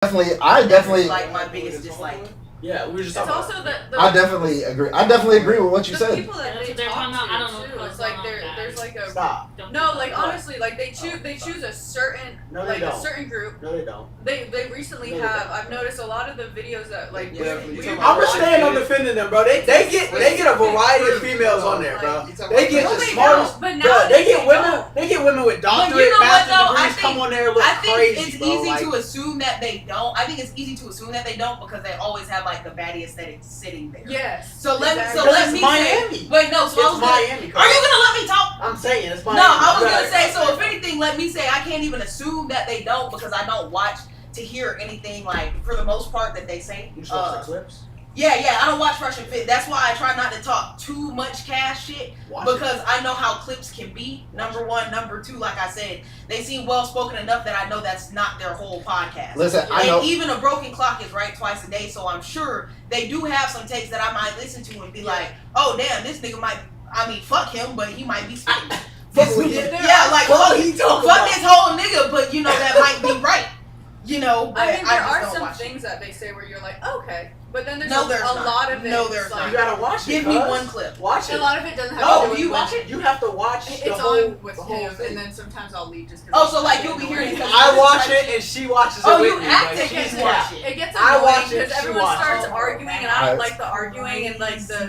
I definitely like my biggest dislike. Yeah, we were just It's talking also about the I definitely agree. I definitely agree with what you the said. people that That's they what they're talk talking about. I don't to know too. what's It's like going on, there's like a Stop. no, like What? honestly, like they choose a certain No, they like don't. a certain group. No, they don't. They recently No, they have. don't. I've noticed a lot of the videos that like Yeah, we I'm I'm gonna stand on defending them, bro. They get a variety of females on there, bro. They get No, the they smartest. don't, but Bro, now they get women. don't. They get women with doctorate, you know what, master's though? I degrees think- come on there and look I think crazy, it's bro. easy Like, to assume that they don't. I think it's easy to assume that they don't because they always have like the baddie aesthetic sitting there. Yes. So let exactly. me it's Miami. say. Wait, no. So I it's was gonna, Miami. are you gonna let me talk? I'm saying it's No, Miami. I was Right. gonna say. So if anything, let me say I can't even assume that they don't because I don't watch to hear anything like for the most part that they say. You just watch the clips. Yeah, I don't watch Russian Fit. That's why I try not to talk too much cash shit Watch it. because I know how clips can be. Number one, number two, like I said, they seem well spoken enough that I know that's not their whole podcast. Listen, I And know. even a broken clock is right twice a day, so I'm sure they do have some takes that I might listen to and be like, oh damn, this nigga might. I mean, fuck him, but he might be spitting. Yeah, like fuck this whole nigga, but you know that might be right. You know, but I mean, there just are don't some watch it. things that they say where you're like, okay, but then there's No, a there's not. lot of it. No, there's like, You gotta watch it. Give me cuz. one clip. Watch A it. lot of it doesn't have No, to do with you watch women. it? You have to watch the It's whole, on with the whole him, thing. and then sometimes I'll leave just Oh, because. so like you'll be hearing. I watch it and she watches it Oh, with you me. act Like, it she's and watching. watch it. It gets I annoying watch it, because she everyone watches starts it. arguing, and I don't like the arguing and like the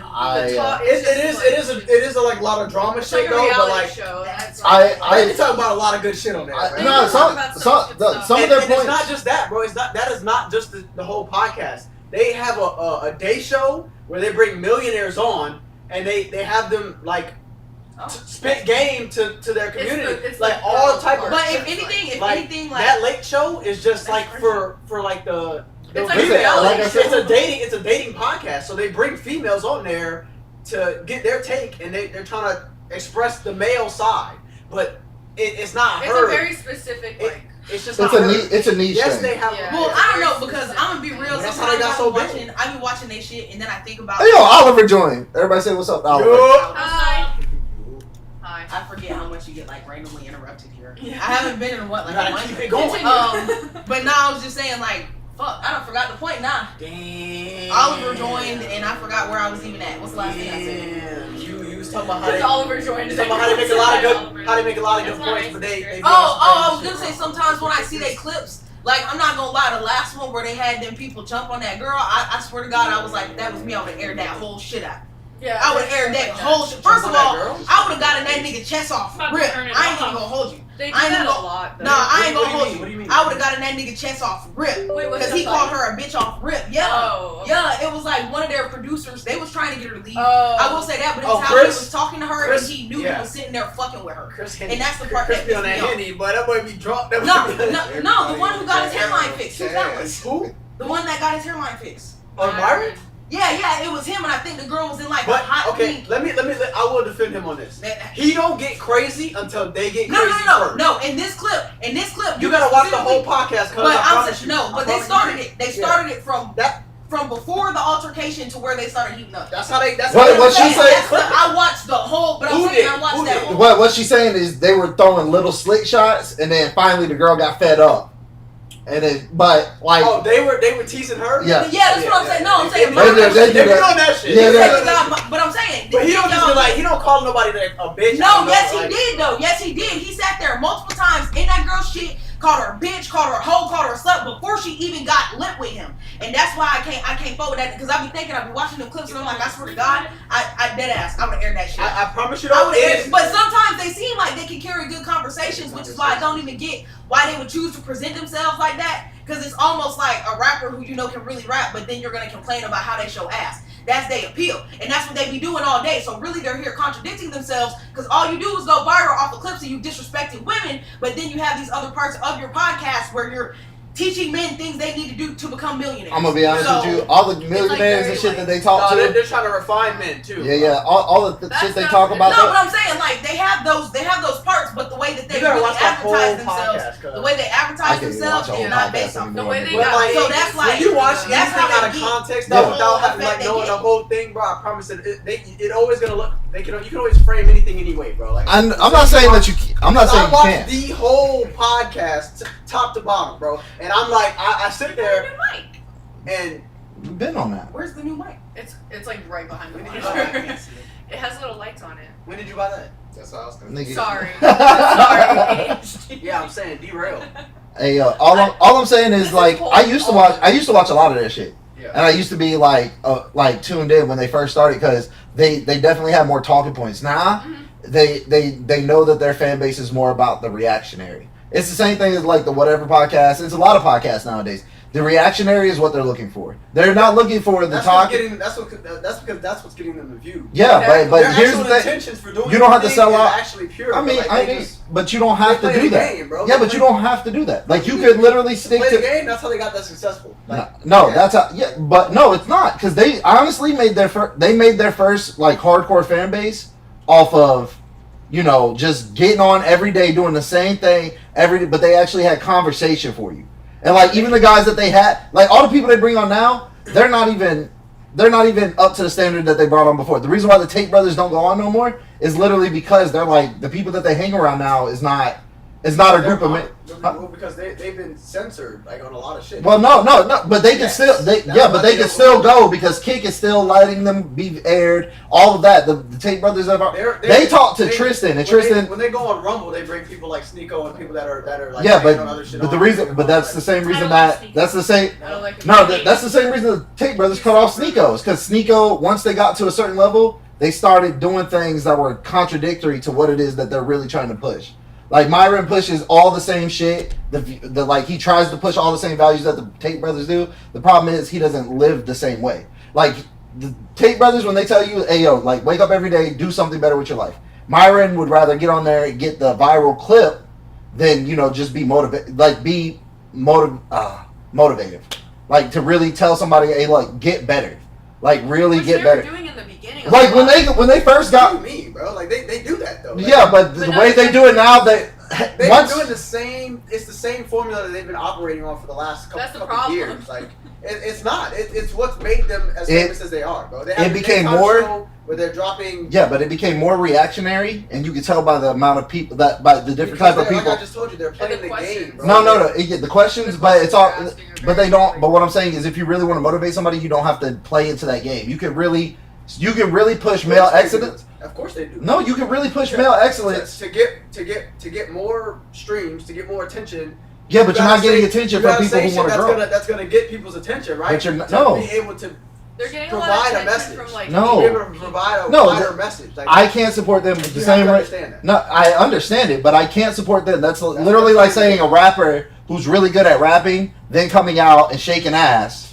talk. It is a like a lot of drama It's shit like a though, but reality like show. That's I talk about a lot of good shit on there. right? No, some of their And points. it's not just that, bro. That is not just the whole podcast. They have a day show where they bring millionaires on and they have them like spit game to their community, it's like the all girl type part. of. But if anything, like that late show is just like for like the It's like females. reality like I said- It's a dating podcast, so they bring females on there to get their take, and they're trying to express the male side, but it's not It's her. a very specific like. It's just It's not a her. niche. It's a niche Yes, thing. they have. Yeah. well, I don't know because I'm gonna be real. That's how they Sometimes got so I big. be watching their shit, and then I think about. Hey, yo, Oliver joined. Everybody say what's up, to Oliver. Yo. Hi. Hi. I forget how much you get like randomly interrupted here. Yeah. I haven't been in what You like a gotta month. keep it going. But now I was just saying like, fuck, I don't forgot the point now. Damn. Oliver joined, and I forgot where I was even at. What's the last thing I said? Damn. You was talking about how Because they. Oliver joined. Talking about how they make a lot of good, how they make a lot of good points, but they I was gonna say sometimes when I see they clips, like I'm not gonna lie, the last one where they had them people jump on that girl, I swear to God, I was like, that was me. I would have aired that whole shit out. Yeah. I would have aired that whole shit. First of all, girl? I would have gotten that nigga chest off rip. I ain't even gonna hold you. They do I ain't that a gonna- lot. Though. Nah, I ain't What gonna do you hold mean? you. What do you mean? I would have gotten that nigga chest off rip. Wait, what's Because the he called fight? her a bitch off rip. Yeah. Oh. Okay. Yeah, it was like one of their producers, they was trying to get her to leave. Oh. I will say that, but it's Oh, how Chris? he was talking to her Chris? and he knew Yeah. he was sitting there fucking with her. Chris And that's the part that be on pissed that me off. Henny, but that boy be drunk. That No, boy be- no, the one who got his hairline fixed. Who's that one? Who? The one that got his hairline fixed. Byron? Yeah, it was him, and I think the girl was in like But a hot okay, pink. let me. I will defend him on this. That- He don't get crazy until they get No, crazy first. no. In this clip, You gotta watch the whole podcast, cause But I I'm promise saying you. no. I But they promise started you. it. They Yeah. started it from That- from before the altercation to where they started heating up. That's how they. That's What- how they what she that's say? how they clip it. I watched the whole, but I'm Who saying did? I watched Who that did? whole. What she's saying is they were throwing little slick shots, and then finally the girl got fed up, and then but like Oh, they were teasing her. Yeah. Yeah, that's what I'm saying. No, I'm saying. They do They that. be doing that shit. Yeah, You they- said the guy, but I'm saying. But he don't just be y'all- like he don't call nobody a bitch. I No, don't know, yes like- he did though. Yes he did. He sat there multiple times in that girl's shit, called her a bitch, called her a hoe, called her a slut before she even got lit with him. And that's why I can't forward that because I be thinking I be watching them clips and I'm like, I swear to God, I dead ass, I'm gonna air that shit. I promise you I though. would air It's, it. But sometimes they seem like they can carry good conversations, which is why I don't even get why they would choose to present themselves like that. Because it's almost like a rapper who you know can really rap, but then you're gonna complain about how they show ass. That's their appeal, and that's what they be doing all day. So really, they're here contradicting themselves because all you do is go viral off of clips and you disrespecting women, but then you have these other parts of your podcast where you're teaching men things they need to do to become millionaires. I'm gonna be honest So, with you, all the millionaires very, and shit like- that they talk no, to, they're trying to refine men too. yeah, all the That's shit they not- talk No, about. but I'm saying like they have those parts, but the way that they You gotta really watch that whole advertise themselves, podcast, cuz. the way they I advertise can't even themselves watch a is whole not based podcast off anymore. The way they But got like, so that's like when you watch that's anything how out of they get context, Yeah. without effect like they knowing get. the whole thing, bro, I promise it always gonna look you can always frame anything anyway, bro. Like I'm not saying that you. I'm not saying I you watched can't. the whole podcast top to bottom, bro, and I'm like, I sit there New mic. and You've been on that. Where's the new mic? It's like right behind me. I It has little lights on it. when did you buy that? That's what I was gonna Nigga. Sorry. Sorry. Yeah, I'm saying derail. Hey, all I'm saying is like I used to watch a lot of that shit, Yeah. and I used to be like tuned in when they first started because they definitely had more talking points. Now they know that their fan base is more about the reactionary. It's the same thing as like the whatever podcast. It's a lot of podcasts nowadays. The reactionary is what they're looking for. They're not looking for the talk. That's because that's what's getting them the view. Yeah, but Their here's the actual thing. intentions for doing You don't have to anything sell is out. Actually pure. I mean, but, like, they just but you don't have they to play do the that. game, bro. Yeah, They but you play- don't have to do that. Like you could literally stick play to. the game. That's how they got that successful. Like, No, yeah. that's how. Yeah, but no, it's not because they honestly made their first like hardcore fan base off of, just getting on every day doing the same thing but they actually had conversation for you, and like even the guys that they had, like all the people they bring on now, they're not even up to the standard that they brought on before. The reason why the Tate brothers don't go on no more is literally because they're like the people that they hang around now is not a group of men. Well, because they've been censored like on a lot of shit. Well, no, but they can Yes. still, but they can still go because Kick is still letting them be aired. All of that, the Tate brothers have. They talk to Tristan, and Tristan. When they go on Rumble, they bring people like Sneeko and people that are like Yeah, saying on other shit but the on reason, there. but that's the same reason I don't like that Sneeko. that's the same. I don't like No, that's the same reason the Tate brothers cut off Sneeko's because Sneeko, once they got to a certain level, they started doing things that were contradictory to what it is that they're really trying to push. Like Myron pushes all the same shit. The like he tries to push all the same values that the Tate brothers do. The problem is he doesn't live the same way. Like the Tate brothers, when they tell you, "Hey yo, like wake up every day, do something better with your life." Myron would rather get on there and get the viral clip than just be motivated. Like be motivative. Like to really tell somebody, "Hey, like get better." Like really Which get they better. were doing in the beginning. Like when they first What do got. you mean, bro? Like they do that though. Like, Yeah, but the But way no, they do it now, they've once been doing the same. It's the same formula that they've been operating on for the last That's the couple problem. years. Like it's not. It's what's made them as It- famous as they are, bro. They it have a became daytime more- show where they're dropping. yeah, but it became more reactionary, and you could tell by the amount of people by the different type of Like people. I just told you, they're playing the the questions. game, bro. No. The questions, but it's all. They're asking are But very they don't. different. But what I'm saying is, if you really want to motivate somebody, you don't have to play into that game. You can really push male Of course they do. excellence. Of course they do. No, you can really push male excellence. To get more streams, to get more attention. Yeah, but you you're not gotta getting say- attention you from gotta people say who shit want to that's grow. That's gonna get people's attention, right? But you're not- To no. be able to They're getting a provide lot a of attention message. from like No. be able to provide a No, wider message. Like, I can't support them the you same have to way. understand that. No, I understand it, but I can't support them. That's literally like saying a rapper who's really good at rapping, then coming out and shaking ass,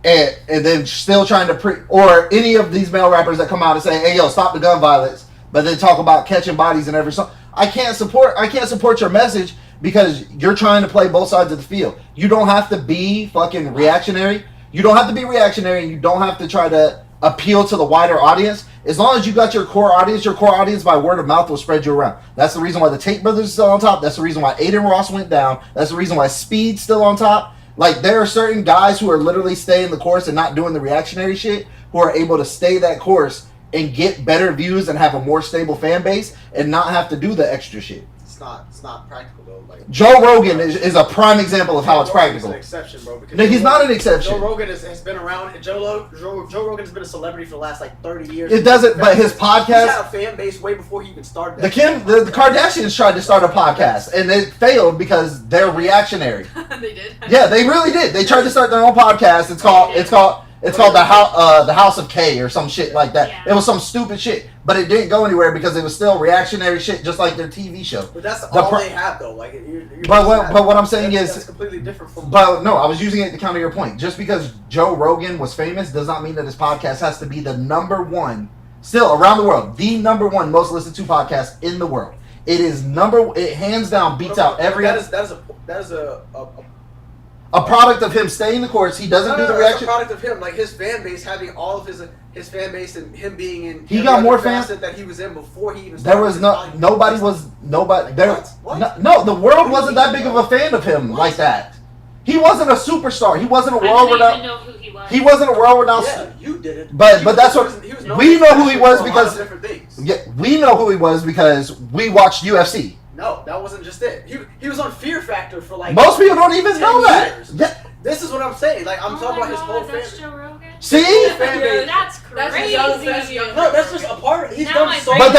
and then still trying to or any of these male rappers that come out and say, "Hey, yo, stop the gun violence," but then talk about catching bodies in every song. I can't support your message because you're trying to play both sides of the field. You don't have to be fucking reactionary. You don't have to be reactionary. You don't have to try to appeal to the wider audience. As long as you got your core audience by word of mouth will spread you around. That's the reason why the Tate brothers are still on top. That's the reason why Aiden Ross went down. That's the reason why Speed's still on top. Like, there are certain guys who are literally staying the course and not doing the reactionary shit who are able to stay that course and get better views and have a more stable fan base and not have to do the extra shit. It's not practical though. Like Joe Rogan is a prime example of how it's Joe Rogan's practical. an exception, bro. because No, he's Joe not an Rogan- exception. Joe Rogan has been around. Joe Rogan has been a celebrity for the last like 30 years. It doesn't, but his He's podcast, had a fan base way before he even started. the Kardashians tried to start a podcast and it failed because they're reactionary. they did. Yeah, they really did. They tried to start their own podcast. It's called the House of K or some shit like that. Yeah. It was some stupid shit, but it didn't go anywhere because it was still reactionary shit, just like their TV show. But that's The all pro- they have though. Like, But what I'm saying is, that's completely different from. but no, I was using it to counter your point. Just because Joe Rogan was famous does not mean that his podcast has to be the number one, still around the world, the number one most listened to podcast in the world. It is it hands down beats out every That is a product of him staying the course. He doesn't do the That's a reaction. product of him, like his fan base having all of his fan base and him being in. He every got other more fans- facet that he was in before he even. Started There was his no podcast. nobody there. What? No, the world wasn't that big of a fan of him like that. He wasn't a superstar. He wasn't a I world didn't even renowned. know who he was. He wasn't a world renowned. Yeah, you did it. But that's what- he was No, we know who he was for a lot of because different things. yeah, we know who he was because we watched UFC. No, that wasn't just it. He was on Fear Factor for like Most people don't even 10 know that. years. Yeah. This is what I'm saying. Like I'm talking about his whole That's family. Joe Rogan? See, Fan Yo, base. that's That's crazy. his young No, that's just a part. He's Now done my so. brain- but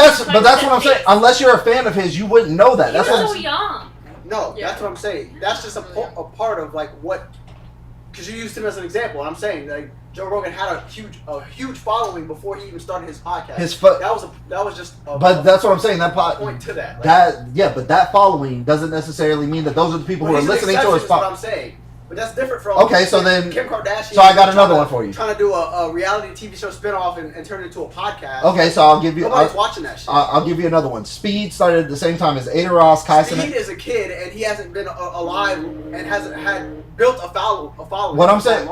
that's what I'm saying. Unless you're a fan of his, you wouldn't know that. He That's was what so I'm young. No, Yeah. that's what I'm saying. That's just a part of like what, because you used him as an example. And I'm saying like Joe Rogan had a huge following before he even started his podcast. That was just. But that's what I'm saying. That point to that. Like, but that following doesn't necessarily mean that those are the people who are he's an listening to exception his is what podcast. I'm saying. But that's different from. Okay, so then- Kim Kardashian. so I got another trying one to- for you. Trying to do a reality TV show spinoff and turn it into a podcast. Okay, so I'll give you. Nobody's watching that shit. I'll give you another one. Speed started at the same time as Ada Ross, Kyson. Speed is a kid and he hasn't been alive and hasn't had built a following. What I'm saying,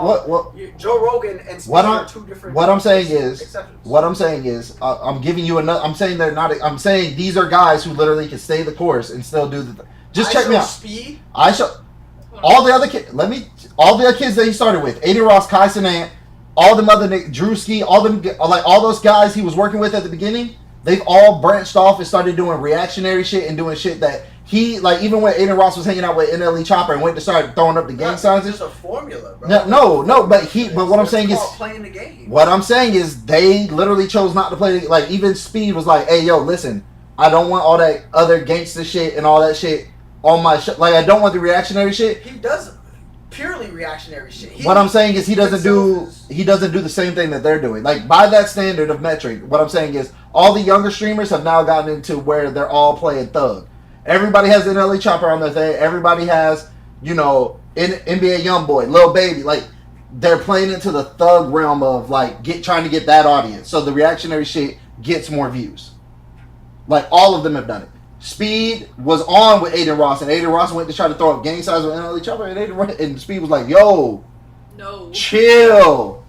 Joe Rogan and Speed What are two different. what I'm saying is, exceptions. what I'm saying is, I'm giving you another. I'm saying they're not. I'm saying these are guys who literally can stay the course and still do the. Just check me out. Speed. I show all the other kids. All the other kids that he started with, Ada Ross, Kyson Ant, all them other Drewski, all them like all those guys he was working with at the beginning. They've all branched off and started doing reactionary shit and doing shit that he like. Even when Aiden Ross was hanging out with NLE Chopper and went to start throwing up the gang signs. It's just a formula, bro. No. But what I'm saying is, playing the game. what I'm saying is, they literally chose not to play. Like even Speed was like, "Hey, yo, listen, I don't want all that other gangster shit and all that shit on my show. Like I don't want the reactionary shit." He does purely reactionary shit. What I'm saying is he doesn't do the same thing that they're doing. Like by that standard of metric, what I'm saying is all the younger streamers have now gotten into where they're all playing thug. Everybody has an LA Chopper on their thing. Everybody has, NBA YoungBoy, Lil Baby. Like they're playing into the thug realm of like trying to get that audience. So the reactionary shit gets more views. Like all of them have done it. Speed was on with Aiden Ross, and Aiden Ross went to try to throw up gang signs with NLE Chopper, and Speed was like, "Yo, No. chill."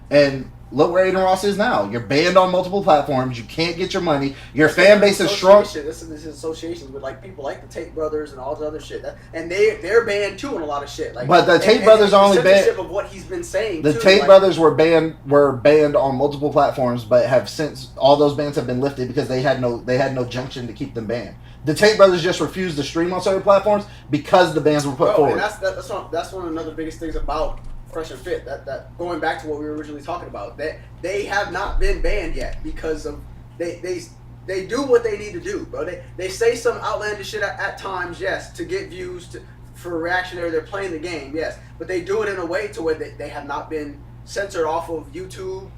And look where Aiden Ross is now. You're banned on multiple platforms. You can't get your money. Your fan base is strong. This is associations with like people like the Tate brothers and all the other shit, and they're banned too on a lot of shit. Like, But the Tate brothers are only banned. censorship of what he's been saying. The too, Tate like, brothers were banned on multiple platforms, but have since all those bans have been lifted because they had no junction to keep them banned. The Tate brothers just refused to stream on certain platforms because the bans were put forward. And that's one of the other biggest things about Fresh and Fit. That going back to what we were originally talking about, that they have not been banned yet because of they do what they need to do, bro. They say some outlandish shit at times, yes, to get views for reactionary. They're playing the game, yes, but they do it in a way to where they have not been censored off of YouTube,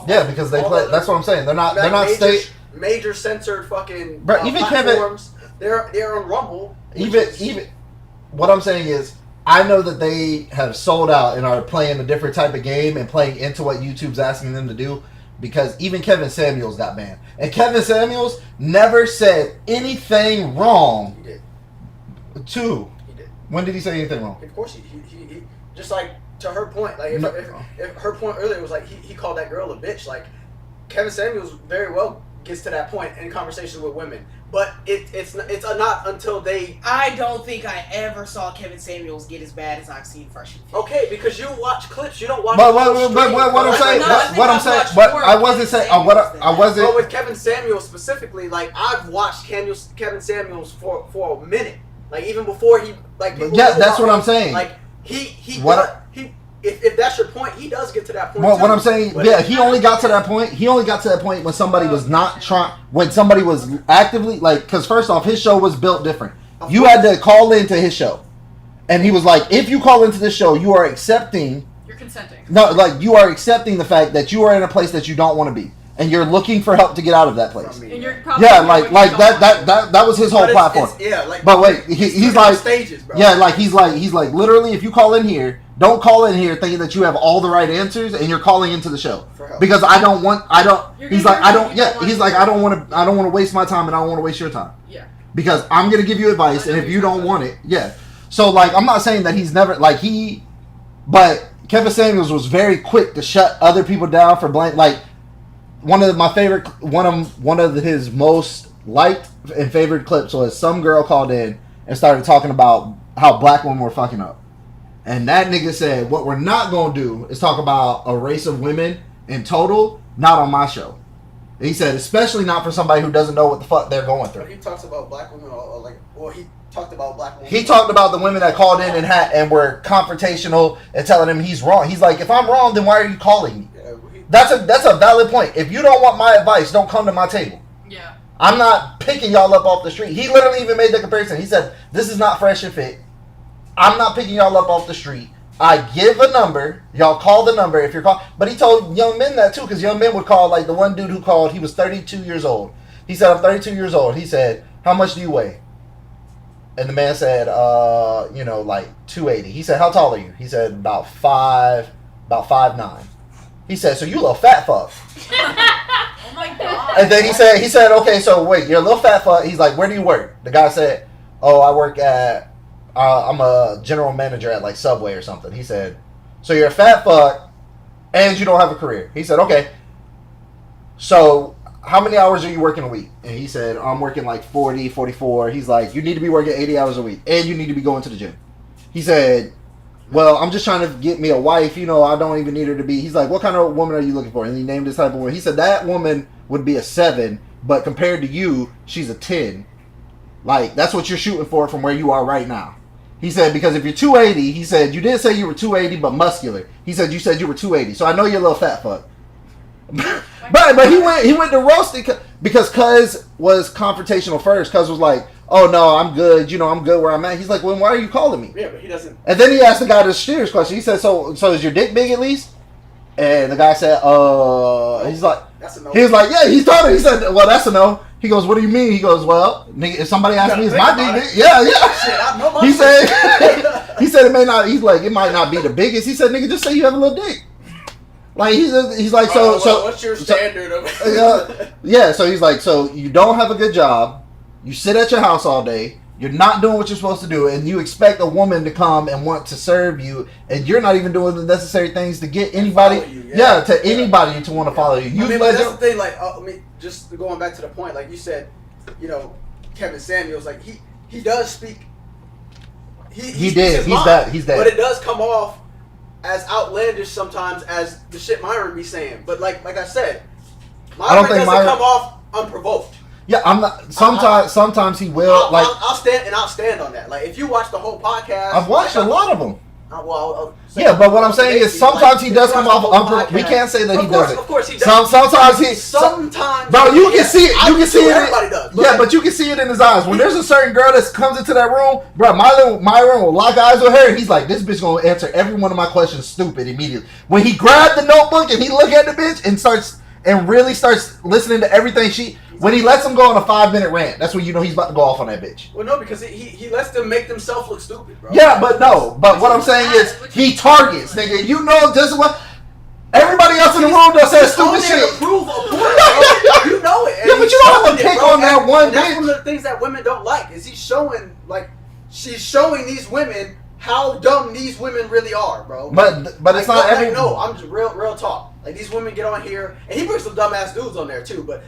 Because they play. That's what I'm saying. They're not major censored fucking Bro, even platforms. They're on Rumble. Even what I'm saying is, I know that they have sold out and are playing a different type of game and playing into what YouTube's asking them to do, because even Kevin Samuels got banned, and Kevin Samuels never said anything wrong. He did. He did. When did he say anything wrong? Of course, he just like, to her point, like if her point earlier was like he called that girl a bitch, like Kevin Samuels very well gets to that point in conversations with women, but it's not until they. I don't think I ever saw Kevin Samuels get as bad as I've seen Fresh and Fit. Okay, because you watch clips, you don't watch. But what I'm saying, I wasn't saying I wasn't. But with Kevin Samuels specifically, like I've watched Kevin Samuels for a minute, like even before he like. Yeah, that's what I'm saying. Like if that's your point, he does get to that point. Well, too. what I'm saying, But he only got to that point. He only got to that point when somebody was not trying. When somebody was actively because first off, his show was built different. You had to call into his show, and he was like, "If you call into this show, you are accepting." You're consenting. No, like you are accepting the fact that you are in a place that you don't want to be, and you're looking for help to get out of that place. And you're probably Yeah, doing what like you that don't that was his whole platform. But wait, he's like stages, bro. Yeah, like he's like literally, if you call in here, don't call in here thinking that you have all the right answers, and you're calling into the show because I don't. You're He's gonna like I hear don't. what you Yeah, want he's to like hear. I don't want to waste my time, and I don't want to waste your time Yeah. because I'm gonna give you advice, and if you don't want it, yeah. So like I'm not saying that he's never but Kevin Samuels was very quick to shut other people down for blame. Like one of his most liked and favorite clips was some girl called in and started talking about how black women were fucking up. And that nigga said, what we're not going to do is talk about a race of women in total not on my show. He said, especially not for somebody who doesn't know what the fuck they're going But through. he talks about black women, or like, well, he talked about black women. He talked about the women that called in and were confrontational and telling him he's wrong. He's like, if I'm wrong, then why are you calling me? Yeah, That's a valid point. If you don't want my advice, don't come to my table. Yeah. I'm not picking y'all up off the street. He literally even made the comparison. He said, this is not Fresh and Fit. I'm not picking y'all up off the street. I give a number. Y'all call the number if you're called. But he told young men that too, because young men would call. Like the one dude who called, he was 32 years old. He said, I'm 32 years old. He said, how much do you weigh? And the man said, like 280. He said, how tall are you? He said, about 5'9". He said, so you a little fat fuck. Oh my god. And then he said, okay, so wait, you're a little fat fuck. He's like, where do you work? The guy said, oh, I work at, I'm a general manager at like Subway or something. He said, so you're a fat fuck and you don't have a career. He said, okay, so how many hours are you working a week? And he said, I'm working like 40, 44. He's like, you need to be working 80 hours a week and you need to be going to the gym. He said, well, I'm just trying to get me a wife. I don't even need her to be. He's like, what kind of woman are you looking for? And he named this type of woman. He said, that woman would be a 7, but compared to you, she's a 10. Like, that's what you're shooting for from where you are right now. He said, because if you're 280, he said, you did say you were 280, but muscular. He said, you said you were 280. So I know you're a little fat fuck. but he went to roasting because Cuz was confrontational first. Cuz was like, oh no, I'm good. I'm good where I'm at. He's like, well, why are you calling me? Yeah, but he doesn't. And then he asked the guy the serious question. He said, so is your dick big at least? And the guy said, he's like, That's a no. he was like, yeah, he's told him. He said, well, that's a no. He goes, what do you mean? He goes, well, nigga, if somebody asks me, is my dick big? Yeah. Shit, I know my He shit. said, he said it may not. He's like, it might not be the biggest. He said, nigga, just say you have a little dick. Like he's like, so what's your standard of? yeah. So he's like, so you don't have a good job. You sit at your house all day. You're not doing what you're supposed to do, and you expect a woman to come and want to serve you, and you're not even doing the necessary things to get anybody. Anybody to want to follow you. But that's the thing. Like, just going back to the point, like you said, Kevin Samuels, like he does speak. He did. He's dead. But it does come off as outlandish sometimes as the shit Myron be saying. But like I said, Myron doesn't come off unprovoked. Yeah, I'm not. Sometimes he will. I'll stand on that. Like if you watch the whole podcast, I've watched a lot of them. But what I'm saying is sometimes he does come off unprovoked. We can't say that he doesn't. Of course he does. Sometimes. Bro, you can see it. You can see it. Everybody does. Yeah, but you can see it in his eyes. When there's a certain girl that comes into that room, bro, Myron will lock eyes with her, and he's like, this bitch gonna answer every one of my questions stupid immediately. When he grabbed the notebook and he look at the bitch and really starts listening to everything when he lets them go on a 5-minute rant, that's when you know he's about to go off on that bitch. Well, no, because he lets them make themselves look stupid, bro. Yeah, but what I'm saying is he targets, nigga. You know just what everybody else in the room does say stupid shit. To prove a point, bro. You know it. Yeah, but you don't have to pick on that one bitch. That's one of the things that women don't like is she's showing these women how dumb these women really are, bro. But it's not every. No, I'm just real talk. Like these women get on here, and he brings some dumbass dudes on there too. But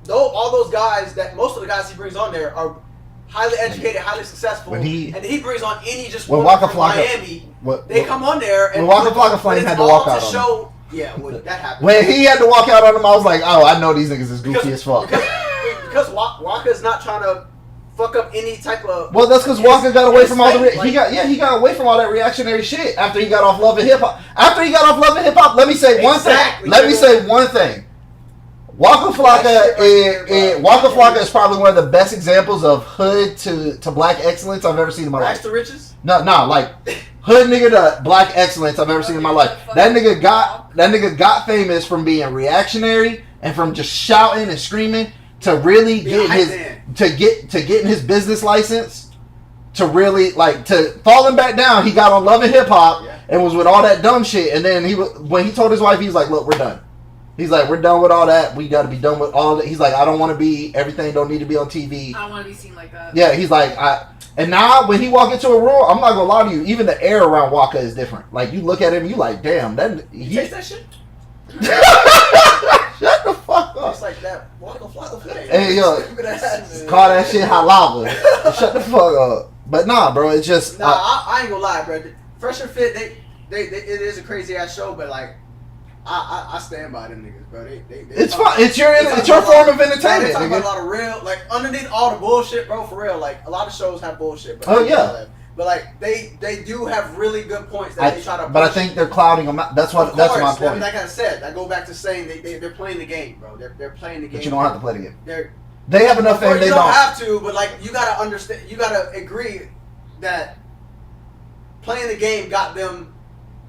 all those guys most of the guys he brings on there are highly educated, highly successful. And he brings on any just woman from Miami. They come on there and Waka Flocka Flame had to walk out on him. Yeah, that happened. When he had to walk out on him, I was like, oh, I know these niggas is goofy as fuck. Because Waka's not trying to fuck up any type of. Well, that's because Waka got away from all the. He got away from all that reactionary shit after he got off Love and Hip Hop. Let me say one thing. Let me say one thing. Waka Flocka is probably one of the best examples of hood to black excellence I've ever seen in my life. Rags to riches? No, like hood nigga to black excellence I've ever seen in my life. That nigga got famous from being reactionary and from just shouting and screaming to really getting his business license, to really to falling back down. He got on Love and Hip Hop and was with all that dumb shit. And then when he told his wife, he's like, look, we're done. He's like, we're done with all that. We got to be done with all that. He's like, I don't want to be, everything don't need to be on TV. I don't want to be seen like that. Yeah, he's like, and now when he walk into a room, I'm not going to lie to you, even the air around Waka is different. Like, you look at him, you like, damn. You taste that shit? Shut the fuck up. It's like that Waka Flocka Flame. Hey, yo, call that shit hot lava. Shut the fuck up. But nah, bro, it's just. Nah, I ain't gonna lie, bro. Fresh and Fit, it is a crazy ass show, but like, I stand by them niggas, bro. They It's fun. It's your form of entertainment. They talk about Nigga. a lot of real, like underneath all the bullshit, bro. For real, like a lot of shows have bullshit. But Oh, yeah. But like they do have really good points that they try to. But I think they're clouding them out. That's my point. Like I said, I go back to saying they're playing the game, bro. They're playing the game. But you don't have to play the game. They're They have enough fame. They you don't don't. have to, but like you gotta understand, you gotta agree that playing the game got them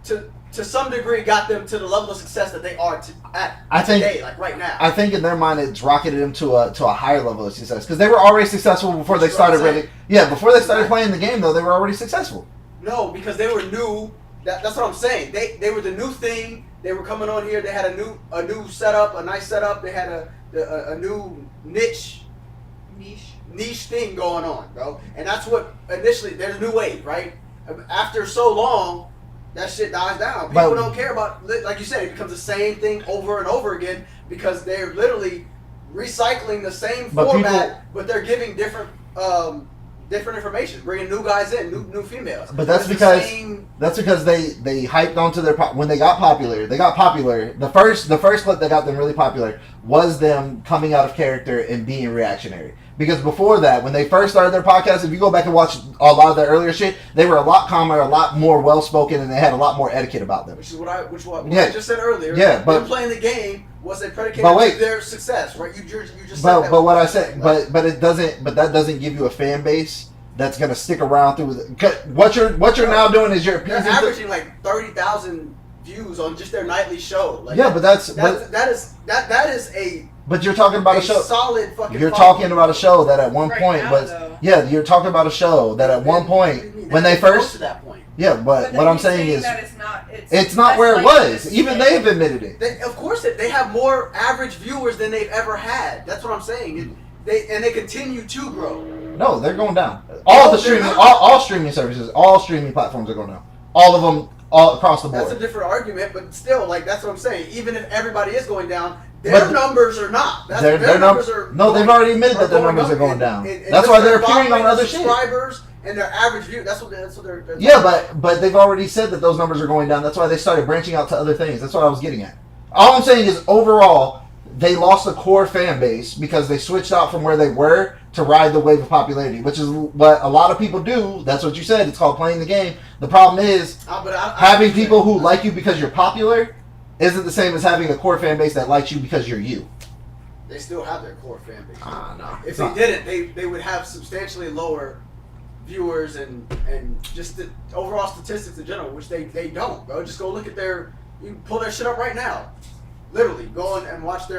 to some degree got them to the level of success that they are today, like right now. I think in their mind it's rocketed them to a higher level of success because they were already successful before they started really. Yeah, before they started playing the game though, they were already successful. No, because they were new. That's what I'm saying. They were the new thing. They were coming on here. They had a new setup, a nice setup. They had a new niche thing going on, bro. And that's what initially there's a new wave, right? After so long, that shit dies down. People don't care about, like you said, it becomes the same thing over and over again because they're literally recycling the same format, but they're giving different information, bringing new guys in, new females. But that's because they hyped onto their when they got popular. They got popular. The first clip that got them really popular was them coming out of character and being reactionary. Because before that, when they first started their podcast, if you go back and watch a lot of their earlier shit, they were a lot calmer, a lot more well spoken, and they had a lot more etiquette about them. Which is what I just said earlier. Yeah, but them playing the game was a predicated to their success, right? You just said that. But what I said, but that doesn't give you a fan base that's gonna stick around through. What you're now doing is you're appeasing. They're averaging like 30,000 views on just their nightly show. Like, yeah, but that is a. But you're talking about a show. Solid fucking. You're talking about a show that at one point was. Yeah, you're talking about a show that at one point when they first. To that point. Yeah, but what I'm saying is. That it's not where it was. Even they've admitted it. Of course, they have more average viewers than they've ever had. That's what I'm saying. They continue to grow. No, they're going down. All streaming services, all streaming platforms are going down. All of them, all across the board. That's a different argument, but still, like that's what I'm saying. Even if everybody is going down, their numbers are not. Their numbers are. No, they've already admitted that their numbers are going down. That's why they're appearing on other shit. Subscribers and their average view. That's what they're yeah, but they've already said that those numbers are going down. That's why they started branching out to other things. That's what I was getting at. All I'm saying is overall, they lost a core fan base because they switched out from where they were to ride the wave of popularity, which is what a lot of people do. That's what you said. It's called playing the game. The problem is having people who like you because you're popular isn't the same as having a core fan base that likes you because you're you. They still have their core fan base. No. If they didn't, they would have substantially lower viewers and just the overall statistics in general, which they don't, bro. Just go look at you can pull their shit up right now. Literally, go and watch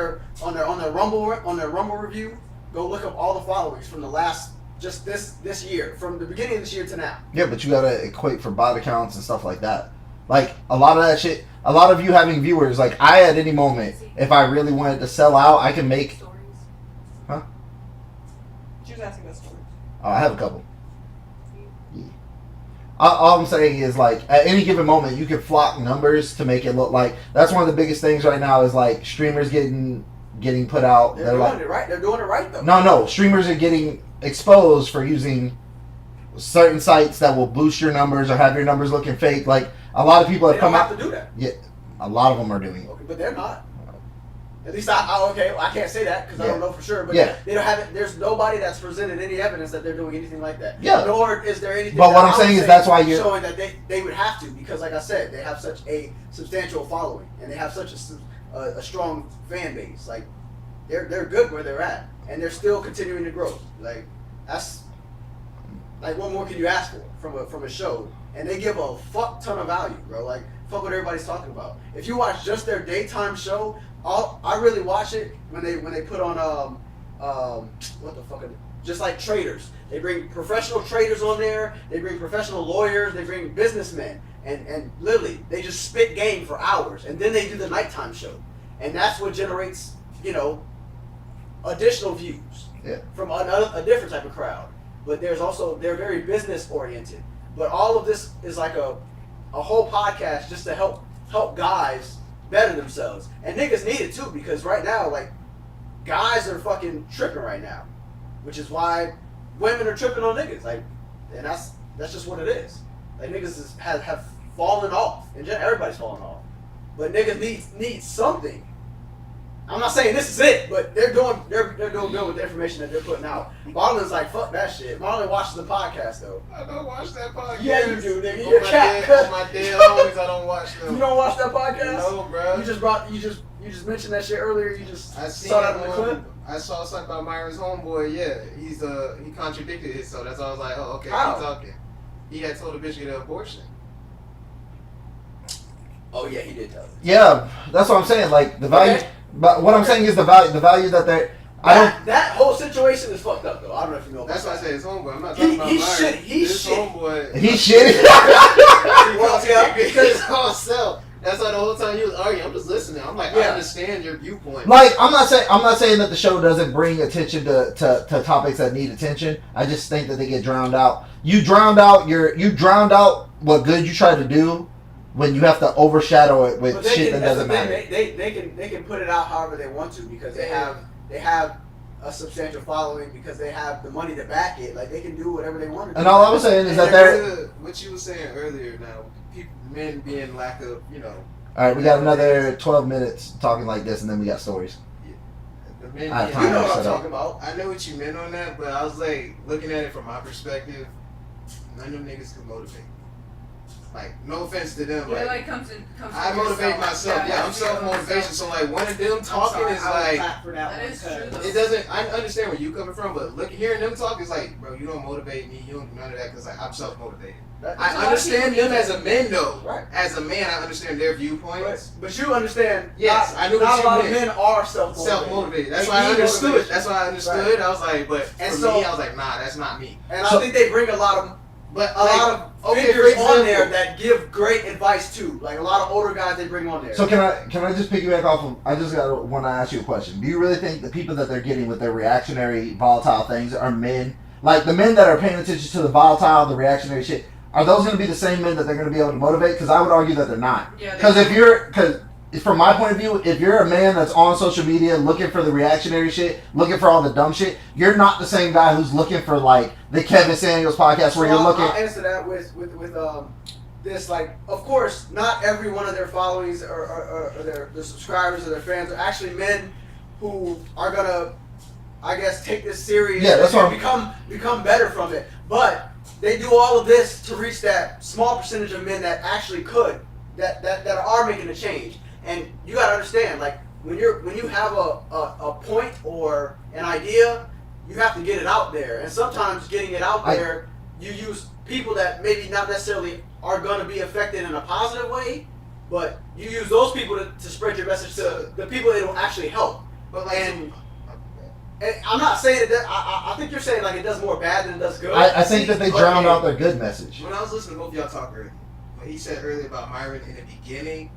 on their Rumble review. Go look up all the followings from the last just this year, from the beginning of this year to now. Yeah, but you gotta equate for bot accounts and stuff like that. Like a lot of that shit. A lot of you having viewers. Like I, at any moment, if I really wanted to sell out, I can make. Huh? She was asking about stories. Oh, I have a couple. Yeah. All I'm saying is, like, at any given moment, you can flock numbers to make it look like that's one of the biggest things right now. Is like streamers getting put out. They're doing it right. They're doing it right though. No. Streamers are getting exposed for using certain sites that will boost your numbers or have your numbers looking fake. Like a lot of people have come out to do that. Yeah, a lot of them are doing it. Okay, but they're not. At least I can't say that because I don't know for sure. But they don't have it. There's nobody that's presented any evidence that they're doing anything like that. Yeah. Nor is there anything. But what I'm saying is that's why you're showing that they would have to, because like I said, they have such a substantial following and they have such a strong fan base. Like they're good where they're at and they're still continuing to grow. Like that's like what more can you ask for from a show? And they give a fuck ton of value, bro. Like fuck what everybody's talking about. If you watch just their daytime show. I really watch it when they put on what the fuck just like traders. They bring professional traders on there. They bring professional lawyers. They bring businessmen, and literally they just spit game for hours, and then they do the nighttime show, and that's what generates additional views from a different type of crowd. But there's also they're very business oriented. But all of this is like a whole podcast just to help guys better themselves. And niggas need it too, because right now, like, guys are fucking tripping right now. Which is why women are tripping on niggas. Like, and that's just what it is. Like, niggas have fallen off. And everybody's fallen off. but niggas need something. I'm not saying this is it, but they're doing good with the information that they're putting out. Marlon's like, fuck that shit. Marlon watches the podcast though. I don't watch that podcast. Yeah, you do, nigga. On You're my cat. dead- on my dead homies, I don't watch them. You don't watch that podcast? No, bro. You just mentioned that shit earlier. You just I seen saw that in the one- clip. I saw something about Myron's homeboy. Yeah, he contradicted it, so that's why I was like, oh, okay, How? keep talking. He had told a bitch to get an abortion. Oh yeah, he did tell us. Yeah, that's what I'm saying. Like the value, Okay. but what I'm saying is the value that they. I don't. That whole situation is fucked up though. I don't know if you know. That's why I about said his homeboy. I'm not He- talking about he Myron. shit- he His shit. homeboy. He's shitty. Well, yeah, because his whole self. That's why the whole time he was arguing, I'm just listening. I'm like, I Yeah. understand your viewpoint. Like I'm not saying that the show doesn't bring attention to topics that need attention. I just think that they get drowned out. You drowned out what good you try to do when you have to overshadow it with But they shit can, that doesn't that's the matter. thing, they can put it out however they want to because they have a substantial following because they have the money to back it. Like they can do whatever they want to do. And all I was saying is that And they're. what you were saying earlier now, men being lack of, All right, we got another 12 minutes talking like this, and then we got stories. the men I have being, time You know to what I'm shut up. talking about. I know what you meant on that, but I was like, looking at it from my perspective, none of them niggas could motivate. Like, no offense to them, Yeah, like, comes I from motivate yourself. myself. Yeah, I'm self-motivation, so like, one of them talking is like, That is true, though. it doesn't. I understand where you coming from, but hearing them talk is like, bro, you don't motivate me. You don't do none of that because like, I'm self-motivated. I understand them as a man though. Right. As a man, I understand their viewpoints. But you understand. Yes, not, I knew not what a you lot meant. of men are self-motivated. Self-motivated. That's They why I need understood. motivation. That's why I understood. Right. I was like, but And for so- me, I was like, nah, that's not me. And So- I think they bring a lot of Okay, figures for on there example- that give great advice too. Like a lot of older guys they bring on there. So can I just piggyback off of? I just want to ask you a question. Do you really think the people that they're getting with their reactionary, volatile things are men? Like the men that are paying attention to the volatile, the reactionary shit. Are those going to be the same men that they're going to be able to motivate? Because I would argue that they're not. Yeah, Because from my point of view, if you're a man that's on social media looking for the reactionary shit, looking for all the dumb shit, you're not the same guy who's looking for like the Kevin Samuels podcast where So you're looking. I'll answer that with this. Like, of course, not every one of their followings or their subscribers or their fans are actually men who are gonna, I guess, take this serious Yeah, that's and what become better from it. But they do all of this to reach that small percentage of men that actually could, that are making a change. And you gotta understand, like when you have a point or an idea, you have to get it out there. And sometimes getting it out there, you use people that maybe not necessarily are gonna be affected in a positive way, but you use those people to spread your message to the people it will actually help. But like, And I'm not saying that. I think you're saying like it does more bad than it does good. I think that they drowned Okay. out their good message. when I was listening to both of y'all talk earlier, what he said earlier about Myron in the beginning,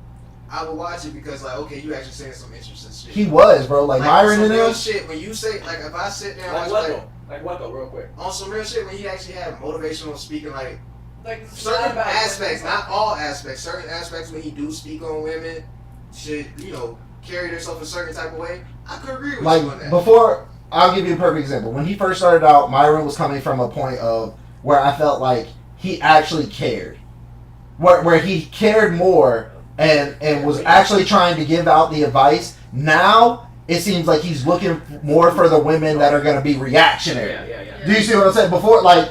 I would watch it because like, okay, you actually saying some interesting shit. He was, bro. Like Myron some and real them. shit. When you say like, if I sit down Like and what watch though? Like what though? Real quick. on some real shit, when he actually had motivational speaking, like Like it's not certain about aspects, women. not all aspects, certain aspects when he do speak on women should, carry themselves a certain type of way. I could agree with you on Like that. before, I'll give you a perfect example. When he first started out, Myron was coming from a point of where I felt like he actually cared, where he cared more and was actually trying to give out the advice. Now it seems like he's looking more for the women that are going to be reactionary. Yeah. Do you see what I'm saying? Before, like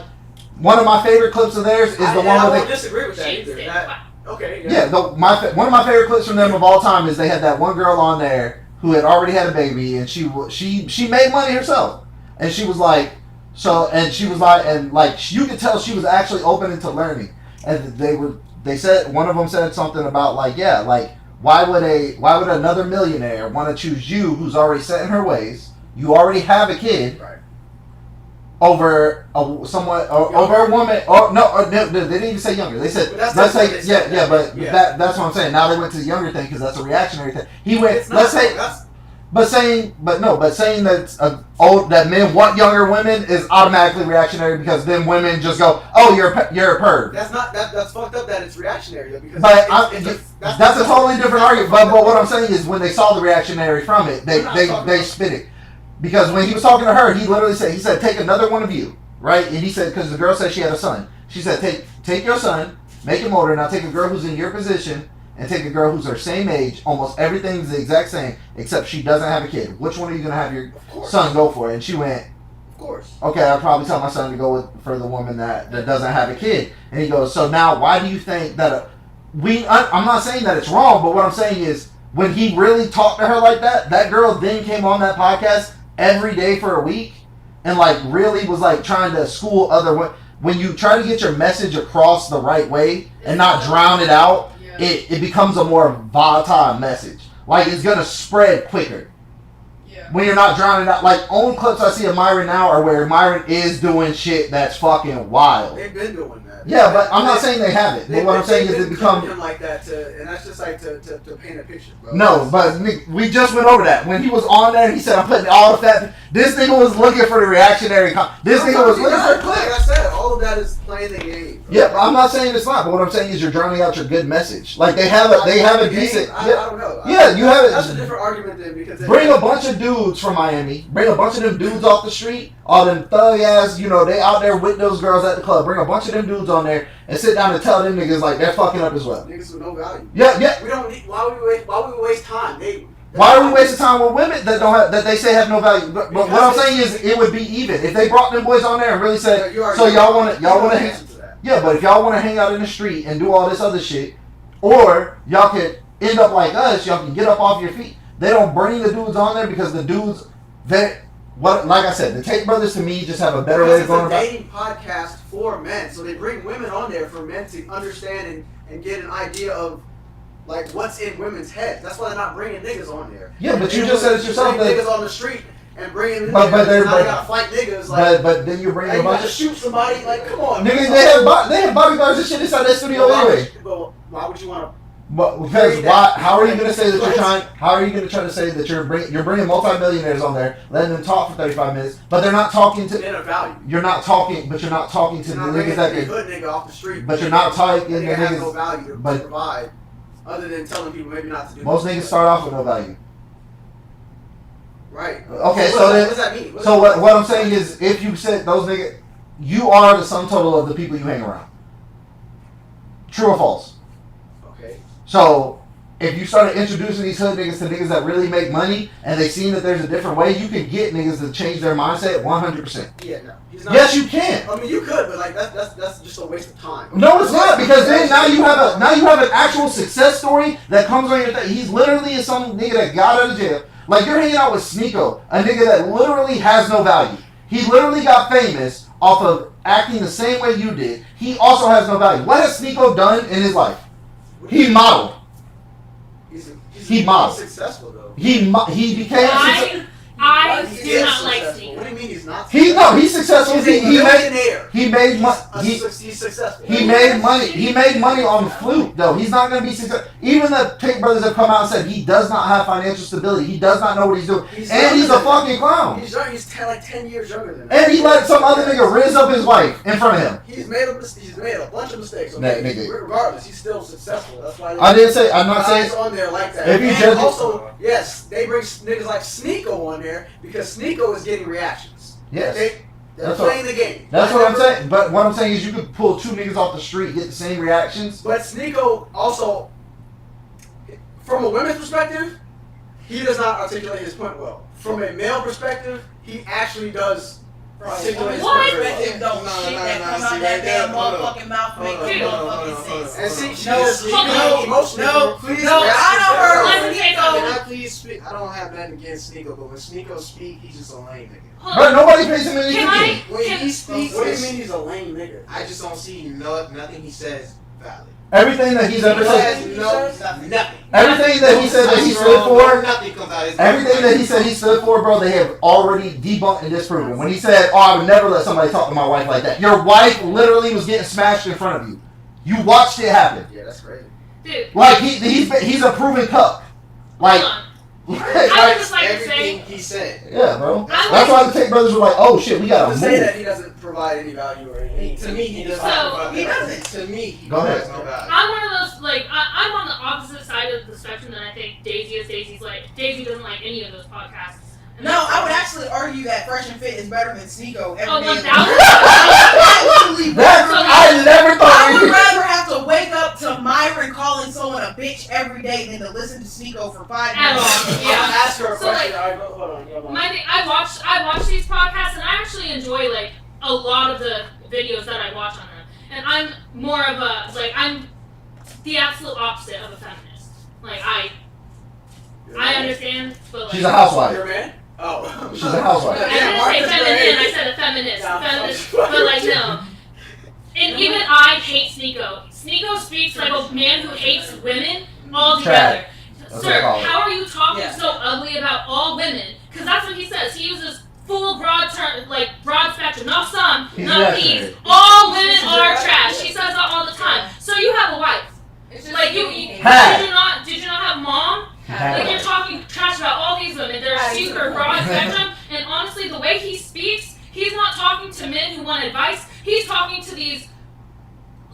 one of my favorite clips of theirs is the I one won't where they. disagree with that either. Okay. Yeah, one of my favorite clips from them of all time is they had that one girl on there who had already had a baby, and she made money herself, and she was like, you could tell she was actually open into learning, and they said one of them said something about like, yeah, like why would another millionaire want to choose you who's already set in her ways, you already have a kid, Right. over over a woman, or they didn't even say younger. They said But that's let's what say they said. but Yeah. that's what I'm saying. Now they went to the younger thing because that's a reactionary thing. He went It's not, let's say that's, saying that men want younger women is automatically reactionary because then women just go, oh, you're a perv. that's not that's fucked up that it's reactionary though because But that's a totally different argument. But what I'm saying is when they saw the reactionary from it, they spit it. Because when he was talking to her, he literally said, take another one of you, right? And he said, because the girl said she had a son. She said, take your son, make him older. Now take a girl who's in your position and take a girl who's her same age, almost everything's the exact same, except she doesn't have a kid. Which one are you gonna have your son go for? And she went, Of course. okay, I'd probably tell my son to go for the woman that doesn't have a kid. And he goes, so now why do you think that I'm not saying that it's wrong, but what I'm saying is when he really talked to her like that, that girl then came on that podcast every day for a week and like really was like trying to school other women. When you try to get your message across the right way and not drown it out, it becomes a more volatile message. Like it's gonna spread quicker. When you're not drowning out, like only clips I see of Myron now are where Myron is doing shit that's fucking wild. They've been doing that. Yeah, but I'm not saying they haven't. But what I'm saying is it become him like that and that's just like to paint a picture, bro. no, but Nick, we just went over that when he was on there. He said, "I'm putting all of that." This nigga was looking for the reactionary. This nigga was looking for Like clips. I said, all of that is playing the game. Bro. Yeah, but I'm not saying it's not. But what I'm saying is you're drowning out your good message. Like they have a decent. I don't know. Yeah, you have it. That's a different argument then because Bring a bunch of dudes from Miami. Bring a bunch of them dudes off the street. All them thug ass, they out there with those girls at the club. Bring a bunch of them dudes on there and sit down and tell them niggas like they're fucking up as well. Niggas with no value. Yeah. We don't need. Why would we waste time? Why are we wasting time with women that don't have, that they say have no value? But what I'm saying is it would be even if they brought them boys on there and really said, so y'all want to yeah, but if y'all want to hang out in the street and do all this other shit, or y'all can end up like us, y'all can get up off your feet. They don't bring the dudes on there because the dudes like I said, the Tate brothers to me just have a better way of going about it. It's a dating podcast for men, so they bring women on there for men to understand and get an idea of like what's in women's heads. That's why they're not bringing niggas on there. Yeah, but you just said it yourself bring that niggas on the street and bringing them but they gotta fight niggas. Like, but then you bring hey, a you bunch gotta of shoot somebody. Like, come on, niggas. man. They have bodyguards and shit inside that studio anyway. But why would you want to? But because why? How are you gonna say that you're trying? How are you gonna try to say that you're bringing multimillionaires on there, letting them talk for 35 minutes, but they're not talking to? Men of value. You're not talking, but you're not talking to the niggas that can. can. Hood nigga off the street. But you're not talking to They have no niggas. value to but- provide, other than telling people maybe not to do. Most niggas start off with no value. Right. Okay, So so what then, does that mean? so what I'm saying is, if you said those niggas, you are the sum total of the people you hang around. True or false? Okay. So if you started introducing these hood niggas to niggas that really make money and they seen that there's a different way, you can get niggas to change their mindset 100%. Yeah, no. He's not, Yes, you can. I mean, you could, but like that's just a waste of time. No, it's not, because then now you have an actual success story that comes on your thing. He's literally some nigga that got out of jail. Like you're hanging out with Sneeko, a nigga that literally has no value. He literally got famous off of acting the same way you did. He also has no value. What has Sneeko done in his life? He modeled. He modeled. He's successful though. He became. I He do is not like successful. Sneeko. What do you mean he's not? He's successful. He's a He made millionaire. He's successful. He made money. He made money on the flute, though. He's not going to be successful. Even the Tate brothers have come out and said he does not have financial stability. He does not know what he's doing, and he's a fucking clown. He's young. He's like 10 years younger than that. And he let some other nigga rizz up his wife in front of him. He's made a bunch of mistakes. Okay? Nigga. Regardless, he's still successful. That's why. I didn't say. I'm not saying. Guys on there like that. If you And judge it- also, yes, they bring niggas like Sneeko on there because Sneeko is getting reactions. Yes. They're That's playing the game. That's what I'm saying. But what I'm saying is you could pull two niggas off the street, get the same reactions. But Sneeko also, from a women's perspective, he does not articulate his point well. From a male perspective, he actually does articulate his What? point very well. Perspective don't No, shit no, that no, come see, out right that there, damn hold on. motherfucking mouth make Hold on, no hold on, motherfucking hold on, sense. And see, she No, is no, emotional. no, Please, no, I don't heard Let me take over. Can I please speak? I don't have nothing against Sneeko, but when Sneeko speak, he's just a lame nigga. But nobody pays him any Can attention. I? When Can, he speaks, What do you mean he's a lame nigga? I just don't see nothing he says valid. Everything that he's ever He said. has nothing. Everything that he said that he stood for. Nothing comes out of his Everything that he said he stood for, bro, they have already debunked and disproven. When he said, "Oh, I would never let somebody talk to my wife like that," your wife literally was getting smashed in front of you. You watched it happen. Yeah, that's crazy. dude, Like he's a proven cuck. Like, hold on. I like would just like to everything say, he said. yeah, bro. I That's why the Tate brothers were like, "Oh shit, we gotta To say move." that he doesn't provide any value or anything. To me, he doesn't. So- provide He that. doesn't. To me, he Go ahead. provides no value. I'm one of those, like, I'm on the opposite side of the spectrum than I think Daisy is. Daisy doesn't like any of those podcasts. And No, that's- I would actually argue that Fresh and Fit is better than Sneeko every Oh, day. 1,000%. Absolutely That's better. I never I thought. would rather have to to wake up to Myron calling someone a bitch every day than to listen to Sneeko for 5 At minutes. all. I'm Yeah. gonna ask her a So, question. like, Alright, hold on. Hold on. My thing, I watch these podcasts, and I actually enjoy like a lot of the videos that I watch on them. And I'm more of a I'm the absolute opposite of a feminist. Like I understand, but like She's a housewife. Your man? Oh. She's a housewife. I didn't say Marcus feminine, Gray. I said a feminist. Yeah, Feminist, fuck. but like no. And even I hate Sneeko. Sneeko speaks like a man who hates women altogether. That's what I Sir, call it. how are you talking Yeah. so ugly about all women? Because that's what he says. He uses full broad term, like broad spectrum. Not some, He's not reactionary. these. All women are trash. He says that all the time. So you have a wife. It's just Like you Had. did you not have mom? Like you're talking trash about all these women. They're super broad spectrum, and honestly, the way he speaks, he's not talking to men who want advice. He's talking to these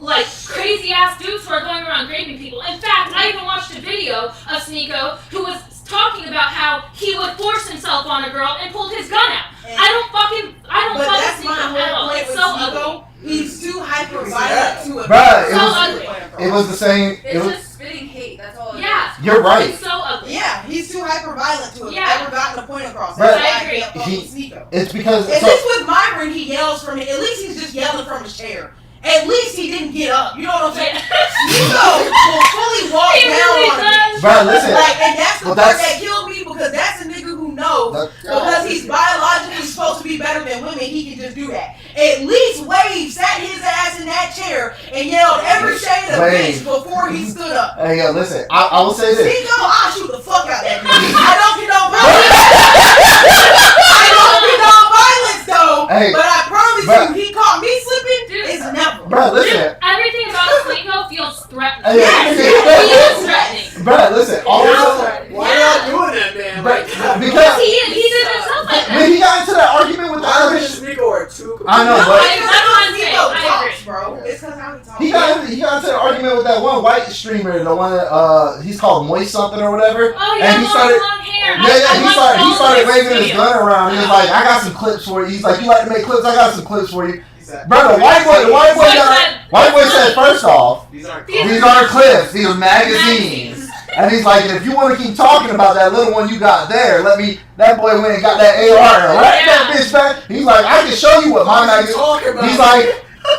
like crazy ass dudes who are going around raping people. In fact, I even watched a video of Sneeko who was talking about how he would force himself on a girl and pulled his gun out. I don't But fucking that's my Sneeko at whole all. point It's with so ugly. Sneeko. He's too hyper Yeah. violent to a Bruh, So ugly. It was the same. It It's was. just spitting hate. That's all. It Yeah. is. You're right. It's so ugly. Yeah, he's too hyper violent to have Yeah. ever gotten a point across. Bruh, That's why I agree. can't fuck with Sneeko. It's because. At So, least with Myron, he yells from it. At least he's just yelling from his chair. At least he didn't get up. You know what I'm saying? Sneeko will fully walk He down really on me. does. bruh, listen. Like, and that's the Well, part that's- that killed me because that's a nigga who knows that- because he's biologically supposed to be better than women, he can just do that. At least Wave sat his ass in that chair and yelled every shade of Wave. bitch before he stood up. Hey, yo, listen. I will say this. Sneeko, I'll shoot the fuck out of that nigga. I don't condone violence. I don't condone violence though. Hey, but I promise bruh. you, he caught me slipping. Dude. It's never. Bruh, listen. Everything about Sneeko feels threatening. Hey, Yes, hey, he hey, is threatening. Bruh, listen. All Yeah. this. Why y'all doing that, man? But- Like, because- He did himself like that. When he got into that argument with the Myron Irish, and Sneeko are two. I know, No, but- it's That's what I'm because saying. Sneeko I talks, agree. bro. It's because how he talks. he got into the argument with that one white streamer, the one that he's called Moist something or whatever. Oh, he And had he started- long hair. Yeah, yeah, I he watched started all started of his waving his videos. gun around. He was like, "I got some clips for you." He's like, "You like to make clips? I got some clips for you." Exactly. Bro, the white boy So said first off, These aren't these aren't clips, these are magazines. And he's like, if you want to keep talking about that little one you got there, let me. That boy went and got that AR and right that bitch back. He's like, I can show you what my magazine. talking about?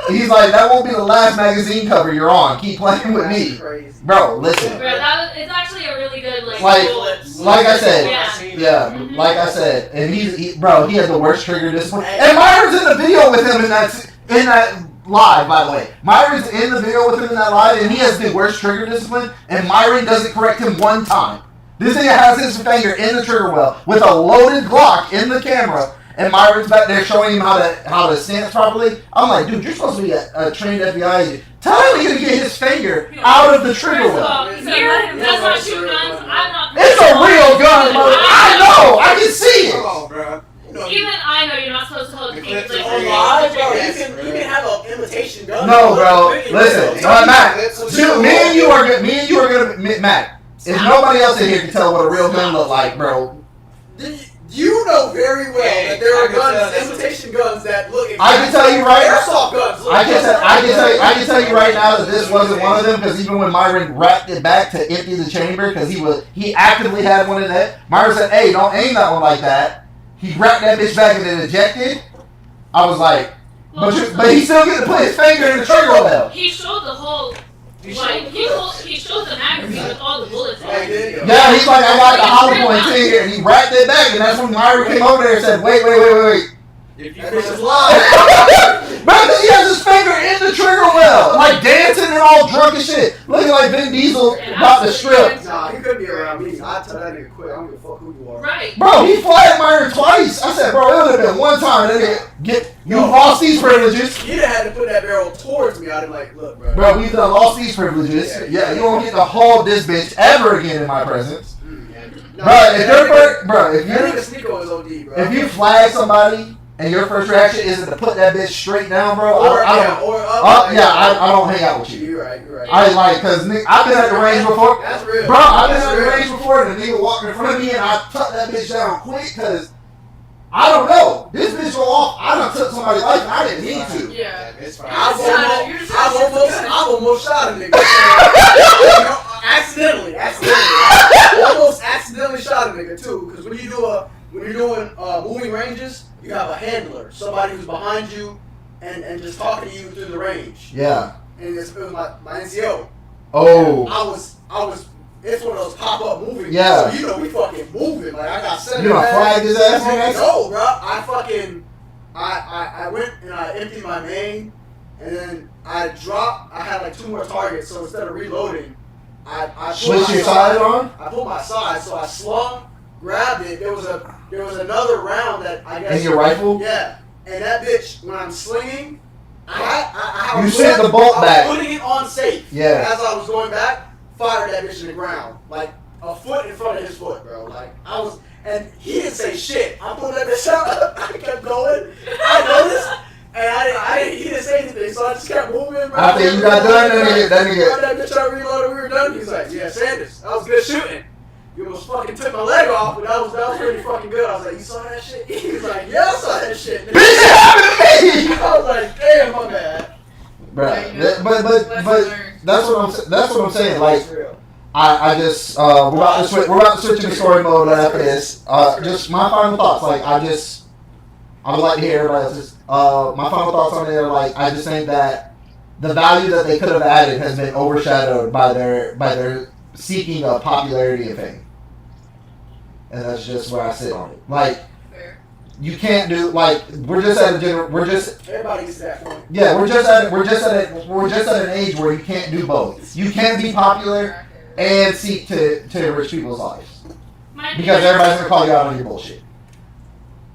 He's like, that won't be the last magazine cover you're on. Keep playing with me, Crazy. bro. Listen, Bro, it's actually a really good Like cool- I said, Yeah. yeah, Mhm. like I said, and he had the worst trigger discipline. And Myron's in the video with him in that live, by the way. Myron's in the video with him in that live, and he has the worst trigger discipline, and Myron doesn't correct him one time. This nigga has his finger in the trigger well with a loaded Glock in the camera, and Myron's back there showing him how to stance properly. I'm like, dude, you're supposed to be a trained FBI agent. Tell him he can get his finger out of the trigger First of well. all, here does not shoot guns. I'm not. It's a real gun, bro. I know. I can see Come it. on, bro. You know, Even I know you're not supposed to hold the Clips things are like Oh, Yeah. live, bro. Yes, You bro. can have an imitation gun. No, bro. Listen, Matt. So Me and you are gonna Matt. If nobody else in here can tell what a real gun look like, bro. You know very well Hey, that there I are can tell guns, that's- imitation guns that look. I can tell you right. Airsoft guns. Look, I can tell you right now that this wasn't one of them because even when Myron wrapped it back to empty the chamber because he actively had one in that. Myron said, "Hey, don't aim that one like that." He wrapped that bitch back and then ejected. I was like, but he still get to put his finger in the trigger well. He showed the whole. He showed the magazine with all the bullets. Yeah, he did. Yeah, he's like, I got the hollow point thing here, and he wrapped it back, and that's when Myron came over there and said, wait. if you That put bitch a is fly, Bro, he has his finger in the trigger well, like dancing and all drunk and shit, looking like Vin Diesel about to strip. Nah, he could be around me. I'd tell that nigga quick. I don't give a fuck who you are. Right. Bro, he flagged Myron twice. I said, bro, it would have been one time. That nigga you lost these privileges. He'd have had to put that barrel towards me. I'd have like, look, bro. Bro, we done lost these privileges. Yeah, you won't get to hold this bitch ever again in my presence. No, Bro, if that you're nigga Sneeko is OD, bro. if you flag somebody and your first reaction isn't to put that bitch straight down, bro, I don't hang out with you. You're right. I like, cause I've been at the range before. That's real. Bro, I've been That's at the real. range before and the nigga walked in front of me and I tucked that bitch down quick cause I don't know. This bitch go off. I done took somebody's life and I didn't need to. Yeah. It's fine. I've almost shot a nigga. Accidentally. Almost accidentally shot a nigga too. Because when you're doing moving ranges, you have a handler, somebody who's behind you and just talking to you through the range. Yeah. And it was my NCO. Oh. I was. It's one of those pop-up moving. Yeah. So we fucking moving. Like I got 7 You gonna flag his ass next? No, bro. I went and I emptied my main, and then I dropped. I had like 2 more targets, so instead of reloading, I pulled Switch my your side on? I pulled my side, so I slung, grabbed it. There was another round that I guess. In your rifle? Yeah, and that bitch when I'm slinging, I You sent the bolt I was back. putting it on safe. Yeah. As I was going back, fired that bitch in the ground, like a foot in front of his foot, bro. Like I was, and he didn't say shit. I pulled that bitch out. I kept going. I noticed, and he didn't say anything, so I just kept moving. Bro. After you got done, that nigga. That bitch out reloaded. We were done. He's like, yeah, Sanders, that was good shooting. You almost fucking took my leg off, but that was pretty fucking good. I was like, you saw that shit? He was like, yeah, I saw that shit. Bitch, it happened to me! I was like, damn, my bad. Bruh, but that's what I'm saying. Like, That's real. I just we're about to switch into story mode after this. Just my final thoughts. Like I would like to hear everybody else's. My final thoughts on there. Like I just think that the value that they could have added has been overshadowed by their seeking of popularity and fame. And that's just where I sit on it. Like you can't do like we're just at Everybody gets to that point. yeah we're just at an age where you can't do both. You can't be popular and seek to enrich people's lives because everybody's gonna call you out on your bullshit.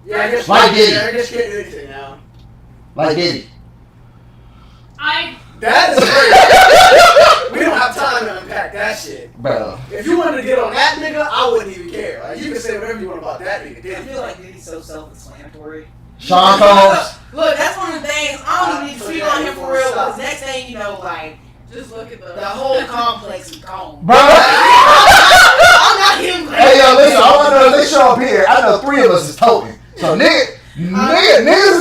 Yeah, I guess. Like Diddy. I guess you can't do anything now. Like Diddy. That is crazy. We don't have time to unpack that shit. Bro. If you wanted to get on that nigga, I wouldn't even care. Like you can say whatever you want about that nigga. I Diddy. feel like Diddy's so self-explanatory. Sean Combs. Look, that's one of the things. I don't even need to speak on him for real. Because next thing you know, like, Just look at the whole complex is gone. Bro. I'm not him. Hey yo, listen, all I know is they show up here. I know 3 of us is toting. So niggas is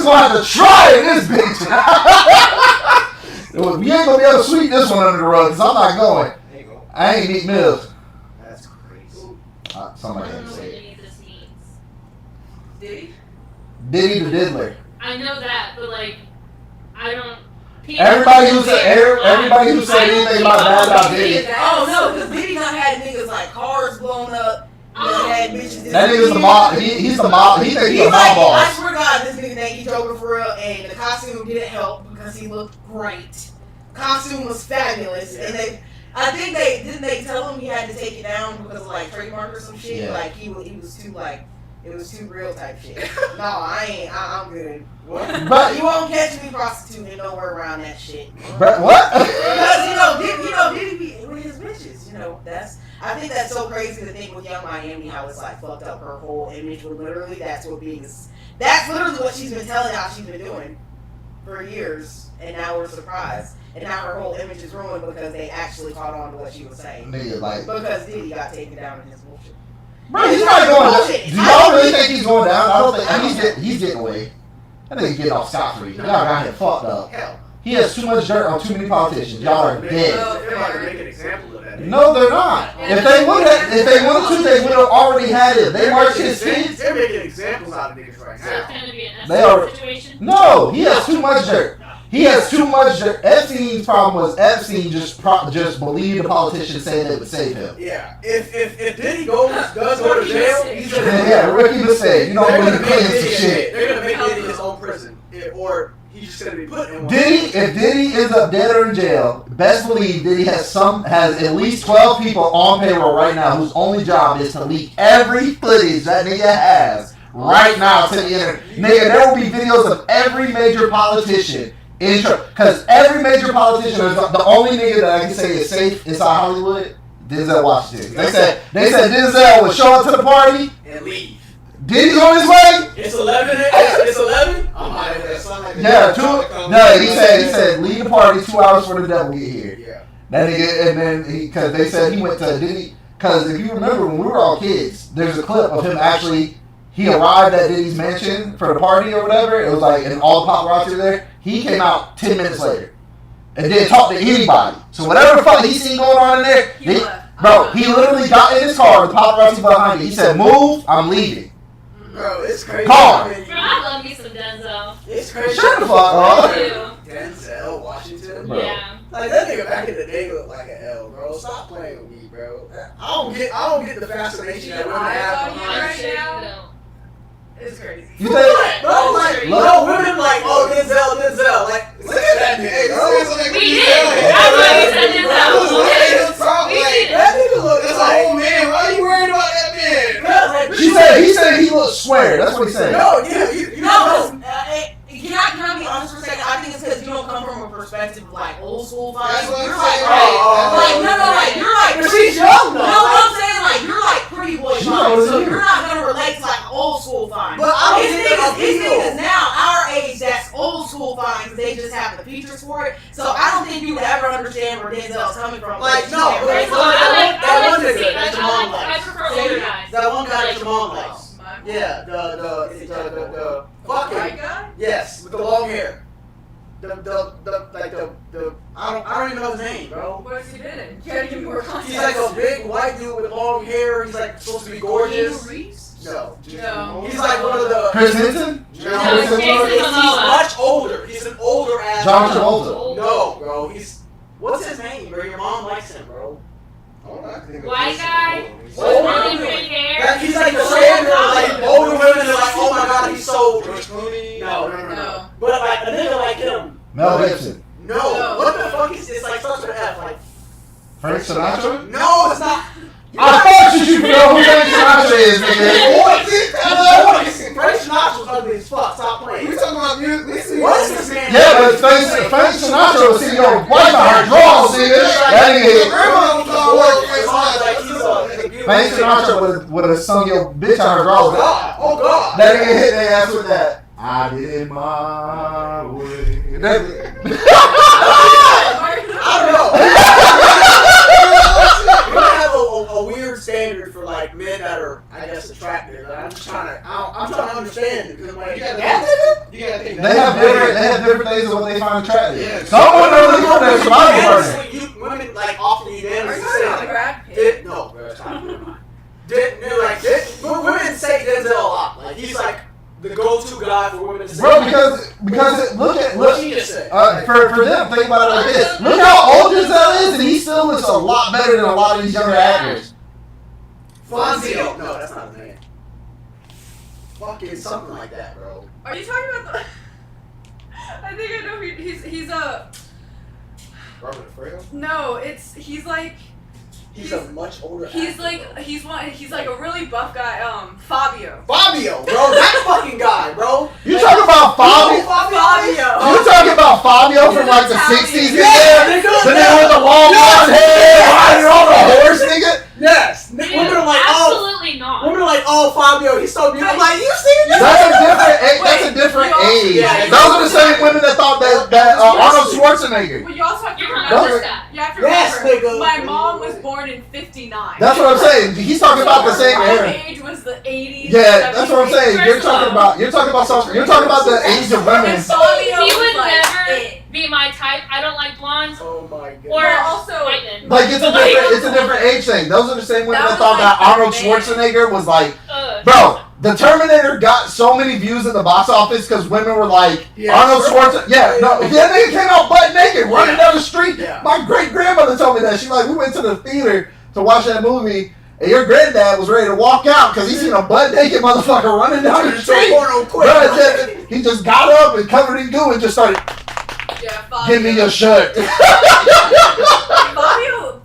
gonna have to try in this bitch. We ain't gonna be able to sweep this one under the rug because I'm not going. There you go. I ain't Meek Mills. That's crazy. Somebody I had don't to know what say it. any of this means. Diddy? Diddy the Diddler. I know that, but like, I don't. Everybody who said anything about Diddy. Oh no, because Diddy done had niggas like cars blown up. He done had bitches. That nigga's the mob. He's the mob. He thinks he's a mob I boss. swear to God, this nigga think he joking for real, and the costume didn't help because he looked great. Costume was fabulous, and I think they tell him he had to take it down because of like trademark or some shit. Yeah. Like he was too like. It was too real type shit. No, I ain't. I'm good. But You won't catch me prostituting nowhere around that shit. but what? Because Diddy be with his bitches. I think that's so crazy to think with Young Miami how it's like fucked up her whole image. But literally, that's literally what she's been telling y'all she's been doing for years, and now we're surprised. And now her whole image is ruined because they actually caught on to what she was saying. Nigga, like, Because Diddy got taken down in his bullshit. bro, he's not going down. Do y'all really think he's going down? I don't think he's getting away. I think he's getting off scot free. Y'all got him fucked up. Hell. He has too much dirt on too many politicians. Y'all are dead. They're about to make an example of that. No, they're not. If they wanted to, they would have already had it. They marched his kids. They're making examples out of niggas right So it's now. gonna be an They are- Epstein situation. No, he has too much dirt. He has too much dirt. Epstein's problem was Epstein just believed the politicians saying they would save him. Yeah. If Diddy does go to jail, he's gonna Yeah, Ricky was saying, you don't they're believe gonna make Clinton some Diddy shit. they're gonna make Diddy his own prison, or he's just gonna be put in one. If Diddy ends up dead or in jail, best believe Diddy has at least 12 people on payroll right now whose only job is to leak every footage that nigga has right now to the internet. Nigga, there will be videos of every major politician because every major politician is the only nigga that I can say is safe inside Hollywood. Denzel Washington. They said Denzel would show up to the party. And leave. Diddy's on his way. It's 11. It's 11. I'm out of there. Yeah, he said leave the party 2 hours before the devil get here. Yeah. That nigga, and then because they said he went to Diddy. Because if you remember when we were all kids, there's a clip of him actually he arrived at Diddy's mansion for the party or whatever. It was like, and all the paparazzi were there. He came out 10 minutes later and didn't talk to anybody. So whatever the fuck he seen going on in there, He left. bro, he literally got in his car with the paparazzi behind him. He said, "Move, I'm leaving." Bro, it's crazy. Car. I mean, Bro, I love me some Denzel. it's crazy. Shut the fuck I up. do. Denzel Washington. Bro. Yeah. Like that nigga back in the day looked like an L, bro. Stop playing with me, bro. I don't get the fascination that women have Yeah, behind right shit. now. It's crazy. You think? Bro, like, Look. no women like, oh Denzel. Like, look at that nigga, bro. We did. That's why we said Denzel. We did. That nigga look That's like, an old man. Why are you worried about that man? like, He said he looked square. That's what he said. no, yeah, you No, know. can I be honest for a second? I think it's because you don't come from a perspective of like old school vibes. That's what I'm You're saying. like, like you're like But she's young though. No, what I'm saying, like, you're like pretty boy She vibes, knows so it. you're not gonna relate to like old school vibes. But I don't It's think that niggas appeal. now, our age, that's old school vibes, they just have the features for it. So I don't think you would ever understand where Denzel's coming from. Like, You no, can't but relate it's to like- it. that one to nigga, see. that's I Jamal I likes. prefer older guys. That one guy that Like, Jamal likes. Yeah, the fucking White guy? yes, with the long hair. I don't even know his name, bro. What has he been in? You gotta give me more context. He's like a big white dude with long hair. He's like supposed to be gorgeous. Keanu Reeves? No, No. he's like one of the. Chris Hinton? No, Chris Jason Hinton? He's Momoa. much older. He's an older ass. John Travolta. No, bro. He's what's his name, bro? Your mom likes him, bro. White guy? Older Really dude. pretty hair? Like, he's like the standard. Like older women are like, oh my god, he's so. George Clooney. No. No. But like a nigga like him. Mel Gibson. No. No. What the fuck is this? Like starts with an F. Like Frank Sinatra? no, it's not. I thought you should know who Frank Sinatra is, nigga. Frank Sinatra's ugly as fuck. Stop playing. We talking about music. What is this man? Yeah, but Frank Sinatra was sitting on white on her drawers, nigga. That nigga. Frank Sinatra would have sung your bitch on her Oh drawers. god. Oh god. That nigga hit their ass with that. I did my way. I don't know. We're gonna have a weird standard for like men that are, I guess, attractive. I'm just trying to understand it because like, You gotta that nigga. You gotta think. They have different things of what they find attractive. Yeah. Some women are really good at survival burning. Unanimously, women like often Are unanimously you say talking about like, Brad Pitt? did no, bro, it's not. Women say Denzel a lot. Like he's like the go-to guy for women to say. Bro, because What she just said. for them, think about it like this. Look how old Denzel is, and he still looks a lot better than a lot of these younger actors. Fonzio. No, that's not his name. Fucking something like that, bro. Are you talking about the? I think I know who he's a. Robert Freo. No, he's like He's a much older. he's actor, like bro. he's like a really buff guy. Fabio. Fabio, bro. That fucking guy, bro. You talking about Fabio? Fabio. You talking about Fabio from like the '60s, Yeah, nigga? nigga. The nigga with the long blonde hair, riding on the horse, nigga. Yes. Dude, Women are like, oh. absolutely not. Women are like, oh, Fabio, he's so beautiful. I'm like, you seen this? That's a different age. Yeah, Those are the same women that thought that Arnold Schwarzenegger. But you also have to You're remember. not this guy. You have to Yes, remember. nigga. My mom was born in '59. That's what I'm saying. He's talking about the same My era. age was the '80s. Yeah, that's what I'm saying. You're First of talking all- about the age of women. And Fabio He would was like never it. be my type. I don't like blondes Oh my god. or Well, also- white men. Like it's a different age thing. Those are the same women that That was thought that like Arnold man. Schwarzenegger was like, Ugh. bro. The Terminator got so many views in the box office because women were like, Yeah. Arnold Schwarzenegger. Yeah, no, that nigga came out butt naked running down the street. Yeah. My great grandmother told me that. She like, we went to the theater to watch that movie, and your granddad was ready to walk out because he seen a butt naked motherfucker running down the street. Porno quick. Bruh, he just got up and covered in goo and just started, Yeah, Fabio. give me your shirt.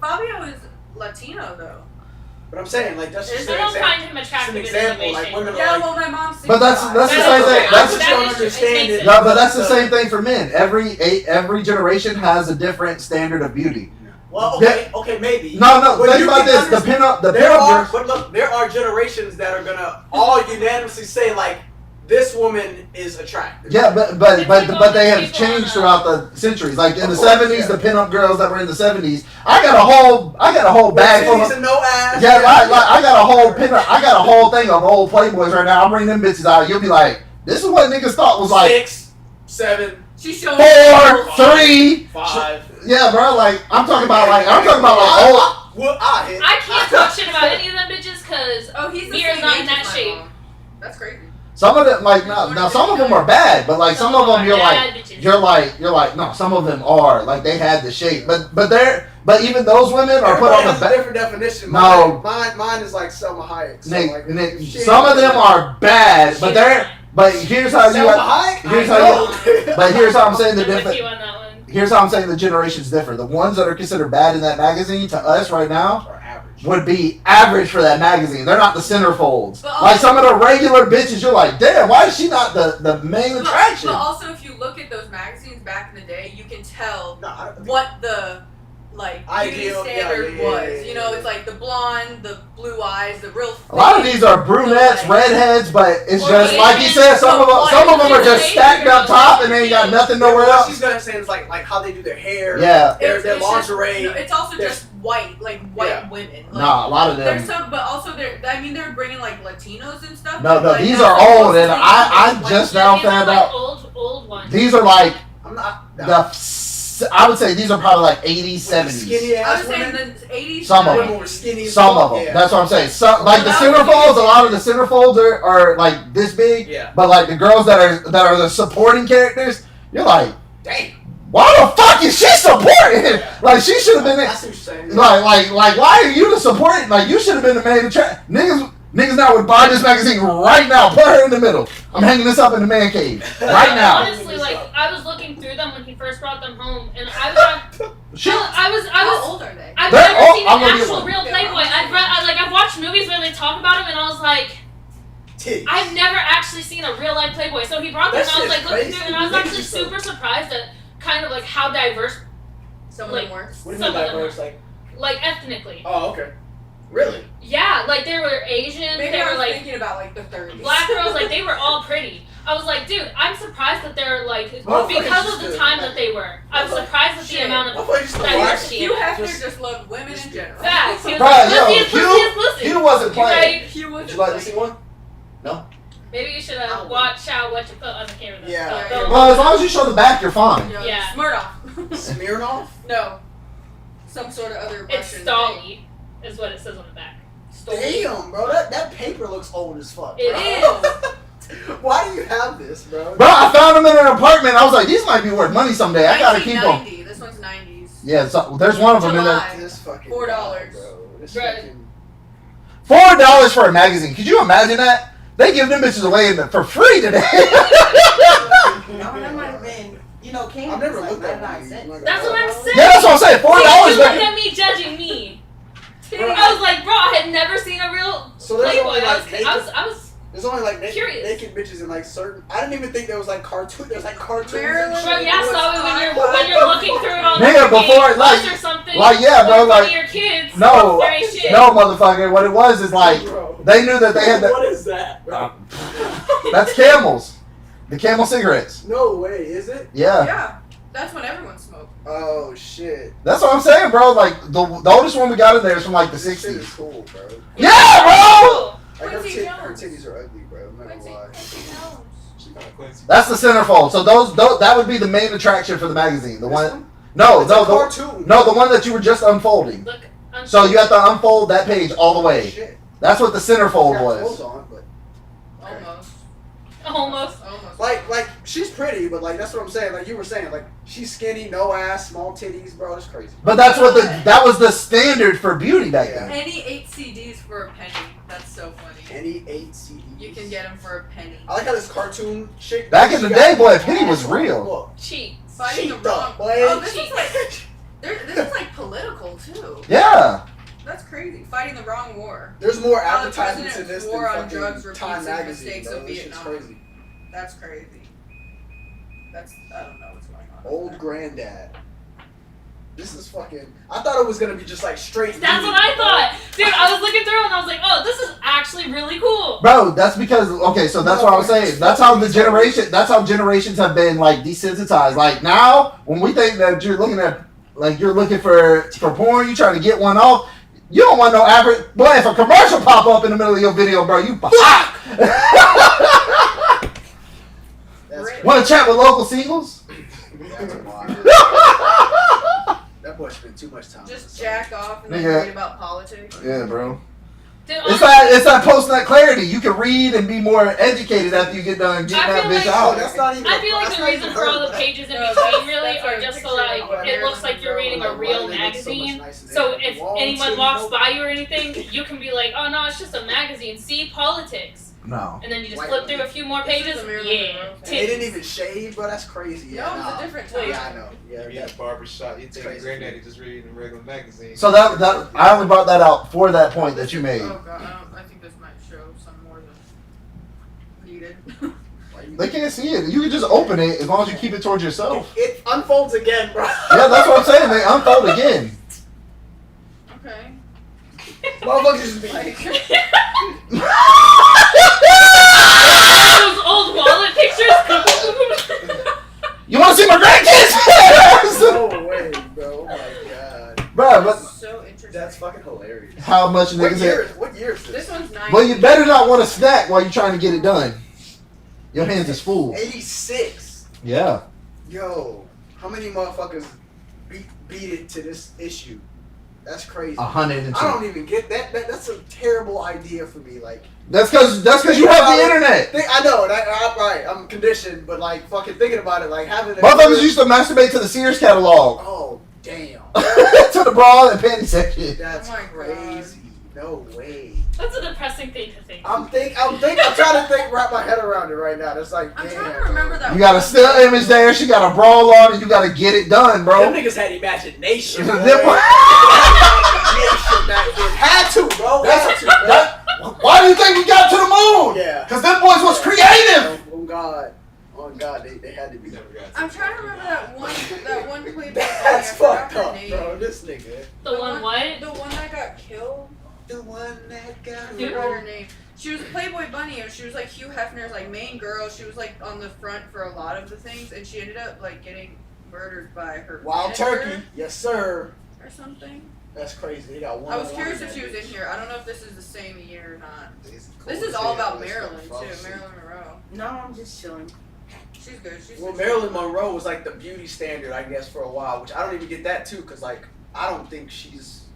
Fabio is Latino though. But I'm saying, like, that's just I an don't example. find him attractive It's in an any example, way, like, shape, women or are Yeah, like, well, my mom sings. But that's the That's same okay. thing. That's just don't understand it. no, but that's the same thing for men. Every generation has a different standard of beauty. well, okay, maybe. No, But think you about can this. The understand- pinup There are, girls. but look, there are generations that are gonna all unanimously say like this woman is attractive. Yeah, but they have changed throughout the centuries. Like in the 70s, the pinup girls that were in the 70s, I got a whole bag full of. And no ass. Yeah, I got a whole pinup. I got a whole thing of old Playboys right now. I'll bring them bitches out. You'll be like, this is what niggas thought was like 6, 7, She's showing 4, 3. 5. Yeah, bro. Like I'm talking about like old. Well, I can't talk shit about any of them bitches because he's the Mira's same not age in that as my shape. mom. That's crazy. Some of them like now some of them are bad, but like some of them you're like no, some of them are like they had the shape, but even those women are put on the back. Different definition. No, mine is like Selma Hayek. So Nick, some of them are bad, but here's how here's how I'm saying the difference. Here's how I'm saying the generation's different. The ones that are considered bad in that magazine to us right now would be average for that magazine. They're not the centerfolds. Like some of the regular bitches, you're like, damn, why is she not the main attraction? But also, if you look at those magazines back in the day, you can tell what the beauty standard was. You know, it's like the blonde, the blue eyes, the real. A lot of these are brunettes, redheads, but it's just like you said. Some of them are just stacked up top and they ain't got nothing nowhere else. What she's gonna say is like how they do their hair. Yeah, their lingerie. It's also just white women. Like, nah, a lot of them. There's some, but also they're bringing like Latinos and stuff. No, like, these are old, and I just now found out. Old ones. These are like I'm not. I would say these are probably like 80s, 70s. Skinny I ass was saying women. the 80s. Some of them. Were skinny. Some of them. Yeah. That's what I'm saying. Some like the centerfolds. A lot of the centerfolds are like this big. Yeah. But like the girls that are the supporting characters, you're like, dang. Why the fuck is she supporting? Yeah. Like she should have been. I see what you're saying. Like why are you the supporting? Like you should have been the main attract. Niggas now would buy this magazine right now. Put her in the middle. I'm hanging this up in the man cave right now. Honestly, like I was looking through them when he first brought them home, and I was. How old are they? I've never seen an actual real Playboy. I've watched movies where they talk about him, and I was like, I've never actually seen a real life Playboy. So he brought them, and I was like looking through, and I was actually super surprised at kind of like how diverse some of them were. What do you mean diverse? Like ethnically. Oh, okay. Really? Yeah, like they were Asian. Maybe they I were was like thinking about like the 30s. Black girls, like they were all pretty. I was like, dude, I'm surprised that they're like because of the time that they were. I'm surprised at the amount of diversity. Hugh Hefner just loved women in general. Facts. He was Hugh, Hugh wasn't playing. Hugh was. Would you like to see one? No. Maybe you should watch out what you put on the camera. Yeah. Well, as long as you show the back, you're fine. Yeah. Smirnoff. No. Some sort of other Russian. It's Stolly, is what it says on the back. Damn, bro, that paper looks old as fuck. It is. Why do you have this, bro? Bro, I found them in an apartment. I was like, these might be worth money someday. I gotta keep them. This one's 90s. Yeah, so there's one of them in there. This fucking $4. Bro. $4 for a magazine. Could you imagine that? They give them bitches away for free today. That might have been, King. I've never looked at That's what I'm saying. Yeah, that's what I'm saying. $4. You look at me judging me. I was like, bro, I had never seen a real Playboy. I was there's only like curious. naked bitches in like certain. I didn't even think there was like cartoon. There's like cartoons. Bro, yeah, so when you're looking through it on before or something, like yeah, bro, like your kids. no, motherfucker. What it was is like they knew that they had What is that? Bro? That's Camels, the Camel cigarettes. No way, is it? Yeah. Yeah, that's what everyone smoked. Oh shit. That's what I'm saying, bro. Like the oldest one we got in there is from like the This shit is '60s. cool, bro. Yeah, bro. Like her Quincy Jones. titties are ugly, bro. I'm not gonna lie. That's the centerfold. So those that would be the main attraction for the magazine. The one. It's a cartoon. No, the one that you were just unfolding. Look, So you have to unfold that page all the way. Shit. That's what the centerfold Got was. clothes on, but Almost. like she's pretty, but like that's what I'm saying. Like you were saying, like she's skinny, no ass, small titties, bro. That's crazy. But that's what that was the standard for beauty back then. Any 8 CDs for a penny. That's so funny. Any 8 CDs. You can get them for a penny. I like how this cartoon chick. Back in the day, boy, a penny was real. Look, cheap. Fighting the cheap wrong. up, boy. Oh, this is like this is like political too. Yeah. That's crazy. Fighting the wrong war. There's more How the advertisements in president's this war than on drugs fucking Time repeats the magazine, mistakes bro. of This shit's Vietnam. crazy. That's crazy. I don't know what's going on. Old granddad. This is fucking. I thought it was gonna be just like straight. That's beauty, what I bro. thought. Dude, I was looking through and I was like, oh, this is actually actually really cool. Bro, that's because so that's what I was saying. That's how generations have been like desensitized. Like now, when we think that you're looking for porn, you trying to get one off. You don't want no average. Boy, if a commercial pop up in the middle of your video, bro, you pop. Want to chat with local singles? That's wild. That boy spent too much time. Just jack off and then Nigga. read about politics. Yeah, bro. Dude, It's honestly, that post-nut clarity. You can read and be more educated after you get done getting I that feel bitch like- out. That's not even. I feel like that's the not reason even for all her, the but- pages in No, between really that's are a just so picture like of it looks like you're reading a Like, real why do they look so much magazine. nicer than So that? if Wall anyone too, walks no- by you or anything, you can be like, oh no, it's just a magazine. See politics. No. And then you just White flip women. through a few more This is pages. a Marilyn Yeah. Monroe And they didn't titties. even shave, bro. That's crazy. Yeah, No, it was nah. a different time. Yeah, I know. Yeah, You yeah. got barbershop. You think Crazy. granddaddy just reading a regular magazine. So that I only brought that out for that point that you made. Oh god, I think this might show some more than needed. They can't see it. You can just open it as long as you keep it towards yourself. It unfolds again, bro. Yeah, that's what I'm saying. They unfold again. Okay. Motherfuckers just be Like, Those old wallet pictures. You want to see my grandkids? no way, bro. Oh my god. Bro, but so interesting. That's fucking hilarious. how much What niggas year? hit? What year is This this? one's 90. Well, you better not want to snack while you're trying to get it done. Your hands is full. 86. Yeah. Yo, how many motherfuckers beat it to this issue? That's crazy. 102. I don't even get that. That's a terrible idea for me. Like, That's because you have the internet. I know that. I'm right. I'm conditioned, but like, fucking thinking about it, like having. Motherfuckers used to masturbate to the Sears catalog. Oh damn. To the bra and panty section. That's Oh my God. crazy. No way. That's a depressing thing to think. I'm trying to wrap my head around it right now. It's like, I'm damn. trying to remember that. You got a still image there. She got a bra on, and you got to get it done, Them bro. niggas had imagination. Them- boy. Had to, bro. Had to, bro. Why do you think we got to the moon? Yeah. Because them boys was creative. Oh God. Oh God. They had to be. Never got I'm trying to remember that one Playboy. That's I forgot fucked her up, name. bro. This nigga. The one what? The one that got killed. The one that got I forgot her name. She was Playboy Bunny, and she was like Hugh Hefner's like main girl. She was like on the front for a lot of the things, and she ended up like getting murdered by her Wild manager Turkey. Yes, sir. or something. That's crazy. They got one. I was curious if she was in here. I don't know if this is the same year or not. This is cold all as hell. about It's Marilyn from too. Frosty. Marilyn Monroe. No, I'm just chilling. She's good. She's Well, good. Marilyn Monroe was like the beauty standard, I guess, for a while, which I don't even get that too, cause like I don't think she's.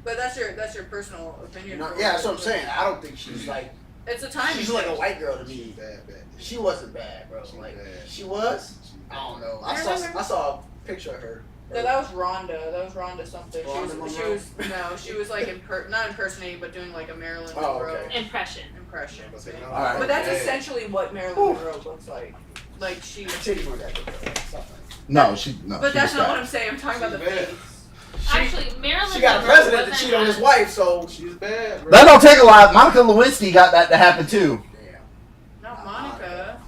But that's your personal opinion. You know, for yeah, what that's what I'm it is. saying. I don't think she's like. It's a time. She's like a white girl to me. Bad. She wasn't bad, bro. She like bad. she was. I don't know. I saw a picture of her. No, that was Rhonda. That was Rhonda something. Rhonda She was like not impersonating, but doing like a Marilyn Oh, Monroe okay. Impression. impression. Alright. But that's Yeah. essentially what Marilyn Monroe looks like. Like she. Titty on that girl. Something. No, she no. But she that's was not fat. what I'm saying. I'm talking about the She's bad. face. Actually, Marilyn She got a Monroe president to wasn't cheat on his as- wife, so She's bad, bro. That don't take a lot. Monica Lewinsky got that to happen too. damn. Not Monica.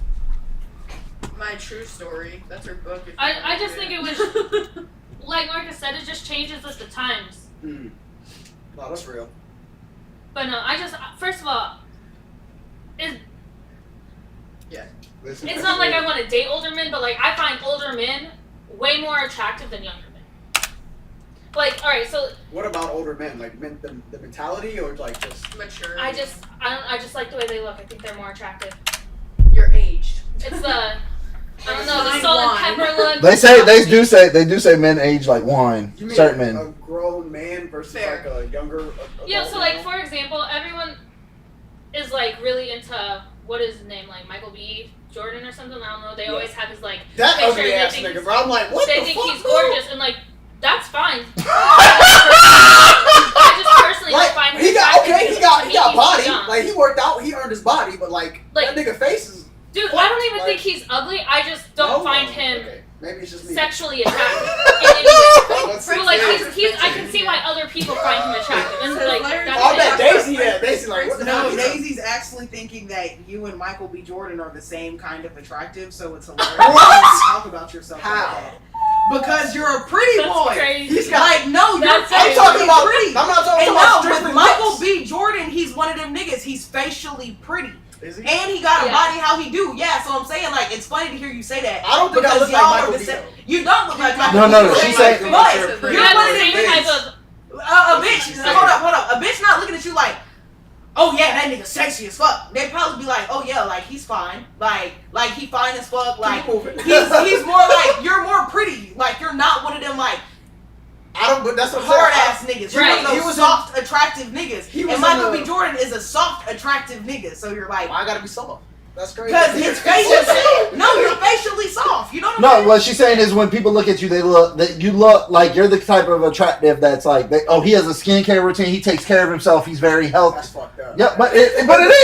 My True Story. That's her book. if you I wanna just read think it. Like Marcus said, it just changes with the times. No, that's real. But no, first of all, Listen, it's not like I want to date older men, but like I find older men way more attractive than younger men. Like, all right, so What about older men? Like the mentality, or like just? Mature. I just like the way they look. I think they're more attractive. You're aged. It's the I don't know, the Fine salt and wine. pepper look. They do say men age like wine. You mean Certain men. a grown man versus Fair. like a younger? Yeah, adult so like male? for example, everyone is like really into what is his name, like Michael B. Jordan or something. I don't know. They Yeah. always have his like that picture ugly and ass they think nigga, he's- bro. I'm like, what they the think fuck? he's bro? gorgeous and like that's fine. I just personally Like find him he got attractive okay, he because got to me, he's body. young. Like he worked out, he earned his body, but like Like- that nigga face is. Dude, Fuck, I don't even like- think he's ugly. I just don't No? find him Okay. Maybe it's just me. sexually attractive in any way. Let's But see. like I can see why other people find him attractive. And So like Larry- that's Oh, I it. bet Daisy, yeah, Daisy like what the No, fuck is that? Daisy's actually thinking that you and Michael B. Jordan are the same kind of attractive, so it's hilarious What? to talk about yourself How? like that. Because you're a pretty That's boy. crazy. He's got. Like, no, you're That's I'm actually talking about. pretty. I'm not talking And about no, strictly with Michael looks. B. Jordan, he's one of them niggas. He's facially pretty. Is he? And he got a body how he do. Yeah, so I'm saying, like, it's funny to hear you say that. I don't think I look like Michael B. You don't look like Michael B. No, she's saying. But You you're have one the of them same type niggas. of. A bitch. Hold up. A bitch not looking at you like, oh yeah, that nigga sexy as fuck. They'd probably be like, oh yeah, like he's fine. Like he fine as fuck. Like he's more like, you're more pretty. Like you're not one of them like but that's what hard ass niggas. You're Right. one of those soft, attractive niggas. He was And Michael in B. Jordan is a soft, attractive nigga. So you're like, Why I gotta be soft? That's crazy. because his face is no, you're facially soft. You know what I'm No, saying? what she's saying is when people look at you, you look like you're the type of attractive that's like, he has a skincare routine, he takes care of himself, he's very healthy. That's fucked up. Yeah, but it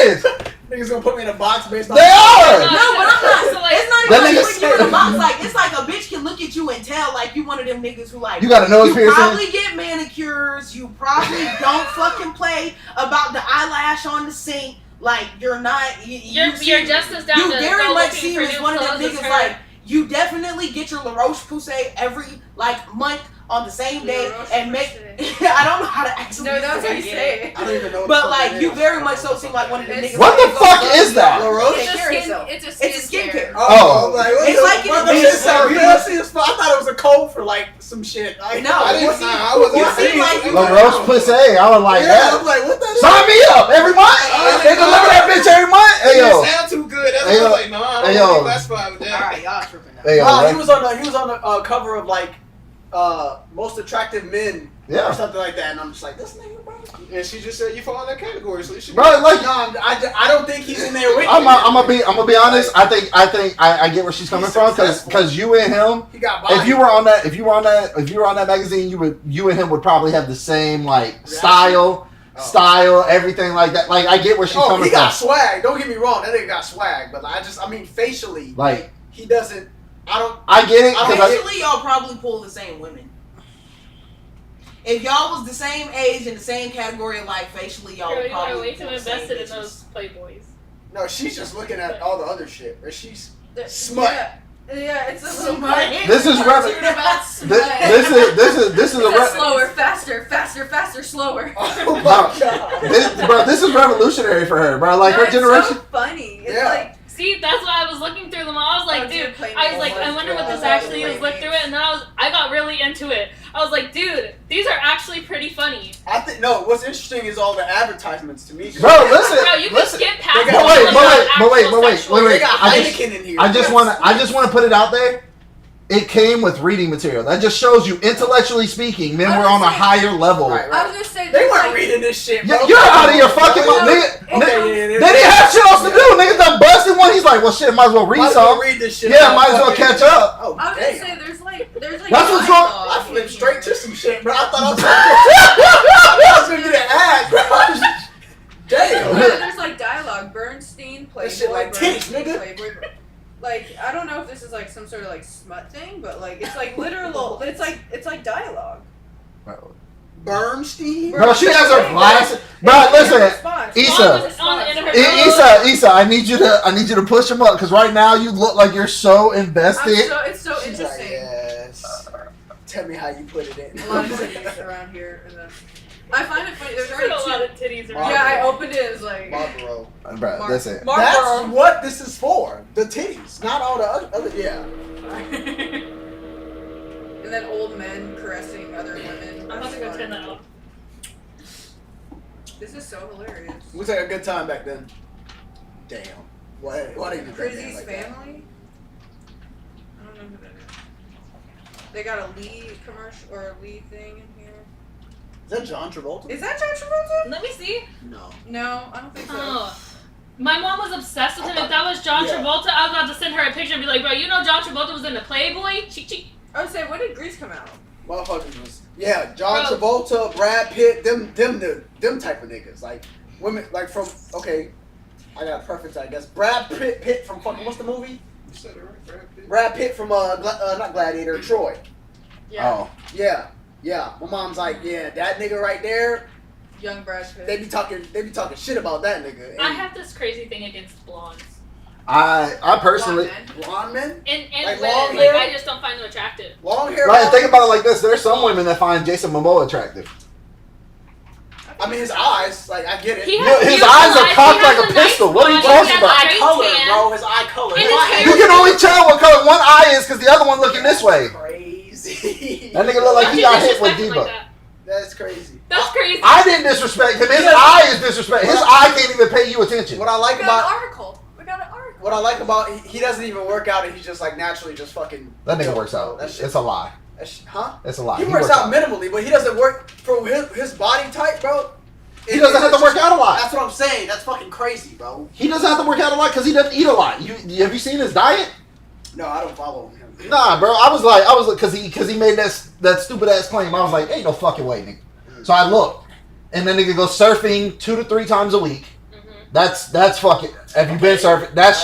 is. Niggas gonna put me in a box based on. They are. No, but I'm not. So, like, It's not that even nigga like putting you in a box. Like it's like a bitch can look at you and tell like you one of them niggas who like You got a nose you piercing? probably get manicures. You probably don't fucking play about the eyelash on the sink. Like you're not. You're just as down You to very go much looking seem for as new one of them clothes as niggas her. like you definitely get your La Roche Posay every like month on the same day La Roche and make. Posay. I don't know how to actually. No, that's how you say say it. it. I don't even know. But like you very much so seem like one of them niggas. What like, the fuck is that? La Roche? It's a Take care of yourself. it's a It's a skincare. Oh. Like, It's like what it- the it's- shit sound good? See, I thought it was a code for like some shit. Like, No, I didn't. you I wasn't. you I seem didn't- like you- La Roche Posay, I was like, Yeah, I that. was like, what the? Sign me up every month. They deliver that bitch every month. Hey It yo, sound too good. That's Hey, why I yo. was like, no, I Hey, don't yo. think that's fine with All that. right, y'all tripping now. hey yo, Nah, right? he was on the cover of like most attractive men or Yeah, something like that, and I'm just like, this nigga, bro. And she just said you fall in that category, so you should. bro. Like, No, I don't think he's in there with I'm you. gonna be honest. I think I get where she's coming He's from successful. because you and him. He got body. If you were on that magazine, you and him would probably have the same like style, everything like that. Like I get where she's coming he from. got swag. Don't get me wrong, that nigga got swag. But I mean, facially, Like he doesn't. I get it because Eventually, y'all probably pull the same women. If y'all was the same age in the same category of life, facially, y'all Girl, would you are probably way pull too the same invested in bitches. those playboys. No, she's just looking at all the other shit. Or she's The- smut. Yeah, it's a little This is cartoon rev- about this smut. this is a It's slower, faster, slower. Oh my god. this is revolutionary for her, bro. Like No, her it's generation. so funny. It's Yeah. like See, that's why I was looking through them all. I was like, Oh, dude, dude, Playmates. I was like, Oh my I wonder what this God. actually is. Look through it, and then I got really into it. I was like, dude, these are actually pretty funny. I think no. What's interesting is all the advertisements to me. Bro, listen. Bro, you can listen. skip past They the got- ones wait, that but are wait, actual sexual. They wait. got I just- Heineken in here. I just want to put it out there. It came with reading material. That just shows you, intellectually speaking, men were on a higher level. Right, I was gonna say They there's weren't like, reading this shit, bro. Yeah, you're out of your fucking No, mind, nigga. Okay, They didn't have shit else to do. Niggas done busted one. He's like, well, shit, might as well read Might as well some. read this shit. Yeah, might as well catch up. Oh, I was damn. gonna say there's like That's what's dialogue I in flipped here. straight to some shit, bro. I thought I was gonna get an ad, bro. Damn. Yeah, there's like dialogue. Bernstein, Playboy, That shit like titties, Bernstein, nigga. Playboy. Like I don't know if this is like some sort of like smut thing, but like it's like literal. It's like dialogue. Bernstein. Bro, she has her glasses. Bro, listen, Issa. On the end of her Issa, I need you to push him up because right now you look like you're so invested. It's so She's like, interesting. yes. Tell me how you put it in. A lot of titties around here, and then I find it funny. There's There's already a lot two. of titties Yeah, around. Yeah, I opened it. It's like Marlboro. Bro, listen. That's what this is for. The titties, not all the other. Yeah. And then old men caressing other women. I'm about to go turn that off. This is so hilarious. Looks like a good time back then. Damn. Why did you do that Prizzy's like that? family? I don't know who that is. They got a Lee commercial or a Lee thing in here. Is that John Travolta? Is that John Travolta? Let me see. No. No, I don't think so. Oh. My mom was obsessed with him. If that was John Travolta, I was about to send her a picture and be like, bro, you know John Travolta was in the Playboy? Cheek, cheek. I would say, when did Grease come out? Motherfuckers was John Bro. Travolta, Brad Pitt, them type of niggas. Like women like from I got a preference I guess. Brad Pitt from fucking what's the movie? You said it right, Brad Pitt. Brad Pitt from not Gladiator, Troy. Oh, Yeah. My mom's like, yeah, that nigga right there, Young Brad Pitt. they be talking shit about that nigga. I have this crazy thing against blondes. I personally, blonde men, And Like women, long like, hair? I just don't find them attractive. long hair. right? Think about it like this: there's some women that find Jason Momoa attractive. I mean, his eyes, like, I get it. He His has eyes beautiful are eyes. cocked He has like a nice pistol. What are you body. talking He has about? Eye great color, tan. bro. His eye color. And His his eye- hair- You can only tell what color one eye is because the other one looking this way. Crazy. That nigga look like Don't he you got hit with disrespect him Debo. like that. That's crazy. That's crazy. I didn't disrespect him. His eye is disrespect. His eye can't even pay you attention. What I like We got an about article. We got an article. what I like about he doesn't even work out and he's just like naturally just fucking. That nigga works out. That shit, It's a lie. huh? It's a lie. He works out minimally, but he doesn't work for his body type, bro. He doesn't have to work out a lot. That's what I'm saying. That's fucking crazy, bro. He doesn't have to work out a lot because he doesn't eat a lot. Have you seen his diet? No, I don't follow him. Nah, bro. I was like, because he made that stupid ass claim. I was like, ain't no fucking way, nigga. So I looked, and then nigga goes surfing 2 to 3 times a week. Mm-hmm. That's fucking. Have you been surfing? That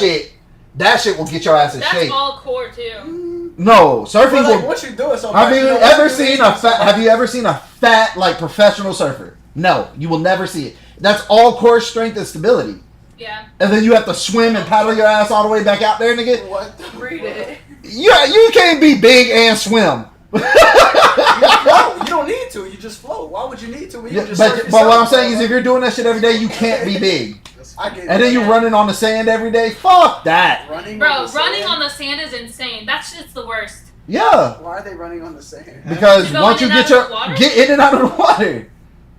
shit will get your ass in That's shape. all core too. No, surfing But, like, will. what you doing? So Have you much, ever seen a fat? Have you ever seen a fat like professional surfer? No, you will never see it. That's all core strength and stability. Yeah. And then you have to swim and paddle your ass all the way back out there, nigga. What? The Read it. Yeah, you can't be big and swim. You don't need to. You just float. Why would you need to? When you Yeah, just but surf what I'm yourself, saying is, bro? if you're doing that shit every day, you can't be big. I get it. And then you running on the sand every day. Fuck that. running. Bro, on the running sand? on the sand is insane. That shit's the worst. Yeah, Why are they running on the sand? because To go once in you and get out of the water? get in and out of the water.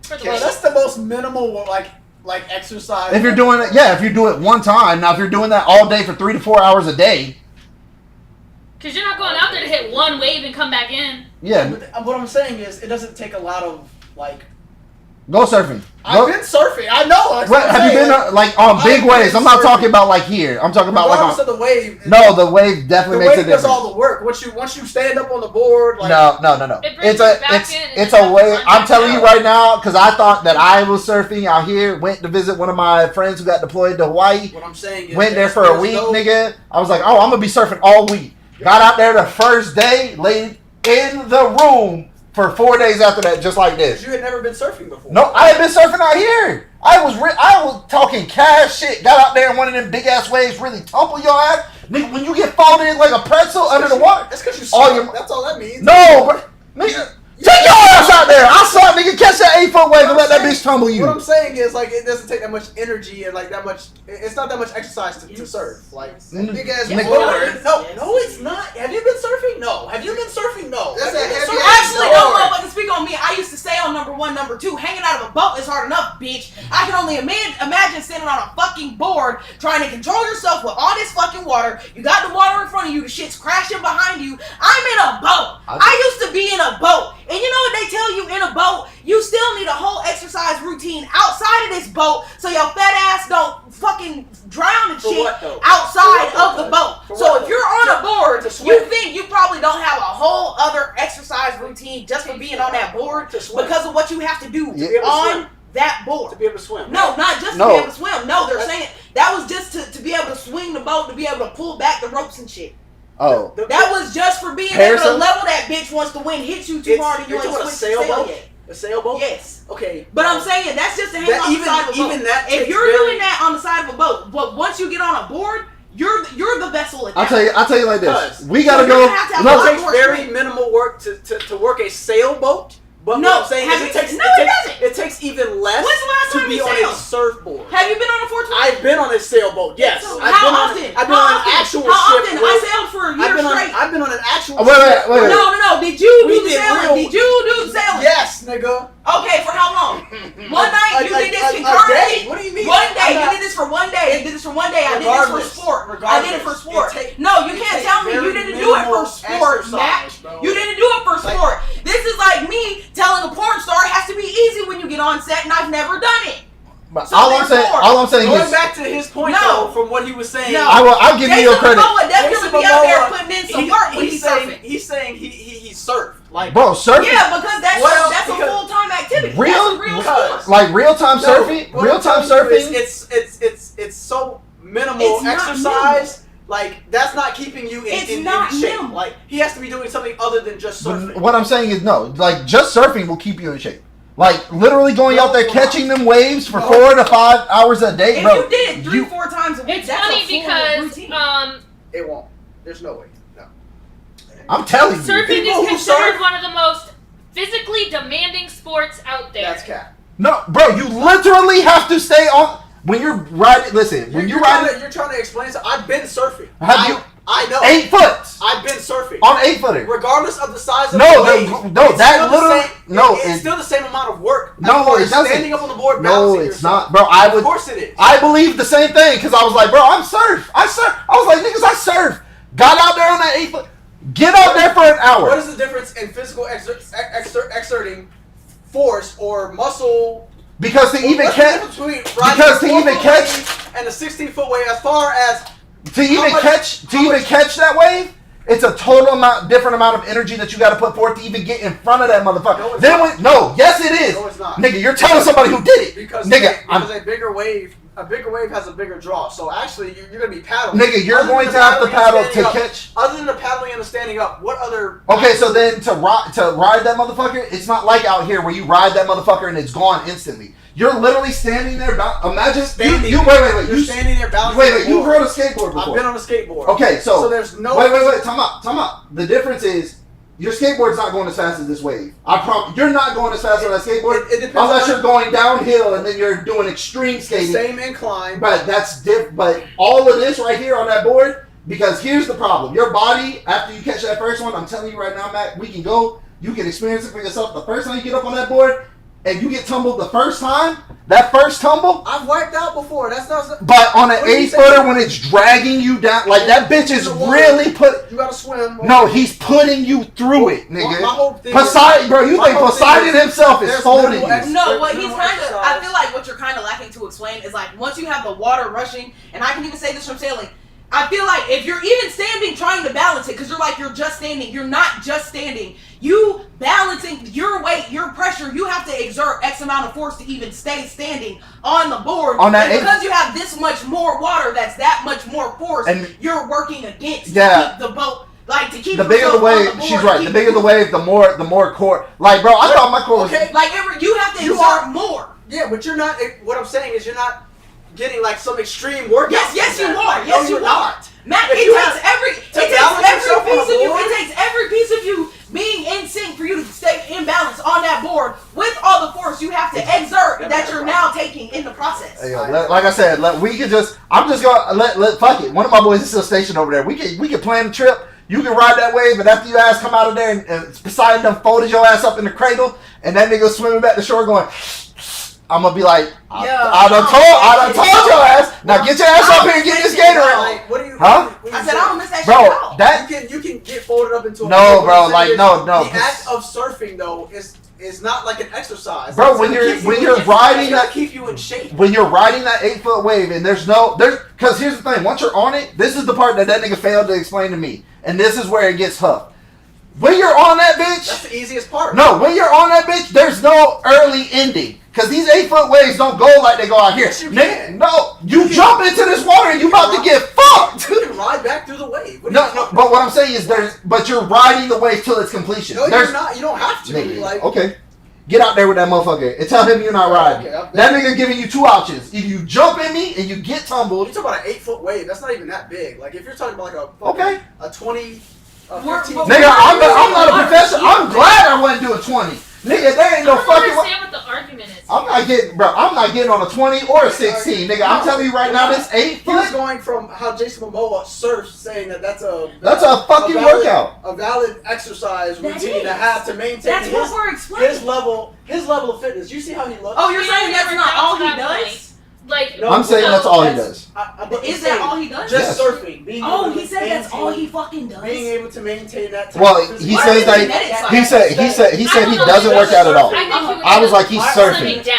For the Bro, weight. that's the most minimal like exercise. If you're doing it, yeah, if you do it one time. Now, if you're doing that all day for 3 to 4 hours a day, Because you're not going out there to hit one wave and come back in. yeah, But what I'm saying is, it doesn't take a lot of like. go surfing. I've been surfing. I know. That's What, what I'm have you saying. been like on big I've waves? been I'm not surfing. talking about like here. I'm talking about like Regardless on. of the wave. No, the wave The definitely makes a wave does difference. all the work. Once you stand up on the board, like No. It brings It's a you back it's in and it's then a you way. have to I'm run telling back you out. right now because I thought that I was surfing out here. Went to visit one of my friends who got deployed to Hawaii. what I'm saying is, Went there there's- for a there's week, no- nigga. I was like, oh, I'm gonna be surfing all week. Got out there the first day, laid in the room for 4 days after that, just like this. You had never been surfing before. No, I had been surfing out here. I was talking cash shit. Got out there and one of them big ass waves really tumble your ass. Nigga, when you get folded like a pretzel under the water. That's because you All suck. your- That's all that means. No, bro. Nigga, take your ass out there. I saw a nigga catch that 8-foot wave and let that bitch tumble you. What I'm saying is, like, it doesn't take that much energy and like that much. It's not that much exercise to surf. Like big ass Nigga. board. No, it's not. Have you been surfing? No. Have you been surfing? No. That's Have you a been heavy surfing? ass Actually, don't motherfucking speak on me. I used to stay on number 1, number 2. Hanging out of a boat is hard enough, bitch. I can only imagine sitting on a fucking board trying to control yourself with all this fucking water. You got the water in front of you. The shit's crashing behind you. I'm in a boat. I used to be in a boat. And you know what they tell you in a boat? You still need a whole exercise routine outside of this boat so your fat ass don't fucking drown and For shit what, though? outside For what, of the though? boat. For So what, if though? you're on a board, To you swim. think you probably don't have a whole other exercise routine just for being on that board To swim. because of what you have to do Yeah. To be able to on swim. that To board. be able to swim. No, not just to No. be able to swim. No, they're That's- saying that was just to be able to swing the boat, to be able to pull back the ropes and shit. Oh, That was just for being able to Harrison? level that bitch once the wind hits you too It's- hard and you you're ain't talking about switched a the sail sailboat? yet. A sailboat. Yes. Okay. But I'm saying that's just to hang That on the side of a boat. even that If takes you're very- doing that on the side of a boat, but once you get on a board, you're the vessel at that. I'll tell you like this. Does. We gotta So you're go. gonna have to have Look, a lot It takes more very strength. minimal work to work a sailboat. But No, what I'm saying have is you- it takes no, it it takes, doesn't. it takes even less When's the last to time be you on sailed? a surfboard. Have you been on a 420? I've been on a sailboat. Yes, So I've how been often? on. I've been How on an often? actual How ship. often? where- I sailed for a year straight. I've been on an actual. Oh, wait, ship wait. where- No. Did you We do the did sailing? real- Did you do the sailing? Yes, nigga. Okay, for how long? One night you did this A day. concurrently. What do you mean? One day. I'm You not- did this for one day. You did this for one day. I did this for Regardless. sport. I Regardless. did it for sport. It take- No, you it can't takes tell me you very didn't do it for minimal sport, exercise, Matt. bro. You didn't do it for Like- sport. This is like me telling a porn star it has to be easy when you get on set, and I've never done it. But So all I'm saying Going is, back to his point, No. though, from what he was saying. No. I'll give you your Jason credit, Momoa definitely Jason be out there Momoa, putting in some work when he's surfing. He's saying he surfed like bro. Surfing, Yeah, because that's Well, that's a because- full time activity. Real- That's a real because- sport. like real time No, surfing, what real I'm time telling you is surfing. It's so minimal It's not exercise. Like that's not keeping you It's in not shape. minimal. Like he has to be doing something other than just surfing. But what I'm saying is no, like just surfing will keep you in shape. Like literally going out there No. catching them waves for No. 4 to 5 hours a day, If bro. you did it 3 you- 4 times a week, It's that's funny a full because routine. It won't. There's no way. No. I'm telling you. surfing People is who considered surf- one of the most physically demanding sports out there. That's cap. No, bro, you literally have to stay on when you're riding. Listen, when you're riding, you're trying to explain something. I've been surfing. Have you? I know. 8 foot I've been surfing on 8-footer. regardless of the size of No, the wave. It's still the same amount of work. No, it doesn't. Standing up on the board. No, balancing it's yourself. not, bro. Of course it is. I believe the same thing because I was like, bro, I surf. I was like, niggas, I surf. Got out there on that 8 foot. Get out there for an hour. What is the difference in physical exerting force or muscle? Because to even catch, because to even catch and a 16-foot wave, as far as to even catch that wave, it's a different amount of energy that you got to put forth to even get in front of that motherfucker. Yes it is. No, it's not. Nigga, you're telling somebody who did it. Because a bigger wave has a bigger draw. So actually, you're gonna be paddling. Nigga, you're going to have to paddle to catch. Other than the paddling and the standing up, what other? Okay, so then to ride that motherfucker, it's not like out here where you ride that motherfucker and it's gone instantly. You're literally standing there. Imagine standing. Wait. You're standing there balancing. Wait. You've rode a skateboard before. I've been on a skateboard. Okay, so there's no. Wait. Time out. The difference is your skateboard's not going as fast as this wave. I promise. You're not going as fast on that skateboard It depends unless on- you're going downhill and then you're doing extreme skating. Same incline. But that's But all of this right here on that board, because here's the problem. Your body, after you catch that first one, I'm telling you right now, Matt, we can go. You can experience it for yourself. The first time you get up on that board and you get tumbled the first time, that first tumble. I've wiped out before. That's not. But on an What did you 8-footer, say? when it's dragging you down, like that bitch is really put. You gotta swim. No, he's putting you through it, nigga. My whole thing Poseidon, bro, you my think whole thing Poseidon is himself is there's holding minimal you? ex- No, what there's he's minimal kind of, I exercise. feel like what you're kind of lacking to explain is like once you have the water rushing, and I can even say this from sailing, I feel like if you're even standing trying to balance it, because you're just standing, you're not just standing. You balancing your weight, your pressure, you have to exert X amount of force to even stay standing on the board. On that and because you have this much more water, that's that much more force, And- you're working against Yeah. to keep the boat, like to keep The bigger the yourself on wave, board, she's right. keep The bigger the you- wave, the more core. Like, bro, I thought my core was. Okay. Like you have to You exert are- more. Yeah, but you're not. What I'm saying is you're not getting like some extreme workout. Yes, you from that. are. Like, Yes, no, you you're are. not. Matt, If it you takes have- every to piece of balance yourself on a you. board? It takes every piece of you being in sync for you to stay in balance on that board with all the force you have to exert that you're now taking in the process. Hey, yo, like I said, we could just. I'm just gonna let fuck it. One of my boys is still stationed over there. We can plan the trip. You can ride that wave, and after your ass come out of there and Poseidon done folded your ass up in the cradle, and that nigga swimming back to shore going. I'm gonna be like, I done told your ass. Now get your ass up here and get this Gatorade. Like, what do you? Huh? what do you I said say? I don't miss that shit Bro, at all. that You can get folded up into a No, ball. bro, What I'm like, saying no. is, The act of surfing though is not like an exercise. Bro, It's when gonna you're- keep when you- you're it's riding gonna that- keep you in shape. when you're riding that 8-foot wave and there's because here's the thing, once you're on it, this is the part that nigga failed to explain to me, and this is where it gets tough. When you're on that That's bitch, the easiest part. no, when you're on that bitch, there's no early ending. Cause these 8-foot waves don't go like they go out here. Yes, you Nigga, can. no, you jump into this water and you about to get fucked. You can ride back through the wave. What are No, you talking but what I'm saying is but you're riding the wave till its completion. No, There's- you're not. You don't have to. Nigga, Like, okay. Get out there with that motherfucker and tell him you're not riding. Okay, That nigga giving you 2 options. Either you jump in me and you get tumbled. you talk about an 8-foot wave. That's not even that big. Like if you're talking about like a fucking- Okay. a 20, a We're- 15. but- Nigga, I'm not a professional. I'm glad I wasn't doing 20. Nigga, there ain't no I don't fucking. understand what the argument is. I'm not getting on a 20 or a 16, nigga. I'm telling you right now, this 8 He was foot, going from how Jason Momoa surfs, saying that's a fucking valid- workout. a valid exercise That routine to is. have to maintain That's what his, we're explaining. his level of fitness. You see how he looks? Oh, you're We saying that's never not got all to he that does? point. Like, No, I'm saying no, that's all he that's- does. but Is he's that saying all he does? Just Yes. surfing. Being Oh, able to he said that's all he maintain- fucking does. Being able to maintain that. Type Well, of he physical- says that he said he doesn't work out at all. I think he would I was end like, up he's slimming surfing. down.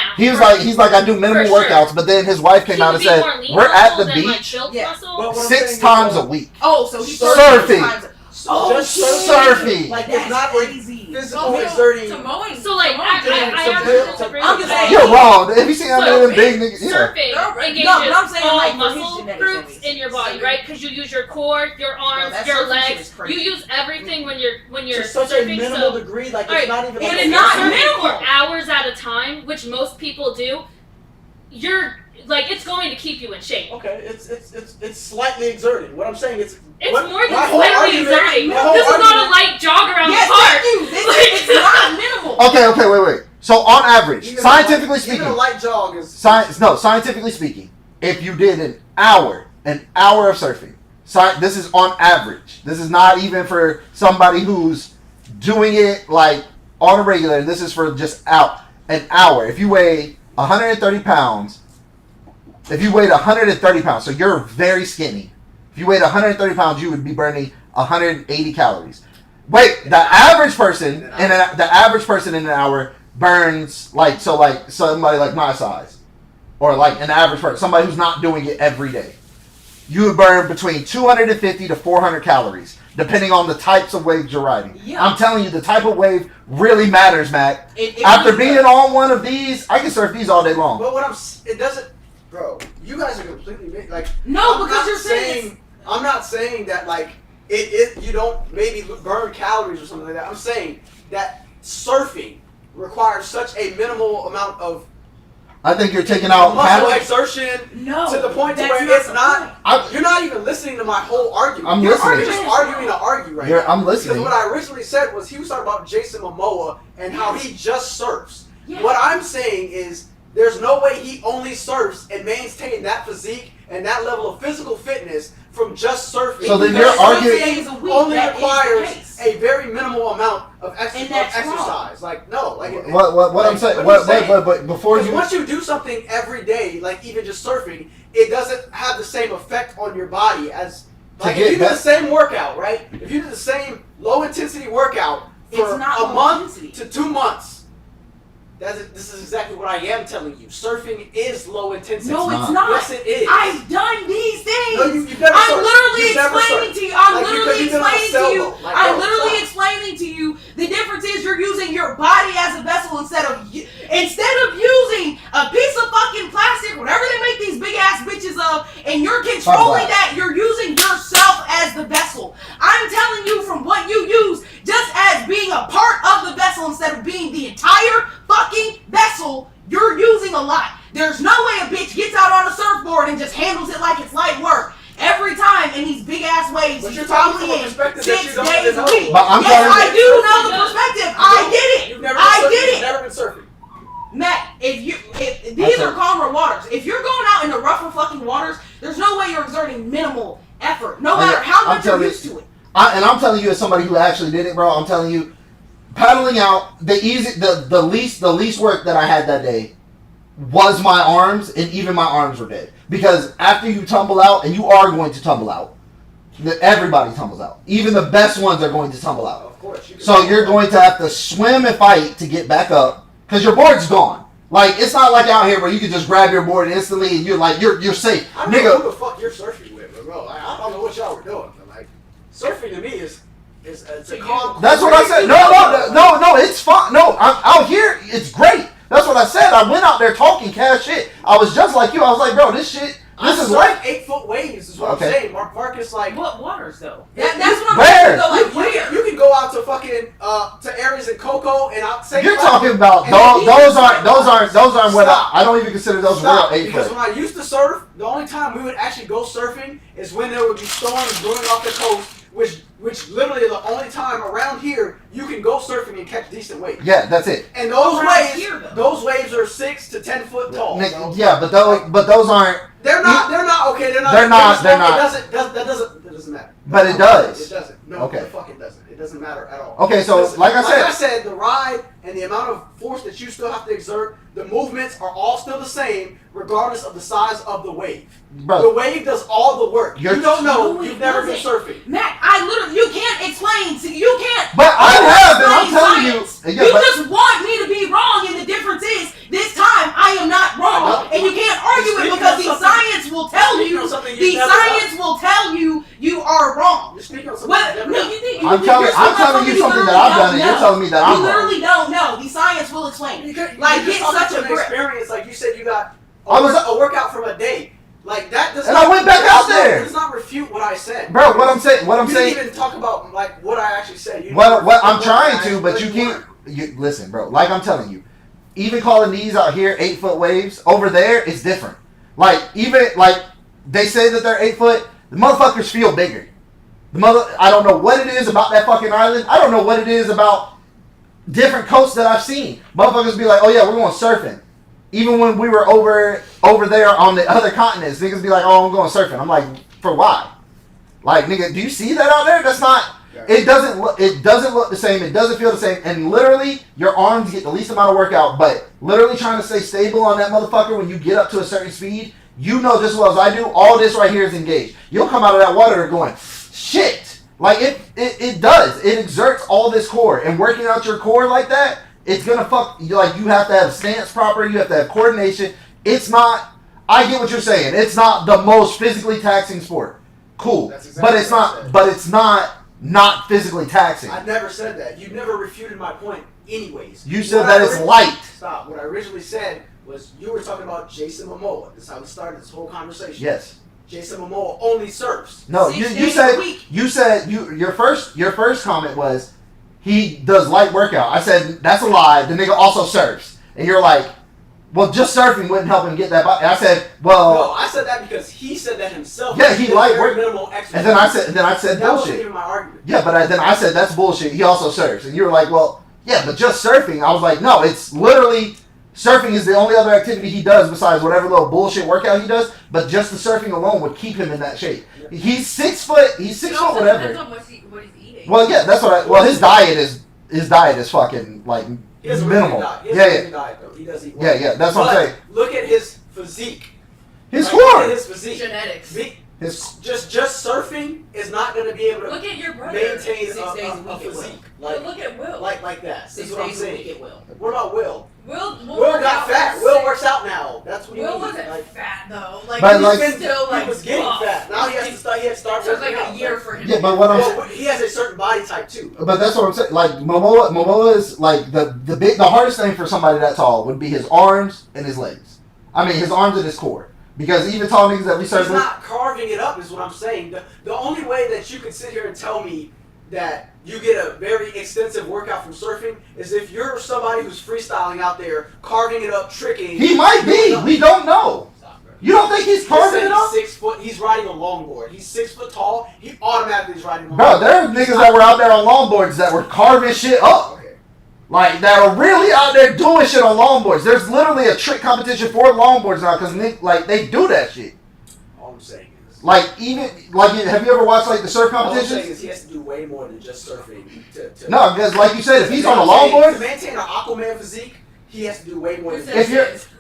He's like I do minimal For sure. workouts, but then his wife came He out would and be said more lean we're at the muscle than, like, beach built Yeah. muscle. But what I'm 6 saying times is, a week. Oh, so he's Surfing. Oh, Just surfing. Like That's it's not crazy. physical exerting. To mowing. So like, I actually disagree I'm with just that. saying- You're wrong. Have you seen how many of them So, big niggas? Yeah. Surfing No, engages but I'm saying, all like, for his muscle genetics, groups anyways. in your body, right? Because you use your core, your arms, that your surfing shit legs. is crazy. You use everything when you're To such a surfing. minimal So, degree, like Alright, it's not even. it like is a- not surfing minimal. for hours at a time, which most people do. You're like, it's going to keep you in shape. Okay, it's slightly exerting. What I'm saying is It's what- more than my whole slightly argument- exerting. my whole This is not a argument- light jog around Yes, the park. thank you. It's not minimal. Okay, wait. So on average, Even scientifically speaking, even a light jog is scientifically speaking, if you did an hour of surfing, this is on average. This is not even for somebody who's doing it like on a regular. This is for just an hour. If you weigh 130 pounds, so you're very skinny. If you weighed 130 pounds, you would be burning 180 calories. Wait, the average person in an hour burns like somebody like my size, or like an average person, somebody who's not doing it every day. You would burn between 250 to 400 calories, depending on the types of waves you're riding. Yeah. I'm telling you, the type of wave really matters, Mac. It After really being does. on one of these, I can surf these all day long. But it doesn't, bro. You guys are completely like. No, because you're saying I'm not saying that like you don't maybe burn calories or something like that. I'm saying that surfing requires such a minimal amount of I think you're taking out muscle paddling. exertion no to the point to that's where it's the not. point. You're not even listening to my whole argument. I'm You're listening. just arguing to argue right now. I'm listening. Because what I originally said was he was talking about Jason Momoa and how he just surfs. Yeah. What I'm saying is there's no way he only surfs and maintain that physique and that level of physical fitness from just surfing. So then Because you're arguing- days a surfing week, only that is the requires case. a very minimal amount of And that's exercise. Like no, like What I'm saying? But before because you once you do something every day, like even just surfing, it doesn't have the same effect on your body as like get if you do that- the same workout, right? If you do the same low intensity workout for It's not a low month intensity. to 2 months, this is exactly what I am telling you. Surfing is low intensity. No, It's it's not. not. Yes, it is. I've done these things. No, you've never I'm surfed. literally You've never explaining surfed. to you. I'm Like, literally because you've been on a explaining to you. sailboat. Like, I'm no, literally stop. explaining to you. The difference is you're using your body as a vessel instead of using a piece of fucking plastic, whatever they make these big ass bitches of, and you're controlling that. You're using yourself as the vessel. I'm telling you from what you use, just as being a part of the vessel instead of being the entire fucking vessel. You're using a lot. There's no way a bitch gets out on a surfboard and just handles it like it's light work. Every time in these big ass waves, But he's you're talking probably from a in perspective that 6 you don't days even a know. week. But I'm Yes, telling I you- do know the perspective. I get it. You've never I been surfing. get You've it. never been surfing. Matt, if these are calmer waters. If you're going out in the rougher fucking waters, there's no way you're exerting minimal effort, no matter how I'm much you're telling used to it. and I'm telling you as somebody who actually did it, bro. I'm telling you, paddling out the least work that I had that day was my arms, and even my arms were dead because after you tumble out, and you are going to tumble out, everybody tumbles out. Even the best ones are going to tumble out. Of course. So you're going to have to swim and fight to get back up because your board's gone. Like it's not like out here where you can just grab your board instantly and you're safe, I don't know nigga. who the fuck you're surfing with, but bro, like, I don't know what y'all were doing, but like, surfing to me is it's a calm. That's what I said. No, it's fun. No, I'm out here. It's great. That's what I said. I went out there talking cash shit. I was just like you. I was like, bro, this shit. This is like 8-foot waves is what Okay. I'm saying. Marcus like What waters though? Yeah, That's what I'm where? saying. Though, like where? you can go out to fucking to areas in Coco and I'll say you're talking about. And Those aren't what Stop. I don't even consider those Stop, real 8 because foot. when I used to surf, the only time we would actually go surfing is when there would be storms brewing off the coast, which literally the only time around here you can go surfing and catch decent waves. Yeah, that's it. And those Around waves, here, though. those waves are 6 to 10 foot tall. Nick, so- yeah, but those aren't. They're not okay. They're not. They're not. It doesn't matter. But it does. It doesn't. No, Okay. the fuck it doesn't. It doesn't matter at all. Okay, so Listen, like I said, the ride and the amount of force that you still have to exert, the movements are all still the same, regardless of the size of the wave. The bro. wave does all the work. You don't know. No, it You've never been doesn't. surfing. Matt, you can't explain. You can't. But I have, and I'm explain telling you. science. Yeah, You but- just want me to be wrong, and the difference is this time I am not wrong, and you can't argue it You're because speaking the on something- science will tell speaking you. on something The you've never science will tell you you are wrong. You're speaking on something. What? you've No, never done. you think I'm telling you something that I've done, and you're telling me that I'm You wrong. literally don't know. The science will explain. You it. could, Like, you get just such talking a from grip. experience. Like you said, you got I was- a workout from a day. Like that does And not. I went back out there. It does not refute what I said, Bro, what I'm saying, You didn't even talk about like what I actually said. You what didn't I'm refute trying what to, I but you actually can't. Listen, bro. Like I'm telling you, even calling these out here 8 foot waves over there is different. Like even like they say that they're 8 foot, the motherfuckers feel bigger. I don't know what it is about that fucking island. I don't know what it is about different coasts that I've seen. Motherfuckers be like, oh yeah, we're going surfing. Even when we were over there on the other continents, niggas be like, oh, I'm going surfing. I'm like, for why? Like, nigga, do you see that out there? That's not. It doesn't look the same. It doesn't feel the same. And literally, your arms get the least amount of workout. But literally trying to stay stable on that motherfucker when you get up to a certain speed, you know just as well as I do, all this right here is engaged. You'll come out of that water going, shit. Like, it does. It exerts all this core. And working out your core like that, it's going to fuck. Like, you have to have stance proper. You have to have coordination. It's not. I get what you're saying. It's not the most physically taxing sport. Cool. Exactly but it's not. But it's not physically taxing. I never said that. You never refuted my point anyways. You said that it's light. Stop. What I originally said was you were talking about Jason Momoa. This is how we started this whole conversation. Yes. Jason Momoa only surfs. No, you said your first comment was he does light workout. I said that's a lie. The nigga also surfs. And you're like, well, just surfing wouldn't help him get that body. I said, well, no, I said that because he said that himself. Yeah, he light work. Minimal exercise. And then I said that bullshit. wasn't even my argument. Yeah, but then I said that's bullshit. He also surfs, and you were like, well, yeah, but just surfing. I was like, no, it's literally surfing is the only other activity he does besides whatever little bullshit workout he does. But just the surfing alone would keep him in that shape. Yeah. He's 6 foot. He's 6 foot. Whatever. Depends on what he's eating. Well, yeah, that's what. Well, his diet is fucking like minimal. Diet, though. He does eat well. Yeah. That's what I'm saying. Look at his physique. His core. Look at his physique. Genetics. Just surfing is not going to be able to look at your brother. Maintain a physique. Look at Will. Like that. 6 That's what I'm days a week saying. at Will. What about Will? Will got fat. Will works out now. That's what he Will wasn't fat though. Like but he's still like he was getting fat. Now he has to start. It took like a year for him. Yeah, but what he has a certain body type too. But that's what I'm saying. Like Momoa is like the hardest thing for somebody that tall would be his arms and his legs. I mean, his arms and his core. Because even tall niggas that we serve with, he's not carving it up is what I'm saying. The only way that you could sit here and tell me that you get a very extensive workout from surfing is if you're somebody who's freestyling out there, carving it up, tricking. He might be. We don't know. You don't think he's carving it up? 6 foot. He's riding a longboard. He's 6 foot tall. He automatically is riding a longboard. Bro, there are niggas that were out there on longboards that were carving shit up. Like, that are really out there doing shit on longboards. There's literally a trick competition for longboards now because, like, they do that shit. All I'm saying is... Like, have you ever watched, like, the surf competitions? All I'm saying is he has to do way more than just surfing. No, because, like you said, if he's on a longboard... To maintain an Aquaman physique, he has to do way more than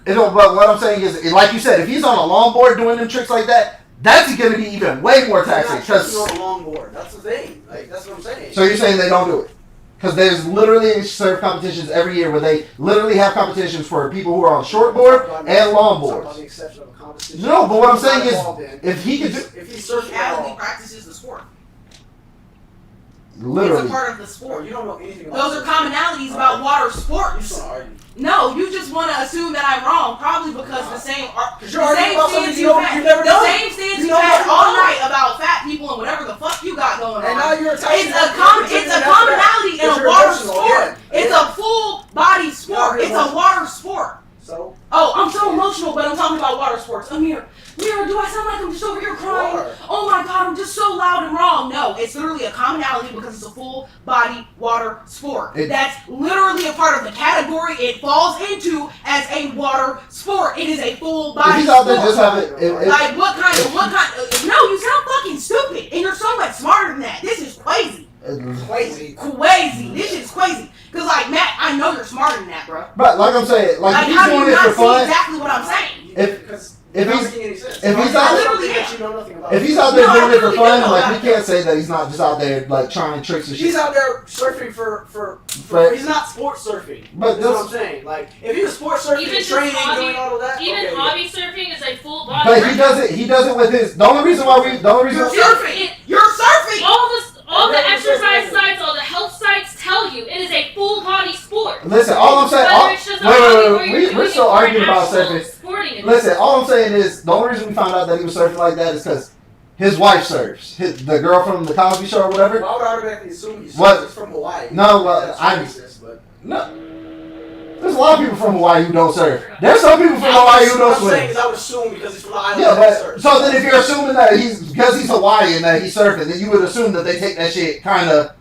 but what I'm saying is, like you said, if he's on a longboard doing them tricks like that, that's going to be even way more taxing. Because on a longboard. That's the thing. Like, that's what I'm saying. So you're saying they don't do it? Because there's literally surf competitions every year where they literally have competitions for people who are on shortboard and longboards. No, but what I'm saying is, if he could do... If he's surfing casually practices the sport. Literally. It's a part of the sport. You don't know anything about those are commonalities about water sports. No, you just want to assume that I'm wrong, probably because the same stance you've had all night about fat people and whatever the fuck you got going on. And now you're it's a commonality in a water sport. It's a full body sport. It's a water sport. So? Oh, I'm so emotional, but I'm talking about water sports. Amir, do I sound like I'm just over here crying? Oh my god, I'm just so loud and wrong. No, it's literally a commonality because it's a full body water sport. That's literally a part of the category it falls into as a water sport. It is a full body sport. Like what kind? No, you sound fucking stupid, and you're so much smarter than that. This is crazy. Crazy. This is crazy. Cause like Matt, I know you're smarter than that, bro. But like I'm saying, like if he's doing it for fun, exactly what I'm saying. If he's out there doing it for fun, like we can't say that he's not just out there like trying tricks and shit. He's out there surfing for he's not sports surfing. But that's what I'm saying. Like if he was sports surfing, training, doing all of that. Even hobby surfing is a full body. But he does it with his. The only reason you're surfing. You're surfing. All the exercise sites, all the health sites tell you it is a full body sport. Listen, all I'm saying, we're still arguing about surfing. Listen, all I'm saying is the only reason we found out that he was surfing like that is because his wife surfs. The girl from the Cosby Show or whatever. Why would I automatically assume he's from Hawaii? No, no. There's a lot of people from Hawaii who don't surf. There's some people from Hawaii who don't swim. I'm saying is I would assume because he's from the island. Yeah, but so then if you're assuming that because he's Hawaiian that he's surfing, then you would assume that they take that shit kind of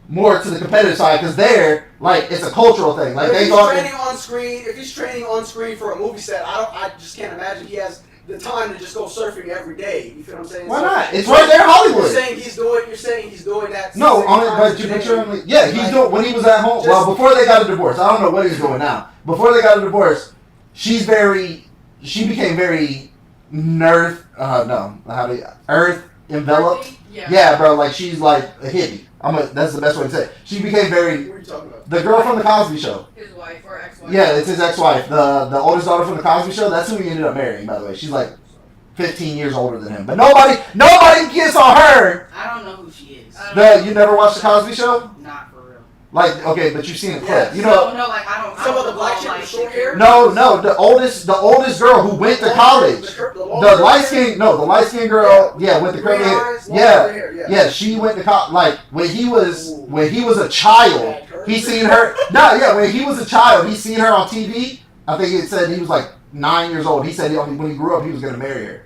more to the competitive side because they're like it's a cultural thing. Like if they he's go. training on screen, if he's training on screen for a movie set, I just can't imagine he has the time to just go surfing every day. You feel what I'm saying? Why So- not? It's right there in Hollywood. You're saying he's doing that. No, same on it, time but as you Janae. picture him. Yeah, he's doing when he was at home. Just- Well, before they got a divorce, I don't know what he's doing now. Before they got a divorce, she became very earth enveloped. Yeah. Yeah, bro, like she's like a hippie. That's the best way to say it. She became very What are you talking about? the girl from the Cosby Show. His wife or ex-wife. Yeah, it's his ex-wife, the oldest daughter from the Cosby Show. That's who he ended up marrying, by the way. She's like 15 years older than him, but nobody gets on her. I don't know who she is. You never watched the Cosby Show? Not for real. Like, okay, but you've seen the clip. Yeah. You know, No, like I don't. Some I of the don't black know, chick like, with short hair? no, the oldest girl who went to college. The light skinned girl, yeah, with the curly hair. Yeah, she went to college. Like when he was a child, he seen her. No, yeah, when he was a child, he seen her on TV. I think it said he was like 9 years old. He said when he grew up, he was gonna marry her.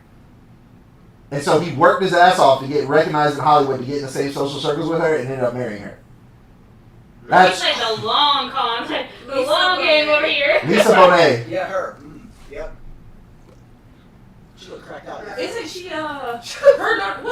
And so he worked his ass off to get recognized in Hollywood, to get in the same social circles with her, and ended up marrying her. He That's played the long con, the long game over here. Lisa Bonet. Yeah, her. Yep. She look cracked out. Isn't she what's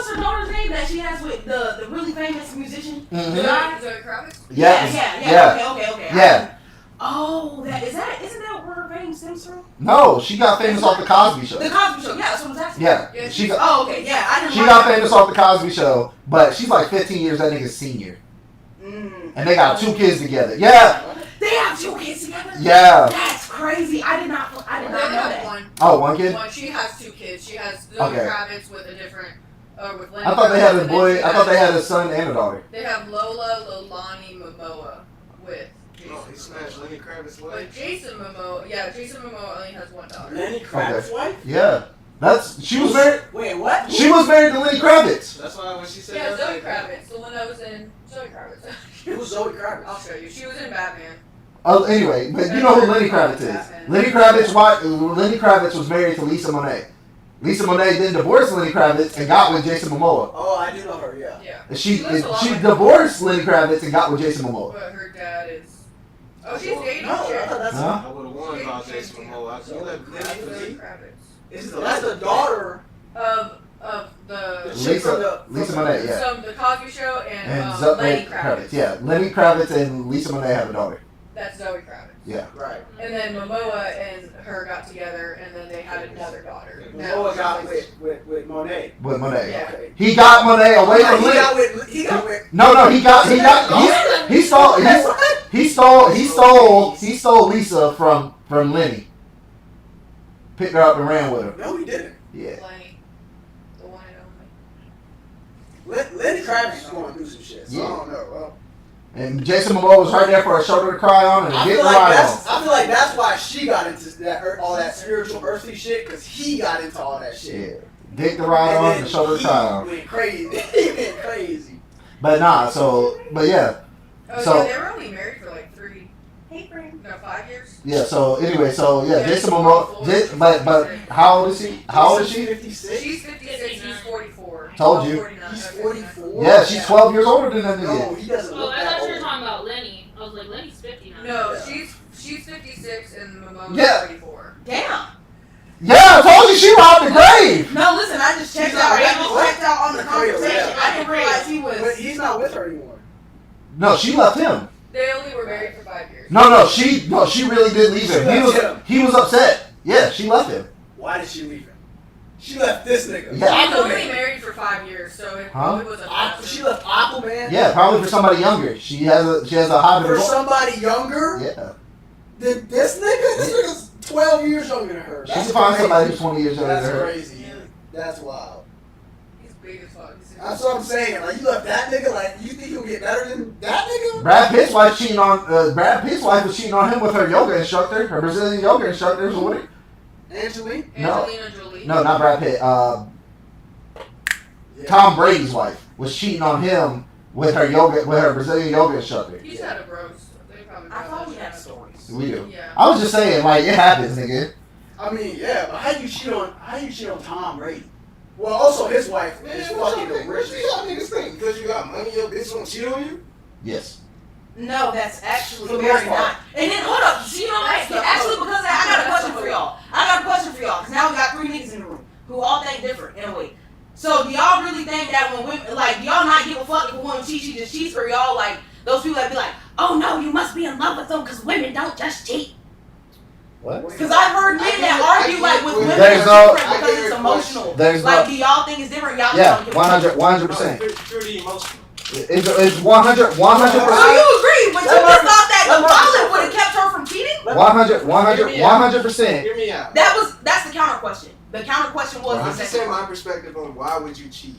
her daughter's name that she has with the really famous musician? Mhm. The guy? Zoe Kravitz? Yes. Yeah. Okay. Yeah. Oh, isn't that where her fame stems from? No, she got famous off the Cosby Show. The Cosby Show. Yeah, that's what I was asking. Yeah, Yeah, she got. Oh, okay. Yeah, I didn't. She like got that. famous off the Cosby Show, but she's like 15 years that nigga's senior. And they got 2 kids together. Yeah, They have 2 kids together. yeah. That's crazy. I did not know They have that. one. Oh, one kid? She has 2 kids. She has Zoe Okay. Kravitz with a different, with Lenny I thought they had a Kravitz, boy. and then I thought they had a son and a daughter. They have Lola Lolani Momoa with Jason. Oh, he smashed Lenny Kravitz's But wife. Jason Momoa only has 1 daughter. Lenny Kravitz's wife? Yeah, she was married. Wait, what? She was married to Lenny Kravitz. That's why when she said Yeah, that, Zoe like, Kravitz, the one that was in Zoe Kravitz. Who's Zoe Kravitz? I'll show you. She was in Batman. Anyway, but you know who Lenny Kravitz is. Lenny Kravitz was married to Lisa Bonet. Lisa Bonet then divorced Lenny Kravitz and got with Jason Momoa. Oh, I do know her. Yeah. Yeah. And she looks a lot like- divorced Lenny Kravitz and got with Jason Momoa. But her dad is. Oh, she's dating No, I shit. thought that's. Huh? I would have won about Jason Momoa. You let Lenny for Zoe me. Kravitz. That's the daughter. Of the chick from the- Lisa Bonet, yeah. the Cosby Show and, And Lenny Kravitz. Yeah, Lenny Kravitz and Lisa Bonet have a daughter. That's Zoe Kravitz. Yeah. Right. And then Momoa and her got together, and then they had another daughter. Noah got with Monet. With Monet. Yeah. Okay. He got Monet away from He Lenny. got with. He got with. No, he stole Lisa from Lenny. Picked her up and ran with her. No, he didn't. Yeah. Lenny, the one and only. Lenny Kravitz is going through some shit. So Yeah. I don't know. Well, And Jason Momoa was right there for a shoulder to cry on and a I dick feel to like ride that's. on. I feel like that's why she got into that all that spiritual earthly shit because he got into all that shit. Yeah. Dick to ride on and shoulder to he cry on. went crazy. He went crazy. But nah, but yeah. Oh, So- yeah, they were only married for like 5 years. Yeah, so anyway, Yeah, Jason she's Momoa, 44. but how old is he? How old is she? 56. She's 56, he's 44. Told you. 49, He's 49. 44. Yeah, she's 12 years older than that No, nigga. he doesn't Oh, look I that thought you were old. talking about Lenny. I was like, Lenny's 50 now. No, Yeah. she's 56 and Momoa's Yeah. 34. Damn. Yeah, I told you she robbed the grave. No, listen, I just checked She's out. I already- just what? checked out on the conversation. Yeah. I didn't realize he But was. he's not with her anymore. No, she left him. They only were married for 5 years. No, she really did leave She him. left him. He was upset. Yeah, she left him. Why did she leave him? She left this nigga. Yeah. She's only Aquaman. married for 5 years, so it Huh? probably was a She left Aquaman. Yeah, probably for somebody younger. She has a hobby. For somebody younger Yeah, than this nigga? This nigga's 12 years younger than her. she That's can find crazy. somebody who's 20 years younger That's than her. crazy. That's wild. He's big as fuck. That's what I'm saying. Like, you left that nigga, like, you think he'll get better than that nigga? Brad Pitt's wife cheating on Brad Pitt's wife was cheating on him with her yoga instructor, her Brazilian yoga instructor. So what? Angeline? No. Angelina Jolie. No, not Brad Pitt. Yeah. Tom Brady's wife was cheating on him with her Brazilian yoga instructor. He's had a bros. They probably I thought we that had shit. stories. We do. Yeah. I was just saying, like, it happens, nigga. I mean, yeah, but how you cheat on Tom Brady? Well, also his wife is Man, what fucking y'all the think? What richest. y'all niggas think? Because you got money, your bitch won't cheat on you? Yes. No, that's actually For the very most part. not. And then hold up, see, you know what? Actually, because I got a question for y'all. Cause now we got 3 niggas in the room who all think different in a way. So do y'all really think that when women, like, do y'all not give a fuck if a woman cheats, she just cheats, or y'all like those people that be like, oh no, you must be in love with them because women don't just cheat. What? Because I've heard men that argue like with women There's it's no- different because it's emotional. There's Like, no. do y'all think it's different? Y'all Yeah, just don't give a fuck. 100%. Purely emotional. It's 100%. So you agree, but you just thought that the wallet would have kept her from cheating? 100%. Hear me out. That's the counter question. The counter question was I'm the just second saying one. my perspective on why would you cheat?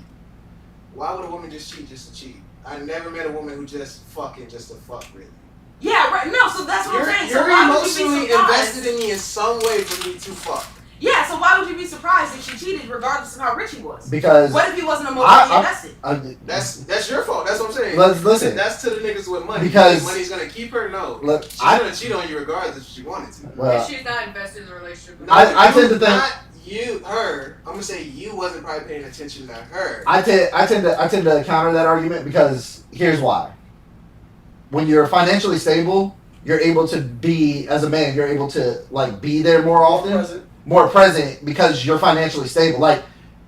Why would a woman just cheat just to cheat? I never met a woman who just fucking just to fuck really. Yeah, right. No, so that's what I'm saying. So You're why would you emotionally be surprised? invested in me in some way for me to fuck. Yeah, so why would you be surprised if she cheated regardless of how rich he was? Because What if he wasn't emotionally invested? That's your fault. That's what I'm saying. Listen. That's to the niggas with money. Because- money's gonna keep her. No, Look, she's gonna cheat on you regardless if she wanted to. well, If she's not invested in the relationship. No, I tend to think- not you, her. I'm gonna say you wasn't probably paying attention to her. I tend to counter that argument because here's why. When you're financially stable, you're able to be, as a man, you're able to like be there more often, more present because you're financially stable. Like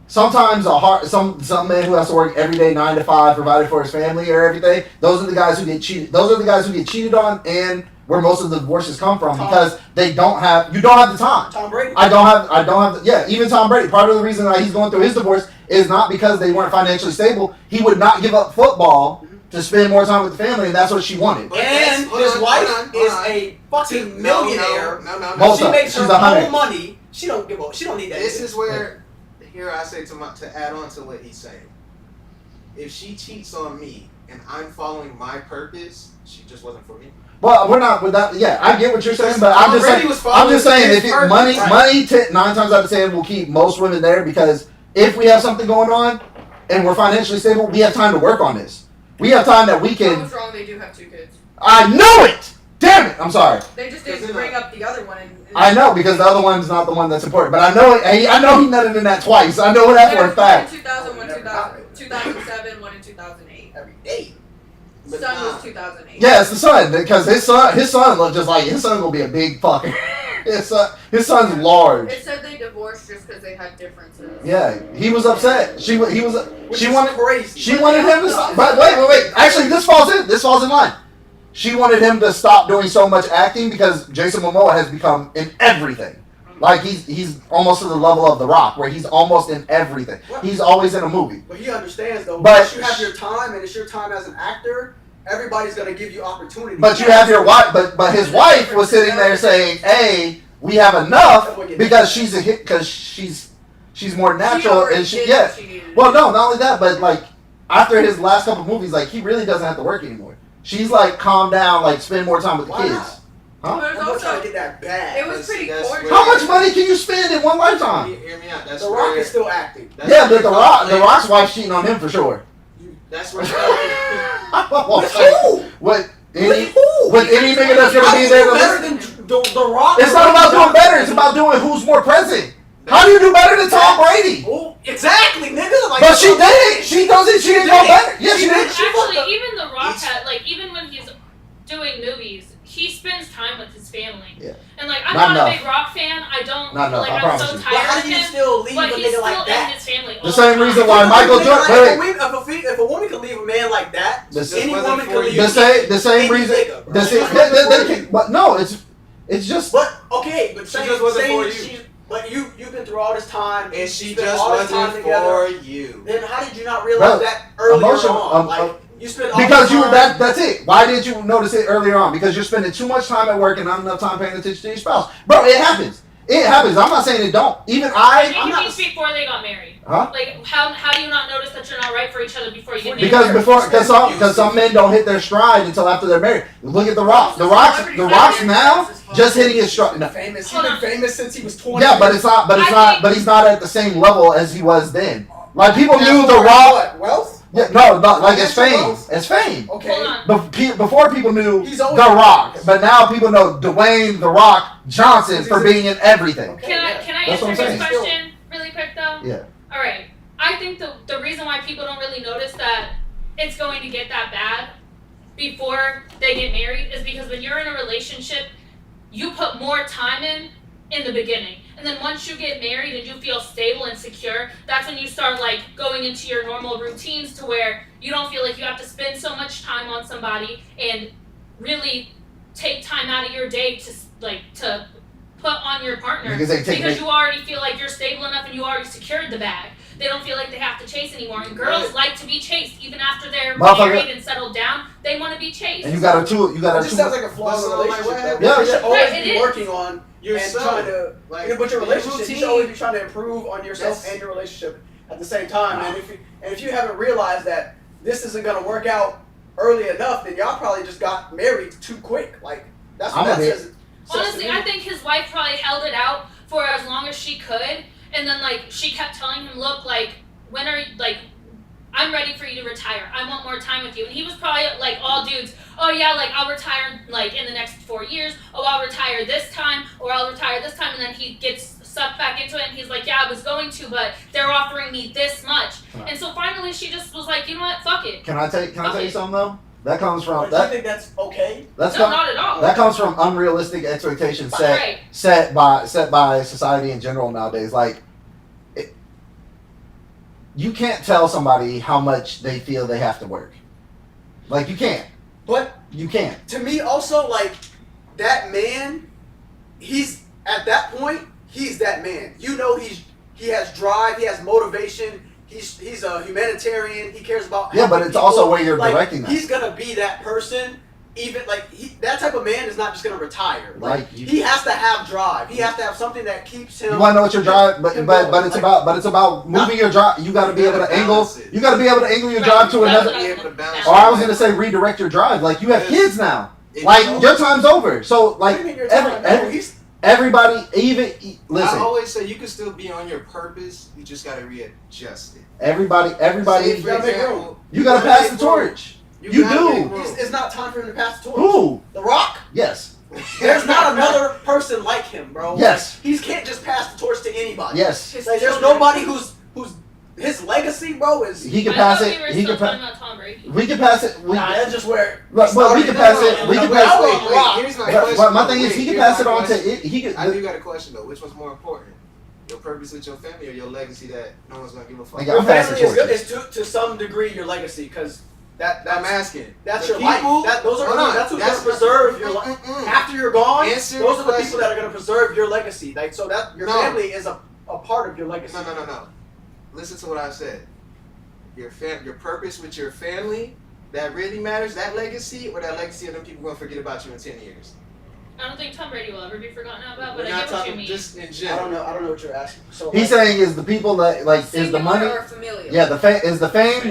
sometimes some man who has to work every day 9 to 5, provided for his family or everything. Those are the guys who get cheated. Those are the guys who get cheated on, and where most of the divorces come from because you don't have the time. Tom Brady. I don't have even Tom Brady. Part of the reason that he's going through his divorce is not because they weren't financially stable. He would not give up football to spend more time with the family, and that's what she wanted. And his wife is a fucking millionaire. No. She makes her She's 100. own money. She don't give up. She don't need that. This is where, here I say to add on to what he's saying. If she cheats on me and I'm following my purpose, she just wasn't for me. Well, we're not with that. Yeah, I get what you're saying, but Tom I'm just Brady saying. was following I'm just saying, his if purpose, money, right. 9 times out of 10 will keep most women there because if we have something going on and we're financially stable, we have time to work on this. We have time that we I can. was wrong. They do have 2 kids. I know it. Damn it! I'm sorry. They just didn't bring up the other one. And I know because the other one's not the one that's important, but I know it. I know he nutted in that twice. I know that for a fact. 2001, 2007, one in 2008. Every day. But Son nah. was 2008. Yeah, it's the son because his son looked just like his son gonna be a big fucker. His son's large. It said they divorced just because they had differences. Yeah, he was upset. She wanted crazy. She wanted him to stop. But wait. Actually, this falls in line. She wanted him to stop doing so much acting because Jason Momoa has become in everything. Like he's almost to the level of The Rock, where he's almost in everything. He's always in a movie. But he understands though. But- Once you have your time and it's your time as an actor, everybody's gonna give you opportunity. But you have your wife. But his wife was sitting there saying, "Hey, we have enough because she's a hit because she's more natural and she yeah." Well, no, not only that, but like after his last couple movies, like he really doesn't have to work anymore. She's like calm down, like spend more time with the Why kids. not? Huh? There's I'm trying to also, get that bag. it was pretty That's gorgeous. How much money can you spend in one lifetime? Hear me out. That's The where Rock is still acting. that's Yeah, where but the Rock's wife cheating on him for sure. That's where With who? What? With who? With any nigga that's gonna be there to better listen. than the Rock. It's not about doing better. It's about doing who's more present. How do you do better than Tom Brady? Oh, exactly, nigga. Like, But she did. She doesn't. She didn't go better. Yeah, she did. Actually, even The Rock had, like, even when he's doing movies, he spends time with his family. Yeah. And, like, I'm Not not a enough. big Rock fan. I don't, Not enough, like, I I'm promise so you. But tired how of do you him. still leave a But he's nigga still like in that? his family all The same time. reason why Michael Jordan. If a woman can leave a man like that, The- any wasn't woman for can leave. you. The same any reason. nigga, bro. The same. But no, it's just. But okay, but She saying, just wasn't saying for you. she- But you've been through all this time, and she spent just all this time wasn't together. for you. Then how did you not realize Bro, that earlier emotional- on? Like you spent all Because this you time. that's it. Why didn't you notice it earlier on? Because you're spending too much time at work and not enough time paying attention to your spouse. Bro, it happens. It happens. I'm not saying it don't. Even I think I'm it not. means before they got married. Huh? Like, how do you not notice that you're not right for each other before you get married? Because some men don't hit their stride until after they're married. Look at The Rock. The Rock's now just hitting his stride. No. Famous. He's Hold been on. famous since he was 20. Yeah, but it's not. But he's not at the same level as he was then. Like people knew The Rock. What, wealth? Yeah, no, not like it's fame. Financial It's fame. Okay. Hold on. Before people knew He's The always Rock, famous. but now people know Dwayne The Rock Johnson for being in everything. Okay, Can yeah. I That's what answer I'm this saying. question really quick though? Yeah. All right. I think the reason why people don't really notice that it's going to get that bad before they get married is because when you're in a relationship, you put more time in the beginning. And then once you get married and you feel stable and secure, that's when you start like going into your normal routines to where you don't feel like you have to spend so much time on somebody and really take time out of your day to put on your partner because you already feel like you're stable enough and you already secured the bag. They don't feel like they have to chase anymore. And girls like to be chased even after they're married and settled down. They want to be chased. And you got to It just sounds like a flaw in the relationship. Yeah, you should always be is. working on yourself. and trying to, like, but your relationship, routine. you should always be trying to improve on yourself and your relationship at the same time. And if you haven't realized that this isn't gonna work out early enough, then y'all probably just got married too quick. Like that's what that says. Honestly, I think his wife probably held it out for as long as she could, and then like she kept telling him, look, like when are you, like I'm ready for you to retire. I want more time with you. And he was probably like all dudes, oh yeah, like I'll retire like in the next 4 years. Oh, I'll retire this time, or I'll retire this time. And then he gets sucked back into it and he's like, yeah, I was going to, but they're offering me this much. And so finally she just was like, you know what, fuck it. Can I tell you something though? That comes from Do you think that's okay? No, not at all. That comes from unrealistic expectations set by society in general nowadays. Like, you can't tell somebody how much they feel they have to work. Like, you can't. But you can't. To me, also, like that man, he's at that point. He's that man. You know, he has drive. He has motivation. He's a humanitarian. He cares about but it's people. also where you're directing that. He's gonna be that person. Even like that type of man is not just gonna retire. He has to have drive. He has to have something that keeps him. You want to know what your drive? But it's about moving your drive. You got to be able to angle. You got to be able to angle your drive to another. Or I was gonna say redirect your drive. Like you have kids now. Like your time's over. So like everybody, even listen. I always say you can still be on your purpose. You just got to readjust it. Everybody. Say, for example, you got to pass the torch. You do. It's not time for him to pass the torch. Who? The Rock? Yes. There's not another person like him, bro. Yes. He can't just pass the torch to anybody. Yes. Like, there's nobody who's his legacy, bro, is. He can pass it. He can we can pass it. That's just where. Well, we can pass it. We can pass it. Here's my question. But my thing is, he can pass it on to it. He can. I do got a question though. Which one's more important? Your purpose with your family or your legacy that no one's gonna give a fuck? Your family is to some degree your legacy because. I'm asking. That's your life. Those are that's who's gonna preserve your life. After you're gone, those are the people that are gonna preserve your legacy. Like so that your family is a part of your legacy. No. Listen to what I said. Your purpose with your family, that really matters. That legacy or that legacy of them people gonna forget about you in 10 years. I don't think Tom Brady will ever be forgotten about, but I get what you mean. Just in general. I don't know what you're asking. So he's saying is the people that is the money or familial? Yeah, is the fame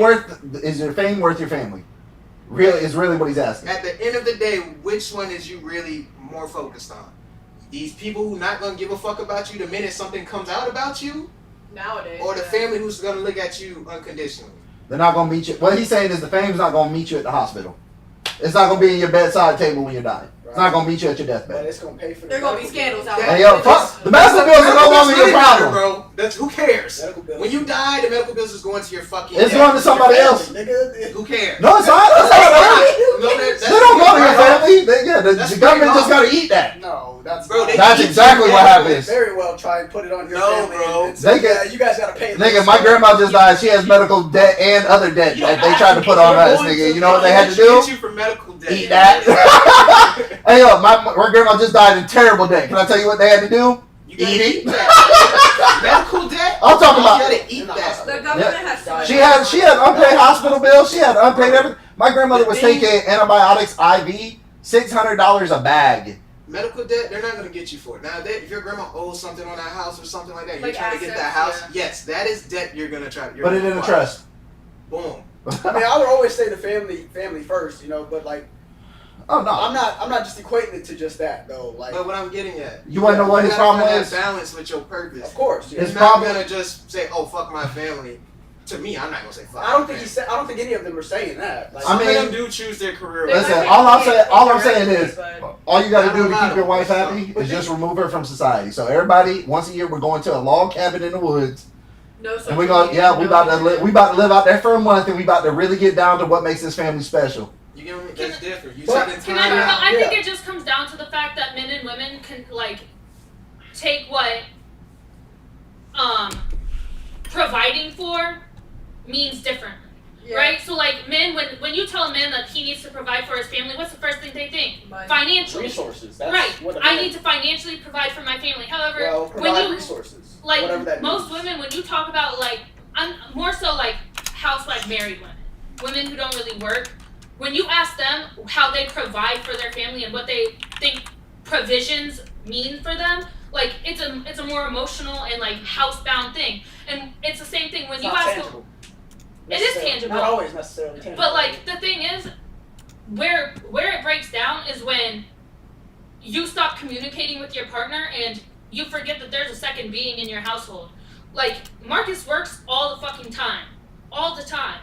is your fame worth your family? Really is really what he's asking. At the end of the day, which one is you really more focused on? These people who not gonna give a fuck about you the minute something comes out about you? Nowadays. Or the family who's gonna look at you unconditionally? They're not gonna meet you. What he's saying is the fame's not gonna meet you at the hospital. It's not gonna be in your bedside table when you're dying. It's not gonna meet you at your deathbed. But it's gonna pay for. There's gonna be scandals out there. Hey yo, fuck the medical bills are no longer your problem, bro. That's who cares. When you die, the medical bills is going to your fucking. It's going to somebody else. Who cares? No, it's not. They don't go to your family. The government just gotta eat that. No, that's exactly what happens. Very well try and put it on your family. Bro. You guys gotta pay. Nigga, my grandma just died. She has medical debt and other debt that they tried to put on us, nigga. You know what they had to do? You for medical debt. Eat that. Hey yo, my grandma just died in terrible debt. Can I tell you what they had to do? Eat it. Medical debt? I'm talking about. You gotta eat that. The government has so much. She had unpaid hospital bills. She had unpaid everything. My grandmother was taking antibiotics IV, $600 a bag. Medical debt, they're not going to get you for it. Now, if your grandma owes something on that house or something like that, you're Like trying to get that house, yes, that is debt you're going to try. Put it in a trust. Boom. I mean, I would always say the family first, you know, but like, oh no, I'm not just equating it to just that though. Like, but what I'm getting at, you want to know what his problem is? Balance with your purpose. Of course, yeah. His problem gonna just say, "Oh, fuck my family." To me, I'm not gonna say fuck. I don't think any of them are saying that. Like, some of them do choose their career. Listen, all I'm saying is, all you got to do to keep your wife happy is just remove her from society. So everybody, once a year, we're going to a log cabin in the woods. And we're going, we about to live out there for a month, and we about to really get down to what makes this family special. You get me? That's different. You But- taking Can I, time out. I think it just comes down to the fact that men and women can like take what providing for means different. Yeah. Right? So like men, when you tell a man that he needs to provide for his family, what's the first thing they think? Money. Financially. Resources. That's Right. what a I man- need to financially provide for my family. However, well, when provide you resources. like whatever that most means. women, when you talk about like I'm more so like housewife married women who don't really work, when you ask them how they provide for their family and what they think provisions mean for them, like it's a more emotional and like housebound thing. And it's the same thing when It's you not ask tangible. It is Necessarily. tangible. Not always necessarily tangible. but like the thing is where it breaks down is when you stop communicating with your partner and you forget that there's a second being in your household. Like Marcus works all the fucking time. All the time.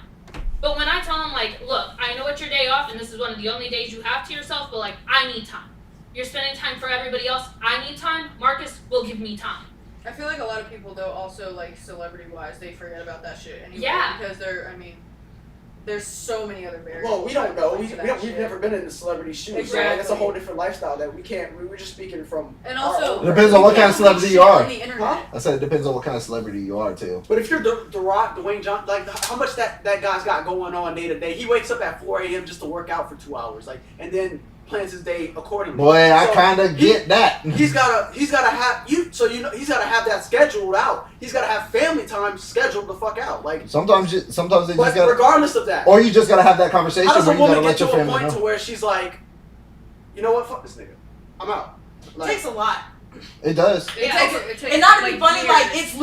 But when I tell him like, look, I know it's your day off and this is one of the only days you have to yourself, but like I need time. You're spending time for everybody else. I need time. Marcus will give me time. I feel like a lot of people though also like celebrity wise they forget about that shit anyway. Yeah. Because there's so many other barriers. Well, we don't know. into that We've shit. never been in the celebrity shoes. Exactly. So like, it's a whole different lifestyle that we can't. We were just speaking from. And our also, own- It depends on what kind of celebrity you are. On the internet. I said it depends on what kind of celebrity you are too. But if you're The Rock, Dwayne Johnson, like how much that guy's got going on day to day. He wakes up at 4 a.m. just to work out for 2 hours, like, and then plans his day accordingly. Boy, I So kind of get that. He's gotta have he's gotta have that scheduled out. He's gotta have family time scheduled the fuck out. Like Sometimes they but just gotta, regardless of that, or you just gotta have that conversation how does a where you gotta woman let get your to a family point to know. where she's like, you know what, fuck this nigga, I'm out. It Like, takes a lot. It does. It Yeah. takes, and not to be funny, years. like it's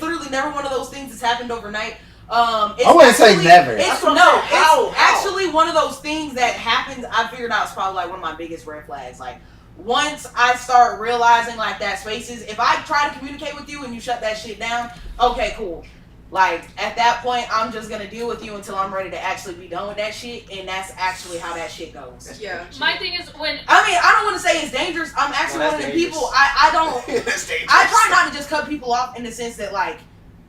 literally never one of those things that's happened overnight. It's I wouldn't say actually- never. It's That's what I'm no, saying. How? it's actually one of those things that happens. I figured out it's probably like one of my biggest red flags. Like once I start realizing like that spaces, if I try to communicate with you and you shut that shit down, okay, cool. Like at that point, I'm just gonna deal with you until I'm ready to actually be done with that shit, and that's actually how that shit goes. Yeah. My thing is when I mean, I don't want to say it's dangerous. I'm actually Well, one of that's the people. dangerous. I don't. That's dangerous. I try not to just cut people off in the sense that like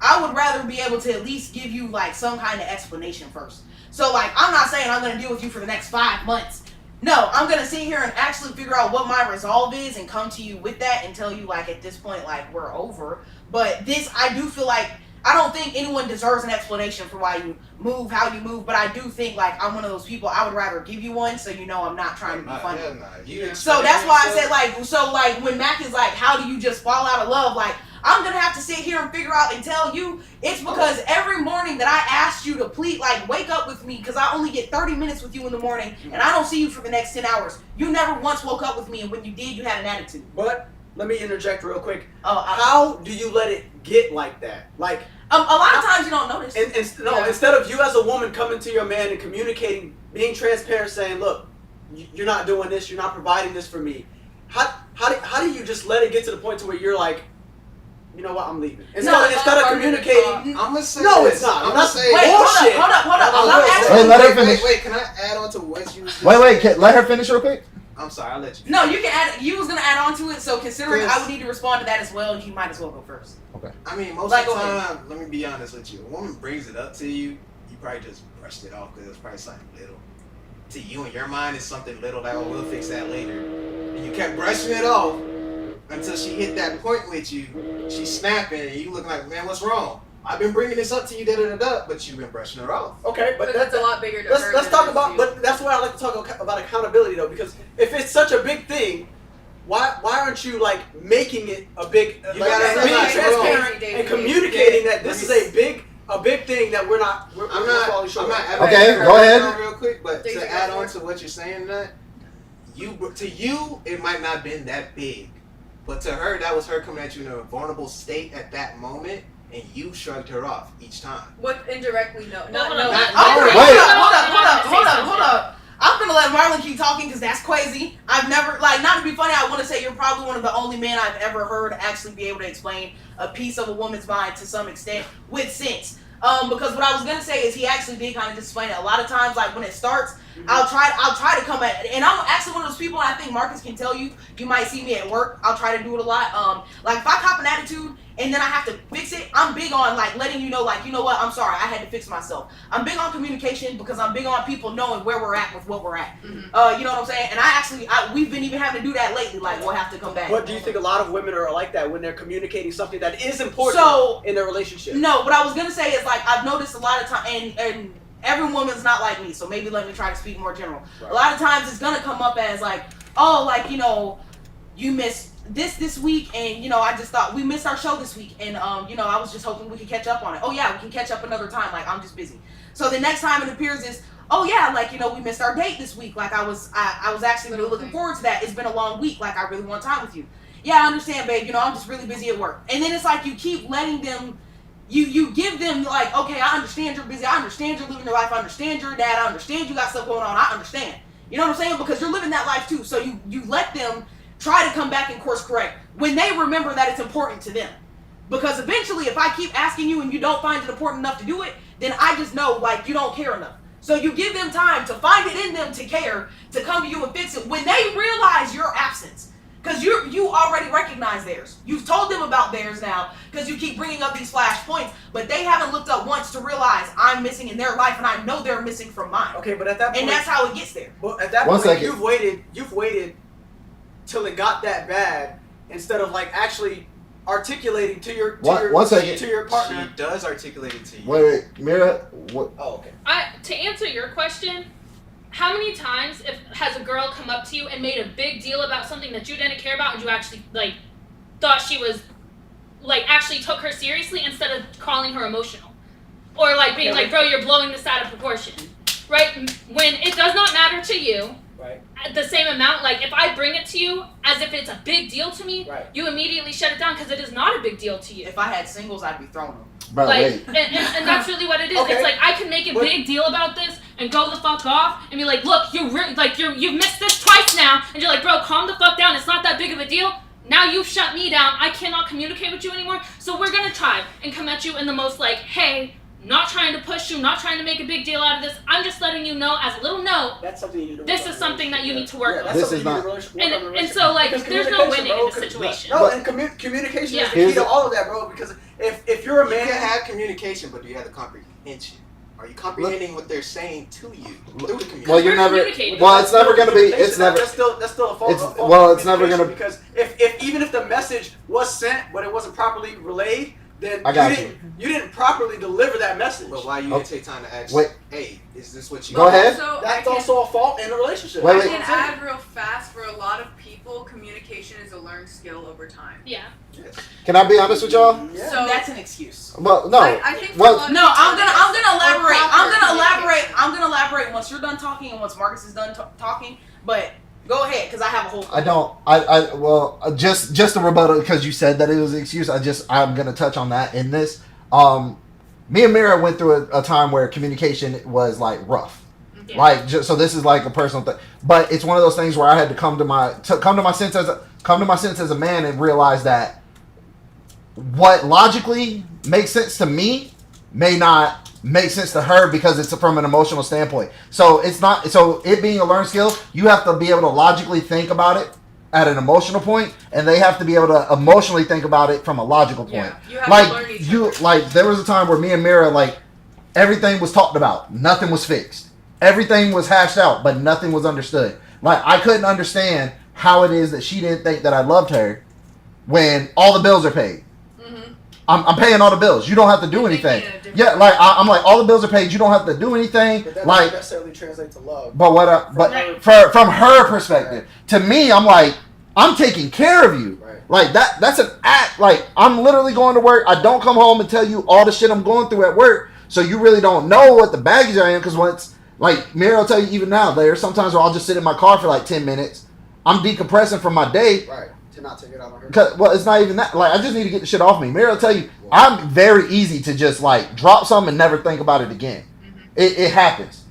I would rather be able to at least give you like some kind of explanation first. So like I'm not saying I'm gonna deal with you for the next 5 months. No, I'm gonna sit here and actually figure out what my resolve is and come to you with that and tell you like at this point like we're over. But this I do feel like I don't think anyone deserves an explanation for why you move how you move, but I do think like I'm one of those people I would rather give you one so you know I'm not trying to be funny. Hell nah. You didn't So explain that's why I yourself. said like when Mac is like, how do you just fall out of love? Like I'm gonna have to sit here and figure out and tell you it's because every morning that I asked you to please like wake up with me because I only get 30 minutes with you in the morning and I don't see you for the next 10 hours. You never once woke up with me and when you did you had an attitude. but let me interject real quick. Oh, How do you let it get like that? Like, a lot of times you don't notice. instead of you as a woman coming to your man and communicating, being transparent, saying, "Look, you're not doing this. You're not providing this for me." How do you just let it get to the point to where you're like, you know what, I'm leaving. Instead of communicating. I'm gonna say No, this. it's not. I'm I'm gonna not say Wait, bullshit. hold up. I I'm will not say- asking. Wait, let her finish. Wait, can I add on to what you? Let her finish real quick. I'm sorry, I'll let you. No, you can add. You was gonna add on to it, so considering I Yes. would need to respond to that as well, you might as well go first. I mean, most Like, of the go ahead. time, let me be honest with you. A woman brings it up to you, you probably just brushed it off because it's probably something little. To you in your mind, it's something little that we'll fix that later. And you kept brushing it off until she hit that point with you. She's snapping, and you looking like, man, what's wrong? I've been bringing this up to you, but you've been brushing her off. Okay, but But that's a lot bigger to her let's than talk it is about. to you. But that's why I like to talk about accountability though, because if it's such a big thing, why aren't you like making it a big? You like, gotta being realize, transparent bro. and communicating that this is a big thing that we're I'm falling not short. advocating Okay, for go it ahead. real quick, but Daisy, to go add for on it. to what you're saying, that to you it might not have been that big, but to her that was her coming at you in a vulnerable state at that moment, and you shrugged her off each time. What indirectly? No, Hold not on. no. Wait. Hold up. I'm gonna let Marlon keep talking because that's crazy. I've never, like, not to be funny, I want to say you're probably one of the only men I've ever heard actually be able to explain a piece of a woman's mind to some extent with sense. Because what I was gonna say is he actually did kind of just explain it. A lot of times, like when it starts, I'll try to come at, and I'm actually one of those people. And I think Marcus can tell you. You might see me at work. I'll try to do it a lot. Like if I cop an attitude and then I have to fix it, I'm big on like letting you know, like, you know what, I'm sorry, I had to fix myself. I'm big on communication because I'm big on people knowing where we're at with what we're at. You know what I'm saying? And we've been even having to do that lately. Like we'll have to come back. But do you think a lot of women are like that when they're communicating something that is important in their relationship? No, what I was gonna say is like I've noticed a lot of time, and every woman's not like me, so maybe let me try to speak more general. Right. A lot of times it's gonna come up as like, oh, like, you know, you missed this week, and you know, I just thought we missed our show this week, and you know, I was just hoping we could catch up on it. Oh yeah, we can catch up another time. Like I'm just busy. So the next time it appears is, oh yeah, like, you know, we missed our date this week. Like I was actually really looking forward to that. It's been a long week. Like I really want time with you. Yeah, I understand, babe. You know, I'm just really busy at work. And then it's like you keep letting them. You give them like, okay, I understand you're busy. I understand you're living your life. I understand you're a dad. I understand you got stuff going on. I understand. You know what I'm saying? Because you're living that life too. So you let them try to come back and course correct when they remember that it's important to them. Because eventually, if I keep asking you and you don't find it important enough to do it, then I just know like you don't care enough. So you give them time to find it in them to care, to come to you and fix it when they realize your absence. Because you already recognize theirs. You've told them about theirs now because you keep bringing up these flash points, but they haven't looked up once to realize I'm missing in their life and I know they're missing from mine. Okay, but at that point, and that's how it gets there. But at that point, you've waited till it got that bad instead of like actually articulating to your partner. She does articulate it to you. Wait, Mira, what? Oh, okay. To answer your question, how many times has a girl come up to you and made a big deal about something that you didn't care about and you actually like thought she was like actually took her seriously instead of calling her emotional, or like being like, bro, you're blowing this out of proportion, right? When it does not matter to you, right? The same amount. Like if I bring it to you as if it's a big deal to me, right, you immediately shut it down because it is not a big deal to you. If I had singles, I'd be throwing them. Bro, like, and that's really what it is. Okay. It's like I can make a big deal about this and go the fuck off and be like, look, you've missed this twice now, and you're like, bro, calm the fuck down. It's not that big of a deal. Now you've shut me down. I cannot communicate with you anymore. So we're gonna try and come at you in the most like, hey, not trying to push you, not trying to make a big deal out of this. I'm just letting you know as a little note. That's something you need to this is something that you need to work on. This is not. And so like, there's no winning in this situation. No, and communication is the key to all of that, bro. Because if you're a man, you can have communication, but do you have the comprehension? Are you comprehending what they're saying to you through the communication? Well, you're never. Well, it's never going to be. It's never. That's still a fault. It's never going to. Because if even if the message was sent, but it wasn't properly relayed, then you didn't properly deliver that message. But why you didn't take time to ask? Hey, is this what you? Go ahead. That's also a fault in a relationship. I can add real fast. For a lot of people, communication is a learned skill over time. Yeah. Yes. Can I be honest with y'all? Yeah. So that's an excuse. Well, no. I think I'm gonna elaborate once you're done talking and once Marcus is done talking. But go ahead, because I have a whole. Well, just a rebuttal because you said that it was an excuse. I'm gonna touch on that in this. Me and Mira went through a time where communication was like rough. Yeah. Like, so this is like a personal thing, but it's one of those things where I had to come to my sense as a man and realize that what logically makes sense to me may not make sense to her because it's from an emotional standpoint. So it's not. So it being a learned skill, you have to be able to logically think about it at an emotional point, and they have to be able to emotionally think about it from a logical point. Yeah, you have to learn each other. Like there was a time where me and Mira, like, everything was talked about, nothing was fixed. Everything was hashed out, but nothing was understood. Like, I couldn't understand how it is that she didn't think that I loved her when all the bills are paid. Mm-hmm. I'm paying all the bills. You don't have to do anything. Yeah, like I'm like, all the bills are paid. You don't have to do anything. But that like doesn't necessarily translate to love. But from her perspective, to me, I'm like, I'm taking care of you. Right. Like that's an act. Like, I'm literally going to work. I don't come home and tell you all the shit I'm going through at work. So you really don't know what the baggage I am, because once. Like, Mary will tell you even now, there's sometimes where I'll just sit in my car for like 10 minutes. I'm decompressing from my day. Right. To not take it out on her. Well, it's not even that. Like, I just need to get the shit off me. Mary will tell you, I'm very easy to just like drop something and never think about it again. Mm-hmm. It happens.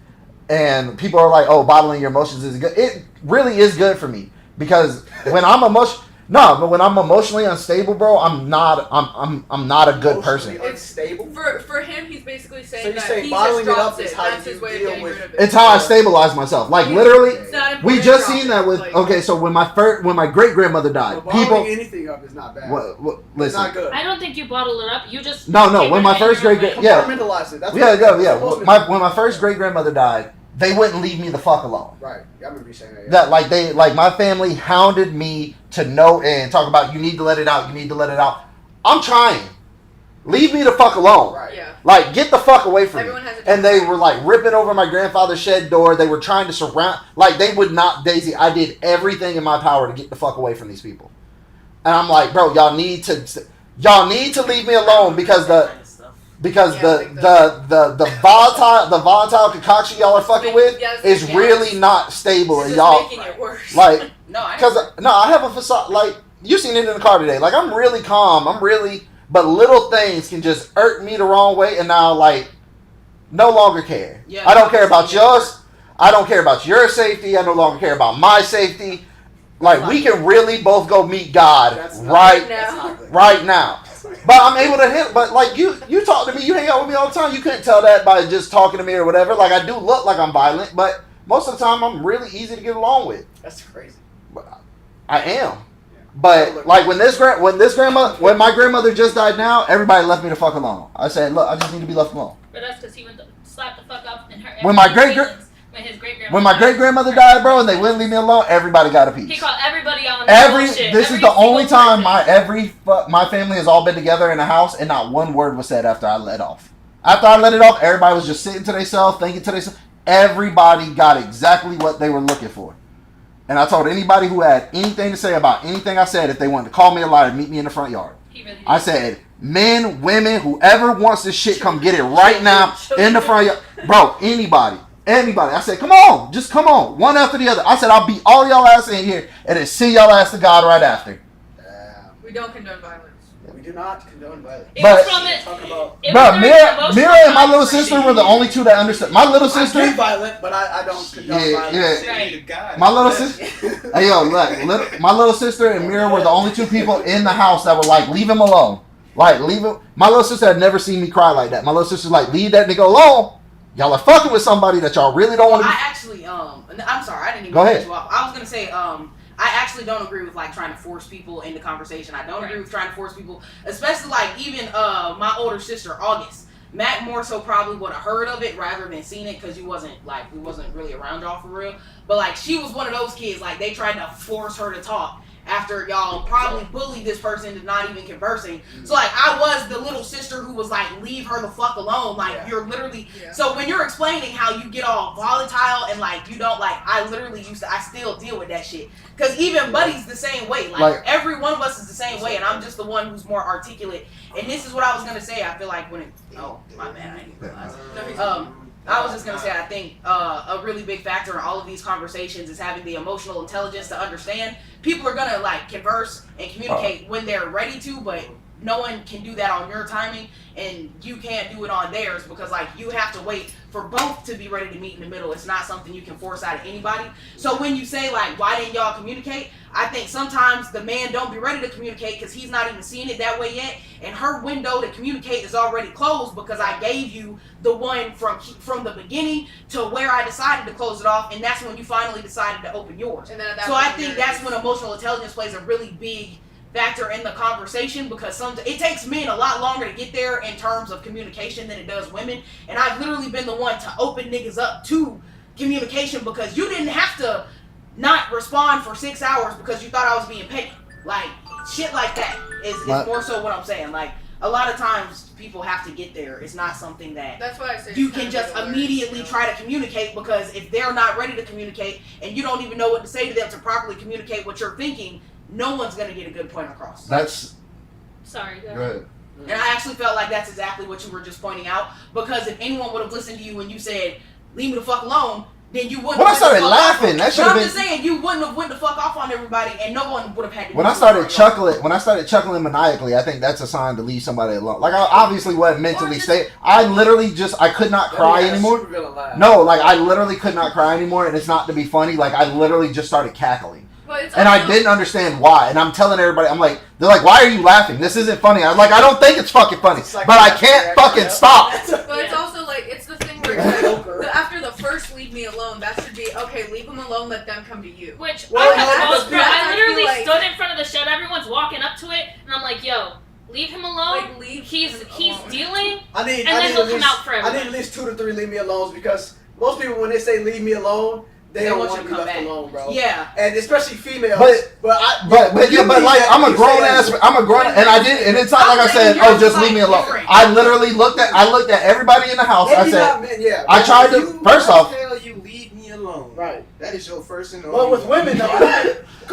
And people are like, oh, bottling your emotions is good. It really is good for me. Because when I'm when I'm emotionally unstable, bro, I'm not a good person. Unstable? For for him, he's basically saying So you're that saying he bottling just it up drops is it. how That's you his way of deal getting with rid of it. It's how I stabilize myself. Like literally, It's not important we to just drop seen it, that with. like- Okay, so when my great grandmother died, But bottling people. anything up is not bad. What, It's listen. not good. I don't think you bottle it up. You just No. get When rid my of it first in your great way. yeah. Compartmentalize it. That's Yeah, what go, it's yeah. supposed to When my first great grandmother died, they wouldn't leave me the fuck alone. Right. I remember you saying that. Yeah. That like my family hounded me to know and talk about you need to let it out. You need to let it out. I'm trying. Leave me the fuck alone. Right. Yeah. Like get the fuck away from Everyone me. has a And they different- were like ripping over my grandfather's shed door. They were trying to surround. Like they would not Daisy. I did everything in my power to get the fuck away from these people. And I'm like, bro, y'all need to leave me alone because the volatile concoction y'all are fucking with is really not stable, It's and just y'all making it worse. like No, I because I have a facade. Like you seen it in the car today. Like I'm really calm. But little things can just irk me the wrong way, and now like no longer care. Yeah, I don't care about yours. I don't care about your safety. I no longer care about my safety. Like we can really both go meet God That's not- right now. not good. right now. But I'm able to hit. But like you talk to me, you hang out with me all the time. You couldn't tell that by just talking to me or whatever. Like I do look like I'm violent, but most of the time I'm really easy to get along with. That's crazy. I am. But like when my grandmother just died now, everybody left me the fuck alone. I said, look, I just need to be left alone. But that's because he went to slap the fuck up and hurt. When my when my great grandmother died, bro, and they wouldn't leave me alone, everybody got a he piece. called everybody out on that bullshit. This is the only time my family has all been together in a house and not one word was said after I let off. After I let it off, everybody was just sitting to themselves, thinking to themselves. Everybody got exactly what they were looking for. And I told anybody who had anything to say about anything I said, if they wanted to call me a liar, meet me in the front yard. I said, men, women, whoever wants this shit, come get it right now in the front yard. Bro, anybody. I said, come on, just come on, one after the other. I said, I'll beat all y'all ass in here and then send y'all ass to God right after. We don't condone violence. We do not condone violence. But- Talking about. Bro, Mira and my little sister were the only two that understood. My little I sister, get violent, but I don't condone violence. Right. my little sister. Hey yo, look, my little sister and Mira were the only two people in the house that were like, leave him alone. Like, leave him. My little sister had never seen me cry like that. My little sister's like, leave that nigga alone. Y'all are fucking with somebody that y'all really don't want to. I actually, I'm sorry, I didn't even Go cut ahead. you off. I was gonna say, I actually don't agree with like trying to force people into conversation. I don't agree with trying to force people, especially like even my older sister August. Matt more so probably would have heard of it rather than seen it because we wasn't really around y'all for real. But like she was one of those kids like they tried to force her to talk after y'all probably bullied this person into not even conversing. So like I was the little sister who was like, leave her the fuck alone. Like you're literally so when you're explaining how you get all volatile and like you don't like I still deal with that shit. Cause even Buddy's the same way. Like every one of us is the same way and I'm just the one who's more articulate. And this is what I was gonna say. I feel like when it my bad, I didn't realize. I was just gonna say I think a really big factor in all of these conversations is having the emotional intelligence to understand people are gonna like converse and communicate when they're ready to, but no one can do that on your timing and you can't do it on theirs because like you have to wait for both to be ready to meet in the middle. It's not something you can force out of anybody. So when you say like, why didn't y'all communicate? I think sometimes the man don't be ready to communicate because he's not even seeing it that way yet. And her window to communicate is already closed because I gave you the one from the beginning to where I decided to close it off. And that's when you finally decided to open yours. And then at that So point I think you're- that's when emotional intelligence plays a really big factor in the conversation because it takes men a lot longer to get there in terms of communication than it does women. And I've literally been the one to open niggas up to communication because you didn't have to not respond for 6 hours because you thought I was being petty. Like shit like that is more so what I'm saying. Like a lot of times people have to get there. It's not something that That's why I say you it's can kind of just like immediately awareness, try to communicate because if they're not ready to communicate and you don't even know what to say to them to properly communicate what you're thinking, no one's going to get a good point across. That's Sorry. Go ahead. good. And I actually felt like that's exactly what you were just pointing out because if anyone would have listened to you when you said, leave me the fuck alone, then you wouldn't When I have started went the fuck laughing, off. that But should have I'm been. just saying, you wouldn't have went the fuck off on everybody and no one would have had to When do I it started for chuckling maniacally, I think that's a sign to leave somebody alone. Like I obviously wasn't mentally stable. I literally I could not cry anymore. No, like I literally could not cry anymore, and it's not to be funny. Like I literally just started cackling. But it's And I didn't understand why. And I'm telling everybody, I'm like, they're like, why are you laughing? This isn't funny. I'm like, I don't think it's fucking funny, but I can't fucking stop. But it's also like, it's the thing where after the first leave me alone, that should be, okay, leave them alone, let them come to you. Which, Well, I literally like, stood in front of the shed, everyone's walking up to it, and I'm like, yo, leave him alone. like leave He's alone. dealing, I need and then he'll come out for I everyone. need at least 2 to 3 leave me alones because most people when they say leave me alone, they don't want want you to to be come left back. alone, bro. Yeah. And especially females. But I'm a grown ass, and I did, and it's not like I said, oh, just leave me alone. I literally looked at everybody in the house. I said, I tried to. First off, tell you leave me alone. Right. That is your first and only. Well, with women, though.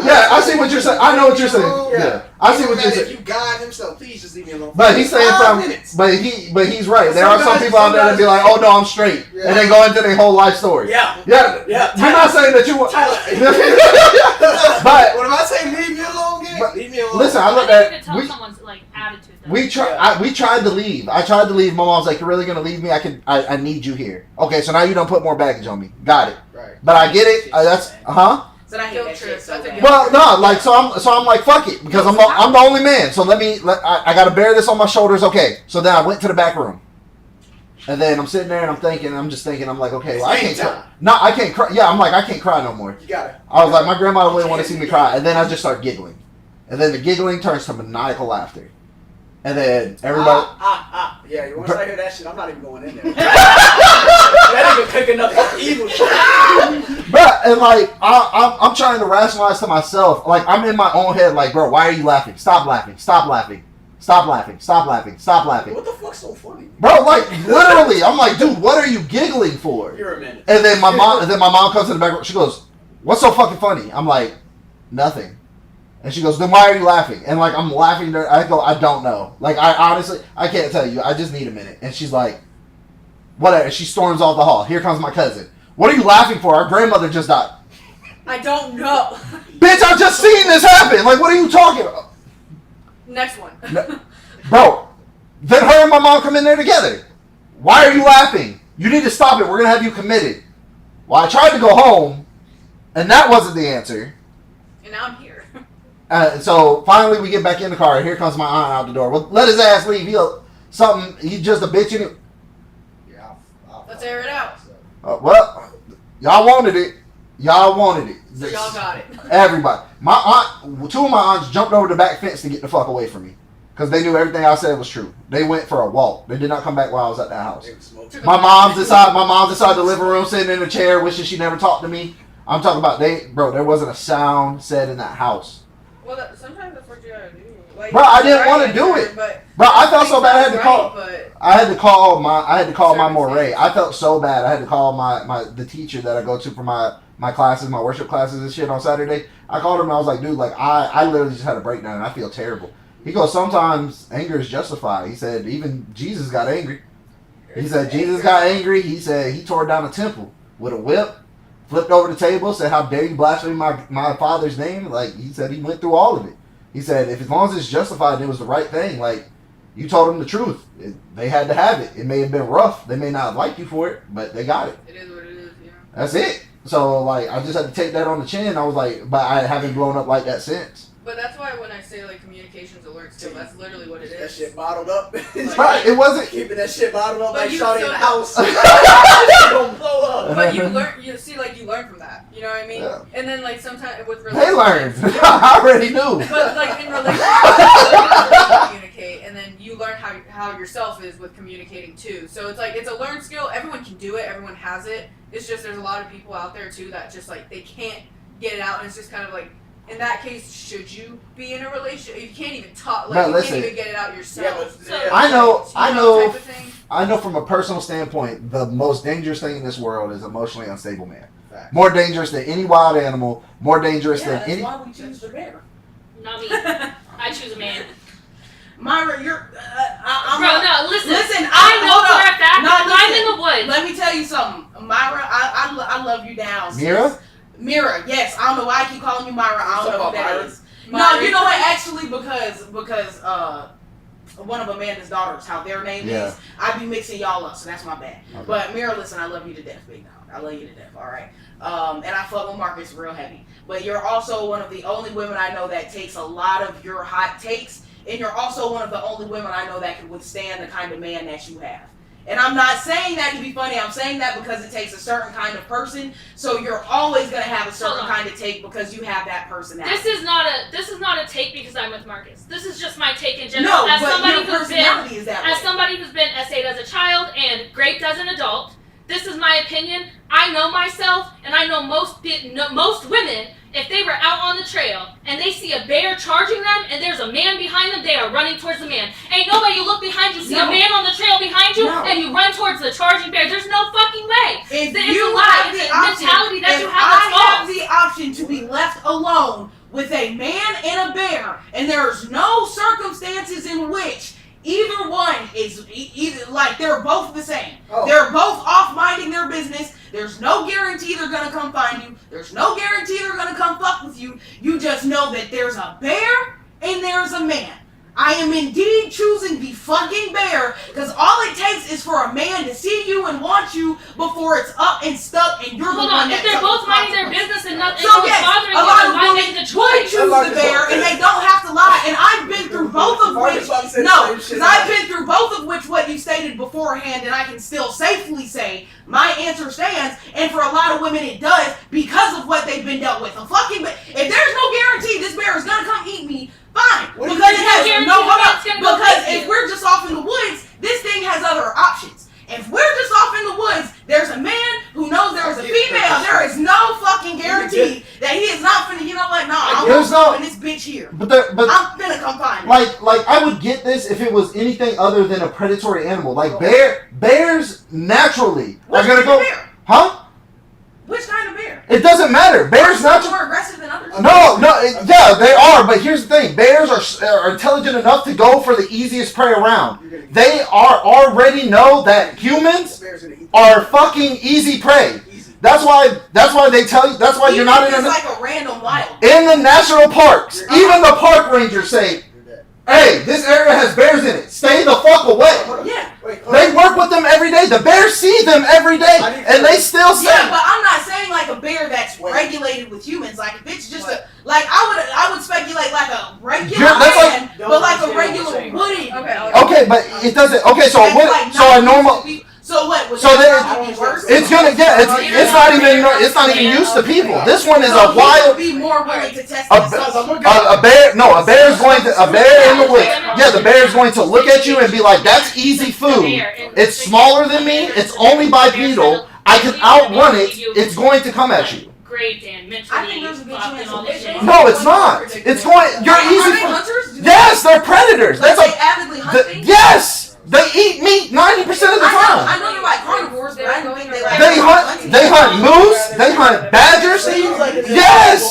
yeah, I see what you're saying. I know what you're saying. Yeah, I see what you're If saying. you God himself, please just leave me alone. But he's saying 5 something. minutes. But he's right. There are some people out there that be like, oh no, I'm straight, Yeah. and they go into their whole life story. Yeah. Yeah. Yeah. You're not saying that you. But When I say leave me alone, gang, But leave me alone. listen, I I looked think you at can tell someone's like attitude. Though. we tried to leave. I tried to leave. My mom's like, "You're really gonna leave me? I need you here." Okay, so now you don't put more baggage on me. Got it. Right. But I get it. That's So I hate Guilt that trip. shit so That's a bad. guilt well, no, like so I'm like fuck it because I'm the only man. So I got to bear this on my shoulders. Okay. So then I went to the back room, and then I'm sitting there and I'm just thinking I'm like, okay, well I can't cry. No, I can't cry. Yeah, I'm like I can't cry no more. You got it. I was like, my grandma wouldn't want to see me cry, and then I just start giggling, and then the giggling turns to maniacal laughter, and then everybody. Yeah, once I hear that shit, I'm not even going in there. That nigga picking up evil shit. Bruh, and like I'm trying to rationalize to myself, like I'm in my own head, like, bro, why are you laughing? Stop laughing! Stop laughing! Stop laughing! Stop laughing! Stop laughing! What the fuck's so funny? Bro, like literally, I'm like, dude, what are you giggling for? You're a minute. And then my mom comes in the back room. She goes, "What's so fucking funny?" I'm like, "Nothing." And she goes, "Then why are you laughing?" And like I'm laughing. I go, "I don't know. Like I honestly, I can't tell you. I just need a minute." And she's like, "Whatever." She storms off the hall. Here comes my cousin. What are you laughing for? Our grandmother just died. I don't know. Bitch, I just seen this happen. Like, what are you talking about? Next one. Bro, then her and my mom come in there together. Why are you laughing? You need to stop it. We're going to have you committed. Well, I tried to go home, and that wasn't the answer. And now I'm here. So finally we get back in the car, and here comes my aunt out the door. Well, let his ass leave. He's just a bitch. Yeah, Let's air it out. Well, y'all wanted it. Y'all wanted it. So y'all got it. Everybody. Two of my aunts jumped over the back fence to get the fuck away from me. Because they knew everything I said was true. They went for a walk. They did not come back while I was at that house. My mom's inside the living room sitting in a chair wishing she never talked to me. I'm talking about there wasn't a sound said in that house. Well, sometimes that's what you gotta do. Like, Bro, I didn't want to do it. Bro, I felt so bad. I had to call my moray. I felt so bad. I had to call the teacher that I go to for my classes, my worship classes and shit on Saturday. I called him and I was like, dude, like I literally just had a breakdown and I feel terrible. He goes, sometimes anger is justified. He said even Jesus got angry. He said Jesus got angry. He said he tore down a temple with a whip, flipped over the table, said, how dare you blaspheme my father's name? Like, he said he went through all of it. He said, if as long as it's justified and it was the right thing, like, you told them the truth. They had to have it. It may have been rough. They may not have liked you for it, but they got it. It is what it is, yeah. That's it. So, like, I just had to take that on the chin. I was like, but I haven't blown up like that since. But that's why when I say, like, communication's a learned skill, that's literally what it That is. shit bottled up. Right, it wasn't. Keeping that shit bottled up But like you Shawty in still- the house. Shit gonna blow up. But you learn from that. You know what I mean? Yeah. And then, like, sometimes with They learned. relationships. I already knew. But, like, in relationships, you learn to communicate, and then you learn how yourself is with communicating, too. So it's like, it's a learned skill. Everyone can do it. Everyone has it. It's just there's a lot of people out there, too, that just, like, they can't get it out, and it's just kind of like, in that case, should you be in a relationship? You can't even talk, like, No, you listen. can't even get it out yourself. Yeah, So, but- I know. type of thing. I know from a personal standpoint, the most dangerous thing in this world is emotionally unstable man. Facts. More dangerous than any wild animal. More dangerous than that's any. why we choose the bear. Not me. I choose a man. Myra, you're. I'm Bro, no, listen. Listen, I know hold for up. a fact. No, I'm listen. in the woods. Let me tell you something, Myra. I love you down. sis. Mira? Mira, yes. I don't know why I keep calling you Myra. I don't know who that Myra? is. No, you know what? Actually, because one of Amanda's daughters, how their name Yeah. is, I'd be mixing y'all up, so that's my bad. Okay. But Mira, listen, I love you to death, big dog. I love you to death, alright? And I fuck with Marcus real heavy. But you're also one of the only women I know that takes a lot of your hot takes, and you're also one of the only women I know that can withstand the kind of man that you have. And I'm not saying that to be funny, I'm saying that because it takes a certain kind of person, so you're always gonna have a certain kind of take because you have that personality. This is not a take because I'm with Marcus. This is just my take in general. No, as but somebody your who's been personality is that way. as somebody who's been essayed as a child and raped as an adult, this is my opinion. I know myself, and I know most women. If they were out on the trail and they see a bear charging them and there's a man behind them, they are running towards the man. Ain't no way you look behind you, see a man on the trail behind you, and you run towards the charging bear. There's no fucking way. If It's you a lie. have It's the a option, mentality that if you have I that's have false. the option to be left alone with a man and a bear, and there's no circumstances in which either one is either like they're both the same. Oh. They're both off minding their business. There's no guarantee they're gonna come find you. There's no guarantee they're gonna come fuck with you. You just know that there's a bear and there's a man. I am indeed choosing the fucking bear because all it takes is for a man to see you and want you before it's up and stuck and you're the Hold one on, that if they're suffers both minding their consequences. business and nothing So is yes, bothering a you, lot then of why women make the would choice? choose the bear and they don't have to lie. And I've been through both of which, no, because I've been through both of which what you stated beforehand, and I can still safely say my answer stands. And for a lot of women, it does because of what they've been dealt with. A fucking if there's no guarantee this bear is gonna come eat me, fine. What do you Because it mean has guarantee no hold that up. it's gonna go Because get if you? we're just off in the woods, this thing has other options. If we're just off in the woods, there's a man who knows there is a female. There is no fucking guarantee that he is not finna. You know what? No, I'm There's not no- in this bitch here. But I'm finna come find him. like I would get this if it was anything other than a predatory animal. Like bears naturally Which are gonna kind go, of bear? huh? Which kind of bear? It doesn't matter. Bears Some naturally. more aggressive than others. Yeah, they are. But here's the thing: bears are intelligent enough to go for the easiest prey around. They already know that humans are fucking easy prey. That's why they tell you. That's why you're not in It's a, like a random wild. in the national parks. Even the park rangers say, "Hey, this area has bears in it. Stay the fuck away." Yeah. They work with them every day. The bears see them every day, and they still say, Yeah, but I'm not saying like a bear that's regulated with humans. Like if it's just I would speculate like a regular That's like- man, but like a regular saying. woody. "Okay, but it doesn't." Okay, so That's what? like So a not normal. used to people. So what? Would So that then- probably be worse? It's gonna get. It's not even used to people. This one is So a he would wild. be more willing to test A, himself. a bear. No, a bear is going to. A bear in the woods. Yeah, the bear is going to look at you and be like, "That's easy food. It's smaller than me. It's only bipedal. I can outrun it. It's going to come at you." Great, Dan. I think Mentally there's a good fucked chance and all of this shit. No, it's not. It's going. You're Are easy. they hunters? Yes, they're predators. Like That's they a. avidly hunt things? Yes, they eat meat 90% of the I time. know they're like carnivores, but I don't think they like. They hunt moose. They hunt badgers. Yes.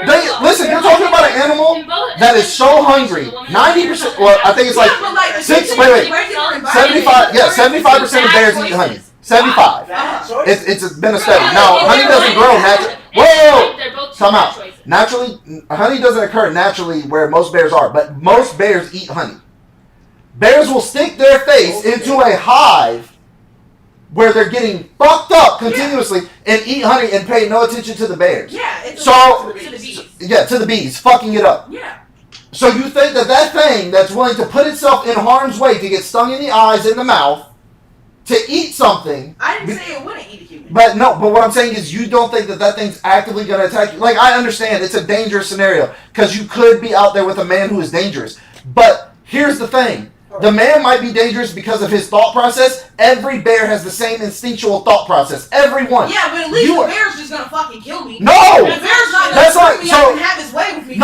They listen. You're talking about an animal that is so hungry. 90%. Well, I think it's like Yeah, but like, six- if wait, it's wait. regular environment, 75. Yeah, it's 75% of bears eat honey. 75. Uh-huh. It's been a study. Now, honey doesn't grow naturally. Whoa! Time out. Naturally, honey doesn't occur naturally where most bears are, but most bears eat honey. Bears will stick their face into a hive where they're getting fucked up continuously and eat honey and pay no attention to the bears. Yeah, it's So- to the bees. Yeah, to the bees, fucking it up. Yeah. So you think that thing that's willing to put itself in harm's way to get stung in the eyes, in the mouth, to eat something, I didn't say it wouldn't eat a human. but what I'm saying is you don't think that thing's actively going to attack you. Like, I understand it's a dangerous scenario because you could be out there with a man who is dangerous. But here's the thing. The man might be dangerous because of his thought process. Every bear has the same instinctual thought process. Everyone. Yeah, but at least You the are- bear's just gonna fucking kill me. No! The bear's not gonna That's scoop like- me so- up and have his way with me.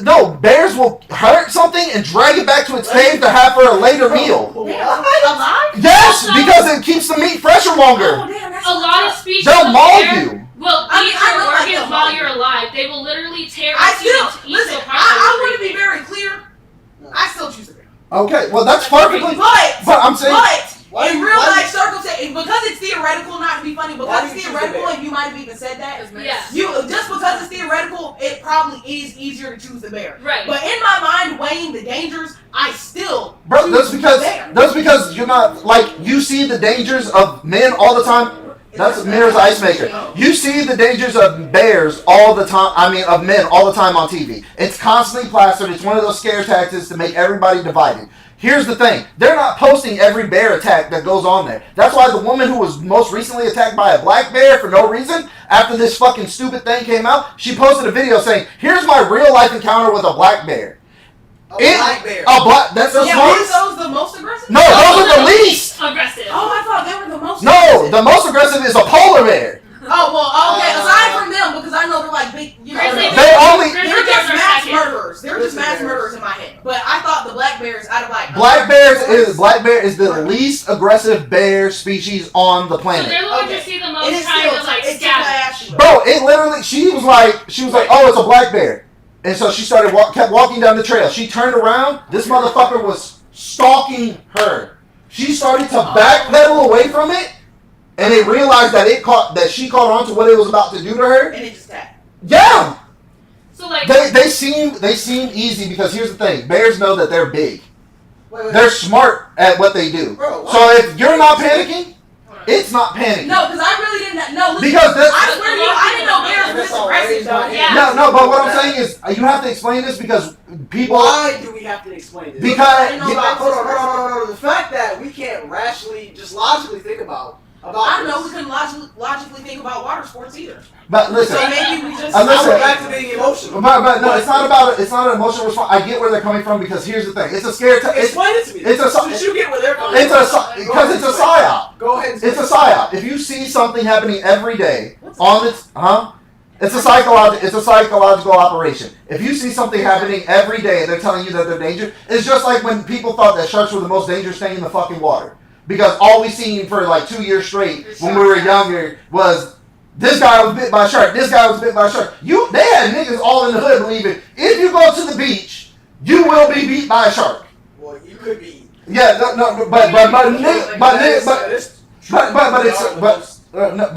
No, bears will hurt something and drag it back to its cave to have for a later meal. Alive? Yes, Also- because it keeps the meat fresher longer. Oh, damn, that's A lot of species They'll of maul bear you. will I mean, eat I your know, like, organs they'll while maul you're you. alive. They will literally tear I into you still to eat listen. so I want to be very clear. I still choose the bear. Okay, well that's perfectly. But But I'm saying. in real life circumstances, because it's theoretical, not to be funny, Why because do it's you choose theoretical, the bear? and you might have even said that. Yeah. Just because it's theoretical, it probably is easier to choose the bear. Right. But in my mind, weighing the dangers, I still Bro, choose that's because the bear. you're not like you see the dangers of men all the time. That's Mirror's Ice Maker. You see the dangers of bears all the time. I mean, of men all the time on TV. It's constantly plastered. It's one of those scare tactics to make everybody divided. Here's the thing. They're not posting every bear attack that goes on there. That's why the woman who was most recently attacked by a black bear for no reason, after this fucking stupid thing came out, she posted a video saying, here's my real life encounter with a black bear. Black bear. That's the Yeah, smartest. weren't those the most aggressive? No, those are the least. Aggressive. Oh, I thought they were the most No, aggressive. the most aggressive is a polar bear. Oh, well, okay, aside from them, because I know they're like big, you know, Grizzly They only Grizzly they're just bears are mass second. murderers. They're just Grizzly mass bears. murderers in my head. But I thought the black bears out of like black bear is the least aggressive bear species on the So planet. they're the ones Okay. you see the It most is trying still to like it's scab. ashy. Bro, it literally she was like, oh, it's a black bear. And so she started kept walking down the trail. She turned around, this motherfucker was stalking her. She started to backpedal away from it, and they realized that she caught on to what it was about to do to her. And it just tapped. Yeah. So like They seem easy because here's the thing. Bears know that they're big. Wait. They're smart at what they do. Bro, So if you're not panicking, it's not panicking. No, because I really didn't know. Listen, Because that's I swear to you, I didn't know bears were this aggressive, though. Yeah. no, but what I'm saying is you have to explain this because people. Why do we have to explain this? Because I didn't know Hold about on. The fact that we can't rationally, just logically think about I know we this. couldn't logically think about water sports either. but listen, So maybe we just. Listen. Now we're back to being emotional. but no, it's not an emotional response. I get where they're coming from because here's the thing. It's a scare. Explain it to me. it's you get where they're coming from. Because it's a psyop. Go ahead. And It's a psyop. If you see something happening every day on its it's a psychological operation. If you see something happening every day and they're telling you that they're dangerous, it's just like when people thought that sharks were the most dangerous thing in the fucking water. Because all we seen for like 2 years straight when we were younger was this guy was bit by a shark, this guy was bit by a shark. They had niggas all in the hood believing if you go to the beach, you will be beat by a shark. Well, you could be. Yeah, no, but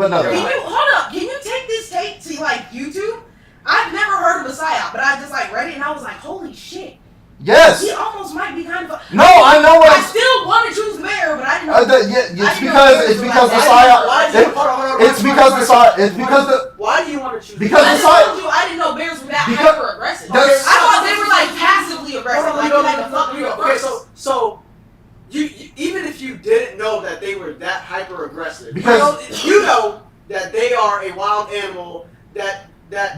no. Can you hold up? Can you take this tape to like YouTube? I've never heard of a psyop, but I just like read it and I was like, holy shit. Yes. He almost might be kind of. No, I know what. I still want to choose the bear, but I didn't know. It's because the psyop. It's because the psyop. It's because the. Why do you want to choose? Because I the just told psyop. you I didn't know bears were that Because- hyper aggressive. That's- I thought they were like passively aggressive, like they had to fuck you up Okay, first. so you even if you didn't know that they were that hyper aggressive, Because- you know that they are a wild animal that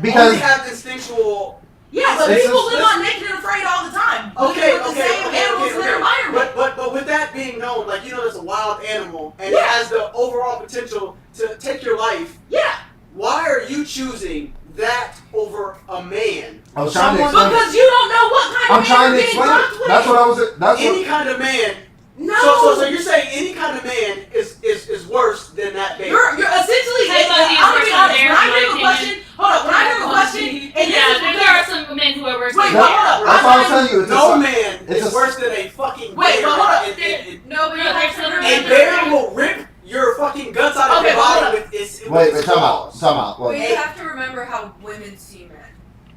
Because- only have instinctual. Yeah, but It's people just- live on naked and afraid all the time. Okay, Looking for the same animals in their environment. But with that being known, like there's a wild animal and it Yeah. has the overall potential to take your life. Yeah, Why are you choosing that over a man? I was trying to Someone- explain. because you don't know what kind I'm of trying man to you're getting explain fucked it. with. That's what I was. That's Any what. kind of man. No. So you're saying any kind of man is worse than that bear? You're essentially. Technically, I'm gonna be it's honest. worse When I than hear the theirs, question, hold up. When I hear the question, and Yeah, this is there are some men who are worse Wait, than but bears. hold up. That's what I'm telling you. It's No a, man it's is a- worse than a fucking Wait, bear. but hold up. No, but you have to A remember. bear will rip your fucking guts out of Okay, your but hold body up. with its Wait, its time claws. out. But Wait. you have to remember how women see men.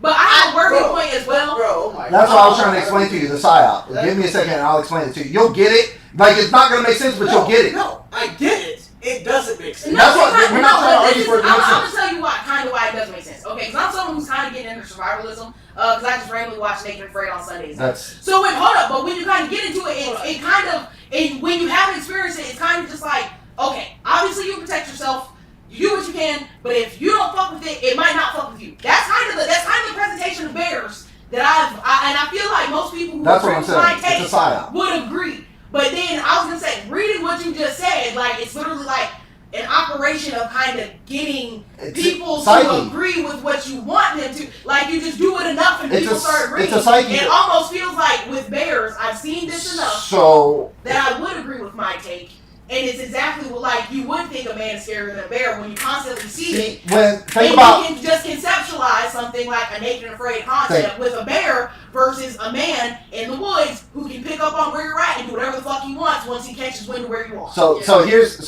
But I have a working Bro, point as well. Bro, oh my That's God. what I was trying to explain to you. The psyop. Give me a second, and I'll explain it to you. You'll get it. Like it's not gonna make sense, but you'll get it. No, I get it. It doesn't make sense. That's what- we're not trying to but argue for it to make I'm gonna sense. tell you why it doesn't make sense. Okay, because I'm someone who's kind of getting into survivalism. Because I just randomly watch Naked and Afraid on Sundays. That's. So but when you kind of get into it, it kind of, when you haven't experienced it, it's kind of just like, okay, obviously you protect yourself, you do what you can, but if you don't fuck with it, it might not fuck with you. That's kind of the presentation of bears that and I feel like most people who That's what agree I'm with saying. my It's a take psyop. would agree. But then I was gonna say, reading what you just said, like it's literally like an operation of kind of getting people to psyche. agree with what you want them to. Like you just do it enough and It's people a- start agreeing. it's a psyche. It almost feels like with bears, I've seen this enough So that I would agree with my take. And it's exactly what, like, you would think a man is scarier than a bear when you constantly see it. Think And about you can just conceptualize something like a naked and afraid concept with a bear versus a man in the woods who can pick up on where you're at and do whatever the fuck he wants once he catches wind of where you are. so here's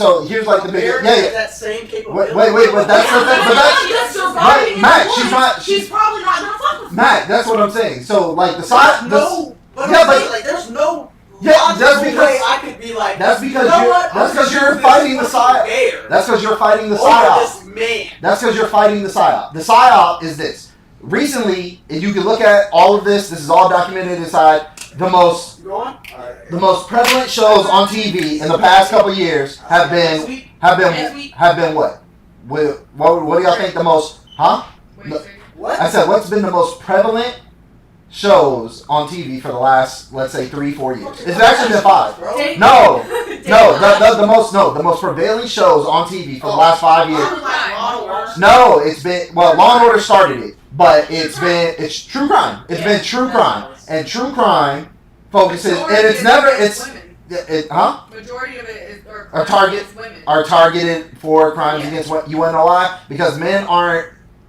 like the Bear big has that same capability. wait, but that's the thing. But that's just surviving in Matt, the she's woods, not- she's probably not gonna fuck with Matt. That's what I'm saying. So like the There's side. no, but Yeah, I'm but- saying, like, there's no Yeah, that's logical because- way I could be like, That's because you know you're. what? That's I'm because gonna you're do fighting the this psyop. fucking bear That's because you're fighting the over psyop. this man. That's because you're fighting the psyop. The psyop is this. Recently, and you can look at all of this. This is all documented inside the most You going? the most prevalent shows on TV in the past couple years have been what? What do y'all think the most? Huh? What? I said what's been the most prevalent shows on TV for the last, let's say, 3-4 years? It's actually been 5. Bro. The most prevailing shows on TV for the last 5 years. Probably like Law and Order. No, it's been Law and Order started it, but it's true crime. It's been true crime, and true crime focuses, and it's never women. Majority of it is Are target- women. are targeted for crimes Yeah. against what you want to know why? Because men aren't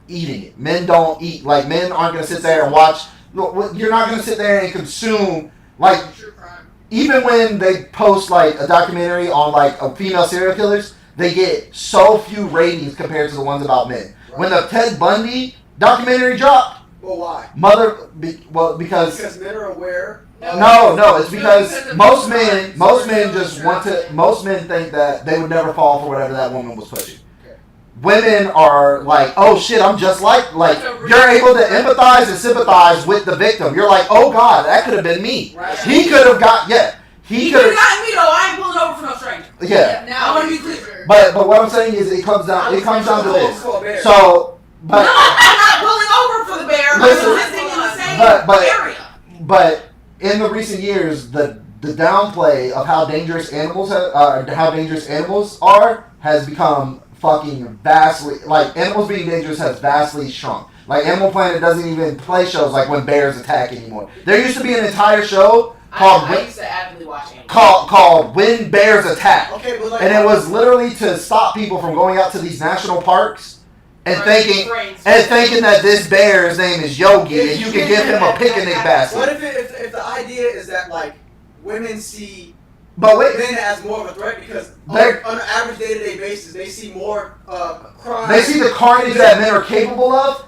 eating it. Men don't eat, like men aren't gonna sit there and watch. Look, you're not gonna sit there and consume like. True crime. Even when they post like a documentary on like a female serial killers, they get so few ratings compared to the ones about men. When the Ted Bundy documentary dropped, Well, why? because Because men are aware. no, it's because of most true crime. men most men think that they would never fall for whatever that woman was pushing. Women are like, oh shit, I'm just like you're able to empathize and sympathize with the victim. You're like, oh god, that could have been me. Right. He could have got He could have gotten me though. I ain't pulling over for no stranger. yeah. Now I wanna be for clear. sure. But what I'm saying is it comes down to this. So No, but I'm not pulling over for the bear. I'm Listen. existing in the same But- area. but in the recent years the downplay of how dangerous animals are has become fucking vastly, like animals being dangerous has vastly shrunk. Like Animal Planet doesn't even play shows like when bears attack anymore. There used to be an entire show I used to actively watch it. called When Bears Attack. Okay, but like, And it was literally to stop people from going out to these national parks and thinking that this bear's name is Yogi and you can give him a picnic what basket. if the idea is that like women see But wait, men as more of a threat because They're- on an average day-to-day basis they see more crime. they see the carnage that men are capable of,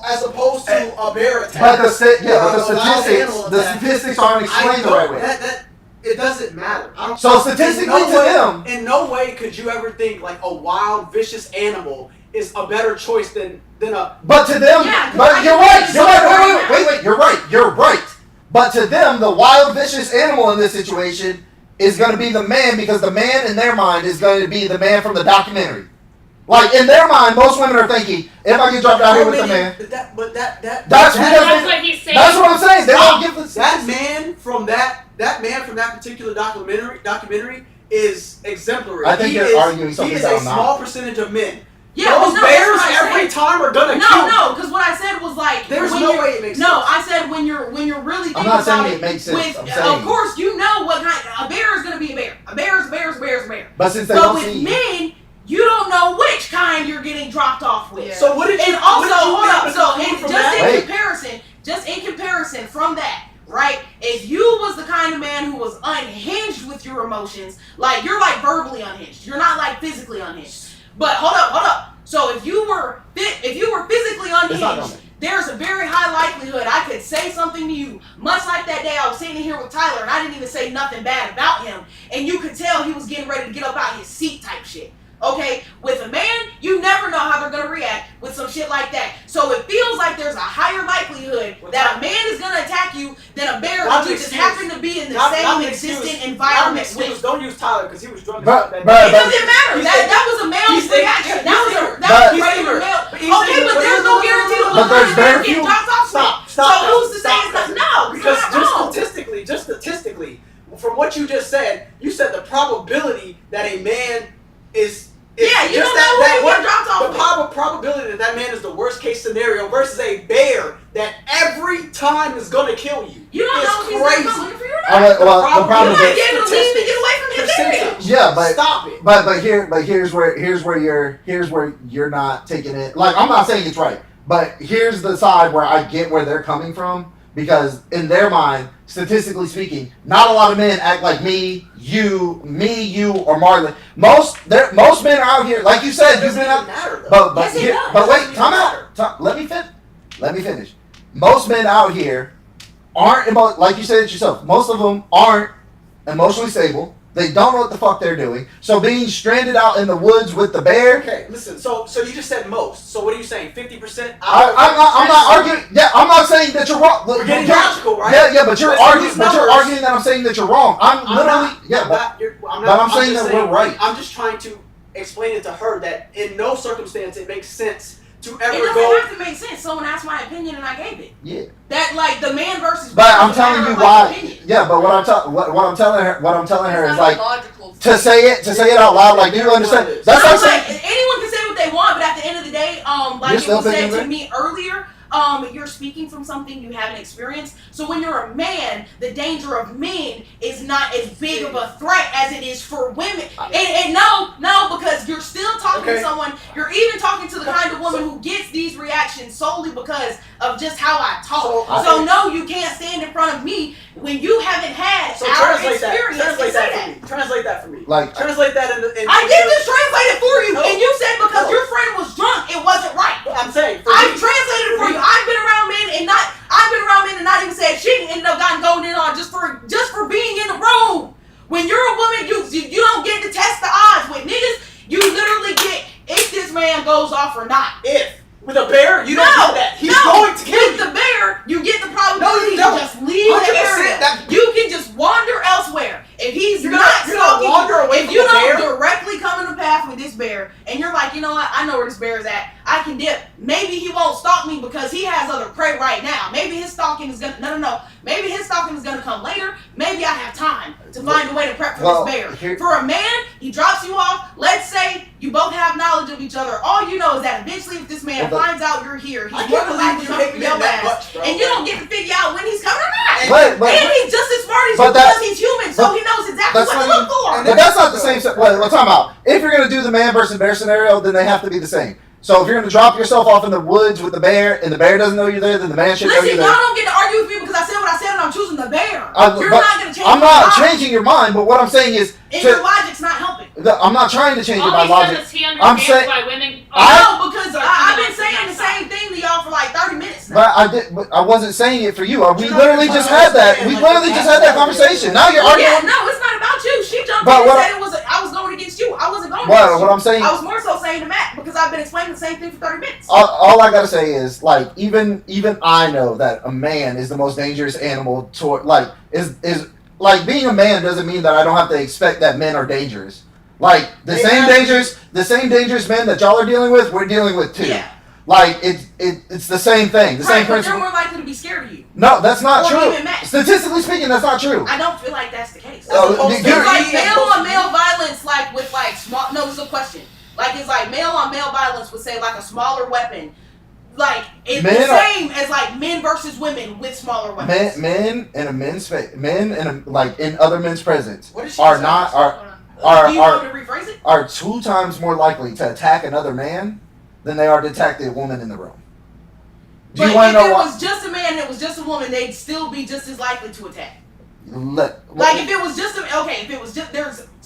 as opposed to a bear attack. but the A wild animal statistics attack. aren't explained the right way. That it doesn't matter. I don't, So statistically to them, in no way could you ever think like a wild, vicious animal is a better choice than a. but to them, Yeah, but you're right. Wait, you're right. But to them, the wild, vicious animal in this situation is going to be the man because the man in their mind is going to be the man from the documentary. Like in their mind, most women are thinking, if I get dropped out here with the man, That's That's because That's what he's saying. that's what I'm saying. They don't give the that man from that particular documentary is exemplary. I think he you're is, arguing something He is that a I'm not. small percentage of men. Yeah, Those but no, bears that's what I every said. time are gonna kill you. No, because what I said was like There's when no you're- way it makes No, sense. I said when you're really thinking I'm not about saying it. it makes sense. With, I'm saying, of course, you know what kind. A bear is gonna be a bear. A bear is a bear is a bear is a bear. but since they But don't with see, men, you don't know which kind you're getting dropped off with. Yeah. So what did you? And also, what did you hold make up. the So conclusion in, from just that? in Wait. comparison from that, right? If you was the kind of man who was unhinged with your emotions, like you're like verbally unhinged, you're not like physically unhinged. But hold up. So if you were physically it's not unhinged, gonna. there's a very high likelihood I could say something to you, much like that day I was sitting here with Tyler and I didn't even say nothing bad about him, and you could tell he was getting ready to get up out his seat type shit. Okay, with a man, you never know how they're gonna react with some shit like that. So it feels like there's a higher likelihood that a man is gonna attack you than a bear Not who an just excuse. happen to be in the Not same an existent excuse. environment Not an excuse. with. Don't use Tyler because he was drunk. But- that but- It day. doesn't matter. He's That was a male's he's reaction. ignorant. That was He's a ignorant. regular male. But he's Okay, ignorant. but there's no guarantee that But there's very getting few- dropped off. Stop. So who's to say it's not? No, Because it's just not. statistically, from what you just said, you said the probability that a man is Yeah, you just don't know who you one- get dropped off the with. probability that man is the worst case scenario versus a bear that every time is gonna kill you. You don't It's know if he's crazy. gonna come looking for you or All not. right, well, the problem You might is get him to leave to get away from his area. Percentage. Yeah, but Stop it. But here's where you're not taking it. Like, I'm not saying it's right, but here's the side where I get where they're coming from, because in their mind, statistically speaking, not a lot of men act like me, you, or Marlon. Most men are out here, like you said, you've been out. But Yes, it does. but wait, time out. Let me finish. Most men out here aren't like you said it yourself. Most of them aren't emotionally stable. They don't know what the fuck they're doing. So being stranded out in the woods with the bear. Okay, listen. So you just said most. So what are you saying? 50%? I'm not arguing. Yeah, I'm not saying that you're wrong. We're getting logical, right? Yeah, but you're arguing. But you're arguing that I'm saying that you're wrong. I'm saying that we're right. I'm just trying to explain it to her that in no circumstance it makes sense to It ever doesn't go. have to make sense. Someone asked my opinion and I gave it. Yeah. That like the man versus. But I'm woman telling matter you of why. opinion. Yeah, but what I'm telling her It's is not like logical. to say it out loud. Like, do you understand? That's So what I'm like saying. anyone can say what they want, but at the end of the day, like You're it still was said thinking to that? me earlier, you're speaking from something you haven't experienced. So when you're a man, the danger of men is not as big of a threat as it is for women. And no, because you're still talking to Okay. someone. You're even talking to the kind of woman who gets these reactions solely because of just how I talk. So no, you can't stand in front of me when you haven't had So our translate that. experience. Translate and say that for me. Translate that for me. Like, Translate that in. I did just translate it for you, No. and you said because No. your friend was drunk, it wasn't right. I'm saying. For I've me, translated it for you. I've been around men and not even said shit and ended up gotten going in on just for being in the room. When you're a woman, you don't get to test the odds. With niggas, you literally get if this man goes off or not. If with a bear, you don't get that. He's going to kill with you. the bear, you get the probability No, you to don't. just leave the 100% area. that- You can just wander elsewhere. If he's You're not gonna stalking wander away if from you a don't bear? directly come in the path with this bear, and you're like, you know what, I know where this bear is at. I can dip. Maybe he won't stalk me because he has other prey right now. Maybe his stalking is gonna no. Maybe his stalking is gonna come later. Maybe I have time to find a way to prep for this bear. For a man, he drops you off. Let's say you both have knowledge of each other. All you know is that eventually, if this man finds out you're here, I he's more can't than believe likely you coming hate for men your that ass. much, bro. And you don't get to figure out when he's coming or not. But And he's just as smart as but you that- because he's human, so he knows exactly that's what to not look for. but that's not the same. Well, time out. If you're gonna do the man versus bear scenario, then they have to be the same. So if you're gonna drop yourself off in the woods with the bear, and the bear doesn't know you're there, then the man should know Listen, you're y'all there. don't get to argue with me because I said what I said and I'm choosing the bear. You're but not going to change I'm my not mind. changing your mind, but what I'm saying is, And your logic's not helping. I'm not trying to change it All by he logic. said is he I'm understands saying- why women. No, because Sorry, I've you been know, saying the it's not same thing to y'all for like 30 minutes now. But I wasn't saying it for you. We You're not literally gonna just try had to that. understand, We like, literally the just had that background. conversation. Now you're Yeah, arguing. no, it's not about you. She jumped But in and what said I was going against you. I wasn't going Well, against you. what I'm saying, I was more so saying to Matt because I've been explaining the same thing for 30 minutes. all I gotta say is, like, even I know that a man is the most dangerous animal toward, like, is like, being a man doesn't mean that I don't have to expect that men are dangerous. Like, the same dangerous men that y'all are dealing with, we're dealing with too. Yeah. Like, it's the same thing, the same Right, but they're principle. more likely to be scared of you. No, that's not Or true. even Matt. Statistically speaking, that's not true. I don't feel like that's the case. Oh, As opposed you're- to It's like me, as male opposed on to male you. violence, like with like small. No, this is a question. Like it's like male on male violence would say like a smaller weapon. Like it's Men the are- same as like men versus women with smaller weapons. Men in a men's face, men in a, like, in other men's presence What did she are say? not Do you are want me to rephrase it? are 2 times more likely to attack another man than they are to attack the woman in the room. Do But you want if to know it what? was just a man and it was just a woman, they'd still be just as likely to attack. Let, Like if it was just if it was just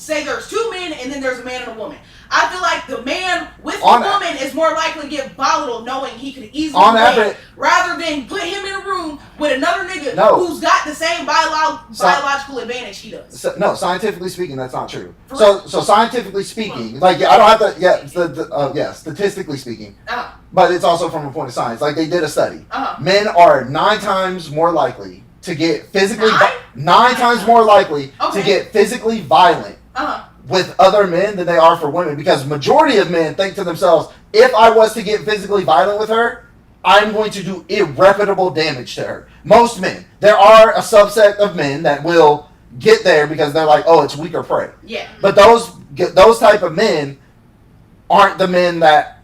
there's 2 men and then there's a man and a woman. I feel like the man with the On- woman is more likely to get volatile knowing he could easily on win, average, rather than put him in a room with another nigga No. who's got the same biological advantage he does. no, scientifically speaking, that's not true. For So scientifically speaking, like, I don't have to. Yeah, statistically speaking, Uh-huh. but it's also from a point of science. Like, they did a study. Uh-huh. Men are 9 times more likely to get physically 9? times more likely to Okay. get physically violent Uh-huh. with other men than they are for women, because majority of men think to themselves, if I was to get physically violent with her, I'm going to do irreparable damage to her. Most men. There are a subset of men that will get there because they're like, oh, it's weaker prey. Yeah. But those type of men aren't the men that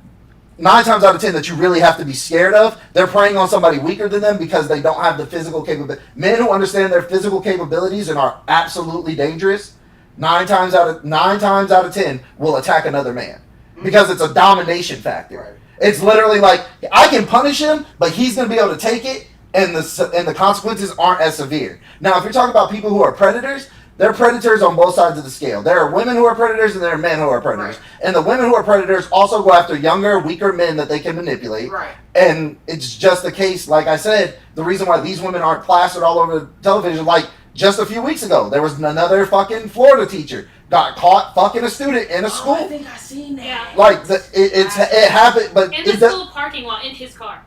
9 times out of 10 that you really have to be scared of. They're preying on somebody weaker than them because they don't have the physical capability. Men who understand their physical capabilities and are absolutely dangerous, nine times out of 10 will attack another man because it's a domination factor. Right. It's literally like I can punish him, but he's gonna be able to take it, and the consequences aren't as severe. Now, if you're talking about people who are predators, they're predators on both sides of the scale. There are women who are predators and there are men who are predators. Right. And the women who are predators also go after younger, weaker men that they can manipulate. Right. And it's just the case, like I said, the reason why these women aren't plastered all over television, like just a few weeks ago, there was another fucking Florida teacher got caught fucking a student in a I school. think I seen that. Yeah. Like it happened, but In the school parking lot, in his car.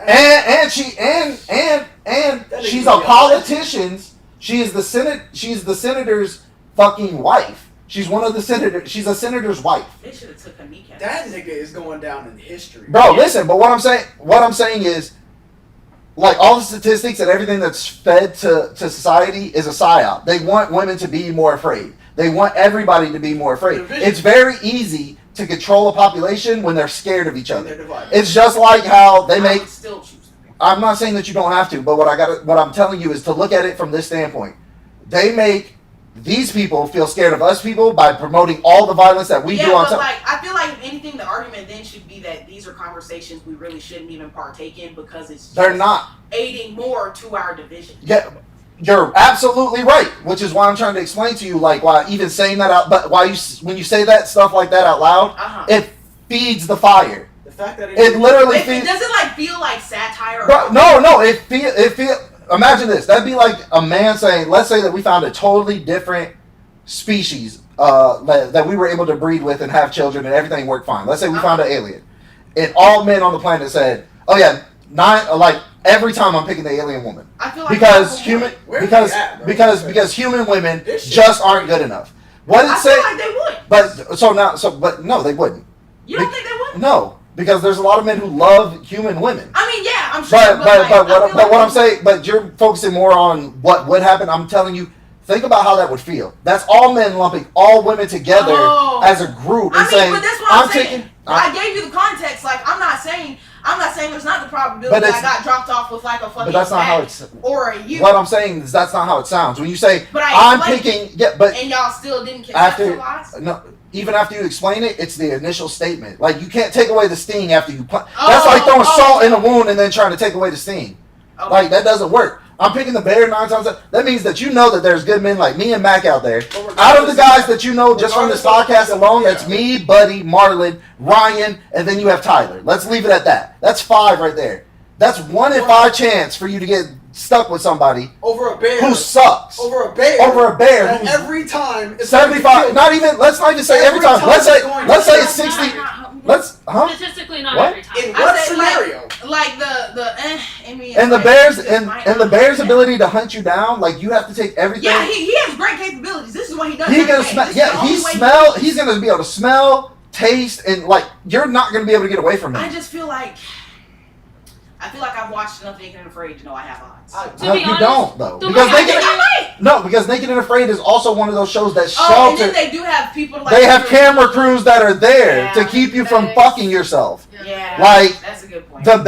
and she's a politician. She is the Senate. She's the senator's fucking wife. She's one of the senators. She's a senator's wife. They should have took a kneecap. That nigga is going down in history. Bro, listen. But what I'm saying is, like all the statistics and everything that's fed to society is a psyop. They want women to be more afraid. They want everybody to be more afraid. It's very easy to control a population when they're scared of each They're other. divided. It's just like how they I make. would still choose to be. I'm not saying that you don't have to, but what I'm telling you is to look at it from this standpoint. They make these people feel scared of us people by promoting all the violence that we Yeah, do on but top. like I feel like if anything, the argument then should be that these are conversations we really shouldn't even partake in because it's They're just not. aiding more to our division. Yeah, you're absolutely right, which is why I'm trying to explain to you, like, why even saying that out, but why when you say that stuff like that out loud, Uh-huh. it feeds the fire. The fact that It literally It feeds. doesn't like feel like satire. Bro, no, it feel. Imagine this. That'd be like a man saying, let's say that we found a totally different species that we were able to breed with and have children and everything worked fine. Let's say we found an alien, and all men on the planet said, "Oh yeah, like every time I'm picking the alien woman I feel like because that's human Where because they at, bro? because human women This shit- just aren't good enough." What did I it say? feel like they would. But no, they wouldn't. You don't think they would? No, because there's a lot of men who love human women. I mean, yeah, I'm sure. But like, I feel like what I'm saying, but you're focusing more on what would happen. I'm telling you, think about how that would feel. That's all men lumping all women together Oh. as a group and I mean, saying, but that's what I'm saying. taking. I gave you the context. Like, I'm not saying there's not the probability But that I it's- got dropped off with like a fucking But that's not how bat it's. or a you. What I'm saying is that's not how it sounds. When you say But I I'm explained picking, yeah, but and y'all still didn't After- conceptualize. no. Even after you explain it, it's the initial statement. Like you can't take away the sting after you. That's Oh, like throwing salt in a okay. wound and then trying to take away the sting. Okay. Like that doesn't work. I'm picking the bear 9 times. That means that you know that there's good men like me and Mac out there. Out of the guys that you know just from this podcast alone, that's me, Buddy, Marlon, Ryan, and then you have Tyler. Let's leave it at that. That's 5 right there. That's 1 in 5 chance for you to get stuck with somebody over a bear. who sucks. Over a bear. Over a bear And who's every time it's 75. Not even. Let's not even say every time. Let's say it's 60. Let's Statistically, not What? every time. In I what said, like, scenario? Like I mean, And the like, bears it and might the not bear's be ability to hunt you down, like you have to take everything. Yeah, he has great capabilities. This is what he does. He every gonna day. smell. This is Yeah, the he only way smell. He's gonna be able to smell, taste, and like you're not gonna be able to get away from I him. just feel like I've watched enough Naked and Afraid to know I have odds. To No, be you honest, don't though, the because way I Naked. I might. No, because Naked and Afraid is also one of those shows that Oh, and shelter. then they do have people like They have camera crews that are there Yeah, to keep you from that is- fucking yourself. Yeah, Like, that's a good point. The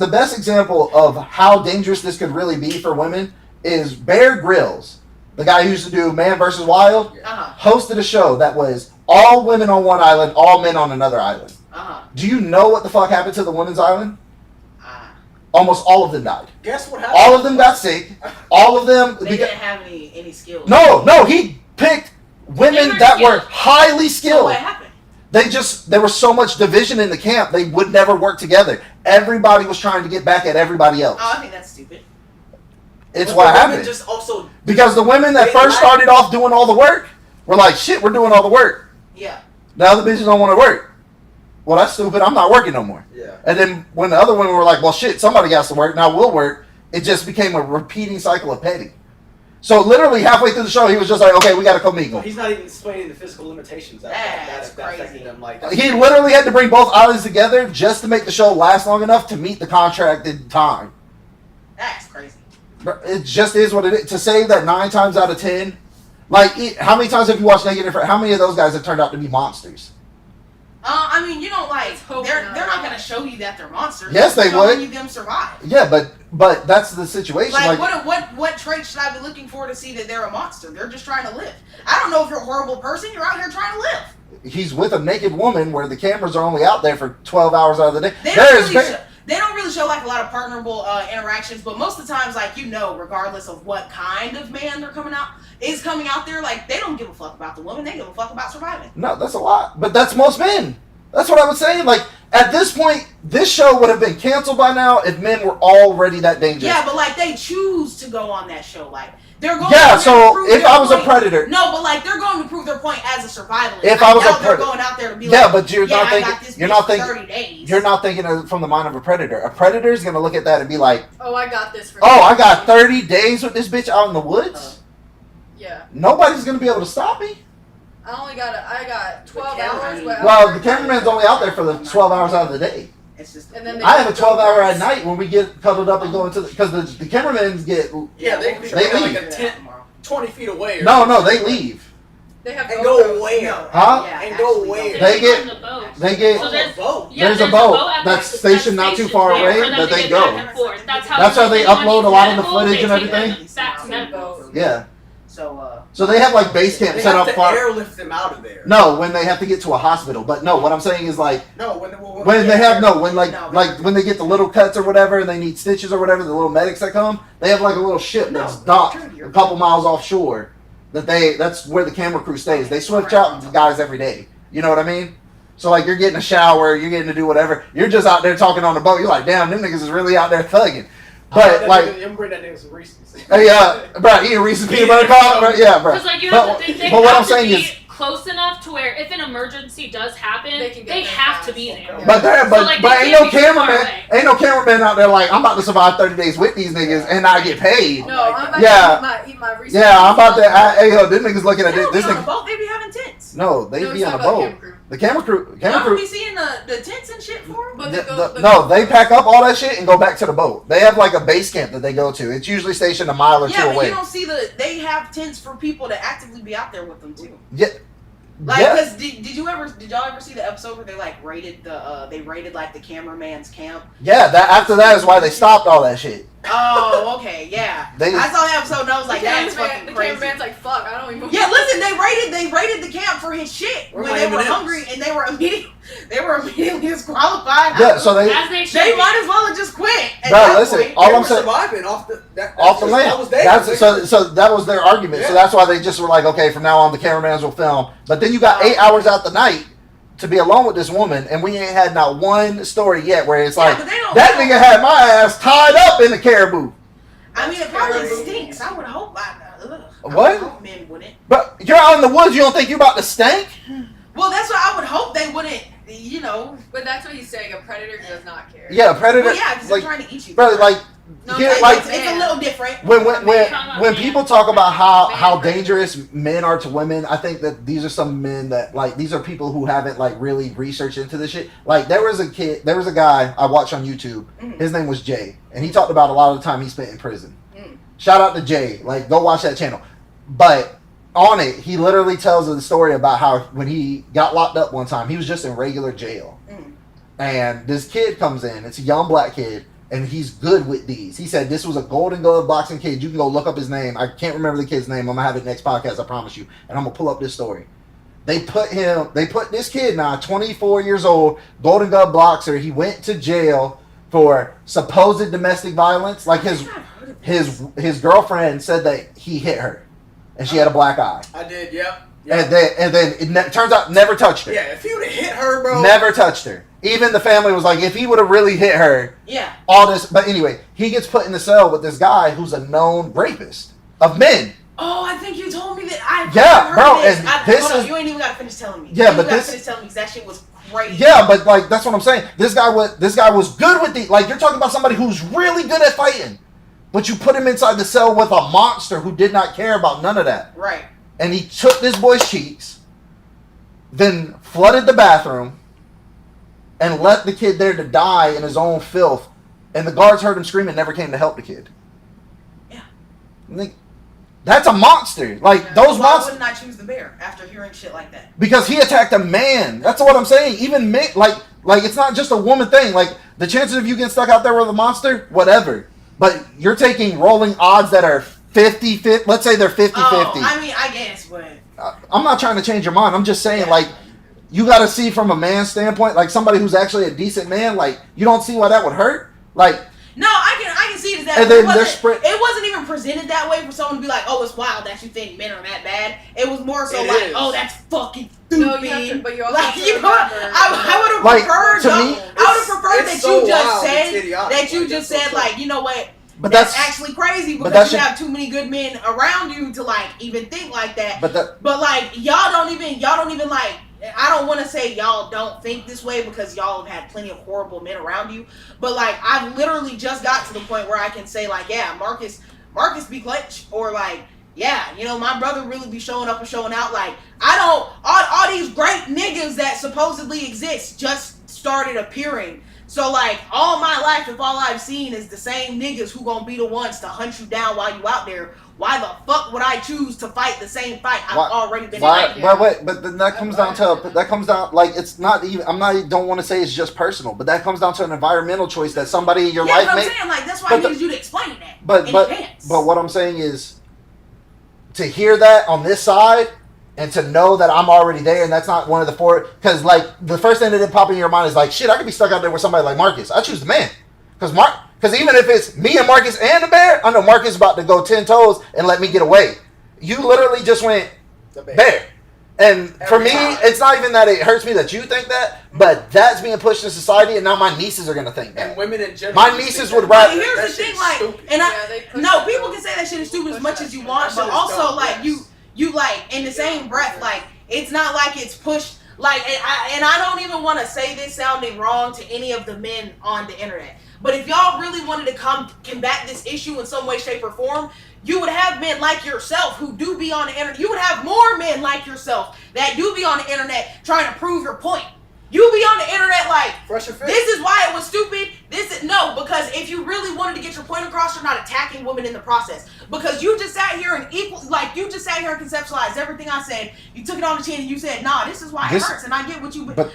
best example of how dangerous this could really be for women is Bear Grylls, the guy who used to do Man vs. Wild, hosted a show that was all women on one island, all men on another island. Do you know what the fuck happened to the women's island? Almost all of them died. Guess what happened? All of them got sick. All of them. They didn't have any skills. No, he picked women They were that were skilled. highly So skilled. what happened? There was so much division in the camp, they would never work together. Everybody was trying to get back at everybody else. Oh, I think that's stupid. It's But what the women happened. Just also Because the women that They first lack- started off doing all the work were like, shit, we're doing all the work. Yeah. Now the bitches don't want to work. Well, that's stupid. I'm not working no more. yeah. And then when the other women were like, well, shit, somebody got to work. Now we'll work. It just became a repeating cycle of petty. So literally halfway through the show, he was just like, okay, we got to commingle. He's not even explaining the physical limitations that That's affected crazy. them. Like He literally had to bring both islands together just to make the show last long enough to meet the contracted time. That's crazy. It just is what it is. To say that 9 times out of 10, like, how many times have you watched Naked and Afraid? How many of those guys have turned out to be monsters? I mean, you don't like. Let's hope They're not. not gonna show you that they're monsters. Yes, They're they showing would. You them survive. Yeah, but that's the situation. Like, Like, what traits should I be looking for to see that they're a monster? They're just trying to live. I don't know if you're a horrible person. You're out here trying to live. he's with a naked woman where the cameras are only out there for 12 hours out of the day. They There don't is really ba- show, they don't really show like a lot of partnerable interactions, but most of the times, like regardless of what kind of man they're coming out there, like they don't give a fuck about the woman. They give a fuck about surviving. No, that's a lot. But that's most men. That's what I was saying. Like, at this point, this show would have been canceled by now if men were already that dangerous. Yeah, but like they choose to go on that show. Like they're going. Yeah, out there to so prove if their I was a point. predator. No, but like they're going to prove their point as a survivalist. If I I was a doubt they're predator. going out there to be Yeah, like, but you're yeah, not I thinking. got this You're bitch not for thinking. 30 days. You're not thinking from the mind of a predator. A predator is gonna look at that and be like, Oh, I got this for "Oh, I got 30 days with this bitch out in the woods. Yeah. Nobody's gonna be able to stop me." I got 12 camera- hours. but Well, I'm the cameraman's only out there for the 12 hours out of the day. It's just. And then they- I have a 12-hour at night when we get cuddled up and go into because the cameramans get Yeah, they They got like leave. a tent 20 feet away. Or no, something. they leave. They have And GoPros. go where? Huh? Yeah, And go actually, where? They get- on the boat. They get So there's- boat. Yeah, There's a a boat at that's the- stationed not too far stationed away there for them that to they get go. back and forth. That's how they anyone upload a needs lot of the medical, footage they and take them everything. back to medical. Yeah. So So they have like base camp They set have up to far. airlift them out of there. No, when they have to get to a hospital. But no, what I'm saying is like No, when they have when No, when they get the little cuts or whatever and they need stitches or whatever, the little medics that come, they have like a little ship No, that's docked true, a couple miles offshore. That's where the camera crew stays. They switch out the guys every day. You know what I mean? So like you're getting a shower, you're getting to do whatever. You're just out there talking on the boat. You're like, damn, them niggas is really out there thugging. But like, I'm bring that nigga some Reese's. hey, bro, eating Reese's peanut butter cup, bro, yeah, bro. Because like you have But, to think they but what have I'm to saying be is, close enough to where if an emergency does happen, They can get they there have fast. to be there. Okay. but there, but So, like, but they ain't can't no be too far cameraman, away. ain't no cameraman out there like I'm about to survive 30 days with these niggas and not get paid. No, I'm about Yeah. to eat my Reese's. Yeah, I'm about to. Hey, yo, them niggas looking they at this. don't be This on a nigga. boat. They be having tents. No, they No, be it's on a not about boat. camera crew. The camera crew. Y'all don't be seeing the tents and shit for them. But No, they pack up all that shit and go back to the boat. They have like a base camp that they go to. It's usually stationed a mile or two Yeah, but away. you don't see they have tents for people to actively be out there with them too. Yeah. Like, Yeah. cause did y'all ever see the episode where they like raided like the cameraman's camp? Yeah, that after that is why they stopped all that shit. Oh, okay, yeah. They I saw that episode and I was like, that's the fucking crazy. cameraman's like, fuck, I don't even. Yeah, listen, they raided the camp for his shit Where when my they were M&Ms? hungry and they were immediately disqualified. Yeah, so they As they should They be. might as well have just quit. At Bro, that listen, point. all They I'm were saying surviving off the off the land. That was there. That's so that was their argument. So Yeah. that's why they just were like, okay, from now on the cameramans will film. But then you got 8 hours out the night to be alone with this woman, and we ain't had not one story yet where it's Yeah, like but they don't- that nigga had my ass tied up in the caribou. I mean, it probably stinks. I would hope. I What? would hope men wouldn't. But you're out in the woods. You don't think you about to stink? Well, that's what I would hope they wouldn't. You know. But that's what he's saying. A predator does not care. Yeah, predator. Well, yeah, because like, they're trying to eat you. bro, like No, here, it's like it's a little different. when people talk about how Man. dangerous men are to women, I think that these are some men that like these are people who haven't like really researched into this shit. Like there was a guy I watched on YouTube. Mhm. His name was Jay, and he talked about a lot of the time he spent in prison. Mm. Shout out to Jay. Like go watch that channel. But on it, he literally tells the story about how when he got locked up one time, he was just in regular jail. Mm. And this kid comes in. It's a young black kid, and he's good with these. He said this was a Golden Glove boxing kid. You can go look up his name. I can't remember the kid's name. I'm gonna have it next podcast. I promise you. And I'm gonna pull up this story. They put this kid now, 24 years old, Golden Glove boxer. He went to jail for supposed domestic violence. Like his girlfriend said that he hit her, and she had a black eye. I did, yep. And then it turns out never touched her. Yeah, if you would have hit her, bro. Never touched her. Even the family was like, if he would have really hit her, Yeah. all this. But anyway, he gets put in the cell with this guy who's a known rapist of men. Oh, I think you told me that. I've Yeah, heard bro, This. and I, this hold on, is- you ain't even got to finish telling me. Yeah, you ain't but gotta this- finish telling me 'cause that shit was crazy. Yeah, but like that's what I'm saying. This guy was good with the like. You're talking about somebody who's really good at fighting, but you put him inside the cell with a monster who did not care about none of that. Right. And he took this boy's cheeks, then flooded the bathroom, and left the kid there to die in his own filth. And the guards heard him scream and never came to help the kid. Yeah. And That's a monster. Like those Why monsters. wouldn't I choose the bear after hearing shit like that? Because he attacked a man. That's what I'm saying. Even men, like it's not just a woman thing. Like the chances of you getting stuck out there with a monster, whatever. But you're taking rolling odds that are 50-50. Let's say they're 50-50. I mean, I guess, but I'm not trying to change your mind. I'm just saying, like, you got to see from a man's standpoint, like somebody who's actually a decent man. Like, you don't see why that would hurt. Like, no, I can see that. And then it wasn't even presented that way for someone to be like, "Oh, it's wild that you think men are that bad." It was more so like, "Oh, that's fucking stupid." No, you have to, but you also like, have to you know, remember. I would have Like, preferred. to though, me, I would have preferred that so you just wild, said it's idiotic. that you Like, just that's said so like, you know what? but That's actually crazy but because you that's have too many good men around you to like even think like that. but like y'all don't even like. I don't want to say y'all don't think this way because y'all have had plenty of horrible men around you, but like I've literally just got to the point where I can say like, yeah, Marcus be clutch, or like, yeah, you know, my brother really be showing up and showing out. Like I don't all these great niggas that supposedly exist just started appearing. So like all my life, if all I've seen is the same niggas who gonna be the ones to hunt you down while you out there, why the fuck would I choose to fight the same fight I've already been fighting? But then that comes down like it's not even. Don't want to say it's just personal, but that comes down to an environmental choice that somebody in your life but I'm made. saying like that's why I need you to explain that. But what I'm saying is to hear that on this side. And to know that I'm already there, and that's not one of the four, because like the first thing that did pop in your mind is like, shit, I could be stuck out there with somebody like Marcus. I choose the man, because even if it's me and Marcus and the bear, I know Marcus is about to go 10 toes and let me get away. You literally just went bear, and for me, it's not even that it hurts me that you think that, but that's being pushed in society, and now my nieces are gonna think that. And women in general. My nieces would rather. Here's the thing, like, and people can say that shit is stupid as much as you want, but also like you like in the same breath, like it's not like it's pushed like, and I don't even want to say this sounding wrong to any of the men on the internet, but if y'all really wanted to combat this issue in some way, shape, or form, you would have men like yourself who do be on the internet. You would have more men like yourself that do be on the internet trying to prove your point. You be on the internet like, this is why it was stupid. Because if you really wanted to get your point across, you're not attacking women in the process. Because you just sat here and conceptualized everything I said. You took it on the chin and you said, nah, this is why it hurts. And I get what you, but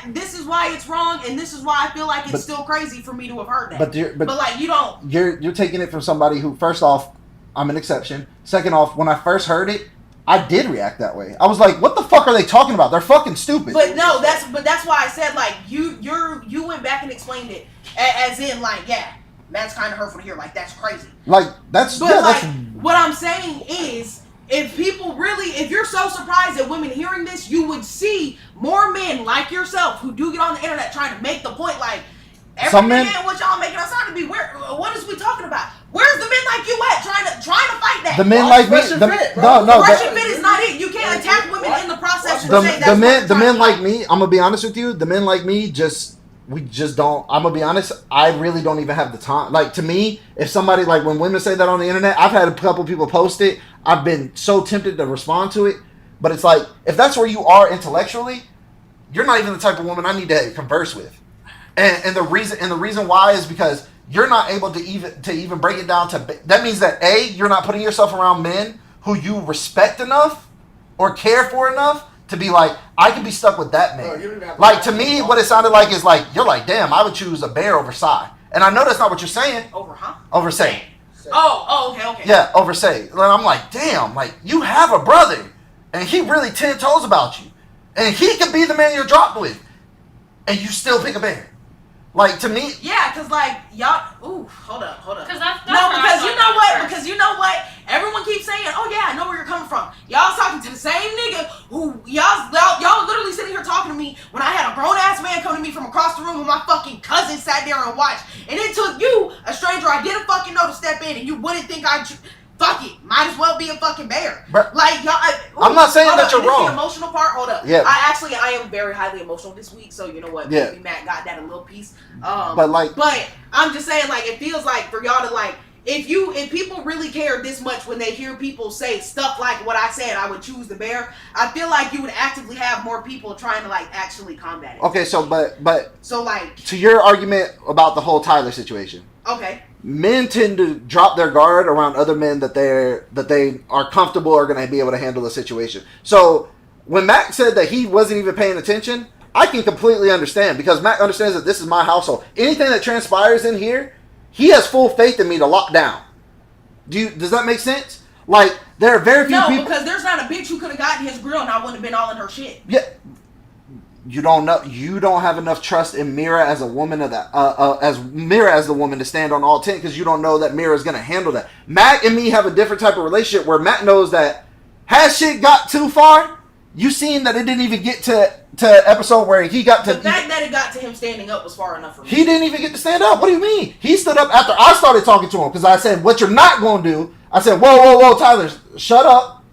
this is why it's wrong. And this is why I feel like it's still crazy for me to have heard that. But like, you don't. You're taking it from somebody who, first off, I'm an exception. Second off, when I first heard it, I did react that way. I was like, "What the fuck are they talking about? They're fucking stupid." But no, that's why I said like you went back and explained it as in like, yeah, that's kind of hurtful to hear. Like that's crazy. Like that's. But yeah, like that's, what I'm saying is, if you're so surprised at women hearing this, you would see more men like yourself who do get on the internet trying to make the point like. Everything ain't what y'all making us out to be. What is we talking about? Where's the men like you at trying to fight that? The men like me. Russian fit is not it. You can't attack women in the process. The men like me. I'm gonna be honest with you. The men like me we just don't. I'm gonna be honest. I really don't even have the time. Like to me, if somebody like when women say that on the internet, I've had a couple people post it. I've been so tempted to respond to it, but it's like if that's where you are intellectually, you're not even the type of woman I need to converse with. And the reason why is because you're not able to even break it down to. That means that A, you're not putting yourself around men who you respect enough or care for enough to be like, I could be stuck with that man. Like to me, what it sounded like is like you're like, damn, I would choose a bear over Sai. And I know that's not what you're saying. Over Sai. Oh, okay. Yeah, over Sai. And I'm like, damn, like you have a brother, and he really 10 toes about you, and he could be the man you're dropped with, and you still pick a bear. Like to me, yeah, cause like y'all. Ooh, hold up. Because you know what? Everyone keeps saying, "Oh yeah, I know where you're coming from." Y'all's talking to the same nigga who y'all literally sitting here talking to me when I had a grown ass man come to me from across the room and my fucking cousin sat there and watched, and it took you, a stranger I didn't fucking know, to step in, and you wouldn't think fuck it, might as well be a fucking bear. But like y'all, I'm not saying that you're wrong. The emotional part, hold up. Yeah. I am very highly emotional this week, so you know what? Yeah. Maybe Matt got that a little piece. But I'm just saying, like, it feels like for y'all to like, if people really care this much when they hear people say stuff like what I said, I would choose the bear. I feel like you would actively have more people trying to like actually combat it. Okay, so but so like to your argument about the whole Tyler situation. Okay. men tend to drop their guard around other men that they are comfortable or going to be able to handle the situation. So when Mac said that he wasn't even paying attention, I can completely understand, because Mac understands that this is my household. Anything that transpires in here, he has full faith in me to lock down. Does that make sense? Like, there are very few people. No, because there's not a bitch who could have gotten his grill and I wouldn't have been all in her shit. Yeah. You don't know. You don't have enough trust in Mira as a woman of that, as Mira as the woman to stand on all 10, because you don't know that Mira is going to handle that. Mac and me have a different type of relationship where Mac knows that has shit got too far. You seen that it didn't even get to episode where he got to. The fact that it got to him standing up was far enough for me. He didn't even get to stand up. What do you mean? He stood up after I started talking to him, because I said, "What you're not going to do?" I said, "Whoa, Tyler, shut up,"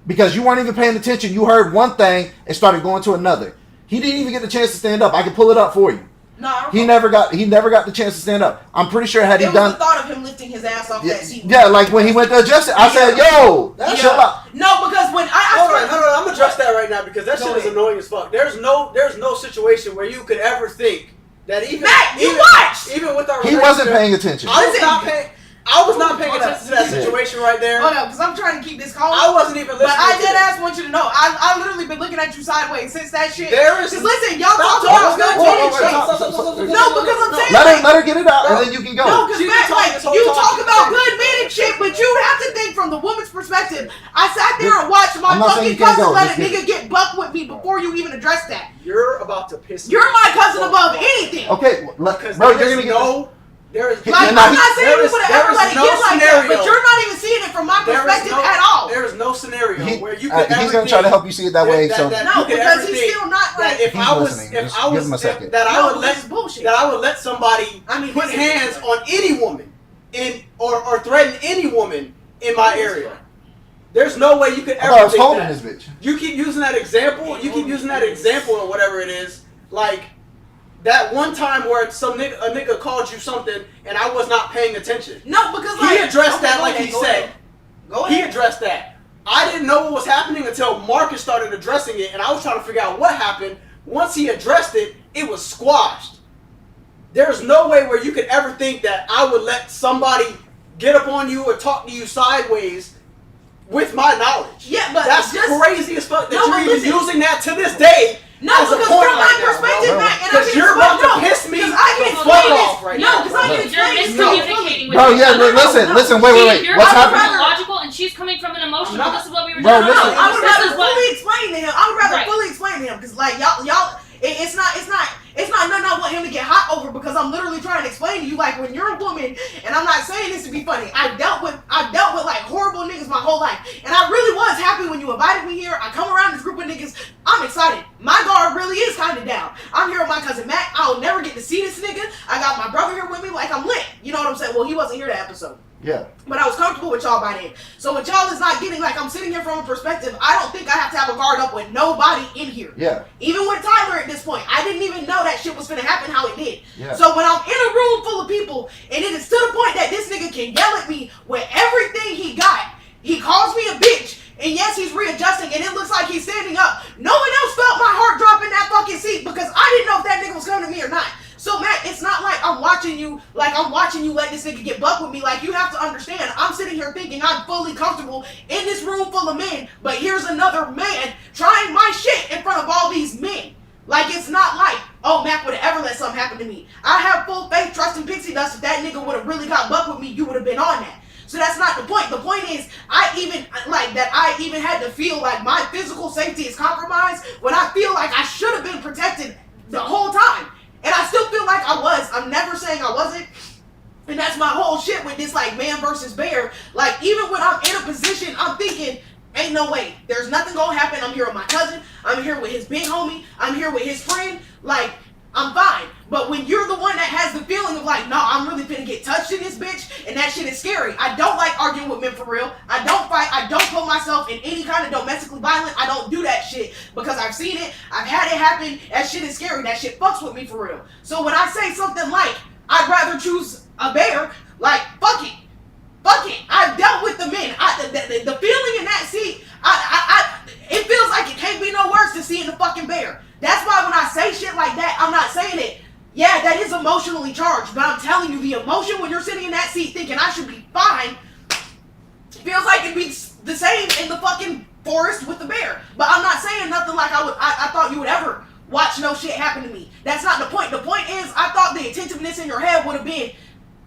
because you weren't even paying attention. You heard one thing and started going to another. He didn't even get the chance to stand up. I can pull it up for you. No, I don't He know. never got the chance to stand up. I'm pretty sure had he It was done. the thought of him lifting his ass off that seat. Yeah, like when he went to adjust it, I said, "Yo, Yeah. shut up." No, because when Hold on. I'm gonna address that right now because that Go shit is ahead. annoying as fuck. There's no situation where you could ever think that even Matt, you even, watched! even with our He wasn't relationship, paying attention. I was not paying attention to that situation right there. Hold up, because I'm trying to keep this calm. I wasn't even listening. But I to dead it. ass want you to know, I literally been looking at you sideways since that shit. There is. Just listen, y'all Stop talk about talking. good Whoa, shit. whoa, whoa, No, because I'm saying Let her get it out, and then you can go. no, because She's Matt, been talking like, this whole you time. talk about good men and shit, but you have to think from the woman's perspective. I sat there and watched my I'm not saying fucking you can't cousin go, let a just get nigga get buck with me before you even address that. You're about to piss me You're off. my cousin above anything. Okay, Because bro, there you're is gonna get. there is Like, I'm Now, not saying there you is- would there ever is let it no get like that, scenario. but you're not even seeing it from my there is perspective no- at all. There is no scenario He- where you could ever he's gonna try to think help you see it that way. So that No, you could because ever he's think still not that like. if He's I was listening. if Just I give was him a if- second. that I No, would this let is bullshit. that I would let somebody I mean, put this is hands bullshit. on any woman or threaten any woman in my area. There's no way you could I thought I ever was think holding that. this bitch. You keep using that example. You keep using that example or whatever it is. Like that one time where a nigga called you something and I was not paying attention. No, because He like addressed okay, that go like ahead, he go said. ahead. Go He ahead. addressed that. I didn't know what was happening until Marcus started addressing it, and I was trying to figure out what happened. Once he addressed it, it was squashed. There's no way where you could ever think that I would let somebody get up on you or talk to you sideways with my knowledge. Yeah, but That's just crazy as fuck that No, you're but even listen. using that to this day. no, as a because point from my right now, perspective, bro. Matt, and I Because can you're explain. about to No, piss me because I can the explain fuck this. off right No, now. because I can You're explain this. miscommunicating with Bro, each yeah, other. listen, wait. You're What's coming from happening? a logical and she's coming from an emotional. I'm not- This is what we were Bro, talking listen. about. I would This rather is what- fully explain to him. I would rather Right. fully explain to him because like y'all, it's not nothing I want him to get hot over because I'm literally trying to explain to you like when you're a woman and I'm not saying this to be funny. I've dealt with like horrible niggas my whole life and I really was happy when you invited me here. I come around this group of niggas. I'm excited. My guard really is kind of down. I'm here with my cousin Matt. I'll never get to see this nigga. I got my brother here with me like I'm lit. You know what I'm saying? Well, he wasn't here that episode. Yeah. But I was comfortable with y'all by then. So with y'all is not getting like I'm sitting here from a perspective, I don't think I have to have a guard up with nobody in here. Yeah. Even with Tyler at this point, I didn't even know that shit was gonna happen how it did. Yeah. So when I'm in a room full of people, and it is to the point that this nigga can yell at me with everything he got, he calls me a bitch, and yes, he's readjusting, and it looks like he's standing up. No one else felt my heart drop in that fucking seat because I didn't know if that nigga was coming to me or not. So Matt, it's not like I'm watching you let this nigga get buck with me. Like you have to understand, I'm sitting here thinking I'm fully comfortable in this room full of men, but here's another man trying my shit in front of all these men. Like it's not like, oh, Mac would have ever let something happen to me. I have full faith, trust in Pixie Dust. If that nigga would have really got buck with me, you would have been on that. So that's not the point. The point is, I even had to feel like my physical safety is compromised when I feel like I should have been protected the whole time. And I still feel like I was. I'm never saying I wasn't. And that's my whole shit with this like man versus bear. Like even when I'm in a position, I'm thinking, ain't no way. There's nothing gonna happen. I'm here with my cousin. I'm here with his big homie. I'm here with his friend. Like, I'm fine. But when you're the one that has the feeling of like, no, I'm really finna get touched in this bitch, and that shit is scary. I don't like arguing with men for real. I don't fight. I don't put myself in any kind of domestically violent. I don't do that shit because I've seen it. I've had it happen. That shit is scary. That shit fucks with me for real. So when I say something like, I'd rather choose a bear, like, fuck it. Fuck it. I've dealt with the men. The feeling in that seat, it feels like it can't be no worse than seeing the fucking bear. That's why when I say shit like that, I'm not saying it. Yeah, that is emotionally charged, but I'm telling you, the emotion when you're sitting in that seat thinking I should be fine feels like it'd be the same in the fucking forest with the bear. But I'm not saying nothing like I thought you would ever watch no shit happen to me. That's not the point. The point is, I thought the attentiveness in your head would have been,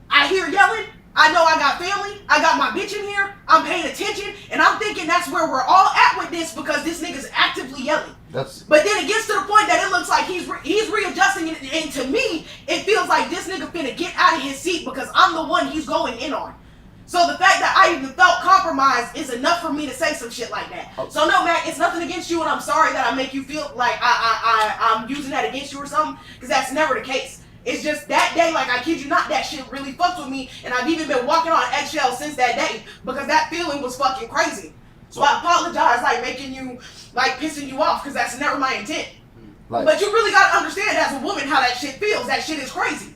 I hear yelling, I know I got family, I got my bitch in here, I'm paying attention, and I'm thinking that's where we're all at with this because this nigga's actively yelling. But then it gets to the point that it looks like he's readjusting it, and to me, it feels like this nigga finna get out of his seat because I'm the one he's going in on. So the fact that I even felt compromised is enough for me to say some shit like that. So no, Mac, it's nothing against you, and I'm sorry that I make you feel like I'm using that against you or something, because that's never the case. It's just that day, like I kid you not, that shit really fucked with me, and I've even been walking on eggshells since that day because that feeling was fucking crazy. So I apologize, like making you, like pissing you off, because that's never my intent. But you really gotta understand as a woman how that shit feels. That shit is crazy.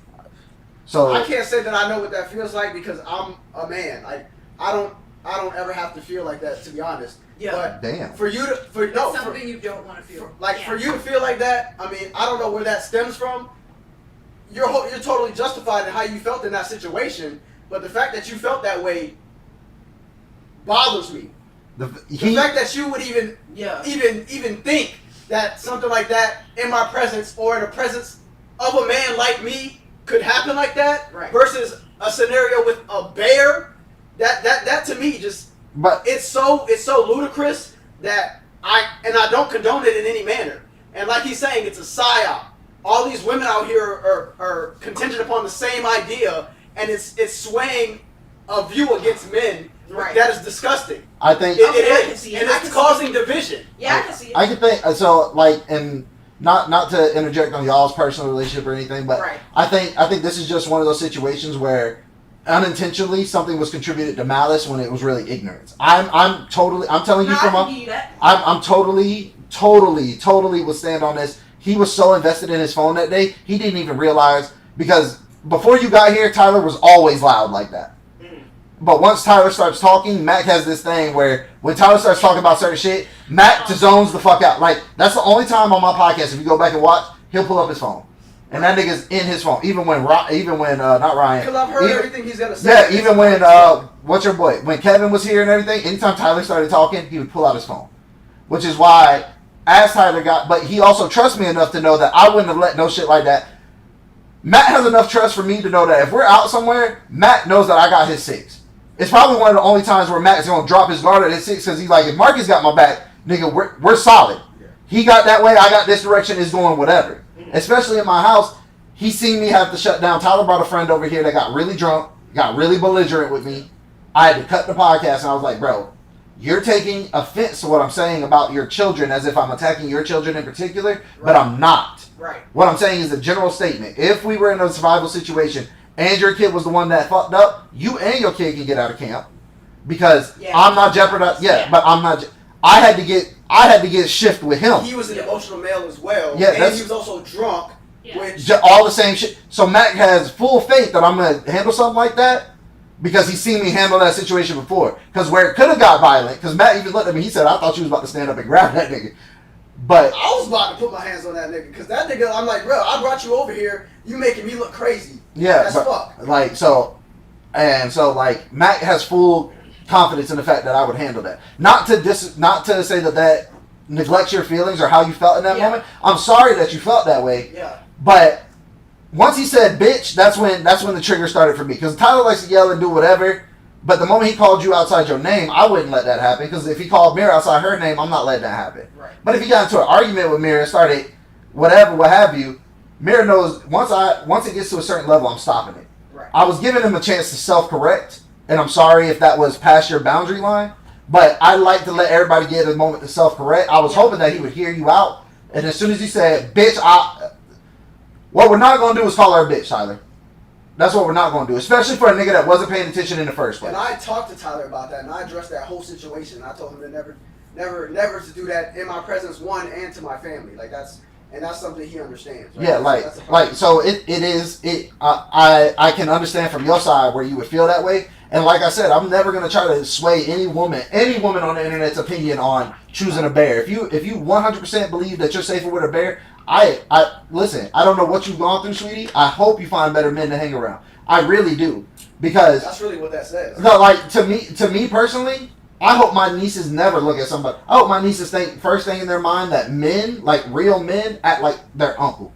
So I can't say that I know what that feels like because I'm a man. Like I don't ever have to feel like that, to be honest. Yeah. But damn. for you to It's something you don't want to feel. for you to feel like that, I mean, I don't know where that stems from. You're totally justified in how you felt in that situation, but the fact that you felt that way bothers me. The fact that you would even think that something like that in my presence or in the presence of a man like me could happen like that, versus a scenario with a bear, that to me just, but it's so ludicrous that I don't condone it in any manner. And like he's saying, it's a psyop. All these women out here are contingent upon the same idea, and it's swaying a view against men. That is disgusting. I think it is, and it's causing division. Yeah, I can see it. I can think so. Like, and not to interject on y'all's personal relationship or anything, but I think this is just one of those situations where unintentionally something was contributed to malice when it was really ignorance. I'm telling you I'm totally will stand on this. He was so invested in his phone that day, he didn't even realize, because before you got here, Tyler was always loud like that. But once Tyler starts talking, Mac has this thing where when Tyler starts talking about certain shit, Mac zones the fuck out. Like, that's the only time on my podcast, if you go back and watch, he'll pull up his phone. And that nigga's in his phone. Even when not Ryan. Because I've heard everything he's going to say. Yeah, even when, what's your boy? When Kevin was here and everything, anytime Tyler started talking, he would pull out his phone. Which is why, as Tyler but he also trusts me enough to know that I wouldn't have let no shit like that. Matt has enough trust for me to know that if we're out somewhere, Matt knows that I got his 6. It's probably one of the only times where Matt's going to drop his guard at his 6, because he's like, if Marcus got my back, nigga, we're solid. Yeah. He got that way, I got this direction, it's going whatever. Mm-hmm. Especially in my house, he seen me have to shut down. Tyler brought a friend over here that got really drunk, got really belligerent with me. I had to cut the podcast, and I was like, bro, you're taking offense to what I'm saying about your children as if I'm attacking your children in particular, but I'm not. Right. What I'm saying is a general statement. If we were in a survival situation and your kid was the one that fucked up, you and your kid can get out of camp, because I'm not jeopardized. But I'm not. I had to get shift with him. He was an emotional male as well. Yeah, and he was also drunk. Yeah. Which all the same shit. So Mac has full faith that I'm gonna handle something like that, because he's seen me handle that situation before. Because where it could have got violent, because Matt even looked at me, he said, "I thought you was about to stand up and grab that nigga." But I was about to put my hands on that nigga, because that nigga, I'm like, bro, I brought you over here, you making me look crazy. Yeah, as fuck. Like, so Matt has full confidence in the fact that I would handle that. Not to say that neglects your feelings or how you felt in that moment. I'm sorry that you felt that way. Yeah. But once he said bitch, that's when the trigger started for me. Because Tyler likes to yell and do whatever. But the moment he called you outside your name, I wouldn't let that happen. Because if he called Mira outside her name, I'm not letting that happen. Right. But if he got into an argument with Mira and started whatever, what have you, Mira knows once it gets to a certain level, I'm stopping it. Right. I was giving him a chance to self-correct, and I'm sorry if that was past your boundary line, but I like to let everybody get a moment to self-correct. I was hoping that he would hear you out, and as soon as he said, bitch, what we're not going to do is call her a bitch, Tyler. That's what we're not going to do, especially for a nigga that wasn't paying attention in the first place. And I talked to Tyler about that, and I addressed that whole situation. I told him to never to do that in my presence, one, and to my family. Like, that's something he understands. Right? Yeah, so it is. I can understand from your side where you would feel that way, And like I said, I'm never gonna try to sway any woman on the internet's opinion on choosing a bear. If you 100% believe that you're safer with a bear, I listen. I don't know what you've gone through, sweetie. I hope you find better men to hang around. I really do, because That's really what that says. no, like to me personally, I hope my nieces never look at somebody. I hope my nieces think first thing in their mind that men, like real men, act like their uncle.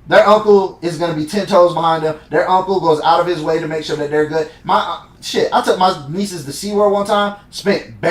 Their uncle is gonna be 10 toes behind them. Their uncle goes out of his way to make sure that they're good. I took my nieces to SeaWorld one time. Spent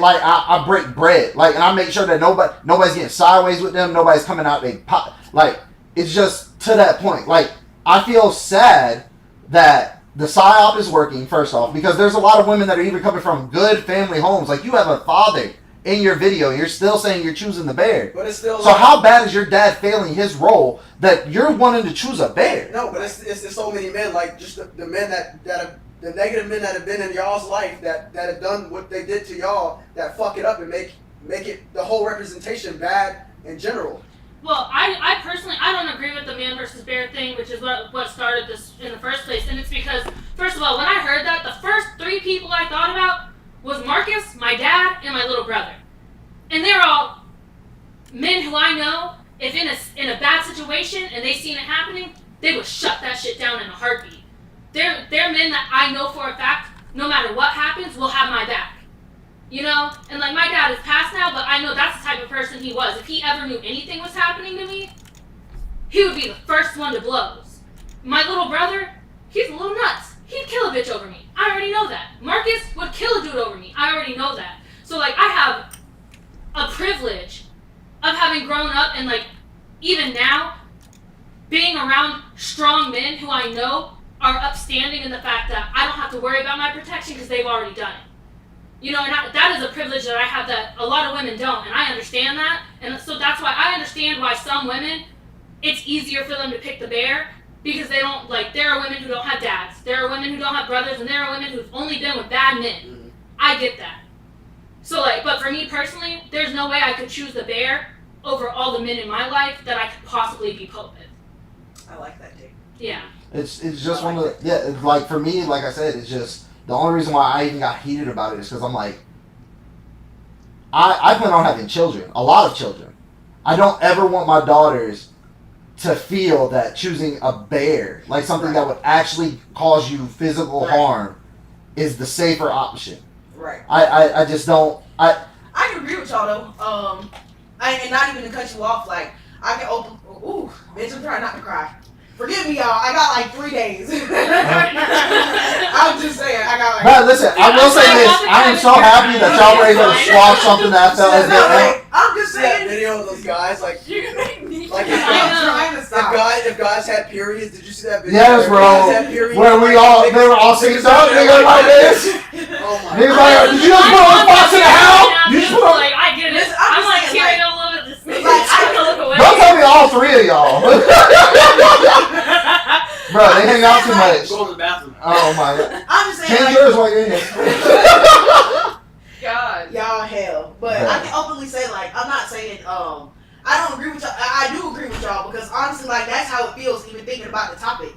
like I break bread, like, and I make sure that nobody's getting sideways with them. Nobody's coming out they pop. Like, it's just to that point. Like, I feel sad that the PSYOP is working, first off, because there's a lot of women that are even coming from good family homes. Like, you have a father in your video, you're still saying you're choosing the bear. But it's still. So how bad is your dad failing his role that you're wanting to choose a bear? No, but it's so many men, like just the men that have, the negative men that have been in y'all's life that have done what they did to y'all, that fuck it up and make it the whole representation bad in general. Well, I personally, I don't agree with the man versus bear thing, which is what started this in the first place. And it's because, first of all, when I heard that, the first 3 people I thought about was Marcus, my dad, and my little brother. And they're all men who I know, if in a bad situation and they seen it happening, they would shut that shit down in a heartbeat. They're men that I know for a fact, no matter what happens, will have my back. You know? And like, my dad is passed now, but I know that's the type of person he was. If he ever knew anything was happening to me, he would be the first one to blows. My little brother, he's a little nuts. He'd kill a bitch over me. I already know that. Marcus would kill a dude over me. I already know that. So like, I have a privilege of having grown up and like, even now, being around strong men who I know are upstanding in the fact that I don't have to worry about my protection because they've already done it. You know, and that is a privilege that I have that a lot of women don't, and I understand that. And so that's why I understand why some women, it's easier for them to pick the bear, because they don't, like, there are women who don't have dads, there are women who don't have brothers, and there are women who've only been with bad men. Mm-hmm. I get that. So like, but for me personally, there's no way I could choose the bear over all the men in my life that I could possibly be put with. I like that take. Yeah. It's just one of the, yeah, it's like, for me, like I said, it's just, the only reason why I even got heated about it is because I'm like, I plan on having children, a lot of children. I don't ever want my daughters to feel that choosing a bear, like something that would actually cause you physical harm, is the safer option. Right. I just don't. I can agree with y'all though. And not even to cut you off, like, I can open. Ooh, bitch, I'm trying not to cry. Forgive me, y'all. I got like 3 days. I'm just saying, I got like. But listen, I will say this: I am so happy that y'all were able to swap something that I felt as Like, I'm just See that saying. video of those guys, like You make me. if I'm trying to stop. guys had periods, did you see that video? Yes, If bro. guys had periods, Where they were all singing up, nigga, like this. Oh my Niggas god. like, did you just put on Fox in the house? You just put on. Like, I get it. Listen, I'm I'm just like saying, tearing like- all over this thing. like, I look away. Don't tell me all 3 of y'all. Bro, they hang out too much. Go to the bathroom. Oh my god. I'm just saying. Change Like, yours while you're in here. God. y'all hell. But Yeah. I can openly say, like, I'm not saying, I don't agree with y'all. I do agree with y'all because honestly, like, that's how it feels even thinking about the topic.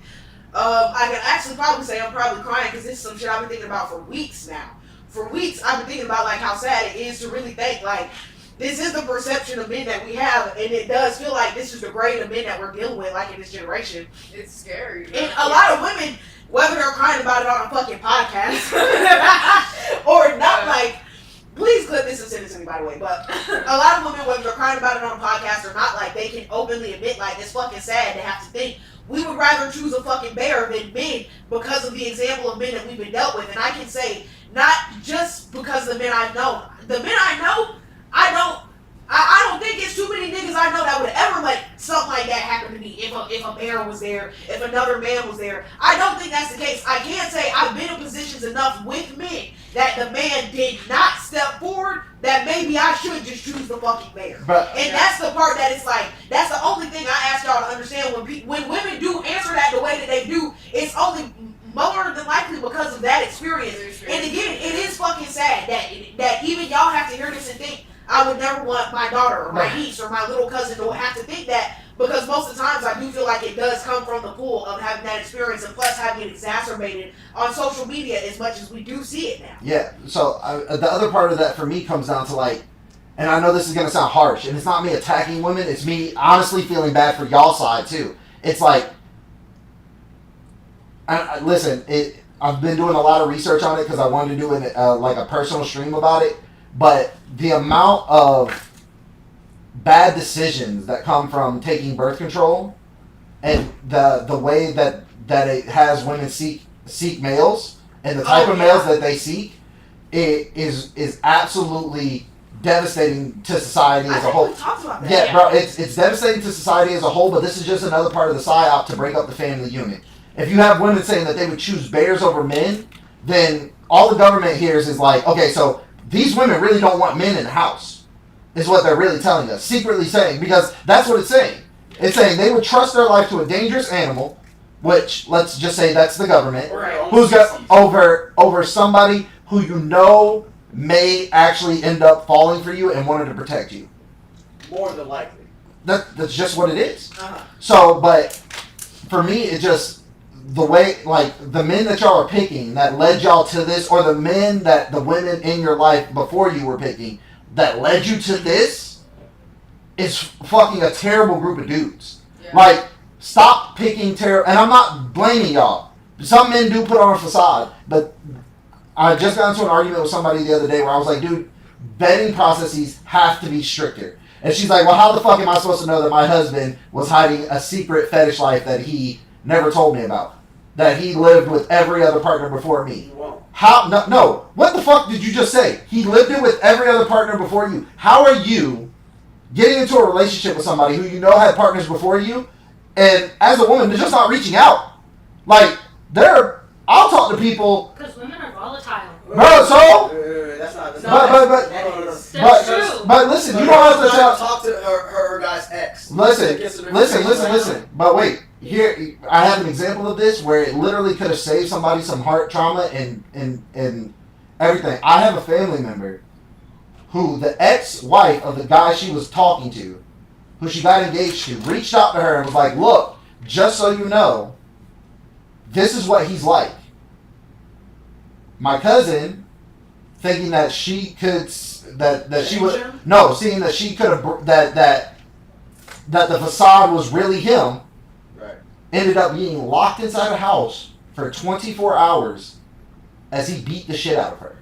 I can actually probably say I'm probably crying because this is some shit I've been thinking about for weeks now. For weeks, I've been thinking about, like, how sad it is to really think, like, this is the perception of men that we have, and it does feel like this is the grade of men that we're dealing with, like, in this generation. It's scary. And a lot of women, whether they're crying about it on a fucking podcast or not, like, please clip this and send it to me, by the way. But a lot of women, whether they're crying about it on a podcast or not, like, they can openly admit, like, it's fucking sad to have to think we would rather choose a fucking bear than men because of the example of men that we've been dealt with. And I can say, not just because of the men I've known. The men I know, I don't think it's too many niggas I know that would ever let something like that happen to me. If a bear was there, if another man was there, I don't think that's the case. I can say I've been in positions enough with men that the man did not step forward. That maybe I should just choose the fucking bear. But And that's the part that it's like, that's the only thing I ask y'all to understand. When women do answer that the way that they do, it's only more than likely because of that experience. And again, it is fucking sad that even y'all have to hear this and think, I would never want my daughter or my niece or my little cousin to have to think that Because most of the times I do feel like it does come from the pool of having that experience and plus having it exacerbated on social media as much as we do see it now. Yeah. So the other part of that for me comes down to like, and I know this is gonna sound harsh, and it's not me attacking women. It's me honestly feeling bad for y'all side too. It's like, listen, I've been doing a lot of research on it because I wanted to do like a personal stream about it. But the amount of bad decisions that come from taking birth control, and the way that it has women seek males, and the type of males that they seek, it is absolutely devastating to society as a whole. We talked about that. Yeah, bro, it's devastating to society as a whole. But this is just another part of the psyop to break up the family unit. If you have women saying that they would choose bears over men, then all the government hears is like, okay, so these women really don't want men in the house, is what they're really telling us, secretly saying, because that's what it's saying. It's saying they would trust their life to a dangerous animal, which, let's just say that's the government, who's got over somebody who you know may actually end up falling for you and wanted to protect you. More than likely. That's just what it is. Uh-huh. So, but for me, it just, the way, like, the men that y'all are picking that led y'all to this, or the men that the women in your life before you were picking that led you to this, is fucking a terrible group of dudes. Yeah. Like, stop picking terrible, and I'm not blaming y'all. Some men do put on a facade, but I just got into an argument with somebody the other day where I was like, dude, vetting processes have to be stricter. And she's like, well, how the fuck am I supposed to know that my husband was hiding a secret fetish life that he never told me about? That he lived with every other partner before me? You won't. How? No. What the fuck did you just say? He lived it with every other partner before you. How are you getting into a relationship with somebody who you know had partners before you, and as a woman, they're just not reaching out? Like, I'll talk to people. Because women are volatile. Bro, so? That's not. But listen, you don't have to talk to her guy's ex. Listen. But wait, here I have an example of this where it literally could have saved somebody some heart trauma and everything. I have a family member who the ex-wife of the guy she was talking to, who she got engaged to, reached out to her and was like, "Look, just so you know, this is what he's like." My cousin, thinking that she could, that she would, no, seeing that she could have, that the facade was really him, right, ended up being locked inside a house for 24 hours as he beat the shit out of her.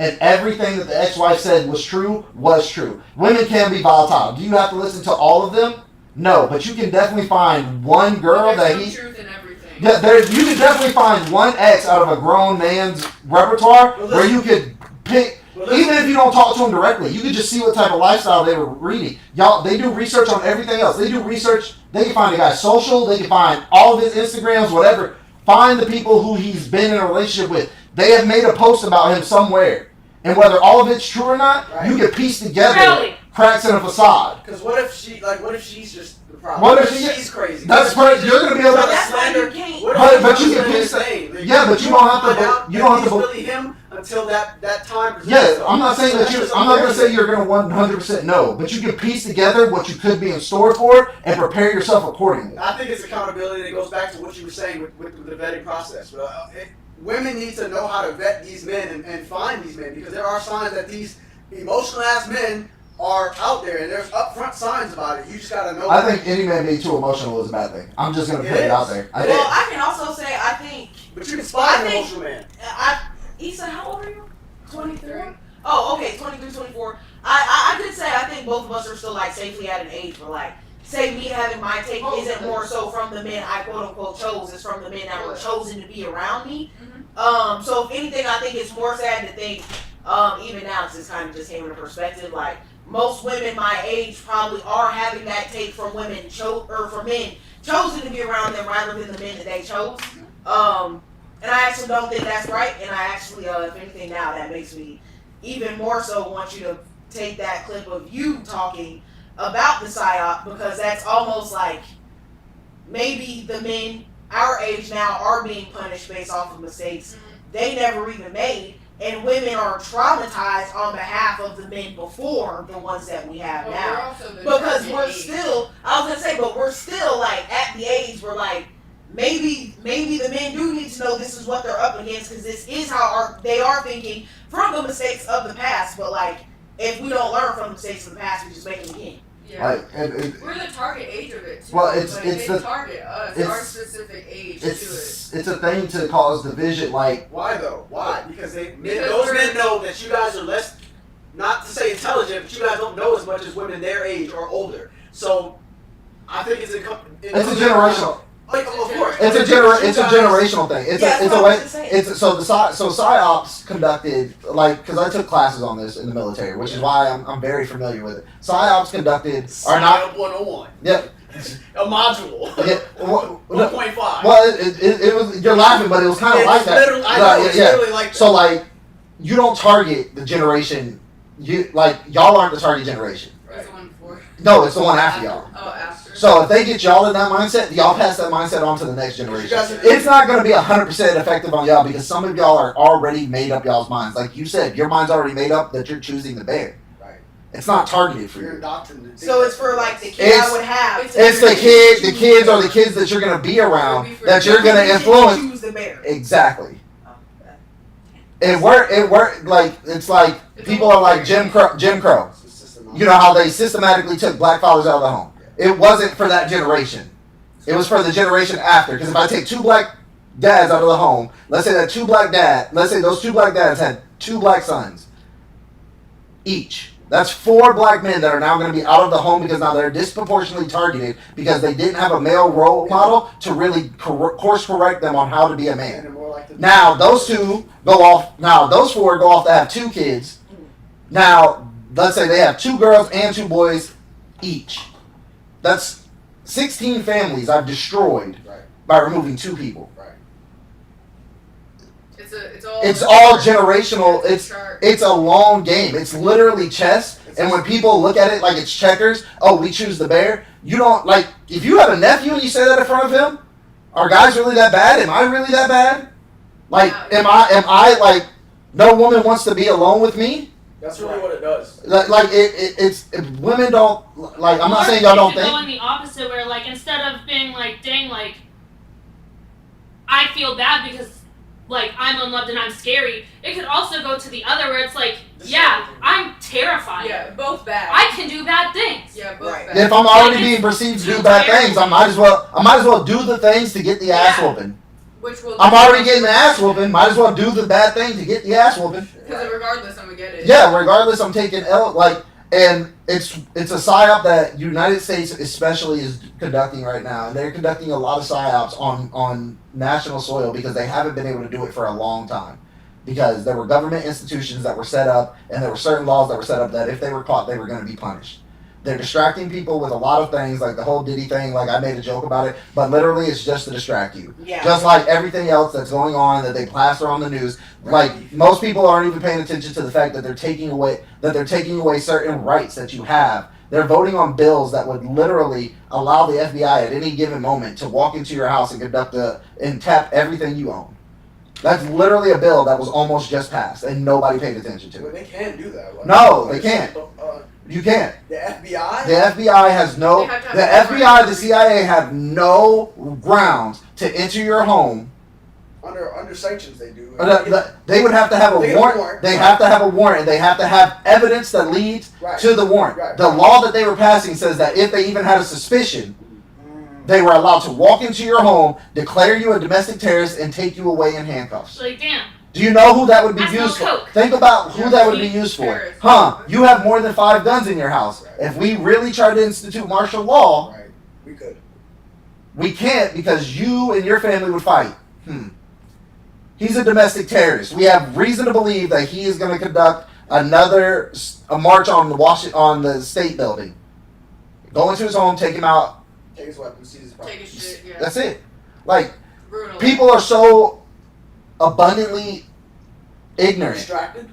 And everything that the ex-wife said was true. Women can be volatile. Do you have to listen to all of them? No, but you can definitely find one girl that he... truth in everything. Yeah, you can definitely find one ex out of a grown man's repertoire where you could pick, even if you don't talk to them directly, you could just see what type of lifestyle they were reading. Y'all, they do research on everything else. They do research, they can find a guy's social, they can find all of his Instagrams, whatever. Find the people who he's been in a relationship with. They have made a post about him somewhere. And whether all of it's true or not, you can piece together cracks in a facade. Because what if she's just the problem? What if she's crazy? That's right. You're gonna be able to slander. But you can piece that. Yeah, but you don't have to. You don't have to. It's really him until that time. Yeah, I'm not saying that you. I'm not gonna say you're gonna 100% know, but you can piece together what you could be in store for and prepare yourself accordingly. I think it's accountability that goes back to what you were saying with the vetting process. Women need to know how to vet these men and find these men, because there are signs that these emotional ass men are out there, and there's upfront signs about it. You just gotta know. I think any man being too emotional is a bad thing. I'm just gonna put it out there. I can also say I think. But you can spot an emotional man. Issa, how old are you? 23. Oh, okay, 23, 24. I did say I think both of us are still like safely at an age where like, say me having my take isn't more so from the men I quote unquote chose, it's from the men that were chosen to be around me. Mm-hmm. So if anything, I think it's more sad to think, even now it's kind of just came into perspective, like most women my age probably are having that take from women from men chosen to be around them rather than the men that they chose. And I actually don't think that's right. And I actually, if anything now, that makes me even more so want you to take that clip of you talking about the psyop, because that's almost like maybe the men our age now are being punished based off of mistakes they never even made, and women are traumatized on behalf of the men before the ones that we have But now. we're also the Because target we're age. still, I was gonna say, but we're still like at the age where like maybe the men do need to know this is what they're up against because this is how they are thinking from the mistakes of the past. But like if we don't learn from the mistakes of the past, we just make them again. Yeah. Like, We're the target age of it too. Well, it's- like, it's they the- target us, it's- our specific age to it. it's a thing to cause division. Like, Why though? Why? Because Because those we're- men know that you guys are less, not to say intelligent, but you guys don't know as much as women their age or older. So I think it's a generational. Like, of course. It's a generational thing. It's Yeah, a that's way. what I was just saying. It's so PsyOps conducted, like, because I took classes on this in the military, which is why I'm very familiar with it. PsyOps conducted are not. Psyop 101. Yep. A module. Yeah, well, 1.5. it was. You're laughing, but it was kind of It's like that. literally, I know, it's literally like that. So like, you don't target the generation. You like y'all aren't the target generation. It's the one before. No, it's the one after y'all. Oh, after. So if they get y'all in that mindset, y'all pass that mindset on to the next generation. guys- It's not going to be 100% effective on y'all because some of y'all are already made up y'all's minds. Like you said, your mind's already made up that you're choosing the bear. Right. It's not targeted for You're you. indoctrinated. So it's for like the kid It's- I would have. It's the kids or the kids that you're going to be around that you're going to influence. Choose the bear. Exactly. It worked. Like it's like people are like Jim Crow. You know how they systematically took black fathers out of the home. It wasn't for that generation. It was for the generation after. Because if I take two black dads out of the home, let's say those two black dads had two black sons each. That's 4 black men that are now going to be out of the home because now they're disproportionately targeted because they didn't have a male role model to really course correct them on how to be a man. Now those 2 go off. Now those 4 go off to have 2 kids. Now let's say they have 2 girls and 2 boys each. That's 16 families I've destroyed by removing 2 people. It's all generational. It's a long game. It's literally chess. And when people look at it like it's checkers, oh, we choose the bear. You don't like if you have a nephew and you say that in front of him. Are guys really that bad? Am I really that bad? Like, am I like no woman wants to be alone with me? That's really what it does. Like it's if women don't like. I'm not saying y'all don't think. Going the opposite, where like instead of being like, dang, like I feel bad because like I'm unloved and I'm scary. It could also go to the other where it's like, yeah, I'm terrified. Yeah, both bad. I can do bad things. Yeah, both Right. bad. If I'm already being perceived to do bad things, I might as well do the things to get the ass whooping. Which will. I'm already getting the ass whooping. Might as well do the bad thing to get the ass whooping. Because regardless, I'm gonna get it. Yeah, regardless, I'm taking L. Like, and it's a psyop that United States especially is conducting right now, and they're conducting a lot of psyops on national soil because they haven't been able to do it for a long time. Because there were government institutions that were set up, and there were certain laws that were set up that if they were caught, they were going to be punished. They're distracting people with a lot of things, like the whole Diddy thing. Like I made a joke about it, but literally it's just to distract you. Yeah. Just like everything else that's going on that they plaster on the news. Like most people aren't even paying attention to the fact that they're taking away certain rights that you have. They're voting on bills that would literally allow the FBI at any given moment to walk into your house and tap everything you own. That's literally a bill that was almost just passed and nobody paid attention to But it. they can do that. Like, No, they can't. You can't. The FBI? The FBI has no. They have to The have FBI, the CIA have no grounds to enter your home. Under sanctions, they do. They would have to have a They get a warrant. warrant. They have to have a warrant. And they have to have evidence that leads Right. to the warrant. Right. The law that they were passing says that if they even had a suspicion, they were allowed to walk into your home, declare you a domestic terrorist, and take you away in handcuffs. Like, damn. Do you know who that would be I smell used for? coke. Think about who that would be used for. Terrorists. Huh? You have more than 5 guns in your house. If we really try to institute martial law, Right. We could. we can't because you and your family would fight. He's a domestic terrorist. We have reason to believe that he is going to conduct a march on the state building. Go into his home, take him out. Take his weapons, seize his property. Take a shit. Yeah. That's it. Like Brutal. people are so abundantly ignorant. Distracted?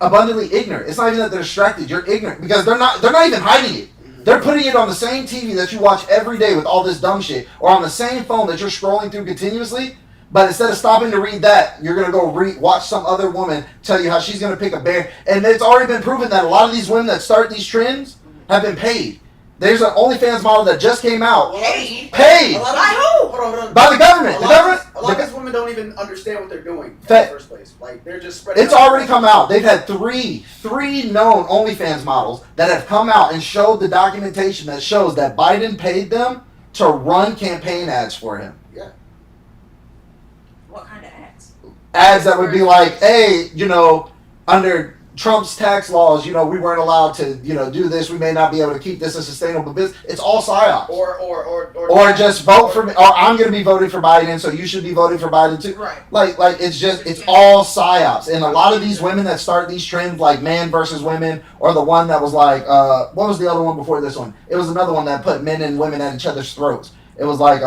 Abundantly ignorant. It's not even that they're distracted. You're ignorant because they're not even hiding it. They're putting it on the same TV that you watch every day with all this dumb shit, or on the same phone that you're scrolling through continuously. But instead of stopping to read that, you're gonna go watch some other woman tell you how she's gonna pick a bear. And it's already been proven that a lot of these women that start these trends have been paid. There's an OnlyFans model that just came out. Paid? Paid A lot of By these- who? Hold on. by the government. A The lot of government. these- a lot of these women don't even understand what they're doing in That- the first place. Like they're just spreading. It's already come out. They've had three known OnlyFans models that have come out and showed the documentation that shows that Biden paid them to run campaign ads for him. What kind of ads? Ads that would be like, hey, under Trump's tax laws, we weren't allowed to, do this. We may not be able to keep this a sustainable business. It's all psyops. Or just vote for me. Or I'm going to be voting for Biden, so you should be voting for Biden too. Right. Like it's all psyops. And a lot of these women that start these trends, like man versus women, or the one that was like, what was the other one before this one? It was another one that put men and women at each other's throats. It was like,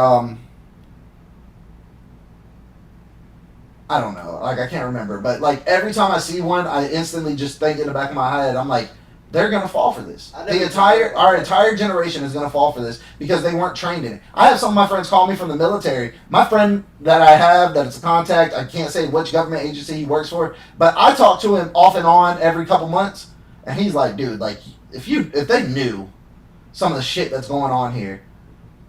I don't know. Like, I can't remember. But, like, every time I see one, I instantly just think in the back of my head, I'm like, they're going to fall for this. Our entire generation is going to fall for this because they weren't trained in it. I have some of my friends call me from the military. My friend that I have, that it's a contact, I can't say which government agency he works for, but I talk to him off and on every couple months, and he's like, dude, like, if they knew some of the shit that's going on here,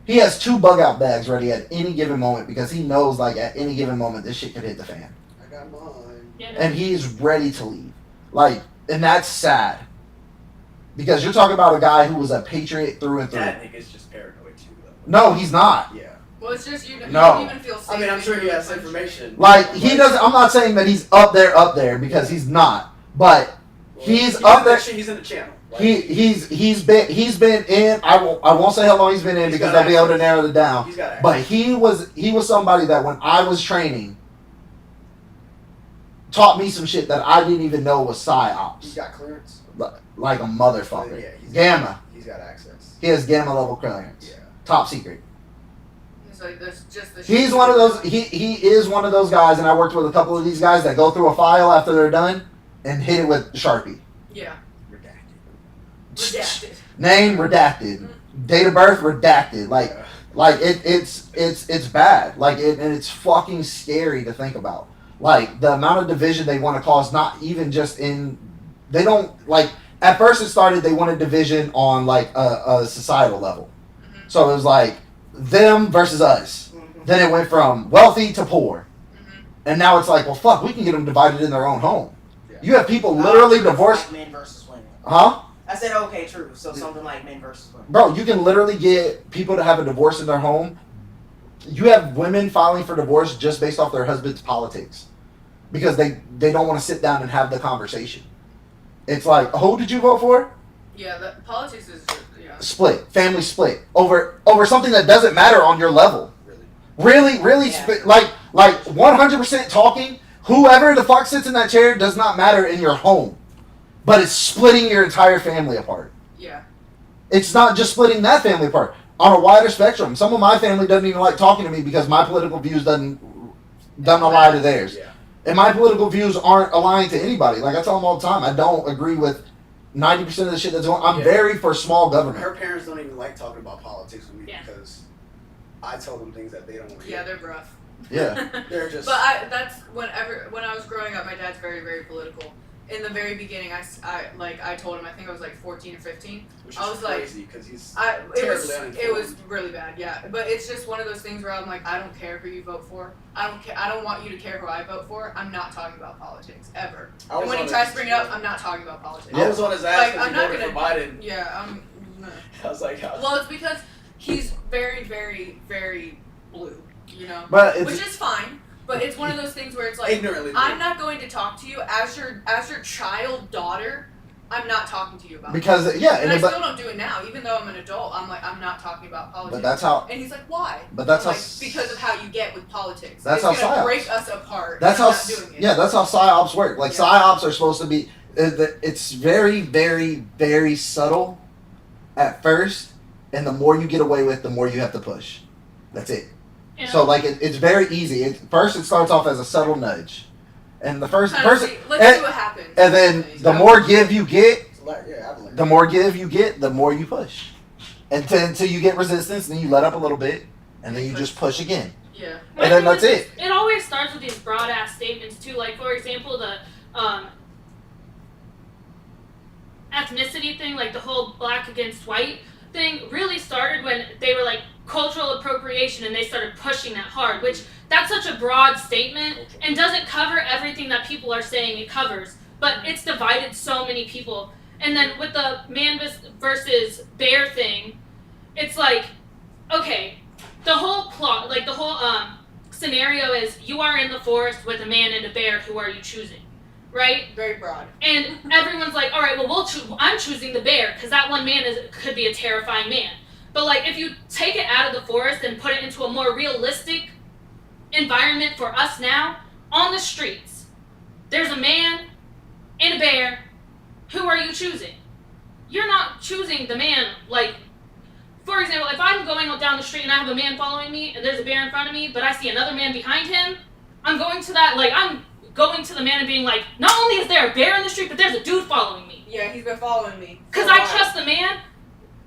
he has 2 bug out bags ready at any given moment because he knows, like, at any given moment this shit could hit the fan. I got mine. Yeah, And he's ready to leave. Like, and that's sad. Because you're talking about a guy who was a patriot through and through. That nigga's just paranoid too, though. No, he's not. Yeah. Well, it's just you No. don't even feel safe. I mean, I'm sure he in has your country. information. Like, he doesn't, I'm not saying that he's up there, because he's not. But he's up there. He's in the channel. Like, He's been in, I won't say how long he's been in He's because got I'll be able to access. narrow it down. he's got access. But he was somebody that when I was training taught me some shit that I didn't even know was He's psyops. got clearance. Like a motherfucker. Yeah, he's Gamma. He's got access. He has gamma level clearance. Yeah. Top secret. It's like this, just the He's shit one of you those do. he is one of those guys, and I worked with a couple of these guys that go through a file after they're done and hit it with Sharpie. Yeah. Redacted. Redacted. Name redacted. Date of birth redacted. Like it's bad. Like and it's fucking scary to think about. Like the amount of division they want to cause, not even just in. They don't like. At first, it started. They wanted division on like a societal level. Mhm. So it was like them versus us. Then it went from wealthy to poor, Mhm. and now it's like, well, fuck, we can get them divided in their own home. Yeah. You have people literally divorced, Like men versus women. huh? I said okay, true. So something like men versus women. Bro, you can literally get people to have a divorce in their home. You have women filing for divorce just based off their husband's politics. Because they don't want to sit down and have the conversation. It's like, who did you vote for? Yeah, the politics is just, yeah. Split. Family split. Over something that doesn't matter on your level. Really. Really Yeah. like 100% talking, whoever the fuck sits in that chair does not matter in your home. But it's splitting your entire family apart. Yeah. It's not just splitting that family apart. On a wider spectrum, some of my family doesn't even like talking to me because my political views doesn't align to theirs. Yeah. And my political views aren't aligned to anybody. Like I tell them all the time, I don't agree with 90% of the shit that's going on. I'm Yeah. very for small government. Her parents don't even like talking about politics with me Yeah. because I tell them things that they don't want to Yeah, hear. they're rough. Yeah. They're just. But that's when I was growing up, my dad's very, very political. In the very beginning, I told him, I think I was like 14 or 15. which I is was like- crazy because he's. It was uninformed. really bad, yeah. But it's just one of those things where I'm like, I don't care who you vote for. I don't want you to care who I vote for. I'm not talking about politics ever. I was And when on he tries his- to bring it up, I'm not talking about politics. I was on his ass Like, because I'm he not voted for gonna- Biden. Yeah, I was like, well, it's because he's very, very, very blue, you know, But it's which is fine. But it's one of those things where it's like, ignorantly. I'm not going to talk to you as your child daughter. I'm not talking to you about because politics. yeah, And I and but, still don't do it now, even though I'm an adult. I'm like, I'm not talking about politics. but that's how And he's like, why? but that's I'm how like, because of how you get with politics. That's it's how gonna psyops. break us apart. that's and I'm how not doing it. yeah, that's how psyops work. Like Yeah. psyops are supposed to be it's very very very subtle at first, and the more you get away with, the more you have to push. That's it. You know, So like it's very easy. First it starts off as a subtle nudge. And the first Kind of person see, let's and- see what happens. and then the more give you get, Yeah, I've learned. the more give you get, the more you push. Until you get resistance, then you let up a little bit, and then you just push again. Yeah. My And then thing that's is, it. It always starts with these broad ass statements too. Like for example, the ethnicity thing, like the whole black against white thing, really started when they were like cultural appropriation, and they started pushing that hard. Which that's such a broad statement and doesn't cover everything that people are saying it covers. But it's divided so many people. And then with the man versus bear thing, it's like, okay, the whole plot, like the whole scenario is you are in the forest with a man and a bear. Who are you choosing, right? Very broad. And everyone's like, all right, well, I'm choosing the bear because that one man could be a terrifying man. But like, if you take it out of the forest and put it into a more realistic environment for us now, on the streets, there's a man and a bear. Who are you choosing? You're not choosing the man. Like, for example, if I'm going down the street and I have a man following me and there's a bear in front of me, but I see another man behind him, I'm going to the man and being like, not only is there a bear in the street, but there's a dude following me. Yeah, he's been following me. Because I trust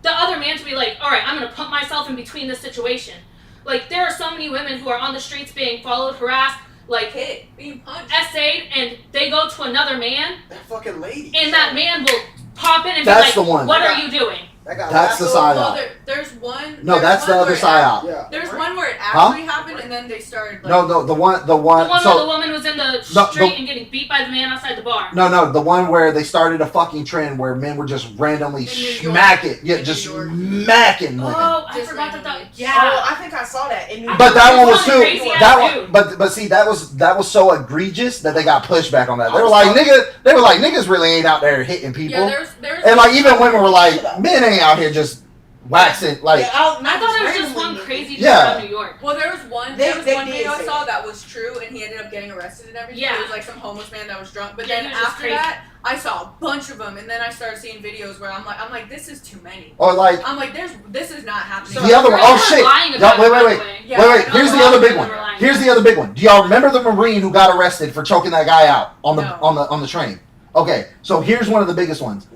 the other man to be like, all right, I'm going to put myself in between this situation. Like, there are so many women who are on the streets being followed, harassed, like, hit, being punched, essayed, and they go to another man, That fucking lady. and that man will pop in and That's be like, the one. what are you doing? That got That's the lassoed. psyop. there's one. No, there's that's the one other where it psyop. Yeah. There's one where it Huh? actually happened, and then they started. Like, No, the one. The one where the So woman was in the No, street the- and getting beat by the man outside the bar. no, the one where they started a fucking trend where men were just randomly In New York. smacking, yeah, In just New York. smacking women. Oh, I Just forgot that. randomly. Oh, Yeah. I think I saw that in New But that It's one was one too. crazy ass That one, dude. but see, that was so egregious that they got pushback on that. They were like, niggas really ain't out there hitting people. Yeah, there's. And like even women were like, men ain't out here just waxing. Like, Yeah, I thought it was just one crazy dude Yeah. from New York. Well, there was one. They- There was they one did video I say saw that was true, and he ended up getting arrested and everything. Yeah. It was like some homeless man that was drunk. But Yeah, then he was just after crazy. that, I saw a bunch of them, and then I started seeing videos where I'm like, this is too many. or like I'm like, this is not happening. The other one- oh, Girls are shit. lying Y'all- about it, wait, by the wait. way. Yeah, wait, I know here's a the lot other of big them one. were lying. Here's the other big one. Do y'all remember the Marine who got arrested for choking that guy out on the No. on the train? Okay, so here's one of the biggest ones.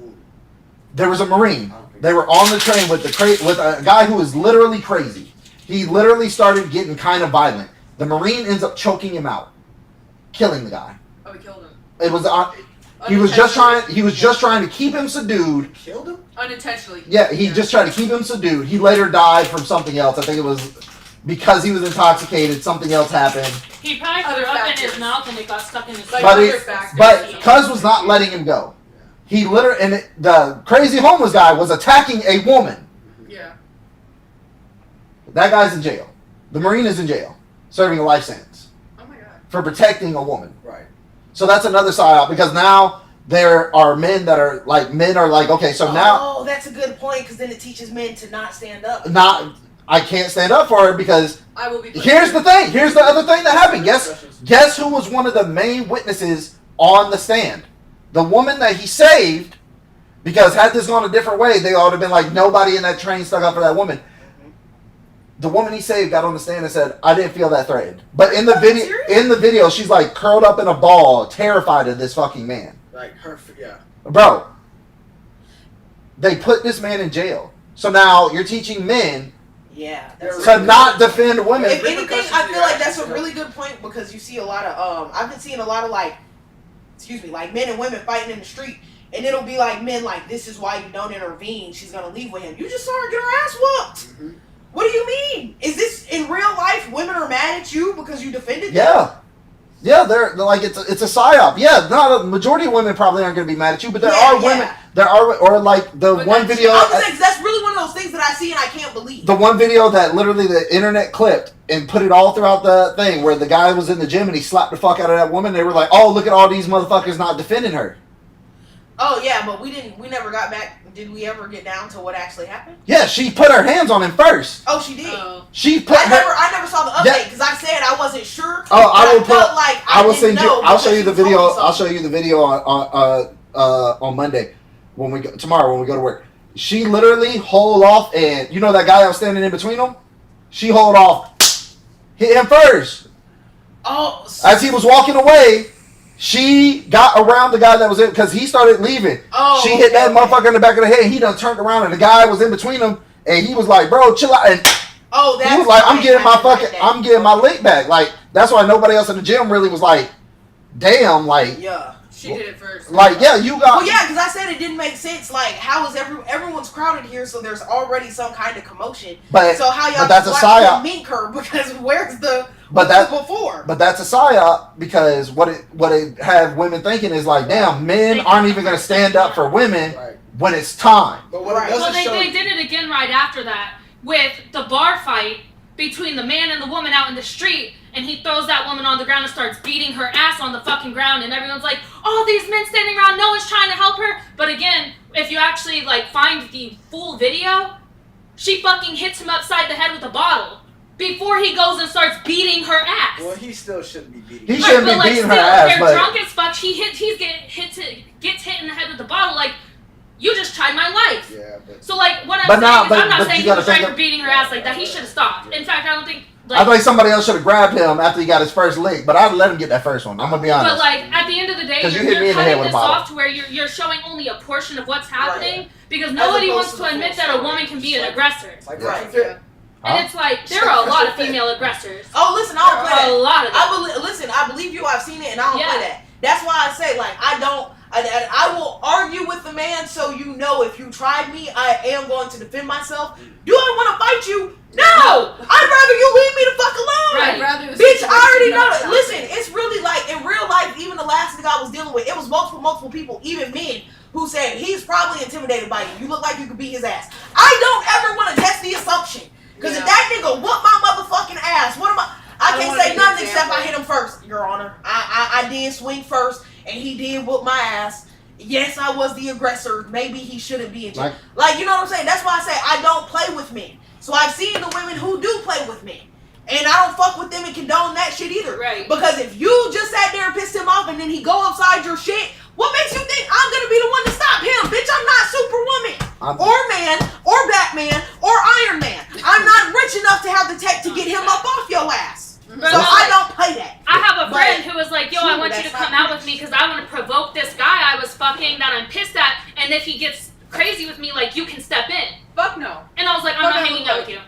There was a Marine. They were on the train with with a guy who was literally crazy. He literally started getting kind of violent. The Marine ends up choking him out, killing the guy. Oh, he killed him. It was he was just trying to keep him subdued. Killed him? Unintentionally. Yeah, he just tried to keep him subdued. He later died from something else. I think it was because he was intoxicated. Something else happened. He probably Other threw up in factors. his mouth and it got stuck in his Like, throat. But other it- factors. But Cuz was not letting him go. He literally, and the crazy homeless guy was attacking a woman. Yeah. That guy's in jail. The Marine is in jail, serving a life sentence Oh my god. for protecting a woman. Right. So that's another psyop because now there are men that are like, okay, so now Oh, that's a good point because then it teaches men to not stand up. I can't stand up for it because I will be. here's the thing. Here's the other thing that happened. Guess who was one of the main witnesses on the stand? The woman that he saved, because had this gone a different way, they ought to have been like, nobody in that train stuck up for that woman. The woman he saved got on the stand and said, "I didn't feel that threatened." But in the video, she's like curled up in a ball, terrified of this fucking man. Like her, yeah. Bro, they put this man in jail. So now you're teaching men Yeah. That's to not defend women. If anything, I feel like that's a really good point because you see a lot of I've been seeing a lot of like men and women fighting in the street, and it'll be like men like, this is why you don't intervene. She's gonna leave with him. You just saw her get her ass whooped. Mm-hmm. What do you mean? Is this in real life? Women are mad at you because you defended them? Yeah, they're like it's a psyop. Yeah, not a majority of women probably aren't going to be mad at you, but there are women. There are, or like the But one that's- video. I was like, that's really one of those things that I see and I can't believe. The one video that literally the internet clipped and put it all throughout the thing where the guy was in the gym and he slapped the fuck out of that woman. They were like, "Oh, look at all these motherfuckers not defending her." Oh yeah, but we never got back. Did we ever get down to what actually happened? Yeah, she put her hands on him first. Oh, she did. Oh. She put her. I never saw the update because I said I wasn't sure. Oh, I but will put. felt like I will didn't send you. know I'll show because you the she told me video. something. I'll show you the video on Monday when we go, tomorrow when we go to work. She literally hauled off, and you know that guy I was standing in between them. She hauled off, hit him first. Oh, As he was walking away, she got around the guy that was in because he started leaving. oh, She hit that okay. motherfucker in the back of the head. He done turned around, and the guy was in between them, and he was like, "Bro, chill out." And Oh, that's He was like, I'm right. getting I my didn't like fucking, that. I'm getting my lick back. Like, that's why nobody else in the gym really was like, damn, like, Yeah. She did it first. like, yeah, you got. Well, yeah, because I said it didn't make sense. Like, how is everyone's crowded here, so there's already some kind of commotion. But So how y'all but that's just a watch psyop. them mink her? Because where's the But that- before? But that's a psyop because what it have women thinking is like, damn, men aren't even gonna stand up for women Right. when it's time. But what Right. it Well, doesn't show they did it again right after that with the bar fight between the man and the woman out in the street, and he throws that woman on the ground and starts beating her ass on the fucking ground, and everyone's like, oh, these men standing around, no one's trying to help her. But again, if you actually like find the full video, she fucking hits him upside the head with a bottle before he goes and starts beating her ass. Well, he still shouldn't be beating. He her. shouldn't be but like beating still, her ass, they're but- drunk as fuck. Gets hit in the head with the bottle. Like, you just tried my life. Yeah, but So like what I'm But saying now- is but- I'm not but saying you he gotta was right think for of- beating her ass like that. He should have stopped. In fact, I don't think I think somebody else should have grabbed him after he got his first lick, but I'd let him get that first one. I'm gonna be honest. but like at the end of the day, 'Cause you you're, hit me in the cutting head with a this bottle. off to where you're showing only a portion of what's happening Right. because nobody opposed wants to to the admit full that a story. woman can be an Like- aggressor. it's like Right. Russian fit. Huh? And it's like there are a lot of female aggressors. Oh, listen, I don't play There are a that. lot of them. Listen, I believe you. I've seen it, and I don't Yeah. play that. That's why I say, like, I will argue with the man, so you know if you tried me, I am going to defend myself. Do I want to fight you? No! I'd rather you leave me the fuck alone. Right. I'd rather the Bitch, I already situation know not that. happen. Listen, it's really like in real life, even the last nigga I was dealing with, it was multiple people, even men, who said he's probably intimidated by you. You look like you could beat his ass. I don't ever want to test the assumption. Because if Yeah. that nigga whoop my motherfucking ass, what am I? I don't can't wanna say be nothing an except I example. hit him first, Your Honor. I did swing first, and he did whoop my ass. Yes, I was the aggressor. Maybe he shouldn't be in jail. Like, you know what I'm saying? That's why I say I don't play with men. So I've seen the women who do play with men. And I don't fuck with them and condone that shit either. Right. Because if you just sat there and pissed him off and then he go upside your shit, what makes you think I'm gonna be the one to stop him? Bitch, I'm not Superwoman. Or man, or Batman, or Iron Man. I'm not rich enough to have the tech to get him up off your ass. But So no, I don't play that. I have a But- friend who was like, yo, I True, want you to that's come not out with me because I want to provoke this guy I was fucking that I'm pissed at, and if he gets crazy with me, like, you can step in. Fuck no. And I was like, I'm What not that hanging look out like? with you.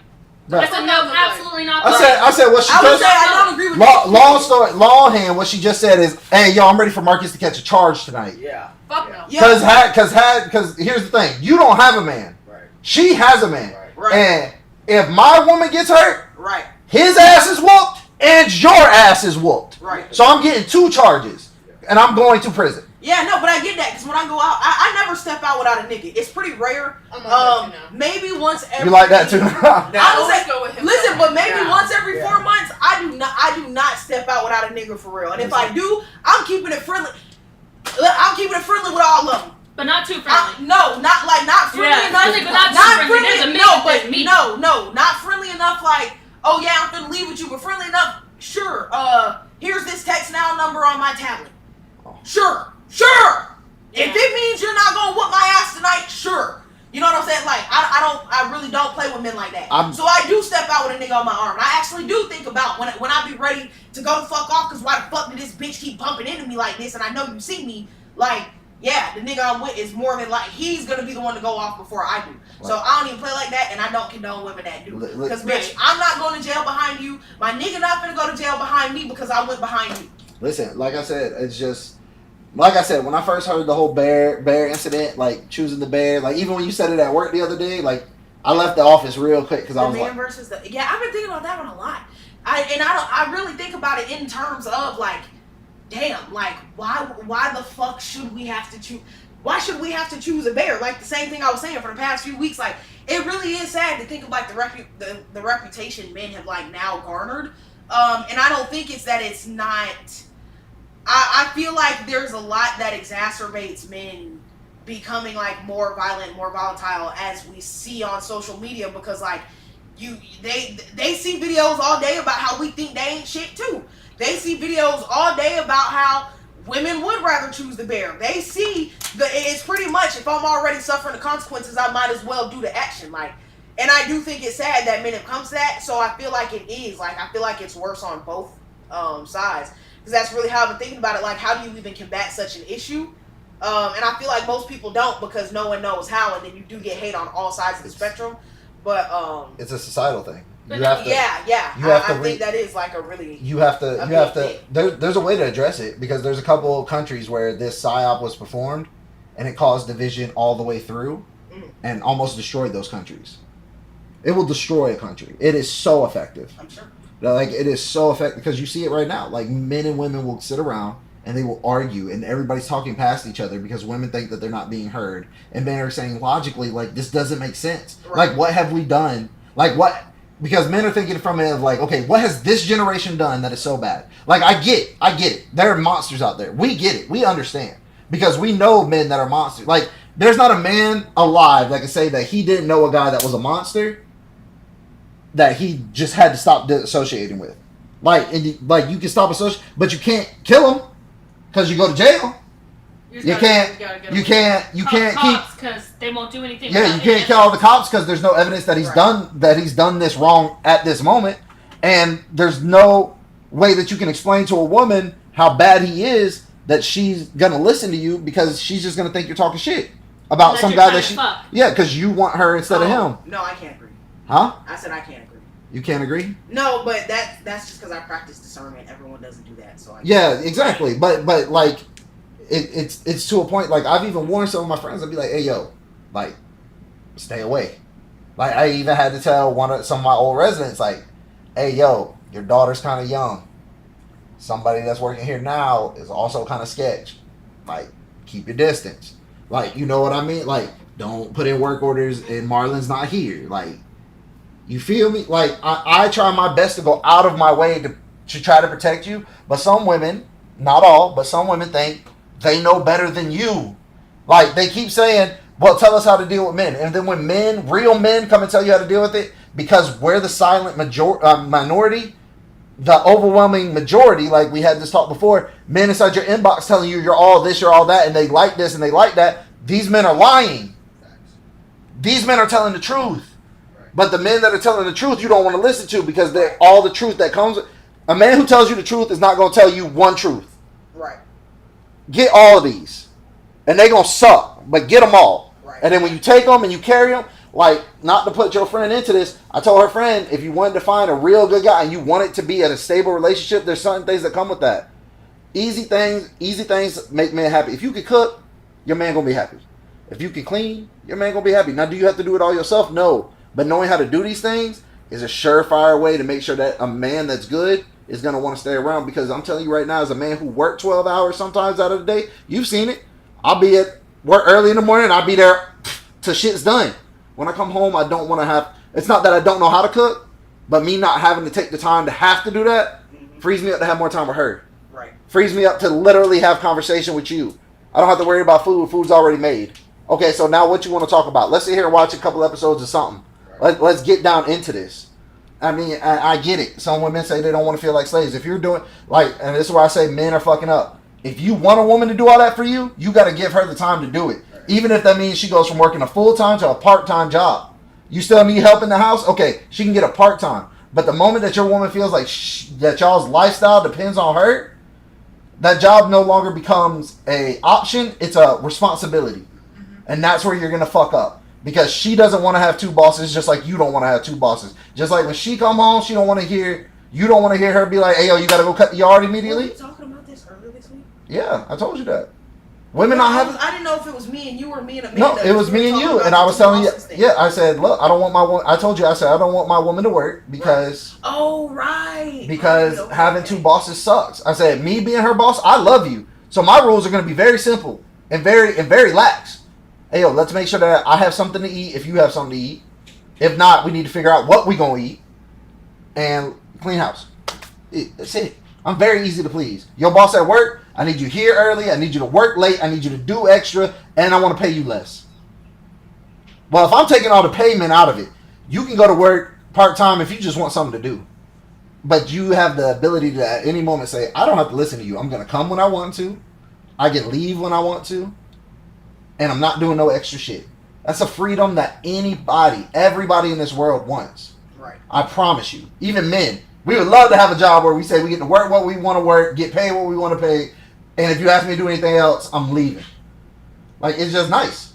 Right. I said, no, absolutely not. I said what she I would just say I don't agree with longhand. What she just said is, hey, yo, I'm ready for Marcus to catch a charge tonight. Yeah. Fuck no. Yeah. Because here's the thing, you don't have a man. Right. She has a man. Right. Right. And if my woman gets hurt, Right. his ass is whooped and your ass is whooped. Right. So I'm getting 2 charges and I'm going to prison. Yeah, no, but I get that because when I go out, I never step out without a nigga. It's pretty rare. I'm on that too now. Maybe once every. You like that too? I would Always say, go with him. listen, but maybe Yeah. once every Yeah. 4 months, I do not step out without a nigga for real. And if I do, I'm keeping it friendly. I'm keeping it friendly with all of them. But not too friendly. No, not friendly Yeah, enough. friendly, but not too not friendly. There's a friendly. mix, No, there's but meat. no, not friendly enough. Like, oh yeah, I'm finna leave with you, but friendly enough. Sure. Here's this text now number on my tablet. Sure. If it means you're not gonna whoop my ass tonight, sure. You know what I'm saying? Like, I really don't play with men like that. So I do step out with a nigga on my arm. I actually do think about when I be ready to go the fuck off, because why the fuck did this bitch keep bumping into me like this? And I know you see me, like, yeah, the nigga I'm with is more than like, he's gonna be the one to go off before I do. So I don't even play like that, and I don't condone women that do. Because, bitch, I'm not going to jail behind you. My nigga not gonna go to jail behind me because I went behind you. Listen, like I said, it's just like I said, when I first heard the whole bear incident, like choosing the bear, like even when you said it at work the other day, like I left the office real quick because I The was man like, versus the I've been thinking about that one a lot. I really think about it in terms of like, damn, like why the fuck should we have to choose? Why should we have to choose a bear? Like the same thing I was saying for the past few weeks. Like it really is sad to think of like the reputation men have like now garnered. And I don't think it's that it's not. I feel like there's a lot that exacerbates men becoming like more violent, more volatile as we see on social media, because like they see videos all day about how we think they ain't shit too. They see videos all day about how women would rather choose the bear. They see it's pretty much, if I'm already suffering the consequences, I might as well do the action. Like, and I do think it's sad that men have come to that. So I feel like it is like, I feel like it's worse on both sides. Because that's really how I've been thinking about it. Like, how do you even combat such an issue? And I feel like most people don't, because no one knows how, and then you do get hate on all sides of the spectrum. But it's a societal thing. But You have to. Yeah. You have to I think that is like a really. You have to. A You have big to. There's a way to address it because there's a couple of countries where this psyop was performed, and it caused division all the way through, and almost destroyed those countries. It will destroy a country. It is so effective. I'm sure. Like it is so effective because you see it right now. Like men and women will sit around and they will argue, and everybody's talking past each other because women think that they're not being heard, and men are saying logically, like this doesn't make sense. Right. Like what have we done? Like what? Because men are thinking from it of like, okay, what has this generation done that is so bad? Like I get it. There are monsters out there. We get it. We understand because we know men that are monsters. Like there's not a man alive that can say that he didn't know a guy that was a monster that he just had to stop associating with. Like you can stop associating, but you can't kill him because you go to jail. You can't keep. Because they won't do anything. Yeah, you can't kill all the cops because there's no evidence that he's done this wrong at this moment, and there's no way that you can explain to a woman how bad he is that she's gonna listen to you because she's just gonna think you're talking shit about some guy that she. Yeah, because you want her instead of him. No, I can't agree. Huh? I said I can't agree. You can't agree? No, but that's just because I practice discernment. Everyone doesn't do that, so. Yeah, exactly. But like. It's to a point, like, I've even warned some of my friends, I'd be like, hey, yo, like, stay away. Like, I even had to tell some of my old residents, like, hey, yo, your daughter's kind of young. Somebody that's working here now is also kind of sketch. Like, keep your distance. Like, you know what I mean? Like, don't put in work orders and Marlon's not here. Like, you feel me? Like, I try my best to go out of my way to try to protect you, but some women, not all, but some women think they know better than you. Like, they keep saying, well, tell us how to deal with men. And then when real men come and tell you how to deal with it, because we're the silent minority, the overwhelming majority, like we had this talk before, men inside your inbox telling you you're all this, you're all that, and they like this and they like that, these men are lying. These men are telling the truth. But the men that are telling the truth, you don't want to listen to because they're all the truth that comes. A man who tells you the truth is not going to tell you one truth. Right. Get all of these. And they going to suck. But get them all. Right. And then when you take them and you carry them, like, not to put your friend into this, I told her friend, if you wanted to find a real good guy and you want it to be at a stable relationship, there's certain things that come with that. Easy things make men happy. If you can cook, your man going to be happy. If you can clean, your man going to be happy. Now, do you have to do it all yourself? No. But knowing how to do these things is a surefire way to make sure that a man that's good is going to want to stay around, because I'm telling you right now, as a man who worked 12 hours sometimes out of the day, you've seen it. I'll be at work early in the morning. I'll be there till shit's done. When I come home, I don't want to have, it's not that I don't know how to cook, but me not having to take the time to have to do that frees me up to have more time with her. Right. Frees me up to literally have conversation with you. I don't have to worry about food. Food's already made. Okay, so now what you want to talk about? Let's sit here and watch a couple episodes of something. Let's get down into this. I mean, I get it. Some women say they don't want to feel like slaves. If you're doing, like, and this is where I say men are fucking up. If you want a woman to do all that for you, you got to give her the time to do it. Right. Even if that means she goes from working a full-time to a part-time job. You still need help in the house? Okay, she can get a part-time. But the moment that your woman feels like that y'all's lifestyle depends on her, that job no longer becomes a option. It's a responsibility. And that's where you're going to fuck up. Because she doesn't want to have two bosses, just like you don't want to have two bosses. Just like when she come home, you don't want to hear her be like, hey, yo, you got to go cut the yard immediately. Were we talking about this earlier this week? Yeah, I told you that. Women not having... I didn't know if it was me and you or me and Amanda. No, it was me and you. And I was telling you... Yeah, I said, look, I don't want my woman... I told you, I said, I don't want my woman to work because... Right. Oh, right. Because having two bosses sucks. I said, me being her boss, I love you. So my rules are going to be very simple and very lax. Hey, yo, let's make sure that I have something to eat if you have something to eat. If not, we need to figure out what we going to eat. And clean house. That's it. I'm very easy to please. Your boss at work, I need you here early. I need you to work late. I need you to do extra. And I want to pay you less. Well, if I'm taking all the payment out of it, you can go to work part-time if you just want something to do. But you have the ability to at any moment say, I don't have to listen to you. I'm going to come when I want to. I can leave when I want to. And I'm not doing no extra shit. That's a freedom that everybody in this world wants. Right. I promise you. Even men. We would love to have a job where we say we get to work what we want to work, get paid what we want to pay, and if you ask me to do anything else, I'm leaving. Like, it's just nice.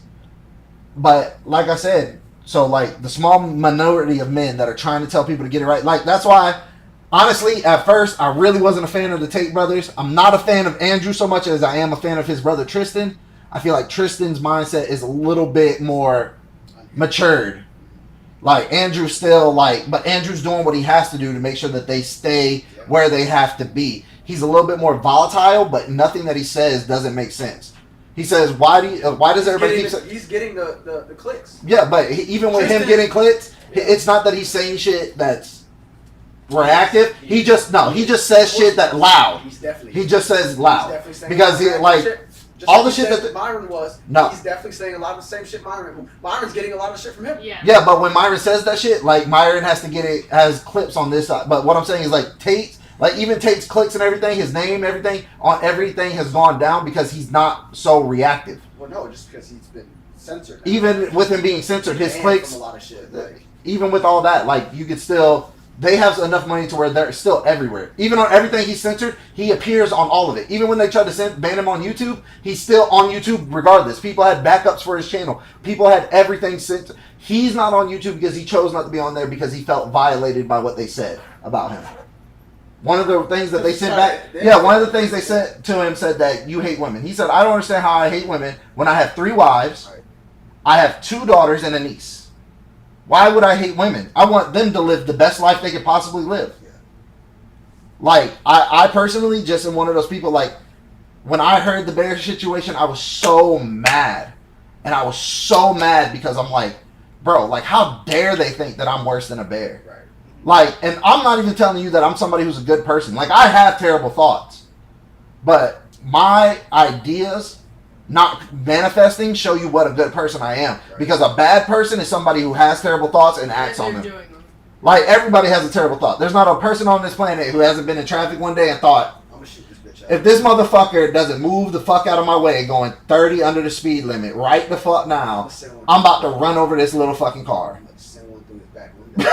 But, like I said, So like the small minority of men that are trying to tell people to get it right. Like that's why, honestly, at first I really wasn't a fan of the Tate brothers. I'm not a fan of Andrew so much as I am a fan of his brother Tristan. I feel like Tristan's mindset is a little bit more matured. Like Andrew's still like, but Andrew's doing what he has to do to make sure that they stay where they have to be. He's a little bit more volatile, but nothing that he says doesn't make sense. He says, "Why does everybody keep saying?" He's getting the clicks. Yeah, but even with him getting clicks, it's not that he's saying shit that's reactive. He just says shit that loud. He's definitely. He just says loud He's definitely saying because he like. shit. Just all like the shit said that Myron was, no. He's definitely saying a lot of the same shit Myron's getting a lot of shit from him. Yeah, but when Myron says that shit, like Myron has to get it as clips on this side. But what I'm saying is like Tate's, like even Tate's clicks and everything, his name, everything has gone down because he's not so reactive. Well, no, just because he's been censored. Even with him being censored, his clicks, from a lot of shit. Like, even with all that, like you could still. They have enough money to where they're still everywhere. Even on everything he's censored, he appears on all of it. Even when they tried to ban him on YouTube, he's still on YouTube regardless. People had backups for his channel. People had everything censored. He's not on YouTube because he chose not to be on there because he felt violated by what they said about him. One of the things that they sent back, one of the things they sent to him said that you hate women. He said, I don't understand how I hate women when I have 3 wives, I have 2 daughters and a niece. Why would I hate women? I want them to live the best life they could possibly live. Yeah. Like, I personally just am one of those people, like, when I heard the bear situation, I was so mad. And I was so mad because I'm like, bro, like, how dare they think that I'm worse than a bear? right. Like, and I'm not even telling you that I'm somebody who's a good person. Like, I have terrible thoughts. But my ideas not manifesting show you what a good person I am. Right. Because a bad person is somebody who has terrible thoughts and acts on them. Doing them. Like, everybody has a terrible thought. There's not a person on this planet who hasn't been in traffic one day and thought, I'm gonna shoot this bitch out. if this motherfucker doesn't move the fuck out of my way going 30 under the speed limit right the fuck now, I'm about to run over this little fucking car. I'm gonna send one through his back window.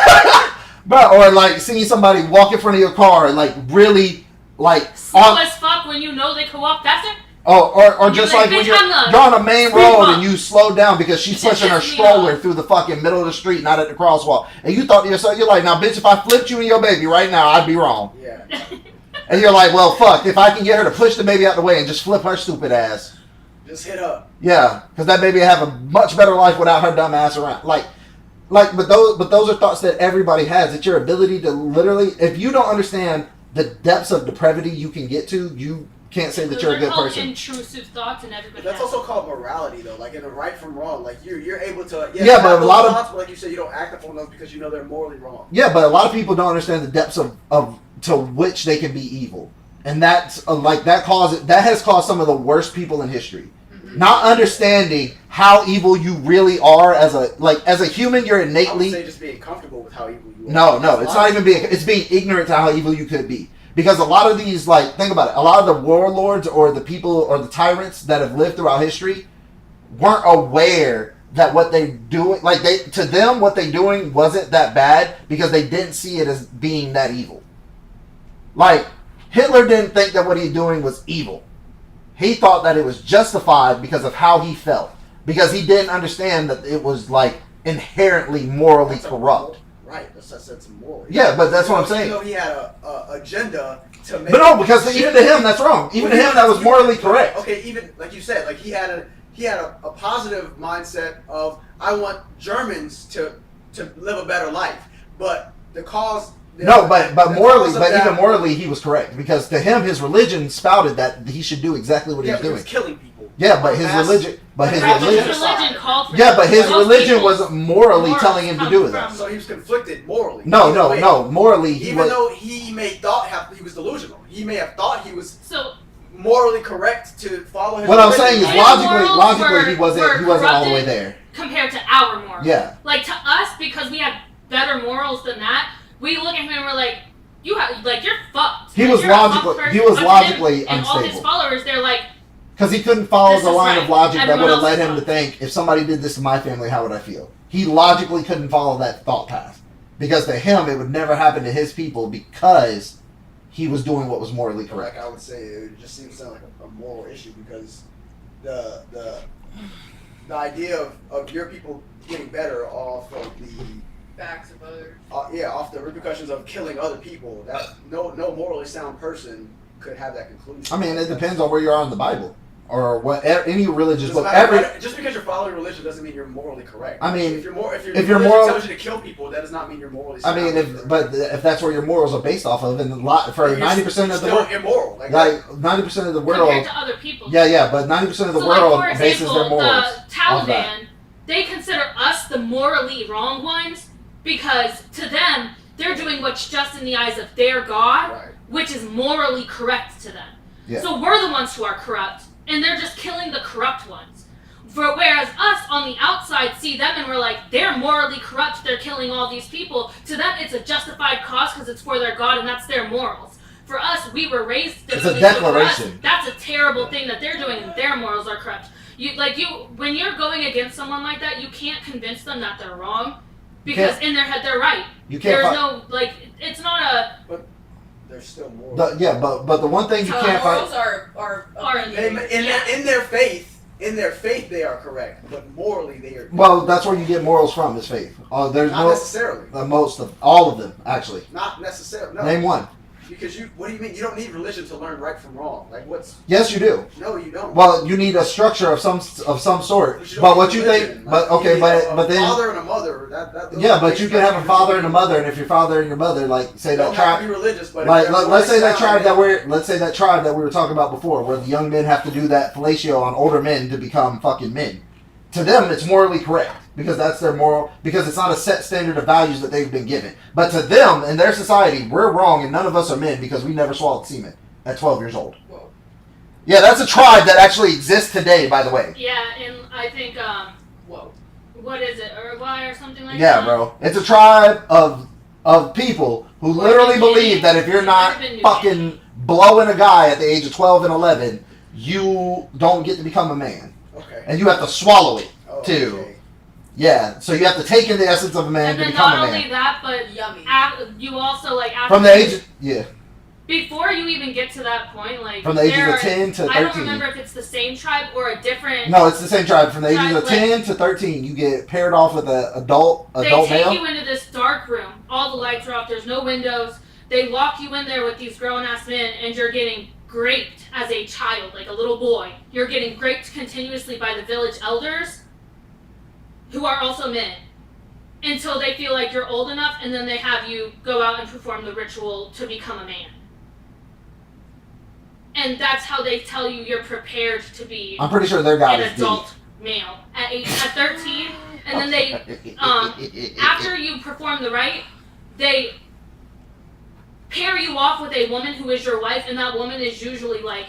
But, or like seeing somebody walk in front of your car and like really like slow as fuck when you know they could walk faster. Oh, or just like, when bitch, you're on a main road bump. and you slow down because she's pushing her stroller through the fucking middle of the street, not at the crosswalk. And you thought to yourself, you're like, now bitch, if I flipped you and your baby right now, I'd be wrong. Yeah. And you're like, well, fuck, if I can get her to push the baby out the way and just flip her stupid ass. Just hit up. Yeah, because that baby would have a much better life without her dumb ass around. But those are thoughts that everybody has. It's your ability to literally, if you don't understand the depths of depravity you can get to, you can't say that you're a good person. Intrusive thoughts, and everybody. That's also called morality, though. Like in a right from wrong, like you're able to. Yeah, but a lot of thoughts, but like you said, you don't act upon those because you know they're morally wrong. Yeah, but a lot of people don't understand the depths of to which they can be evil, and that's that has caused some of the worst people in history. Mm-hmm. Not understanding how evil you really are as a human, you're innately. I would say just being comfortable with how evil you are. No, it's not even it's being ignorant to how evil you could be. Because a lot of these, like, think about it, a lot of the warlords or the people or the tyrants that have lived throughout history weren't aware that what they doing, like, to them, what they doing wasn't that bad because they didn't see it as being that evil. Like, Hitler didn't think that what he was doing was evil. He thought that it was justified because of how he felt. Because he didn't understand that it was, like, inherently morally corrupt. Right, that's moral. Yeah, but that's what I'm saying. You know, he had a agenda to make. But no, because even to him, that's wrong. Even to him, that was morally correct. Okay, even like you said, like he had a positive mindset of I want Germans to live a better life, but the cause. Even morally, he was correct because to him, his religion spouted that he should do exactly what he was doing. He was killing people. Yeah, but his religion, called for yeah, but his religion wasn't morally telling him to do that. So he was conflicted morally. No, morally Though he may he was delusional. He may have thought he was morally correct to follow his. What religion. I'm saying is logically he wasn't all the way there compared to our morals. Yeah, like to us because we have better morals than that. We look at him and we're like, you're fucked. He was logically and unstable. all his followers, they're like. Because he couldn't follow the line of logic that would have led him to think, if somebody did this to my family, how would I feel? He logically couldn't follow that thought path. Because to him, it would never happen to his people because he was doing what was morally correct. Like I would say, it just seems to sound like a moral issue because the idea of your people getting better off of the Backs of others. off the repercussions of killing other people. That no morally sound person could have that conclusion. I mean, it depends on where you are in the Bible or what any religious book. Just because you're following religion doesn't mean you're morally correct. I mean, if your if religion you're moral, tells you to kill people, that does not mean you're morally I sound. mean, if that's where your morals are based off of, and a lot for 90% of the world, immoral. like 90% of the world, compared to other people. yeah, but 90% of the So, world like, for bases example, their morals the off that. Taliban, they consider us the morally wrong ones because to them, they're doing what's just in the eyes of their God, Right. which is morally correct to them. Yeah. So we're the ones who are corrupt, and they're just killing the corrupt ones. Whereas us on the outside see them and we're like, they're morally corrupt, they're killing all these people. To them, it's a justified cause because it's for their God and that's their morals. For us, we were raised differently. It's a so for us, declaration. that's a terrible thing that they're doing and their morals are corrupt. When you're going against someone like that, you can't convince them that they're wrong because in their head they're right. You can't. It's not a. There's still more. But the one thing you can't morals fight. are In their faith, they are correct, but morally they are. Well, that's where you get morals from is faith. There's Not necessarily. All of them actually. Not necessarily. No. Name one. Because what do you mean? You don't need religion to learn right from wrong. Like what's? Yes, you do. No, you don't. Well, you need a structure of some sort. But you don't But need what you religion. think? Like, But okay, you need but a then. father and a mother. That Yeah, but you can have a father and a mother, and if your father and your mother, like say don't that have to tribe, be religious, but like if they're let's say that sound, tribe that we were talking about before, where the young men have to do that fellatio on older men to become fucking men. To them, it's morally correct because that's their moral. Because it's not a set standard of values that they've been given. But to them, in their society, we're wrong, and none of us are men because we never swallowed semen at 12 years old. Whoa. Yeah, that's a tribe that actually exists today, by the way. Yeah, and I think Whoa. what is it, Uruguay or something like Yeah, that? bro. It's a tribe of people who literally believe that if you're not fucking blowing a guy at the age of 12 and 11, you don't get to become a man. Okay. And you have to swallow it, too. Okay. Yeah, so you have to take in the essence of a man And to then become not a only man. that, but Yummy. you also after From the age of, yeah, before you even get to that point, from the ages of 10 to 13. I don't remember if it's the same tribe or a different. No, it's the same tribe. From the ages of Tribe, 10 to 13, you get paired off with an adult They take male. you into this dark room. All the lights are off. There's no windows. They lock you in there with these grown-ass men, and you're getting raped as a child, like a little boy. You're getting raped continuously by the village elders, who are also men, until they feel like you're old enough, and then they have you go out and perform the ritual to become a man. And that's how they tell you you're prepared to be I'm pretty sure their God an is adult male at 13, and then they after you perform the rite, they pair you off with a woman who is your wife, and that woman is usually like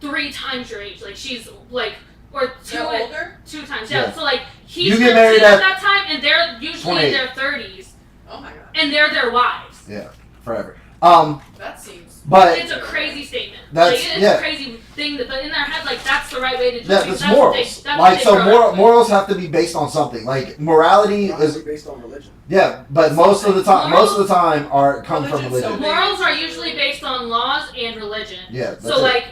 3 times your age. Like she's like or They're older? 2 times. Yeah. Yeah. So like You he's get married 13 at at that time, and they're usually in 28. their 30s, Oh my god. and they're their wives. Yeah, forever. That seems. But It's a crazy statement. That's- like, it's yeah. a crazy thing, but in their head, like that's the right way to do yeah, it. that's That's what morals. they- that's Like what so, they grow up with. morals have to be based on something. Like morality Not is really based on religion. yeah, but most of the time are come from Religion's so religion. big. Morals are usually based on laws and religion. Yeah, that's So it. like,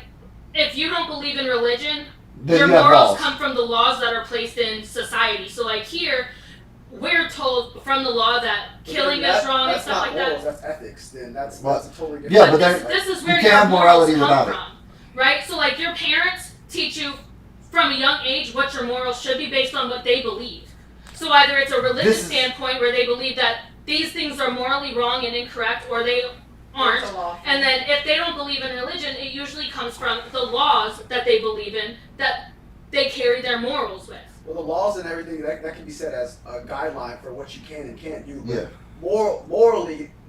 if you don't believe in religion, Then your you have morals laws. come from the laws that are placed in society. So like here, we're told from the law that But killing then is wrong and that's stuff not like that. morals, that's ethics. Then that's Well, a totally different. yeah, but this is where you your can't have morals morality come without it. from, right? So like your parents teach you from a young age what your morals should be based on what they believe. So either it's a religious This is- standpoint where they believe that these things are morally wrong and incorrect, or they aren't. It's a law. And then if they don't believe in religion, it usually comes from the laws that they believe in that they carry their morals with. Well, the laws and everything that can be set as a guideline for what you can and can't do. But Yeah.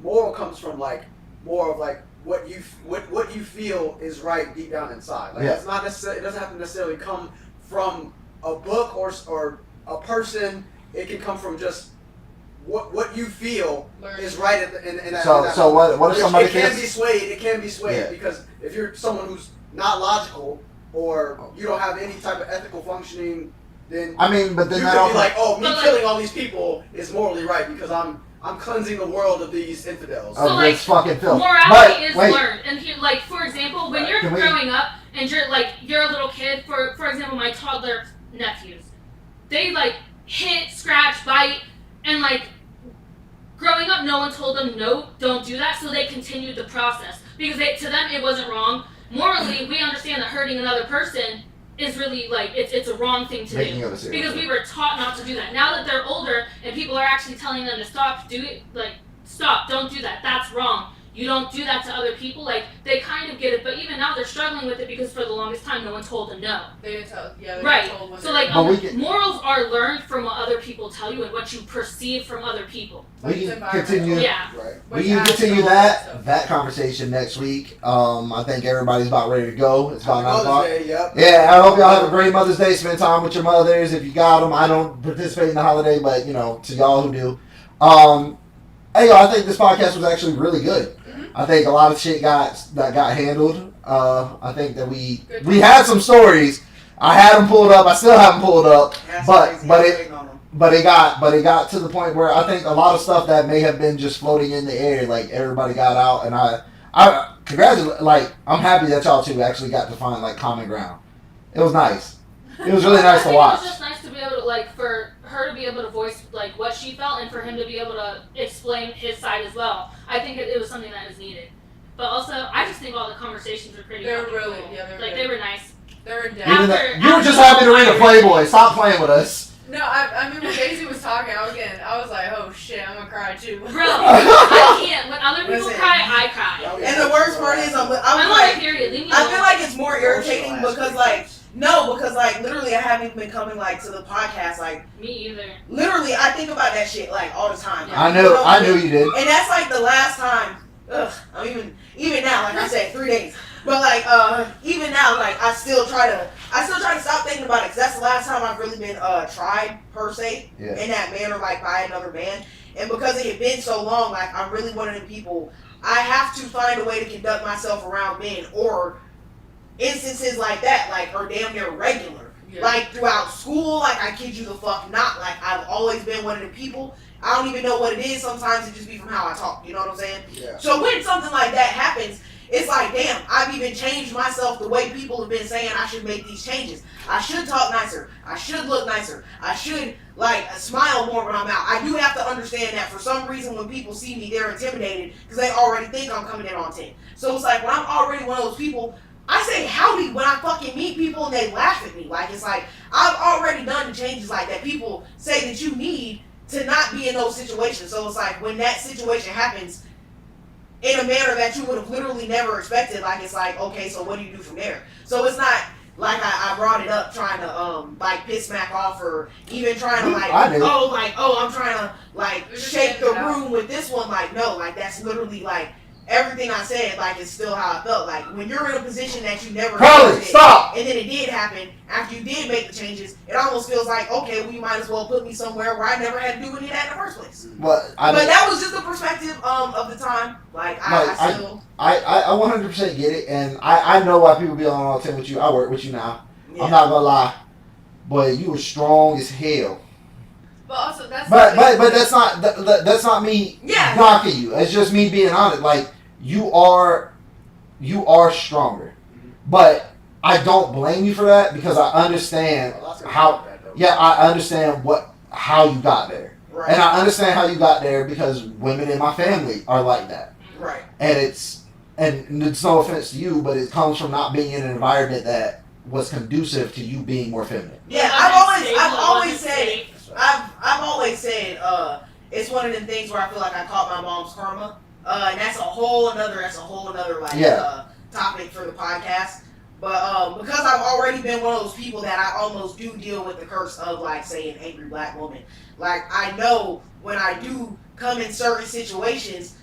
moral comes from like more of like what you feel is right deep down inside. Like Yeah. it's not necessarily. It doesn't have to necessarily come from a book or a person. It can come from just what you feel Learn. is right at the, in that. So- in that so what moment. if somebody it can thinks- be swayed. It can be swayed Yeah. because if you're someone who's not logical or you don't have any type of ethical functioning, then I mean, but then you that could also be like, oh, me But, like- killing all these people is morally right because I'm cleansing the world of these infidels. of So, like, this fucking film. Morality But is wait, learned, and here, like for example, when Right. you're Can we- growing up and you're a little kid. For example, my toddler nephews, they like hit, scratch, bite, and like growing up, no one told them no, don't do that, so they continued the process because to them it wasn't wrong. Morally, we understand that hurting another person is really like it's a wrong thing to Making do it a serious because thing. we were taught not to do that. Now that they're older and people are actually telling them to stop, stop, don't do that. That's wrong. You don't do that to other people. Like they kind of get it, but even now they're struggling with it because for the longest time no one told them no. They didn't tell. Yeah, they Right. told when So they- like morals are learned from what other people tell you and what you perceive from other people. We can continue. Yeah. Right. We can continue that conversation next week. I think everybody's about ready to go. It's about 9 o'clock. Mother's Day, yep. Yeah, I hope y'all have a great Mother's Day. Spend time with your mothers if you got them. I don't participate in the holiday, but to y'all who do. Hey, y'all, I think this podcast was actually really good. I think a lot of shit got handled. I think that we had some stories. I had them pulled up. I still have them pulled up. That's But- crazy. but I'm it- waiting on them. But it got to the point where I think a lot of stuff that may have been just floating in the air, like everybody got out, and I congratulate. Like I'm happy that y'all two actually got to find like common ground. It was nice. It was really nice to I watch. think it was just nice to be able to for her to be able to voice like what she felt and for him to be able to explain his side as well. I think it was something that is needed. But also, I just think all the conversations were pretty. They were fucking really- cool. yeah, they were like good. they were nice. They're in Even depth. that, you were just happy to read a Playboy. Stop playing with us. No, I mean when Daisy was talking, I was like, oh shit, I'm gonna cry too. Bro, I can't. When other people Listen. cry, I cry. And the worst part is, I'm I'm on a like, period. Leave me I alone. feel like it's more irritating because like literally I haven't even been coming like to the podcast like Me either. literally I think about that shit like all the time. Like, I knew you did. And that's like the last time. I'm even now, like I said, 3 days. But like even now, like I still try to stop thinking about it because that's the last time I've really been tried per se Yeah. in that manner, like by another man. And because it had been so long, like I'm really one of them people. I have to find a way to conduct myself around men or instances like that, like are damn near regular. Yeah. Like throughout school, like I kid you the fuck not. Like I've always been one of the people. I don't even know what it is. Sometimes it just be from how I talk. You know what I'm saying? Yeah. So when something like that happens, it's like, damn, I've even changed myself the way people have been saying I should make these changes. I should talk nicer. I should look nicer. I should like smile more when I'm out. I do have to understand that for some reason when people see me, they're intimidated because they already think I'm coming in on 10. So it's like when I'm already one of those people, I say howdy when I fucking meet people and they laugh at me. Like it's like I've already done the changes like that people say that you need to not be in those situations. So it's like when that situation happens in a manner that you would have literally never expected, like it's like, okay, so what do you do from there? So it's not like I brought it up trying to like piss Mac off or even trying to I knew. I'm trying to like You're just shake the getting it out. room with this one. Like no, like that's literally like everything I said, like it's still how I felt. Like when you're in a position that you never Carly, expected, stop. and then it did happen after you did make the changes, it almost feels like, okay, well you might as well put me somewhere where I never had to do any of that in the first place. But But that was just the perspective of the time. Like I still I 100% get it, and I know why people be on all 10 with you. I work with you now. yeah. I'm not gonna lie, but you were strong as hell. But also that's But that's not me Yeah. knocking you. It's just me being honest. Like you are stronger, but I don't blame you for that because I understand how. Yeah, I understand how you got there, Right. and I understand how you got there because women in my family are like that, Right. and it's no offense to you, but it comes from not being in an environment that was conducive to you being more feminine. Yeah, It I've wasn't always safe, said it wasn't safe. I've always said it's one of them things where I feel like I caught my mom's karma. And that's a whole another like Yeah. topic for the podcast. But because I've already been one of those people that I almost do deal with the curse of like say an angry black woman. Like I know when I do come in certain situations,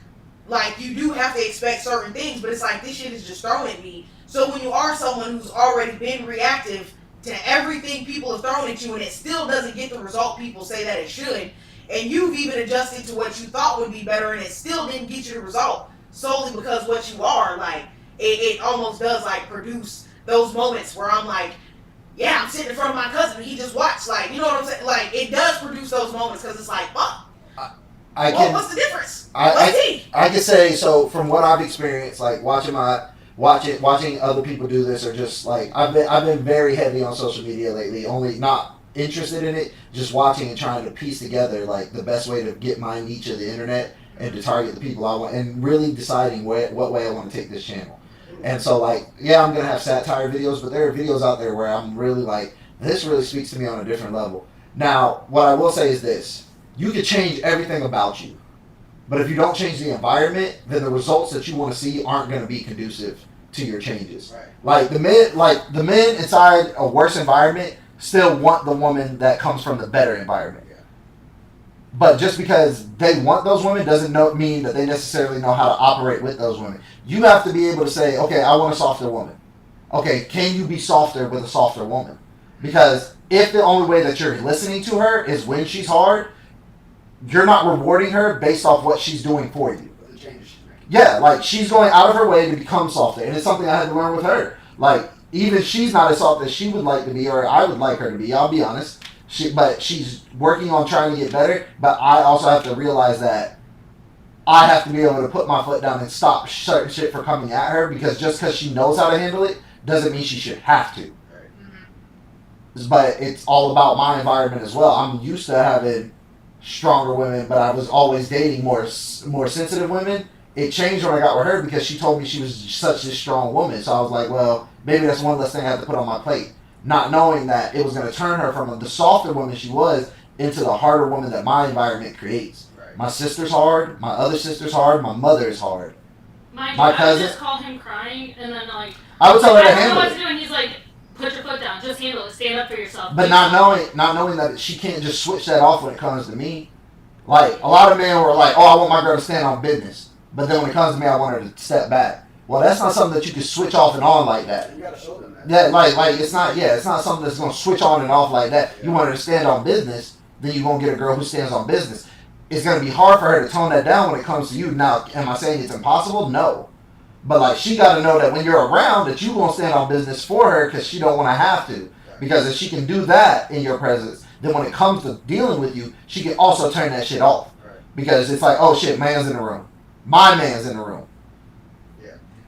like you do have to expect certain things, but it's like this shit is just thrown at me. So when you are someone who's already been reactive to everything people have thrown at you and it still doesn't get the result people say that it should, and you've even adjusted to what you thought would be better and it still didn't get you the result solely because what you are, like, it almost does, like, produce those moments where I'm like, yeah, I'm sitting in front of my cousin, he just watched, like, you know what I'm saying? Like, it does produce those moments because it's like, fuck, what's the difference? What's he? I can say so from what I've experienced, like watching other people do this, or just like I've been very heavy on social media lately. Only not interested in it, just watching and trying to piece together like the best way to get my niche of the internet and to target the people I want, and really deciding what way I want to take this channel. And so like, yeah, I'm gonna have satire videos, but there are videos out there where I'm really like, this really speaks to me on a different level. Now, what I will say is this: you can change everything about you, but if you don't change the environment, then the results that you want to see aren't going to be conducive to your changes. Right. Like the men inside a worse environment still want the woman that comes from the better environment. Yeah. But just because they want those women doesn't mean that they necessarily know how to operate with those women. You have to be able to say, okay, I want a softer woman. Okay, can you be softer with a softer woman? Because if the only way that you're listening to her is when she's hard, you're not rewarding her based off what she's doing for you. The changes she's making. Yeah, like she's going out of her way to become softer, and it's something I had to learn with her. Like even she's not as soft as she would like to be, or I would like her to be. I'll be honest. But she's working on trying to get better. But I also have to realize that I have to be able to put my foot down and stop certain shit from coming at her, because just because she knows how to handle it doesn't mean she should have to. But it's all about my environment as well. I'm used to having stronger women, but I was always dating more sensitive women. It changed when I got with her because she told me she was such a strong woman. So I was like, well, maybe that's one less thing I have to put on my plate. Not knowing that it was going to turn her from the softer woman she was into the harder woman that my environment creates. Right. My sister's hard. My other sister's hard. My mother is hard. My My I cousin- would just call him crying, and then like I would tell her to I don't know handle what it. to do, and he's like, put your foot down, just handle it, stand up for yourself. But not knowing that she can't just switch that off when it comes to me. Like, a lot of men were like, oh, I want my girl to stand on business. But then when it comes to me, I want her to step back. Well, that's not something that you can switch off and on like that. You gotta show them that. That like it's not something that's gonna switch on and off like that. You want her to stand on business, then you're gonna get a girl who stands on business. It's gonna be hard for her to tone that down when it comes to you. Now, am I saying it's impossible? No. But like, she gotta know that when you're around, that you gonna stand on business for her, because she don't wanna have to. Because if she can do that in your presence, then when it comes to dealing with you, she can also turn that shit off. Right. Because it's like, oh shit, man's in the room. My man's in the room.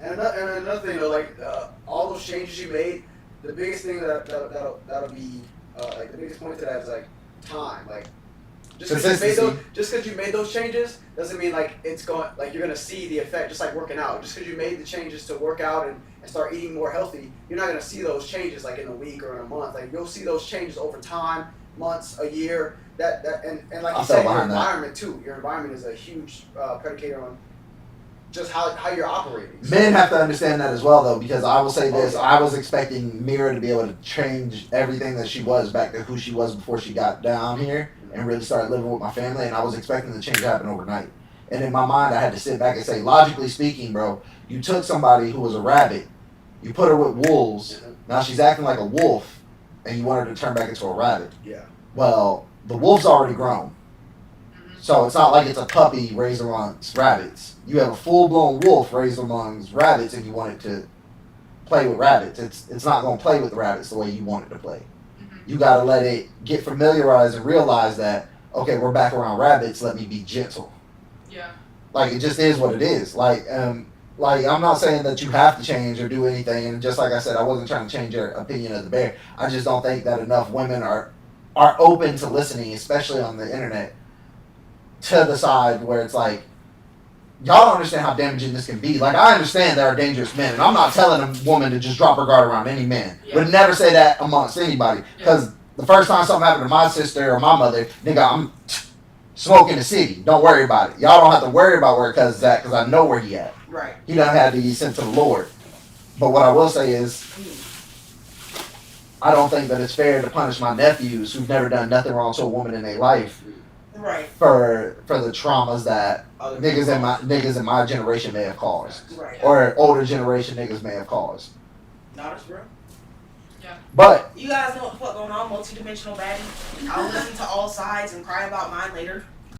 And another thing though, like all those changes you made, the biggest thing that'll be like the biggest point to that is like time. Like just because you made those changes doesn't mean like it's going like you're gonna see the effect. Just like working out, just because you made the changes to work out and start eating more healthy, you're not gonna see those changes like in a week or in a month. Like you'll see those changes over time, months, a year. And like you said, your environment too. Your environment is a huge predicator on just how you're operating. Men have to understand that as well, though, because I will say this: I was expecting Mira to be able to change everything that she was back to who she was before she got down here and really started living with my family, and I was expecting the change to happen overnight. And in my mind, I had to sit back and say, logically speaking, bro, you took somebody who was a rabbit, you put her with wolves, now she's acting like a wolf, and you want her to turn back into a rabbit. Yeah. Well, the wolf's already grown. So it's not like it's a puppy raised amongst rabbits. You have a full-blown wolf raised amongst rabbits, and you want it to play with rabbits. It's not going to play with the rabbits the way you want it to play. You got to let it get familiarized and realize that, okay, we're back around rabbits, let me be gentle. Yeah. Like, it just is what it is. Like, I'm not saying that you have to change or do anything, and just like I said, I wasn't trying to change your opinion of the bear. I just don't think that enough women are open to listening, especially on the internet, to the side where it's like, y'all don't understand how damaging this can be. Like, I understand there are dangerous men, and I'm not telling a woman to just drop her guard around any man. Yeah. Would never say that amongst anybody. Because the first time something happened to my sister or my mother, nigga, I'm smoking the city. Don't worry about it. Y'all don't have to worry about where cuz is at, because I know where he at. Right. He done had to be sent to the Lord. But what I will say is, I don't think that it's fair to punish my nephews who've never done nothing wrong to a woman in their life Right. for the traumas that Other niggas in my generation may have caused, Right. or older generation niggas may have caused. Not as real. But You guys know what the fuck going on, multi-dimensional baddie. I'll listen to all sides and cry about mine later.